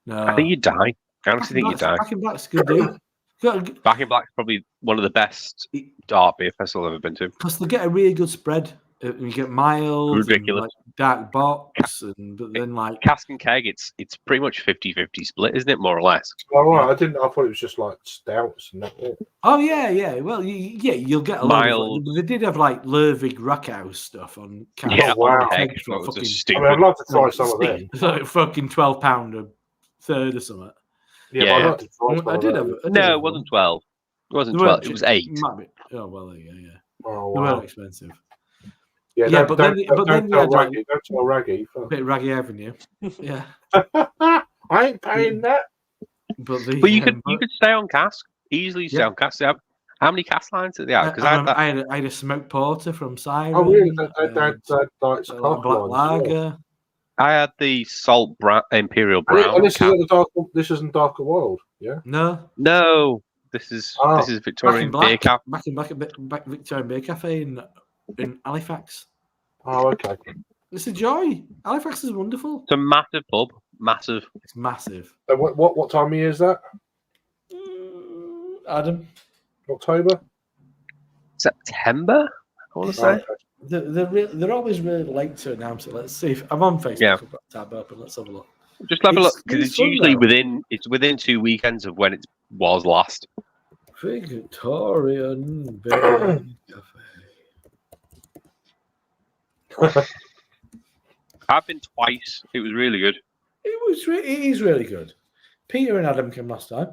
[SPEAKER 1] No, I think you'd die. I honestly think you'd die.
[SPEAKER 5] Back in Black's good deal.
[SPEAKER 1] Back in Black's probably one of the best dark beer festivals I've ever been to.
[SPEAKER 5] Because they get a really good spread. You get mild,
[SPEAKER 1] ridiculous,
[SPEAKER 5] and dark box, but then like
[SPEAKER 1] cask and keg, it's pretty much 50-50 split, isn't it, more or less?
[SPEAKER 4] All right, I thought it was just like stouts and that.
[SPEAKER 5] Oh yeah. Well, you'll get a mild. They did have like Lervig Rockhouse stuff on.
[SPEAKER 1] Yeah, wow.
[SPEAKER 4] I'd love to try some of them.
[SPEAKER 5] It's like fucking £12 a third or something.
[SPEAKER 4] Yeah. I'd like to try some
[SPEAKER 1] I did have. No, it wasn't 12. It wasn't 12. It was 8.
[SPEAKER 5] Might be. Oh well, there you go. Yeah.
[SPEAKER 4] Oh,
[SPEAKER 5] wow. They weren't expensive.
[SPEAKER 4] Yeah, but then don't tell Raggy.
[SPEAKER 5] A bit Raggy Avenue. Yeah.
[SPEAKER 4] I ain't paying that.
[SPEAKER 1] But you could stay on cask. Easily stay on cask. How many cask lines did they have? Because
[SPEAKER 5] I had a smoked porter from Siren.
[SPEAKER 4] Oh really? That
[SPEAKER 5] black lager.
[SPEAKER 1] I had the salt Imperial Brown.
[SPEAKER 4] This isn't Dark and Wild.
[SPEAKER 5] No.
[SPEAKER 1] No, this is Victorian Beer Cafe.
[SPEAKER 5] Back Victorian Beer Cafe in Halifax.
[SPEAKER 4] Oh, okay.
[SPEAKER 5] It's a joy. Halifax is wonderful.
[SPEAKER 1] It's a massive pub. Massive.
[SPEAKER 5] It's massive.
[SPEAKER 4] So what time of year is that?
[SPEAKER 5] Adam?
[SPEAKER 4] October?
[SPEAKER 1] September, I want to say.
[SPEAKER 4] Okay.
[SPEAKER 5] They're always really late to announce it. Let's see if I'm on Facebook.
[SPEAKER 1] Yeah.
[SPEAKER 5] I've got a tab open. Let's have a look.
[SPEAKER 1] Just have a look because
[SPEAKER 5] it's
[SPEAKER 1] it's
[SPEAKER 5] fun,
[SPEAKER 1] usually
[SPEAKER 5] though.
[SPEAKER 1] within 2 weekends of when it was last.
[SPEAKER 5] Victorian Beer Cafe.
[SPEAKER 1] I've been twice. It was really good.
[SPEAKER 5] It is really good. Peter and Adam came last time.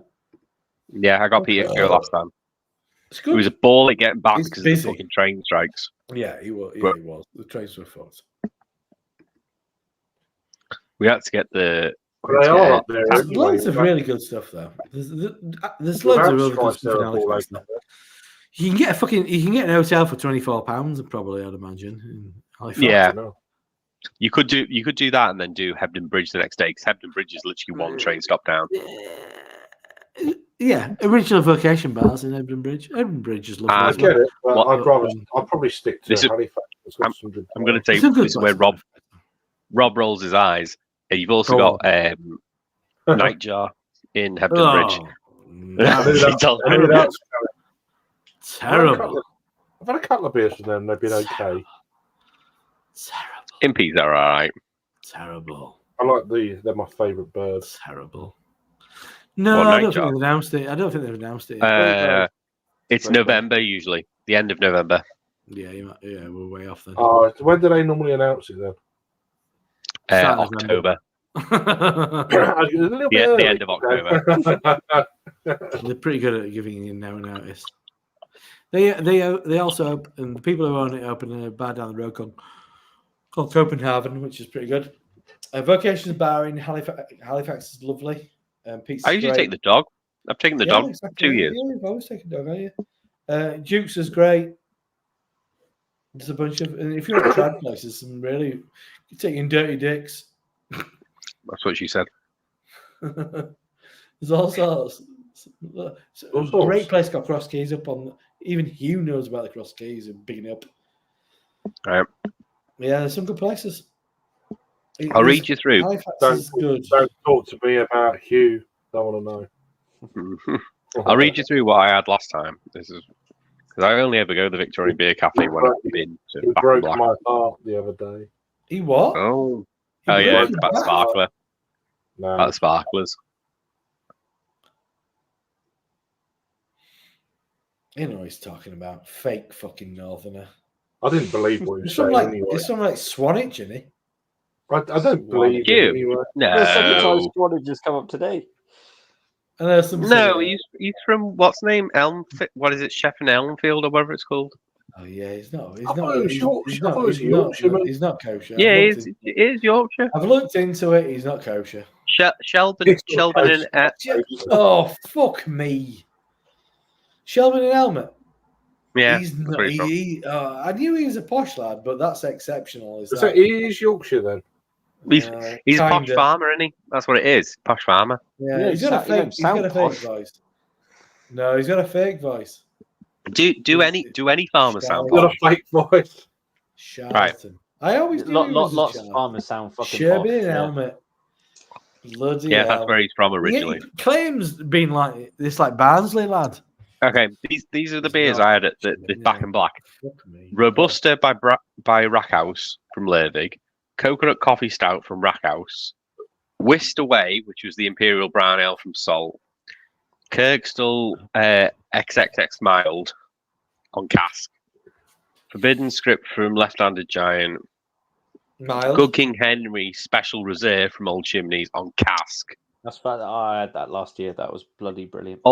[SPEAKER 1] Yeah, I got Peter to go last time.
[SPEAKER 5] It's
[SPEAKER 1] It
[SPEAKER 5] good.
[SPEAKER 1] was a ball at getting back
[SPEAKER 5] It's
[SPEAKER 1] because of the
[SPEAKER 5] busy.
[SPEAKER 1] fucking train strikes.
[SPEAKER 5] Yeah, he was. Yeah, he was. The trains were fucked.
[SPEAKER 1] We had to get the.
[SPEAKER 4] They are up there.
[SPEAKER 5] There's
[SPEAKER 4] anyway.
[SPEAKER 5] loads of really good stuff though. There's
[SPEAKER 4] The
[SPEAKER 5] loads of
[SPEAKER 4] van
[SPEAKER 5] really good
[SPEAKER 4] strikes
[SPEAKER 5] stuff in
[SPEAKER 4] there are all
[SPEAKER 5] Halifax.
[SPEAKER 4] like
[SPEAKER 5] Though. You can get an hotel for £24 probably. I'd imagine. In Halifax.
[SPEAKER 1] Yeah.
[SPEAKER 4] No.
[SPEAKER 1] You could do that and then do Hebden Bridge the next day because Hebden Bridge is literally one train stop down.
[SPEAKER 5] Yeah, original vocation bars in Hebden Bridge. Hebden Bridge is lovely.
[SPEAKER 4] I
[SPEAKER 5] as
[SPEAKER 4] get
[SPEAKER 5] well.
[SPEAKER 4] it, but
[SPEAKER 1] What-
[SPEAKER 4] I'd probably stick to
[SPEAKER 1] This is-
[SPEAKER 4] Halifax. It's got some good
[SPEAKER 1] I'm going to
[SPEAKER 4] bars.
[SPEAKER 1] say
[SPEAKER 5] It's a good
[SPEAKER 1] this is where
[SPEAKER 5] place.
[SPEAKER 1] Rob rolls his eyes. And you've also
[SPEAKER 5] Go
[SPEAKER 1] got Nightjar in Hebden Bridge.
[SPEAKER 5] Oh,
[SPEAKER 4] I knew
[SPEAKER 1] He
[SPEAKER 4] that-
[SPEAKER 1] told
[SPEAKER 4] I knew
[SPEAKER 1] me.
[SPEAKER 4] that was
[SPEAKER 5] terrible.
[SPEAKER 4] I've had a couple of beers from them. They've been okay.
[SPEAKER 5] Terrible.
[SPEAKER 1] Impies are all right.
[SPEAKER 5] Terrible.
[SPEAKER 4] I like they're my favourite birds.
[SPEAKER 5] Terrible. No,
[SPEAKER 1] What,
[SPEAKER 5] I don't
[SPEAKER 1] Nightjar?
[SPEAKER 5] think they've announced it. I don't think they've announced it. yet.
[SPEAKER 1] It's November usually, the end of November.
[SPEAKER 5] Yeah, we're way off then.
[SPEAKER 4] Oh, when do they normally announce it then?
[SPEAKER 5] Start of
[SPEAKER 1] October.
[SPEAKER 4] A little bit
[SPEAKER 1] The
[SPEAKER 4] early.
[SPEAKER 1] end of October.
[SPEAKER 5] They're pretty good at giving you no notice. They also open, the people who own it open a bar down the road called Copenhagen, which is pretty good. Vocations bar in Halifax is lovely. Pizza's
[SPEAKER 1] I usually
[SPEAKER 5] great.
[SPEAKER 1] take the dog. I've taken the dog
[SPEAKER 5] exactly.
[SPEAKER 1] 2 years.
[SPEAKER 5] Yeah, you've always taken dog, haven't you? Duke's is great. There's a bunch of, and if you're at trad places, some really, you're taking dirty dicks.
[SPEAKER 1] That's what she said.
[SPEAKER 5] There's all sorts. A great place called Cross Keys up on. Even Hugh knows about the Cross Keys and bigging up.
[SPEAKER 1] Right.
[SPEAKER 5] Yeah, there's some good places.
[SPEAKER 1] I'll read you through.
[SPEAKER 5] Halifax is good.
[SPEAKER 4] Don't talk to me about Hugh. Don't want to know.
[SPEAKER 1] I'll read you through what I had last time. This is because I only ever go to the Victorian Beer Cafe when I've been
[SPEAKER 4] He
[SPEAKER 1] to Back and
[SPEAKER 4] broke
[SPEAKER 1] Black.
[SPEAKER 4] my heart the other day.
[SPEAKER 5] He what?
[SPEAKER 1] Oh,
[SPEAKER 5] He
[SPEAKER 1] oh yeah,
[SPEAKER 5] broke
[SPEAKER 1] it's
[SPEAKER 5] your
[SPEAKER 1] about
[SPEAKER 5] back?
[SPEAKER 1] Sparkler.
[SPEAKER 4] No.
[SPEAKER 1] About Sparklers.
[SPEAKER 5] You know what he's talking about. Fake fucking Northerner.
[SPEAKER 4] I didn't believe what he was
[SPEAKER 5] It's
[SPEAKER 4] saying
[SPEAKER 5] something like,
[SPEAKER 4] anyway.
[SPEAKER 5] it's something like Swanage, isn't he?
[SPEAKER 4] I don't believe
[SPEAKER 1] You?
[SPEAKER 4] it anyway.
[SPEAKER 2] The second time
[SPEAKER 1] No,
[SPEAKER 2] squad just come up today.
[SPEAKER 5] I know some
[SPEAKER 1] no, he's from what's the name? What is it? Sheffin Elmfield or whatever it's called.
[SPEAKER 5] Oh yeah, he's not. He's
[SPEAKER 4] I thought
[SPEAKER 5] not.
[SPEAKER 4] it was
[SPEAKER 5] He's,
[SPEAKER 4] Yorkshire.
[SPEAKER 5] he's
[SPEAKER 4] I
[SPEAKER 5] not.
[SPEAKER 4] thought it was
[SPEAKER 5] He's not.
[SPEAKER 4] Yorkshire, man.
[SPEAKER 5] He's not kosher.
[SPEAKER 1] Yeah,
[SPEAKER 5] I've
[SPEAKER 1] it
[SPEAKER 5] looked
[SPEAKER 1] is Yorkshire.
[SPEAKER 5] I've looked into it. He's not kosher.
[SPEAKER 1] Shelburne
[SPEAKER 4] It's not
[SPEAKER 1] and
[SPEAKER 5] Oh fuck me. Shelburne and Helmet.
[SPEAKER 1] yeah.
[SPEAKER 5] He's
[SPEAKER 1] that's
[SPEAKER 5] not.
[SPEAKER 1] where he's from.
[SPEAKER 5] I knew he was a posh lad, but that's exceptional. Is
[SPEAKER 4] So
[SPEAKER 5] that?
[SPEAKER 4] he is Yorkshire then.
[SPEAKER 1] He's a posh
[SPEAKER 5] Kinda.
[SPEAKER 1] farmer, isn't he? That's what it is. Posh farmer.
[SPEAKER 5] Yeah,
[SPEAKER 2] Yeah,
[SPEAKER 5] he's got a
[SPEAKER 2] he don't
[SPEAKER 5] fake. He's got a
[SPEAKER 2] sound
[SPEAKER 5] fake
[SPEAKER 2] posh.
[SPEAKER 5] voice. No, he's got a fake voice.
[SPEAKER 1] Do any farmers sound
[SPEAKER 5] Shall-
[SPEAKER 4] Got
[SPEAKER 1] posh?
[SPEAKER 4] a fake voice.
[SPEAKER 5] Charlton. I always knew he was a
[SPEAKER 2] Lots of
[SPEAKER 5] Charlton.
[SPEAKER 2] farmers sound fucking
[SPEAKER 5] Sherby
[SPEAKER 2] posh.
[SPEAKER 5] and
[SPEAKER 2] Yeah.
[SPEAKER 5] Helmet. Bloody
[SPEAKER 1] Yeah,
[SPEAKER 5] hell.
[SPEAKER 1] that's where he's from
[SPEAKER 5] He
[SPEAKER 1] originally.
[SPEAKER 5] claims being like this, like Barnsley lad.
[SPEAKER 1] Okay, these are the
[SPEAKER 5] He's
[SPEAKER 1] beers
[SPEAKER 5] not.
[SPEAKER 1] I had at the Back and Black.
[SPEAKER 5] Fuck me.
[SPEAKER 1] Robusta by Rackhouse from Lervig, Coconut Coffee Stout from Rackhouse, Whisked Away, which was the Imperial Brown Ale from Salt, Kirkstall XXX Mild on cask, Forbidden Script from Left-Handed Giant,
[SPEAKER 5] Mild.
[SPEAKER 1] Good King Henry Special Reserve from Old Chimneys on cask,
[SPEAKER 2] That's fact that I had that last year. That was bloody brilliant.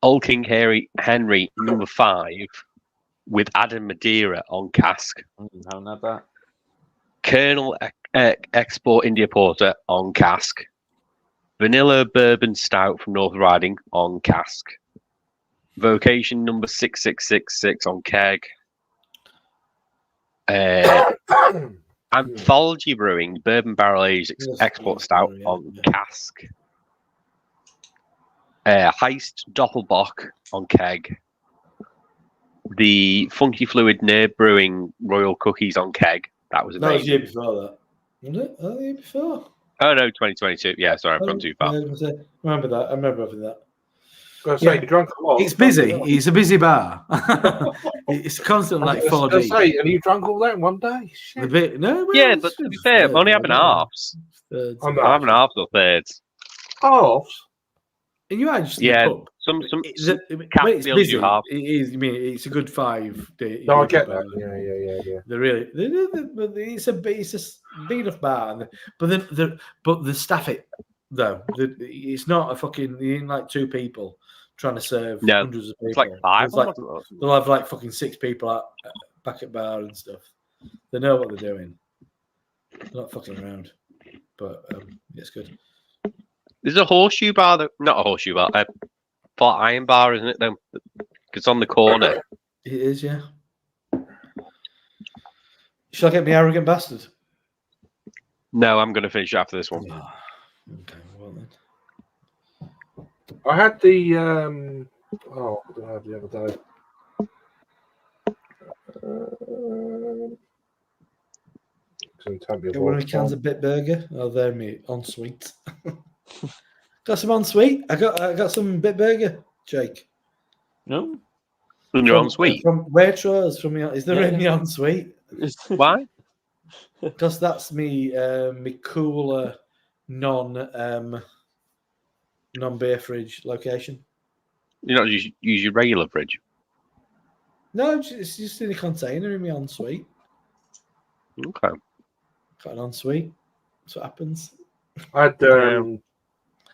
[SPEAKER 1] Old King Henry number 5 with Adam Madeira on cask,
[SPEAKER 2] Haven't had that.
[SPEAKER 1] Colonel Export India Porter on cask, Vanilla Bourbon Stout from North Riding on cask, Vocation number 6666 on keg, Anthology Brewing Bourbon Barrel Aged
[SPEAKER 5] Yes,
[SPEAKER 1] Export
[SPEAKER 5] yes,
[SPEAKER 1] Stout
[SPEAKER 5] yeah,
[SPEAKER 1] on
[SPEAKER 5] yeah.
[SPEAKER 1] cask, Heist Doppelbock on keg. The Funky Fluid Nerve Brewing Royal Cookies on keg. That was
[SPEAKER 5] That was
[SPEAKER 1] amazing.
[SPEAKER 5] the year before that. Was it? Oh, the year before.
[SPEAKER 1] Oh no, 2022. Yeah, sorry, I've gone too far.
[SPEAKER 5] Yeah, remember that. I remember having that.
[SPEAKER 4] I was going to say, you drank a lot.
[SPEAKER 5] It's busy. It's a busy bar. It's constant like 4D.
[SPEAKER 4] I was going to say, and you drank all that in one day? Shit.
[SPEAKER 5] A bit, no, well,
[SPEAKER 1] Yeah,
[SPEAKER 5] it's
[SPEAKER 1] but to be
[SPEAKER 5] just
[SPEAKER 1] fair, I'm
[SPEAKER 5] thirds,
[SPEAKER 1] only having
[SPEAKER 5] I don't know.
[SPEAKER 1] halves.
[SPEAKER 5] Thirds.
[SPEAKER 4] I'm
[SPEAKER 1] I'm having halves or thirds.
[SPEAKER 4] Halves?
[SPEAKER 5] And you actually
[SPEAKER 1] Yeah,
[SPEAKER 5] pub.
[SPEAKER 1] some
[SPEAKER 5] When
[SPEAKER 1] can't
[SPEAKER 5] it's
[SPEAKER 1] be able to
[SPEAKER 5] busy,
[SPEAKER 1] do half.
[SPEAKER 5] it is. I mean, it's a good 5 day.
[SPEAKER 4] No, I get that. Yeah.
[SPEAKER 5] They're really. But it's a big enough bar, but the staff though. It's not a fucking. You ain't like 2 people trying to serve
[SPEAKER 1] No,
[SPEAKER 5] hundreds of people.
[SPEAKER 1] It's like 5.
[SPEAKER 5] It's like, they'll have like fucking 6 people back at bar and stuff. They know what they're doing. They're not fucking around. But it's good.
[SPEAKER 1] There's a horseshoe bar, not a horseshoe bar, a flat iron bar, isn't it? Though it's on the corner.
[SPEAKER 5] It is, yeah. Shall I get me arrogant bastard?
[SPEAKER 1] No, I'm going to finish after this one.
[SPEAKER 5] Okay, well then.
[SPEAKER 4] I had the what did I have the other day?
[SPEAKER 5] One of the cans of Bitburger. Oh, they're me ensuite. Got some ensuite. I got some Bitburger, Jake.
[SPEAKER 2] No.
[SPEAKER 1] From your ensuite.
[SPEAKER 5] From Waitrose. Is there any ensuite?
[SPEAKER 1] Why?
[SPEAKER 5] Because that's me cooler non beer fridge location.
[SPEAKER 1] You not use your regular fridge.
[SPEAKER 5] No, it's just in a container in my ensuite.
[SPEAKER 1] Okay.
[SPEAKER 5] Got an ensuite. That's what happens.
[SPEAKER 4] I had
[SPEAKER 1] Not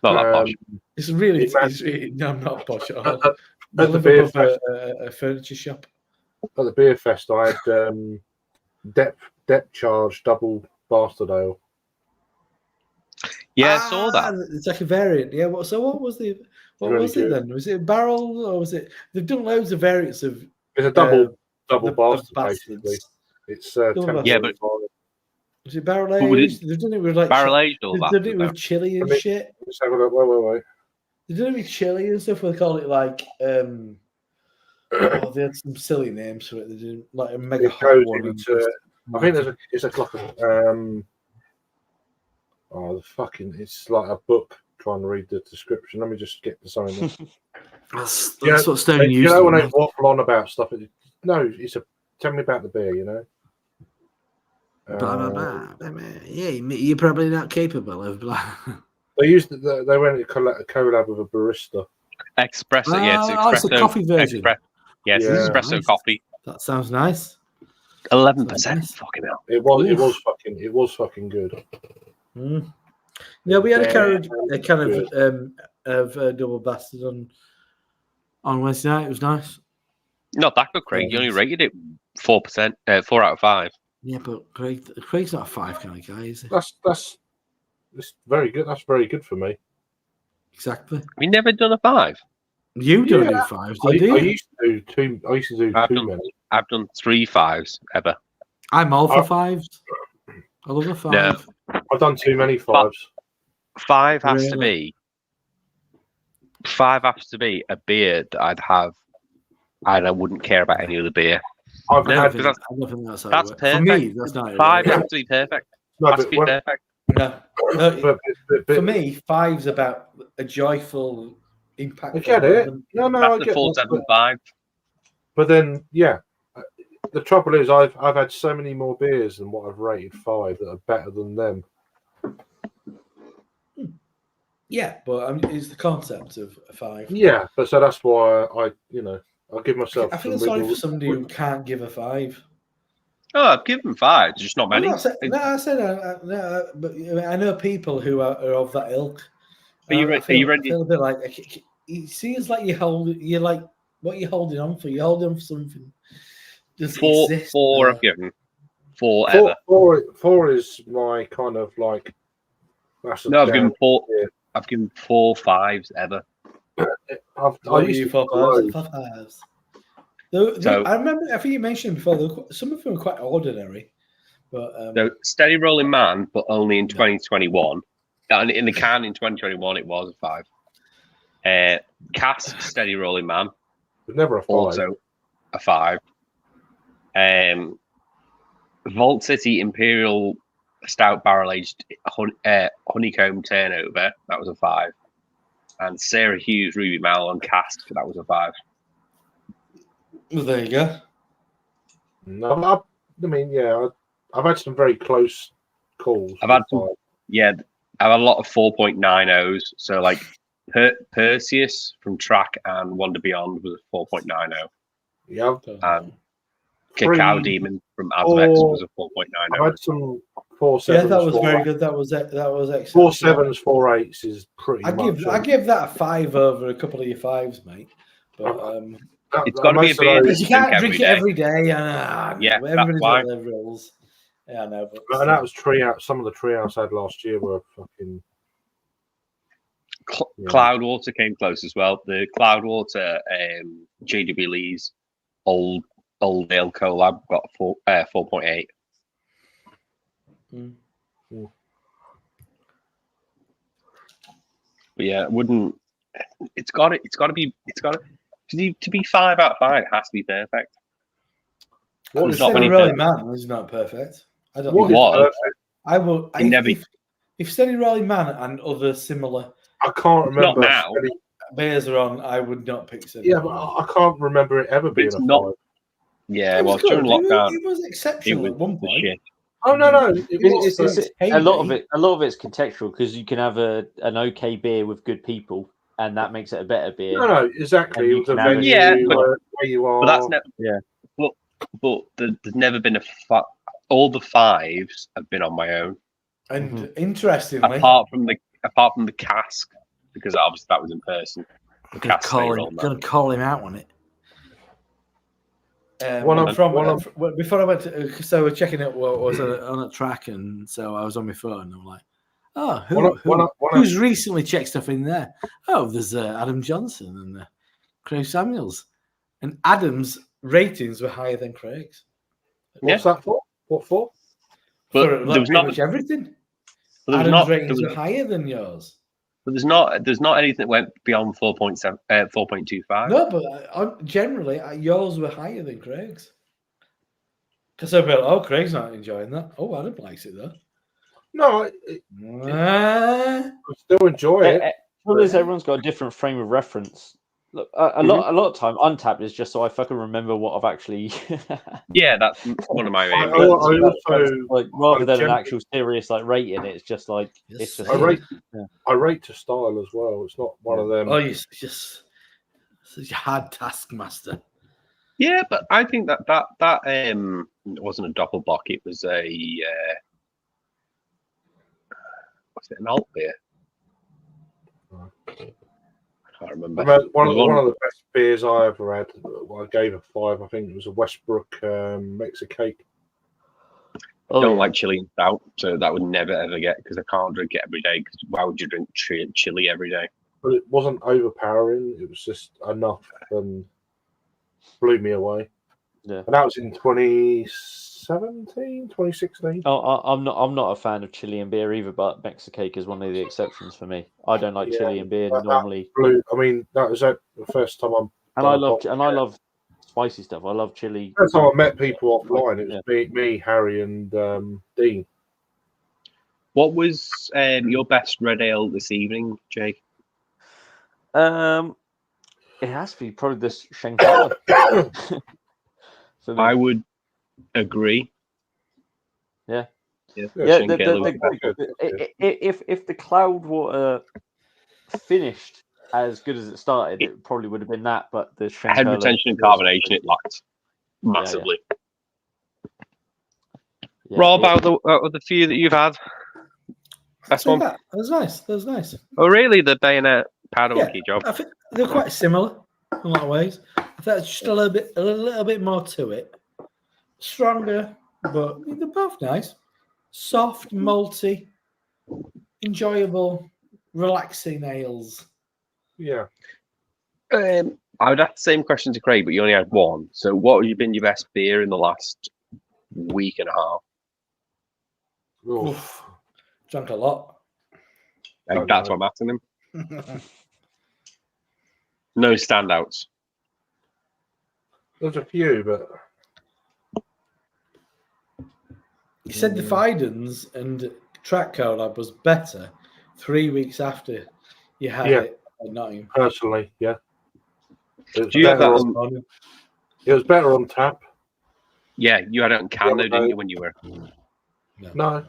[SPEAKER 1] that posh.
[SPEAKER 5] It's really. No, I'm not posh at all.
[SPEAKER 4] At
[SPEAKER 5] I
[SPEAKER 4] the
[SPEAKER 5] live
[SPEAKER 4] beer
[SPEAKER 5] above
[SPEAKER 4] fest,
[SPEAKER 5] a furniture shop.
[SPEAKER 4] at the beer fest, I had depth charge double bastard ale.
[SPEAKER 1] Yeah, I saw that.
[SPEAKER 5] It's like a variant. Yeah. What was the? What
[SPEAKER 4] Really
[SPEAKER 5] was it
[SPEAKER 4] good.
[SPEAKER 5] then? Was it a barrel or was it? They've done loads of variants of
[SPEAKER 4] It's a double
[SPEAKER 5] the
[SPEAKER 4] bastard,
[SPEAKER 5] bastards.
[SPEAKER 4] basically. It's
[SPEAKER 5] Double
[SPEAKER 1] Yeah, but-
[SPEAKER 5] Was it barrel
[SPEAKER 1] But would
[SPEAKER 5] aged? They've done it with like
[SPEAKER 1] Barrel aged all
[SPEAKER 5] They've
[SPEAKER 1] that.
[SPEAKER 5] done it with chili and
[SPEAKER 4] I mean-
[SPEAKER 5] shit.
[SPEAKER 4] Let's have a look. Wait.
[SPEAKER 5] They've done it with chili and stuff. They call it like they had some silly names for it. They did like a mega
[SPEAKER 4] It
[SPEAKER 5] hot
[SPEAKER 4] goes
[SPEAKER 5] one.
[SPEAKER 4] into. I think it's a clock. It's like a book. Trying to read the description. Let me just get the sign.
[SPEAKER 5] That's
[SPEAKER 4] Yeah,
[SPEAKER 5] what Stone
[SPEAKER 4] You
[SPEAKER 5] used.
[SPEAKER 4] know when they waffle on about stuff. Tell me about the beer. You know.
[SPEAKER 5] Blah, blah, blah, blah, blah. Yeah, you're probably not capable of blah.
[SPEAKER 4] They went to collab with a barista.
[SPEAKER 1] Espresso, yeah, it's espresso.
[SPEAKER 5] It's a coffee version.
[SPEAKER 1] Yes,
[SPEAKER 4] Yeah.
[SPEAKER 1] espresso
[SPEAKER 5] Nice.
[SPEAKER 1] coffee.
[SPEAKER 5] That sounds nice.
[SPEAKER 1] 11%.
[SPEAKER 5] Nice.
[SPEAKER 1] Fucking hell.
[SPEAKER 4] It was fucking good.
[SPEAKER 5] Mm. Yeah, we had a
[SPEAKER 4] Yeah,
[SPEAKER 5] kind of double bastard on Wednesday night. It was nice.
[SPEAKER 1] Not that good, Craig. You only rated it 4%, 4 out of 5.
[SPEAKER 5] Yeah, but Craig's not a 5 kind of guy, is he?
[SPEAKER 4] That's very good. That's very good for me.
[SPEAKER 5] Exactly.
[SPEAKER 1] Have you never done a 5?
[SPEAKER 5] You don't
[SPEAKER 4] Yeah,
[SPEAKER 5] do 5s,
[SPEAKER 4] I
[SPEAKER 5] do you?
[SPEAKER 4] used to do two. I used to do
[SPEAKER 1] I've
[SPEAKER 4] too
[SPEAKER 1] done-
[SPEAKER 4] many.
[SPEAKER 1] I've done 3 5s ever.
[SPEAKER 5] I'm all for 5s. I love a 5.
[SPEAKER 1] No.
[SPEAKER 4] I've done too many 5s.
[SPEAKER 1] 5 has to
[SPEAKER 5] Really?
[SPEAKER 1] be. 5 has to be a beer that I'd have, and I wouldn't care about any other beer.
[SPEAKER 4] I've
[SPEAKER 1] No,
[SPEAKER 5] I
[SPEAKER 4] had
[SPEAKER 5] don't think that's how
[SPEAKER 1] that's
[SPEAKER 5] it works. For me, that's not how it
[SPEAKER 1] 5
[SPEAKER 5] works.
[SPEAKER 1] has to be perfect.
[SPEAKER 4] no,
[SPEAKER 1] Has to
[SPEAKER 4] but
[SPEAKER 1] be
[SPEAKER 4] when-
[SPEAKER 1] perfect.
[SPEAKER 5] No.
[SPEAKER 4] but
[SPEAKER 5] For me, 5's about a joyful impact.
[SPEAKER 4] I get it. No, I
[SPEAKER 1] That's the
[SPEAKER 4] get
[SPEAKER 1] full
[SPEAKER 4] that,
[SPEAKER 1] 7.5.
[SPEAKER 4] But then, yeah, the trouble is, I've had so many more beers than what I've rated 5 that are better than them.
[SPEAKER 5] Yeah, but it's the concept of a 5.
[SPEAKER 4] Yeah, but so that's why I'll give myself.
[SPEAKER 5] I feel
[SPEAKER 4] some
[SPEAKER 5] sorry
[SPEAKER 4] wiggle-
[SPEAKER 5] for somebody who can't give a 5.
[SPEAKER 1] Oh, I've given 5. Just not many.
[SPEAKER 5] I said but I know people who are of that ilk.
[SPEAKER 1] Are you
[SPEAKER 5] I
[SPEAKER 1] ready?
[SPEAKER 5] feel,
[SPEAKER 1] Are you ready?
[SPEAKER 5] I feel a bit like it seems like you're like what you're holding on for. You're holding on for something. Does
[SPEAKER 1] 4
[SPEAKER 5] exist
[SPEAKER 1] 4
[SPEAKER 5] now.
[SPEAKER 1] I've given. 4 ever.
[SPEAKER 4] Four is my kind of like. That's a
[SPEAKER 1] No, I've
[SPEAKER 4] down-
[SPEAKER 1] given 4.
[SPEAKER 4] yeah.
[SPEAKER 1] I've given 4 5s ever.
[SPEAKER 4] I
[SPEAKER 5] What
[SPEAKER 4] used
[SPEAKER 5] you
[SPEAKER 4] to
[SPEAKER 5] for
[SPEAKER 4] load.
[SPEAKER 5] 5s?
[SPEAKER 1] So-
[SPEAKER 5] I remember. I think you mentioned before. Some of them were quite ordinary, but
[SPEAKER 1] So steady rolling man, but only in 2021. And in the can in 2021, it was a 5. Cask Steady Rolling Man,
[SPEAKER 4] But never a 5.
[SPEAKER 1] also a 5. Vault City Imperial Stout Barrel Aged Honeycomb Turnover, that was a 5. And Sarah Hughes Ruby Mal on Cask, that was a 5.
[SPEAKER 5] Well, there you go.
[SPEAKER 4] No, I mean, yeah, I've had some very close calls.
[SPEAKER 1] I've had
[SPEAKER 4] with
[SPEAKER 1] some, yeah, I've had a lot of 4.90s. So like Perseus from Track and Wander Beyond was a 4.90.
[SPEAKER 4] Yeah,
[SPEAKER 1] And
[SPEAKER 4] Three-
[SPEAKER 1] Cacao Demon from Azvex was a
[SPEAKER 4] I've
[SPEAKER 1] 4.90.
[SPEAKER 4] had some 4.7s.
[SPEAKER 5] Yeah, that was
[SPEAKER 4] 4.8s.
[SPEAKER 5] very good. That was excellent.
[SPEAKER 4] 4.7s, 4.8s is pretty
[SPEAKER 5] I
[SPEAKER 4] much.
[SPEAKER 5] give that a 5 over a couple of your 5s, mate. But
[SPEAKER 1] It's got to be a beer.
[SPEAKER 5] because you can't drink it every day.
[SPEAKER 1] Yeah,
[SPEAKER 5] everybody's
[SPEAKER 1] that's why.
[SPEAKER 5] got their rules. Yeah, I know. But
[SPEAKER 4] And that was treehouse. Some of the treehouse I had last year were fucking.
[SPEAKER 1] Cloudwater came close as well. The Cloudwater JW Lee's old ale collab got 4.8.
[SPEAKER 5] Mm.
[SPEAKER 1] But yeah, it wouldn't. It's got to be. To be 5 out of 5, it has to be perfect.
[SPEAKER 4] What
[SPEAKER 1] There's
[SPEAKER 4] is
[SPEAKER 1] not
[SPEAKER 5] Steady
[SPEAKER 1] many
[SPEAKER 5] Rolling
[SPEAKER 1] perfect.
[SPEAKER 5] Man is not perfect. I don't.
[SPEAKER 4] What
[SPEAKER 5] think-
[SPEAKER 4] is
[SPEAKER 1] was.
[SPEAKER 4] perfect?
[SPEAKER 5] I will.
[SPEAKER 1] It never-
[SPEAKER 5] If Steady Rolling Man and other similar
[SPEAKER 4] I can't
[SPEAKER 1] It's not
[SPEAKER 4] remember.
[SPEAKER 1] now.
[SPEAKER 5] beers are on, I would not pick Steady
[SPEAKER 4] Yeah, but
[SPEAKER 5] Rolling Man.
[SPEAKER 4] I can't remember it ever being
[SPEAKER 1] It's
[SPEAKER 4] a
[SPEAKER 1] not-
[SPEAKER 4] 5.
[SPEAKER 1] Yeah,
[SPEAKER 5] It was
[SPEAKER 1] well,
[SPEAKER 5] good.
[SPEAKER 1] during lockdown,
[SPEAKER 5] It was
[SPEAKER 1] it
[SPEAKER 5] exceptional
[SPEAKER 1] was
[SPEAKER 5] at one
[SPEAKER 1] the
[SPEAKER 5] point.
[SPEAKER 1] shit.
[SPEAKER 4] Oh no, it was.
[SPEAKER 2] It's
[SPEAKER 5] Hey,
[SPEAKER 2] a lot of
[SPEAKER 5] mate.
[SPEAKER 2] it. A lot of it's contextual because you can have an okay beer with good people, and that makes it a better beer.
[SPEAKER 4] No, exactly.
[SPEAKER 2] And
[SPEAKER 4] It
[SPEAKER 2] you
[SPEAKER 4] was a
[SPEAKER 2] can have it.
[SPEAKER 4] venue
[SPEAKER 1] Yeah, but-
[SPEAKER 4] where you are.
[SPEAKER 1] But that's never.
[SPEAKER 2] Yeah.
[SPEAKER 1] But there's never been all the 5s have been on my own,
[SPEAKER 5] And interestingly,
[SPEAKER 1] apart from the Cask, because obviously that was in person. The Cask Steady Rolling Man.
[SPEAKER 5] gonna call him out on it.
[SPEAKER 4] One of-
[SPEAKER 5] Before I went to, so we're checking out what was on a track, and so I was on my phone, and I'm like, oh, who's recently checked stuff in there? Oh, there's Adam Johnson and Craig Samuels, and Adam's ratings were higher than Craig's.
[SPEAKER 4] What's that for? What for?
[SPEAKER 1] But
[SPEAKER 5] For
[SPEAKER 1] there was
[SPEAKER 5] pretty
[SPEAKER 1] not.
[SPEAKER 5] much everything.
[SPEAKER 1] But there was
[SPEAKER 5] Adam's
[SPEAKER 1] not.
[SPEAKER 5] ratings were higher than yours.
[SPEAKER 1] But there's not anything that went beyond 4.7, 4.25.
[SPEAKER 5] No, but generally yours were higher than Craig's. Because I'd be like, oh, Craig's not enjoying that. Oh, Adam likes it though.
[SPEAKER 4] No, I still enjoy it.
[SPEAKER 2] Well, everyone's got a different frame of reference. Look, a lot of time, Untapped is just so I fucking remember what I've actually.
[SPEAKER 1] Yeah, that's one of my
[SPEAKER 4] I
[SPEAKER 1] favorites.
[SPEAKER 4] also
[SPEAKER 2] like rather than an
[SPEAKER 4] generally-
[SPEAKER 2] actual serious like rating, it's just like
[SPEAKER 5] Yes,
[SPEAKER 2] it's just.
[SPEAKER 5] sir.
[SPEAKER 4] I rate to style as well. It's not one of them.
[SPEAKER 5] Oh, you're just such a hard taskmaster.
[SPEAKER 1] Yeah, but I think that it wasn't a doppelbock. It was a was it an alt beer? I can't remember.
[SPEAKER 4] One of the best beers I ever had. I gave a 5. I think it was a Westbrook Mexicake.
[SPEAKER 1] I don't like chili and stout, so that would never ever get because I can't drink it every day. Because why would you drink chili every day?
[SPEAKER 4] But it wasn't overpowering. It was just enough and blew me away.
[SPEAKER 2] Yeah.
[SPEAKER 4] And that was in 2017, 2016.
[SPEAKER 2] Oh, I'm not a fan of Chilean beer either, but Mexicake is one of the exceptions for me. I don't like Chilean beer normally,
[SPEAKER 4] That was the first time
[SPEAKER 2] and I love spicy stuff. I love chili.
[SPEAKER 4] First time I met people offline. It was me, Harry, and Dean.
[SPEAKER 1] What was your best red ale this evening, Jake?
[SPEAKER 2] It has to be probably this Shankala.
[SPEAKER 1] I would agree.
[SPEAKER 2] Yeah.
[SPEAKER 1] If
[SPEAKER 2] the Cloudwater finished as good as it started, it probably would have been that. But the
[SPEAKER 1] head retention and carbonation, it lacked massively.
[SPEAKER 2] Yeah,
[SPEAKER 1] Rob, out of the few that you've had, best one.
[SPEAKER 5] That was nice. That was nice.
[SPEAKER 1] Oh, really? The bayonet powder
[SPEAKER 5] Yeah,
[SPEAKER 1] monkey job.
[SPEAKER 5] I think they're quite similar in a lot of ways. I thought it's just a little bit more to it. Stronger, but they're both nice. Soft, malty, enjoyable, relaxing ales.
[SPEAKER 4] Yeah.
[SPEAKER 1] I would ask the same question to Craig, but you only had one. So, what would have been your best beer in the last week and a half?
[SPEAKER 5] Oof. Drank a lot.
[SPEAKER 1] That's what I'm asking him. No standouts.
[SPEAKER 4] There's a few, but
[SPEAKER 5] You said the Fidens and Track Collab was better 3 weeks after you had
[SPEAKER 4] Yeah.
[SPEAKER 5] it at Nottingham.
[SPEAKER 4] personally, yeah. It
[SPEAKER 1] Do you have that
[SPEAKER 4] was,
[SPEAKER 1] on?
[SPEAKER 4] it was better on tap.
[SPEAKER 1] Yeah, you had it on can
[SPEAKER 4] Yeah,
[SPEAKER 1] though, didn't
[SPEAKER 4] no.
[SPEAKER 1] you? When you were.
[SPEAKER 4] No,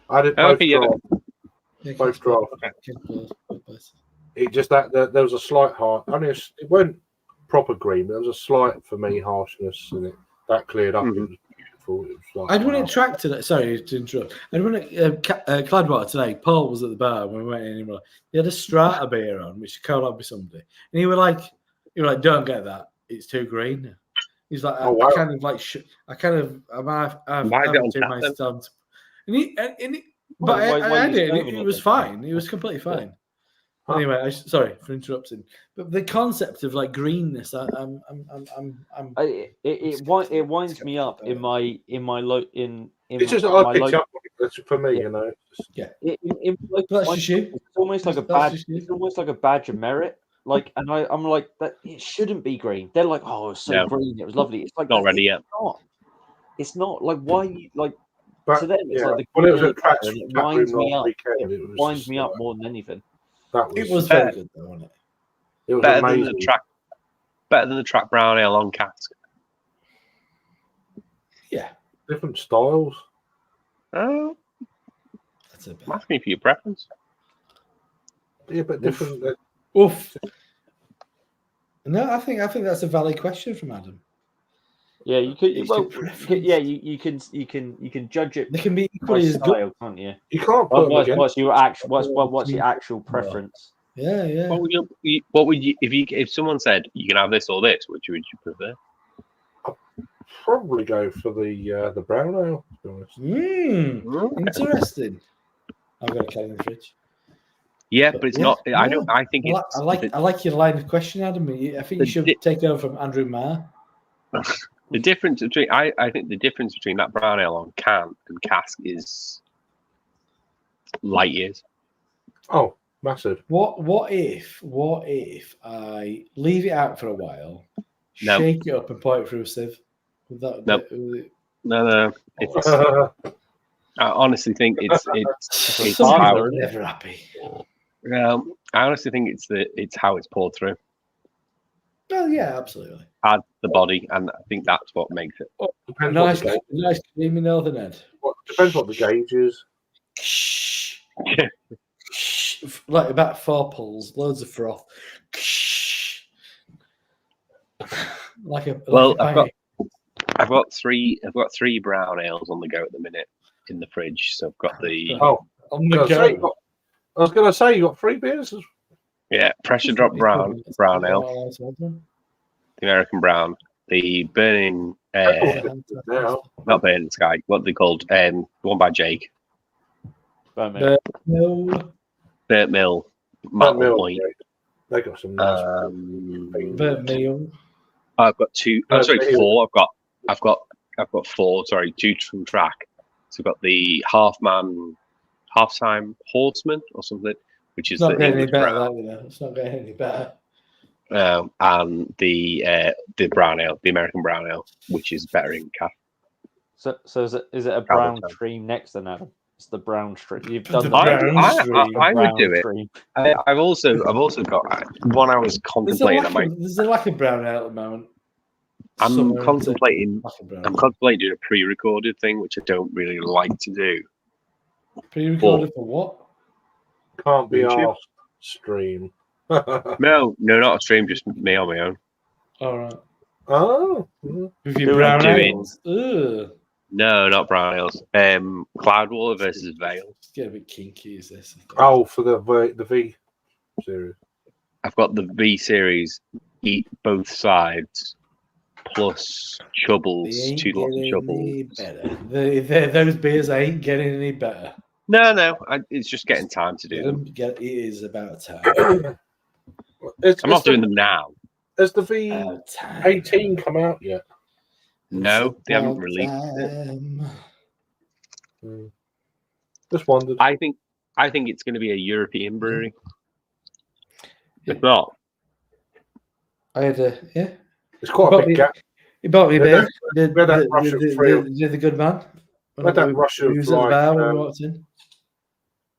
[SPEAKER 4] I did
[SPEAKER 1] Oh,
[SPEAKER 4] both
[SPEAKER 1] okay, yeah.
[SPEAKER 4] draft.
[SPEAKER 5] Yeah,
[SPEAKER 4] Both draft.
[SPEAKER 5] draft.
[SPEAKER 4] It just that there was a slight harsh. I mean, it wasn't proper green, but there was a slight for me harshness, and that cleared up.
[SPEAKER 1] Mhm.
[SPEAKER 4] It was beautiful. It was like,
[SPEAKER 5] I'd run
[SPEAKER 4] wow.
[SPEAKER 5] it track today. Sorry to interrupt. I'd run it Cladwater today. Paul was at the bar when we went in. He had a Strata beer on, which collab with somebody, and you were like, "Don't get that. It's too green." He's like,
[SPEAKER 4] Oh, wow.
[SPEAKER 5] I kind of like, I've
[SPEAKER 1] Why is it on
[SPEAKER 5] too
[SPEAKER 1] tap
[SPEAKER 5] my
[SPEAKER 1] then?
[SPEAKER 5] stump. And he,
[SPEAKER 2] Why-
[SPEAKER 5] but
[SPEAKER 2] why
[SPEAKER 5] I had
[SPEAKER 2] you
[SPEAKER 5] it. And
[SPEAKER 2] serving
[SPEAKER 5] it
[SPEAKER 2] it
[SPEAKER 5] was
[SPEAKER 2] then?
[SPEAKER 5] fine. It was completely fine.
[SPEAKER 4] Huh.
[SPEAKER 5] Anyway, sorry for interrupting. But the concept of like greenness,
[SPEAKER 2] It winds me up in my
[SPEAKER 4] It's just
[SPEAKER 2] my
[SPEAKER 4] I picked up on it. That's for me,
[SPEAKER 2] Yeah.
[SPEAKER 4] you know.
[SPEAKER 5] That's just you.
[SPEAKER 2] It's almost like a
[SPEAKER 5] That's
[SPEAKER 2] badge.
[SPEAKER 5] just you.
[SPEAKER 2] It's almost like a badge of merit. Like, and I'm like that. It shouldn't be green. They're like, oh, it's so
[SPEAKER 1] No.
[SPEAKER 2] green. It was lovely. It's like
[SPEAKER 1] Not
[SPEAKER 2] that-
[SPEAKER 1] ready yet.
[SPEAKER 2] It's not. It's not like why you like
[SPEAKER 4] But
[SPEAKER 2] to them. It's
[SPEAKER 4] yeah,
[SPEAKER 2] like the
[SPEAKER 4] when it was
[SPEAKER 2] green
[SPEAKER 4] at Tracks
[SPEAKER 2] and it
[SPEAKER 4] Tap Room
[SPEAKER 2] winds me
[SPEAKER 4] last
[SPEAKER 2] up.
[SPEAKER 4] weekend,
[SPEAKER 2] It
[SPEAKER 4] it was
[SPEAKER 2] winds
[SPEAKER 4] just
[SPEAKER 2] me up
[SPEAKER 4] like-
[SPEAKER 2] more than anything.
[SPEAKER 4] That was
[SPEAKER 5] It was
[SPEAKER 1] Fair.
[SPEAKER 5] very good, though, wasn't it?
[SPEAKER 4] it was
[SPEAKER 1] Better than
[SPEAKER 4] amazing.
[SPEAKER 1] the track. Better than the track brown ale on cask.
[SPEAKER 5] Yeah,
[SPEAKER 4] Different styles.
[SPEAKER 1] Oh,
[SPEAKER 5] that's a bit.
[SPEAKER 1] I'm asking for your preference.
[SPEAKER 4] Yeah, but different.
[SPEAKER 5] Oof. No, I think that's a valid question from Adam.
[SPEAKER 2] Yeah, you could.
[SPEAKER 5] It's
[SPEAKER 2] Well,
[SPEAKER 5] your preference.
[SPEAKER 2] yeah, you can judge it
[SPEAKER 5] They can be
[SPEAKER 2] by
[SPEAKER 5] equally as good.
[SPEAKER 2] style, can't you?
[SPEAKER 4] You can't put them
[SPEAKER 2] What's
[SPEAKER 4] against.
[SPEAKER 2] your actual what's your actual preference?
[SPEAKER 5] Yeah, yeah.
[SPEAKER 1] What would you if someone said you can have this or this? Which would you prefer?
[SPEAKER 4] Probably go for the brown ale. To be honest.
[SPEAKER 5] Interesting. I've got a can in the fridge.
[SPEAKER 1] Yeah, but it's
[SPEAKER 5] Yeah,
[SPEAKER 1] not. I
[SPEAKER 5] yeah.
[SPEAKER 1] don't. I think it's.
[SPEAKER 5] I like your line of question, Adam. I think you should take over from Andrew Marr.
[SPEAKER 1] The difference between I think the difference between that brown ale on can and cask is light years.
[SPEAKER 4] Oh, massive.
[SPEAKER 5] What if I leave it out for a while,
[SPEAKER 1] No.
[SPEAKER 5] shake it up and pour it through a sieve? Would that
[SPEAKER 1] Nope.
[SPEAKER 5] would it-
[SPEAKER 1] No. It's. I honestly think it's
[SPEAKER 5] Some
[SPEAKER 1] how.
[SPEAKER 5] people are never happy.
[SPEAKER 1] I honestly think it's how it's poured through.
[SPEAKER 5] Well, yeah, absolutely.
[SPEAKER 1] Add the body, and I think that's what makes it.
[SPEAKER 4] Depends
[SPEAKER 5] Nice,
[SPEAKER 4] what the
[SPEAKER 5] nice creamy Northern Ed.
[SPEAKER 4] depends what the gauge is.
[SPEAKER 5] Like about 4 pulls, loads of froth. Like a
[SPEAKER 1] Well,
[SPEAKER 5] like
[SPEAKER 1] I've got three brown ales on the go at the minute in the fridge. So I've got the
[SPEAKER 4] Oh,
[SPEAKER 5] on
[SPEAKER 4] I
[SPEAKER 5] the go.
[SPEAKER 4] was going to say you got 3 beers.
[SPEAKER 1] pressure drop brown ale, the American brown, the burning
[SPEAKER 4] Now,
[SPEAKER 1] not burning sky. What are they called? The one by Jake,
[SPEAKER 2] Birmingham.
[SPEAKER 5] No,
[SPEAKER 1] Burnt Mill,
[SPEAKER 4] Burnt
[SPEAKER 1] Malt
[SPEAKER 4] Mill,
[SPEAKER 1] Point.
[SPEAKER 4] they got some nice.
[SPEAKER 5] burnt meal.
[SPEAKER 1] I've got two. Oh,
[SPEAKER 4] Burnt
[SPEAKER 1] sorry,
[SPEAKER 4] Mill.
[SPEAKER 1] 4. I've got 4. Sorry, 2 from track. So I've got the half-time horseman or something, which is
[SPEAKER 5] It's not
[SPEAKER 1] the
[SPEAKER 5] getting any
[SPEAKER 1] English
[SPEAKER 5] better.
[SPEAKER 1] brown,
[SPEAKER 5] That, you know. It's not getting any better.
[SPEAKER 1] and the brown ale, the American brown ale, which is better in cask.
[SPEAKER 2] So is it a brown stream next to Adam? It's the brown stream. You've done
[SPEAKER 5] The
[SPEAKER 2] the
[SPEAKER 5] brown stream.
[SPEAKER 1] I would
[SPEAKER 2] brown
[SPEAKER 1] do it.
[SPEAKER 2] stream.
[SPEAKER 1] I've also got one I was contemplating.
[SPEAKER 5] There's a lack of brown ale at the moment.
[SPEAKER 1] I'm
[SPEAKER 5] Summer,
[SPEAKER 1] contemplating.
[SPEAKER 5] lack of brown
[SPEAKER 1] I'm
[SPEAKER 5] ale.
[SPEAKER 1] contemplating doing a pre-recorded thing, which I don't really like to do.
[SPEAKER 5] Pre-recorded for what?
[SPEAKER 4] Can't be
[SPEAKER 1] YouTube?
[SPEAKER 4] asked. Stream.
[SPEAKER 1] No, not a stream, just me on my own.
[SPEAKER 5] All right.
[SPEAKER 4] Oh,
[SPEAKER 5] With your brown
[SPEAKER 1] doing-
[SPEAKER 5] ales. Ugh.
[SPEAKER 1] No, not brown ales. Cloudwater versus Vale.
[SPEAKER 5] It's getting a bit kinky, is this?
[SPEAKER 4] oh, for the V series.
[SPEAKER 1] I've got the V series. Eat both sides, plus
[SPEAKER 5] They
[SPEAKER 1] chubbles,
[SPEAKER 5] ain't
[SPEAKER 1] 2 lots of
[SPEAKER 5] getting any
[SPEAKER 1] chubbles.
[SPEAKER 5] better. Those beers ain't getting any better.
[SPEAKER 1] No, it's just getting time to do them.
[SPEAKER 5] It is about time.
[SPEAKER 1] I'm not doing them now.
[SPEAKER 4] Has the V
[SPEAKER 5] About time.
[SPEAKER 4] 18 come out yet?
[SPEAKER 1] No, they haven't
[SPEAKER 5] About
[SPEAKER 1] released it.
[SPEAKER 5] time.
[SPEAKER 4] Just wondered.
[SPEAKER 1] I think it's going to be a European brewery. If not,
[SPEAKER 5] I had a
[SPEAKER 4] It's quite a big gap.
[SPEAKER 5] He bought me a beer.
[SPEAKER 4] We had that rush of three.
[SPEAKER 5] The good man.
[SPEAKER 4] We had that rush of
[SPEAKER 5] He was at the
[SPEAKER 4] like.
[SPEAKER 5] bar when we walked in.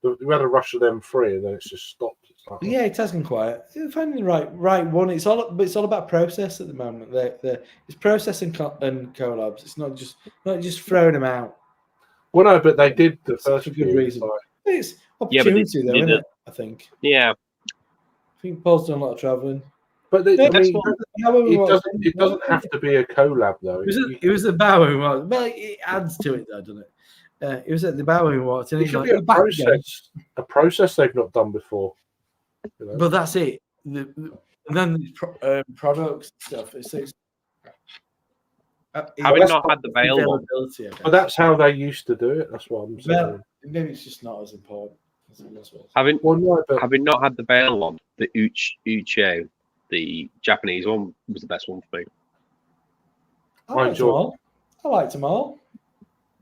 [SPEAKER 4] We had a rush of them three, and then it's just stopped. It's like,
[SPEAKER 5] Yeah, it has gone quiet. Finding the right one. It's all about process at the moment. It's process and collabs. It's not just throwing them out.
[SPEAKER 4] well, no, but they did the
[SPEAKER 5] It's
[SPEAKER 4] first
[SPEAKER 5] for good
[SPEAKER 4] few.
[SPEAKER 5] reason.
[SPEAKER 4] Like,
[SPEAKER 5] It's opportunity, though, isn't it? I think.
[SPEAKER 1] Yeah.
[SPEAKER 5] I think Paul's done a lot of travelling.
[SPEAKER 4] but
[SPEAKER 5] Yeah,
[SPEAKER 4] I mean,
[SPEAKER 5] it
[SPEAKER 4] doesn't have to be a collab though.
[SPEAKER 5] It was the bar when we walked. Well, it adds to it, though, doesn't it? It was at the bar when we walked in.
[SPEAKER 4] It should be a process they've not done before. You know?
[SPEAKER 5] But that's it. And then the products stuff.
[SPEAKER 1] Having not had the bail one.
[SPEAKER 5] availability.
[SPEAKER 4] But that's how they used to do it. That's what I'm saying.
[SPEAKER 5] Well, maybe it's just not as important as it was.
[SPEAKER 1] Having
[SPEAKER 4] but
[SPEAKER 1] not had the bail one, the Ucho, the Japanese one was the best one for me.
[SPEAKER 5] I liked them all. I liked them all.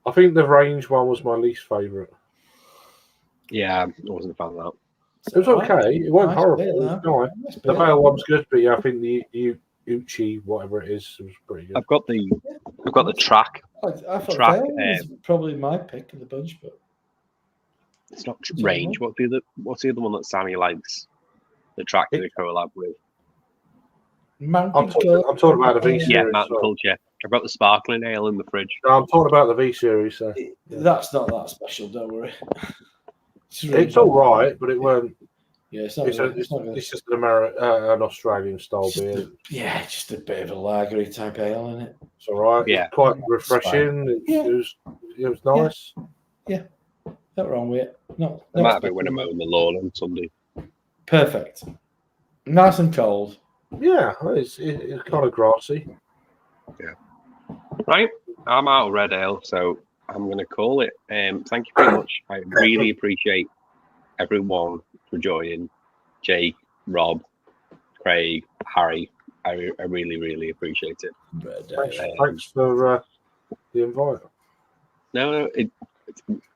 [SPEAKER 4] I think the range one was my least favourite.
[SPEAKER 1] Yeah, I wasn't a fan of that.
[SPEAKER 4] It was okay. It wasn't horrible.
[SPEAKER 5] Bit,
[SPEAKER 4] It was nice.
[SPEAKER 5] Nice
[SPEAKER 4] The
[SPEAKER 5] bit.
[SPEAKER 4] bail one's good, but yeah, I think the Uchi, whatever it is, was pretty good.
[SPEAKER 1] I've got the track.
[SPEAKER 5] I thought
[SPEAKER 1] Track,
[SPEAKER 5] Fail was probably my pick of the bunch, but
[SPEAKER 1] It's not range. What's the other one that Sammy likes? The track to collab with.
[SPEAKER 4] I'm talking about the V series.
[SPEAKER 1] Yeah, Mountain Culture. I've got the sparkling ale in the fridge.
[SPEAKER 4] No, I'm talking about the V series. So.
[SPEAKER 5] That's not that special. Don't worry.
[SPEAKER 4] It's all right, but it weren't.
[SPEAKER 5] Yeah, it's not.
[SPEAKER 4] It's just an Australian style beer.
[SPEAKER 5] Yeah, just a bit of a lagery type ale in it.
[SPEAKER 4] It's all right.
[SPEAKER 1] Yeah.
[SPEAKER 4] It's quite refreshing. It was nice.
[SPEAKER 5] Yeah, not wrong with it. No,
[SPEAKER 1] I might have it when I'm mowing the lawn on Sunday.
[SPEAKER 5] Perfect. Nice and cold.
[SPEAKER 4] Yeah, it's kind of grassy.
[SPEAKER 1] Yeah. Right, I'm out of red ale, so I'm going to call it. Thank you very much. I really appreciate everyone for joining. Jake, Rob, Craig, Harry. I really, really appreciate it.
[SPEAKER 4] Thanks for the invite.
[SPEAKER 1] No,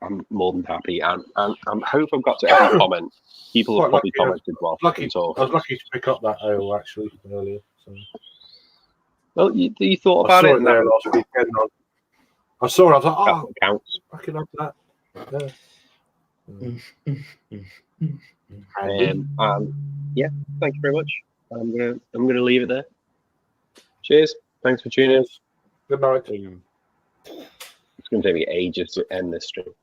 [SPEAKER 1] I'm more than happy, and I hope I've got to every comment. People have probably commented while
[SPEAKER 4] I was lucky to pick up that ale actually earlier. So.
[SPEAKER 1] Well, you thought
[SPEAKER 4] I
[SPEAKER 1] about
[SPEAKER 4] saw
[SPEAKER 1] it
[SPEAKER 4] there last weekend. I saw it. I was like,
[SPEAKER 1] that counts.
[SPEAKER 4] I can have that.
[SPEAKER 1] Yeah, thank you very much. I'm gonna leave it there. Cheers. Thanks for tuning in.
[SPEAKER 4] Good night.
[SPEAKER 1] It's gonna take me ages to end this stream.